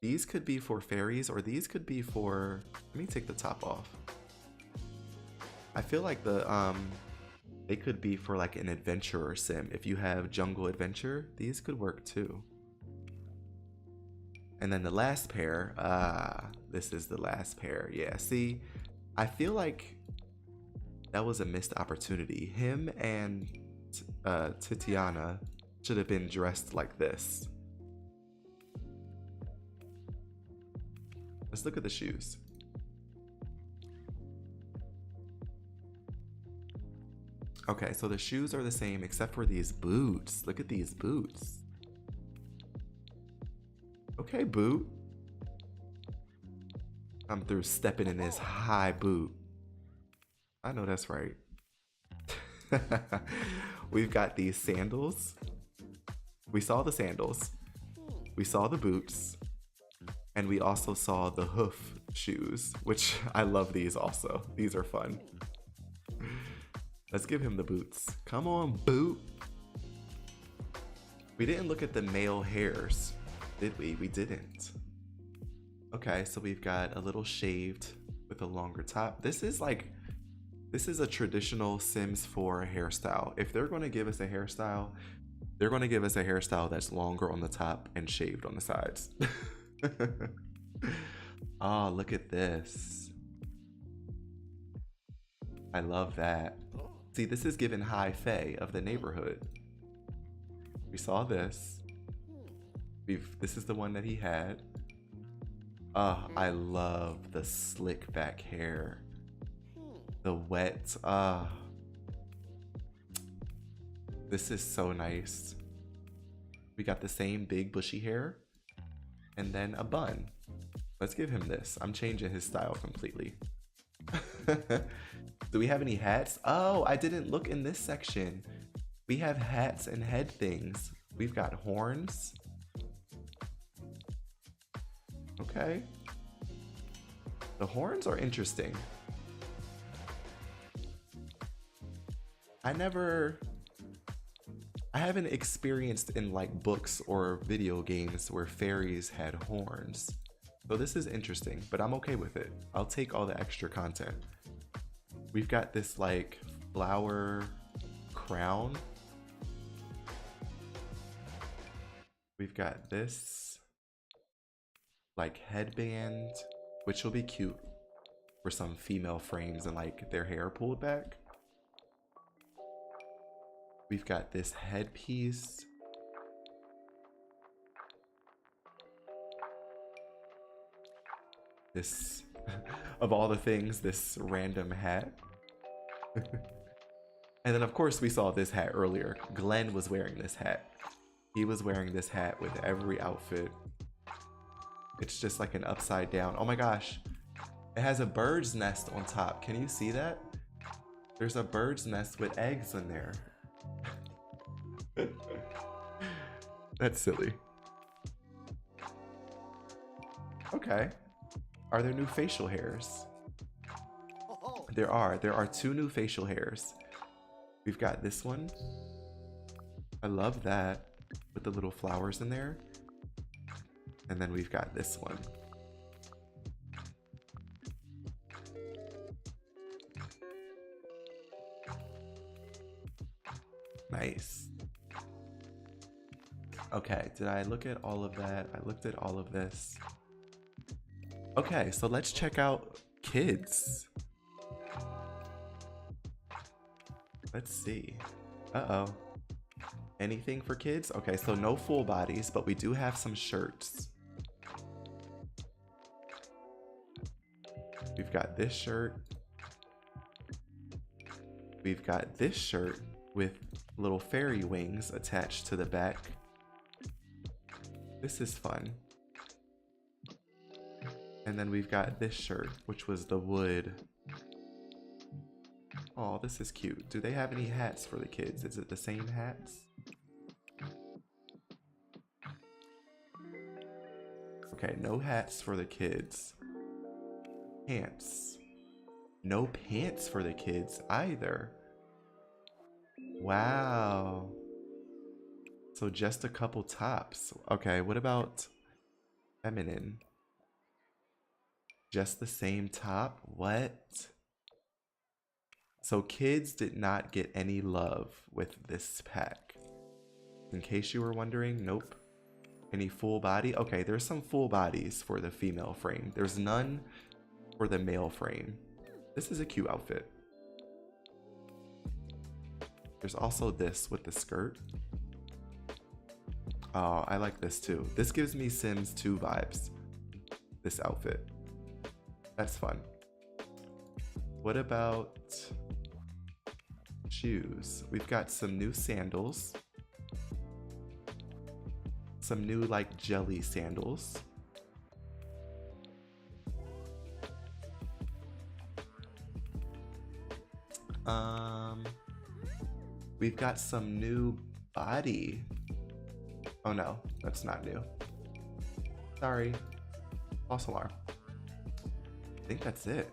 These could be for fairies, or these could be for, let me take the top off. I feel like they could be for like an adventurer sim. If you have jungle adventure, these could work too. And then the last pair, this is the last pair. Yeah, see, I feel like that was a missed opportunity. Him and Titiana should have been dressed like this. Let's look at the shoes. Okay, so the shoes are the same except for these boots. Look at these boots. Okay, boot. I'm through stepping in this high boot. I know that's right. We've got these sandals. We saw the sandals, we saw the boots, and we also saw the hoof shoes, which I love these also. These are fun. Let's give him the boots. Come on, boot. We didn't look at the male hairs, did we? We didn't. Okay, so we've got a little shaved with a longer top. This is a traditional Sims 4 hairstyle. If they're going to give us a hairstyle, they're going to give us a hairstyle that's longer on the top and shaved on the sides. Oh, look at this. I love that. See, this is given high fae of the neighborhood. We saw this. This is the one that he had. I love the slick back hair. The wet, this is so nice. We got the same big bushy hair and then a bun. Let's give him this. I'm changing his style completely. Do we have any hats? Oh, I didn't look in this section. We have hats and head things. We've got horns. Okay. The horns are interesting. I haven't experienced in like books or video games where fairies had horns. So this is interesting, but I'm okay with it. I'll take all the extra content. We've got this like flower crown. We've got this like headband, which will be cute for some female frames and like their hair pulled back. We've got this headpiece. This, of all the things, this random hat. And then of course we saw this hat earlier. Glenn was wearing this hat. He was wearing this hat with every outfit. It's just like an upside down. Oh my gosh. It has a bird's nest on top. Can you see that? There's a bird's nest with eggs in there. That's silly. Okay. Are there new facial hairs? There are 2 new facial hairs. We've got this one. I love that with the little flowers in there. And then we've got this one. Nice. Okay, did I look at all of that? I looked at all of this. Okay, so let's check out kids. Let's see. Uh-oh. Anything for kids? Okay, so no full bodies, but we do have some shirts. We've got this shirt. We've got this shirt with little fairy wings attached to the back. This is fun. And then we've got this shirt, which was the wood. Oh, this is cute. Do they have any hats for the kids? Is it the same hats? Okay, no hats for the kids. Pants. No pants for the kids either. Wow. So just a couple tops. Okay, what about feminine? Just the same top? What? So kids did not get any love with this pack. In case you were wondering, nope. Any full body? Okay, there's some full bodies for the female frame. There's none for the male frame. This is a cute outfit. There's also this with the skirt. Oh, I like this too. This gives me Sims 2 vibes. This outfit. That's fun. What about shoes? We've got some new sandals. Some new like jelly sandals. We've got some new body. Oh no, that's not new. Sorry. False alarm. I think that's it.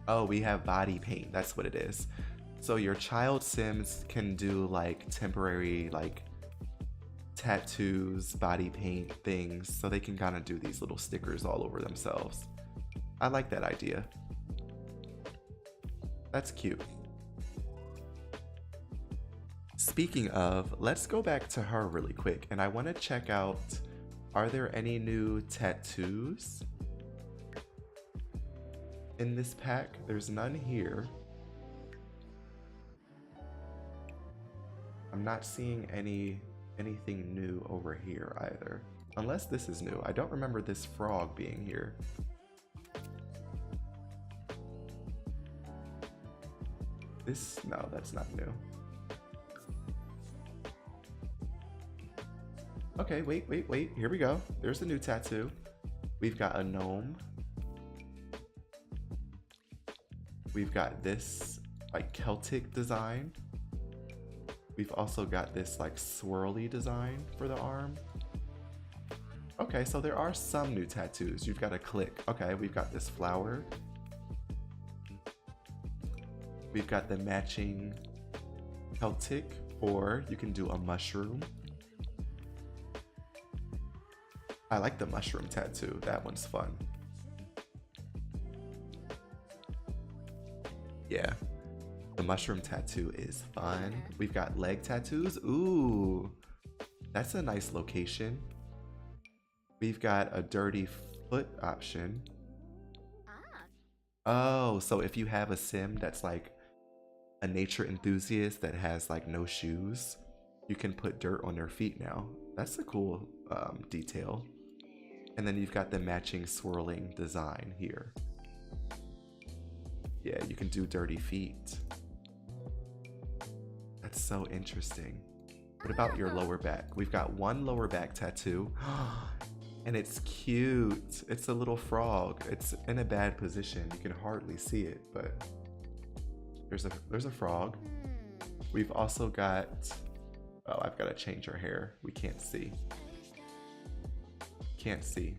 Oh, we have body paint. That's what it is. So your child sims can do like temporary like tattoos, body paint things, so they can kind of do these little stickers all over themselves. I like that idea. That's cute. Speaking of, let's go back to her really quick, and I want to check out, are there any new tattoos in this pack? There's none here. I'm not seeing anything new over here either. Unless this is new. I don't remember this frog being here. This, no, that's not new. Okay, wait. Here we go. There's a new tattoo. We've got a gnome. We've got this like Celtic design. We've also got this like swirly design for the arm. Okay, so there are some new tattoos. You've got to click. Okay, we've got this flower. We've got the matching Celtic, or you can do a mushroom. I like the mushroom tattoo. That one's fun. Yeah. The mushroom tattoo is fun. We've got leg tattoos. Ooh, that's a nice location. We've got a dirty foot option. Oh, so if you have a sim that's like a nature enthusiast that has like no shoes, you can put dirt on their feet now. That's a cool detail. And then you've got the matching swirling design here. Yeah, you can do dirty feet. That's so interesting. What about your lower back? We've got one lower back tattoo. And it's cute. It's a little frog. It's in a bad position. You can hardly see it, but there's a frog. We've also got, oh, I've got to change her hair. We can't see. Can't see.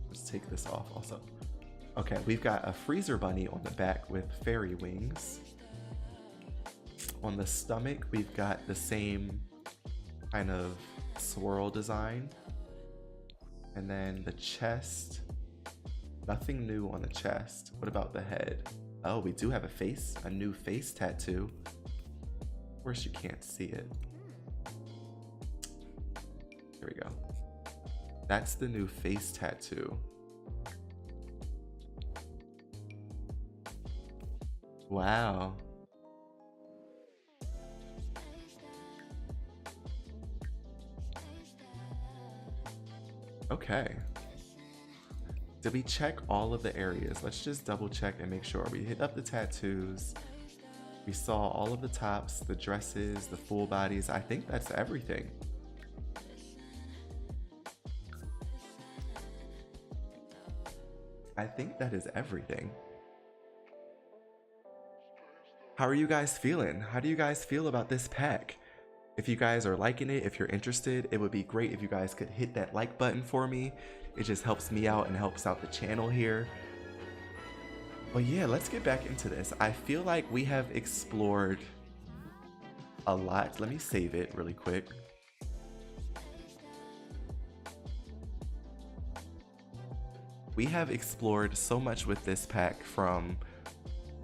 Let's take this off also. Okay, we've got a freezer bunny on the back with fairy wings. On the stomach, we've got the same kind of swirl design. And then the chest, nothing new on the chest. What about the head? Oh, we do have a new face tattoo. Of course you can't see it. Here we go. That's the new face tattoo. Wow. Okay. Did we check all of the areas? Let's just double check and make sure. We hit up the tattoos. We saw all of the tops, the dresses, the full bodies. I think that's everything. I think that is everything. How are you guys feeling? How do you guys feel about this pack? If you guys are liking it, if you're interested, it would be great if you guys could hit that like button for me. It just helps me out and helps out the channel here. But yeah, let's get back into this. I feel like we have explored a lot. Let me save it really quick. We have explored so much with this pack, from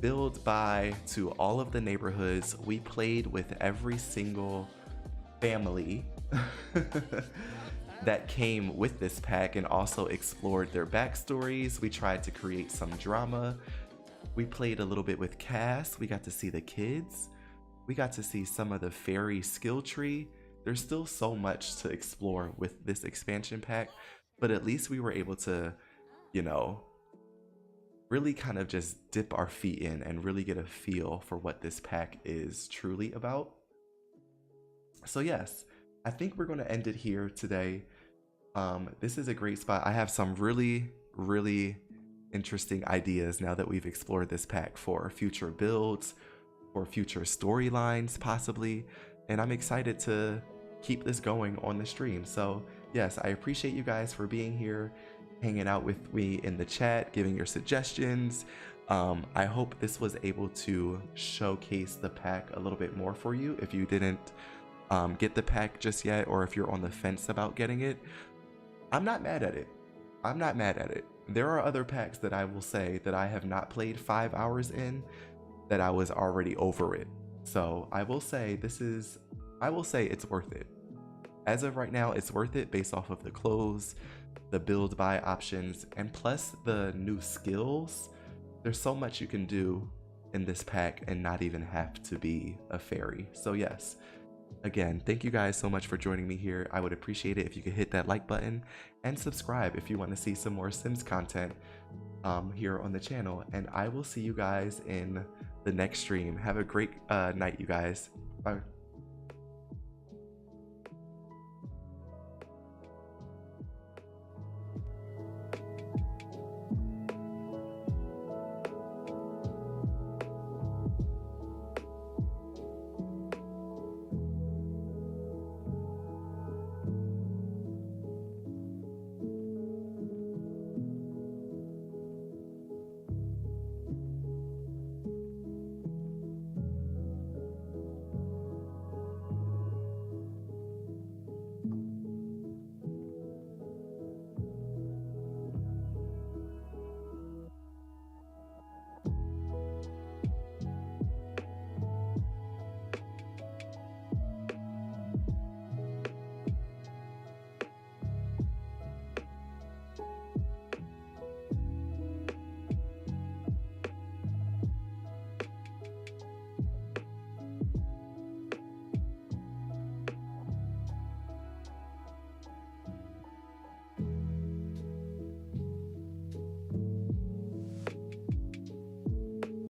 build by to all of the neighborhoods. We played with every single family that came with this pack and also explored their backstories. We tried to create some drama. We played a little bit with Cass. We got to see the kids. We got to see some of the fairy skill tree. There's still so much to explore with this expansion pack, but at least we were able to, you know, really kind of just dip our feet in and really get a feel for what this pack is truly about. So yes, I think we're going to end it here today. This is a great spot. I have some really interesting ideas now that we've explored this pack for future builds, for future storylines possibly, and I'm excited to keep this going on the stream. So yes, I appreciate you guys for being here, hanging out with me in the chat, giving your suggestions. I hope this was able to showcase the pack a little bit more for you if you didn't get the pack just yet, or if you're on the fence about getting it. I'm not mad at it. I'm not mad at it. There are other packs that I will say that I have not played 5 hours in that I was already over it. So I will say it's worth it. As of right now, it's worth it based off of the clothes, the build buy options, and plus the new skills. There's so much you can do in this pack and not even have to be a fairy. So yes, again, thank you guys so much for joining me here. I would appreciate it if you could hit that like button and subscribe if you want to see some more Sims content here on the channel. And I will see you guys in the next stream. Have a great night, you guys. Bye.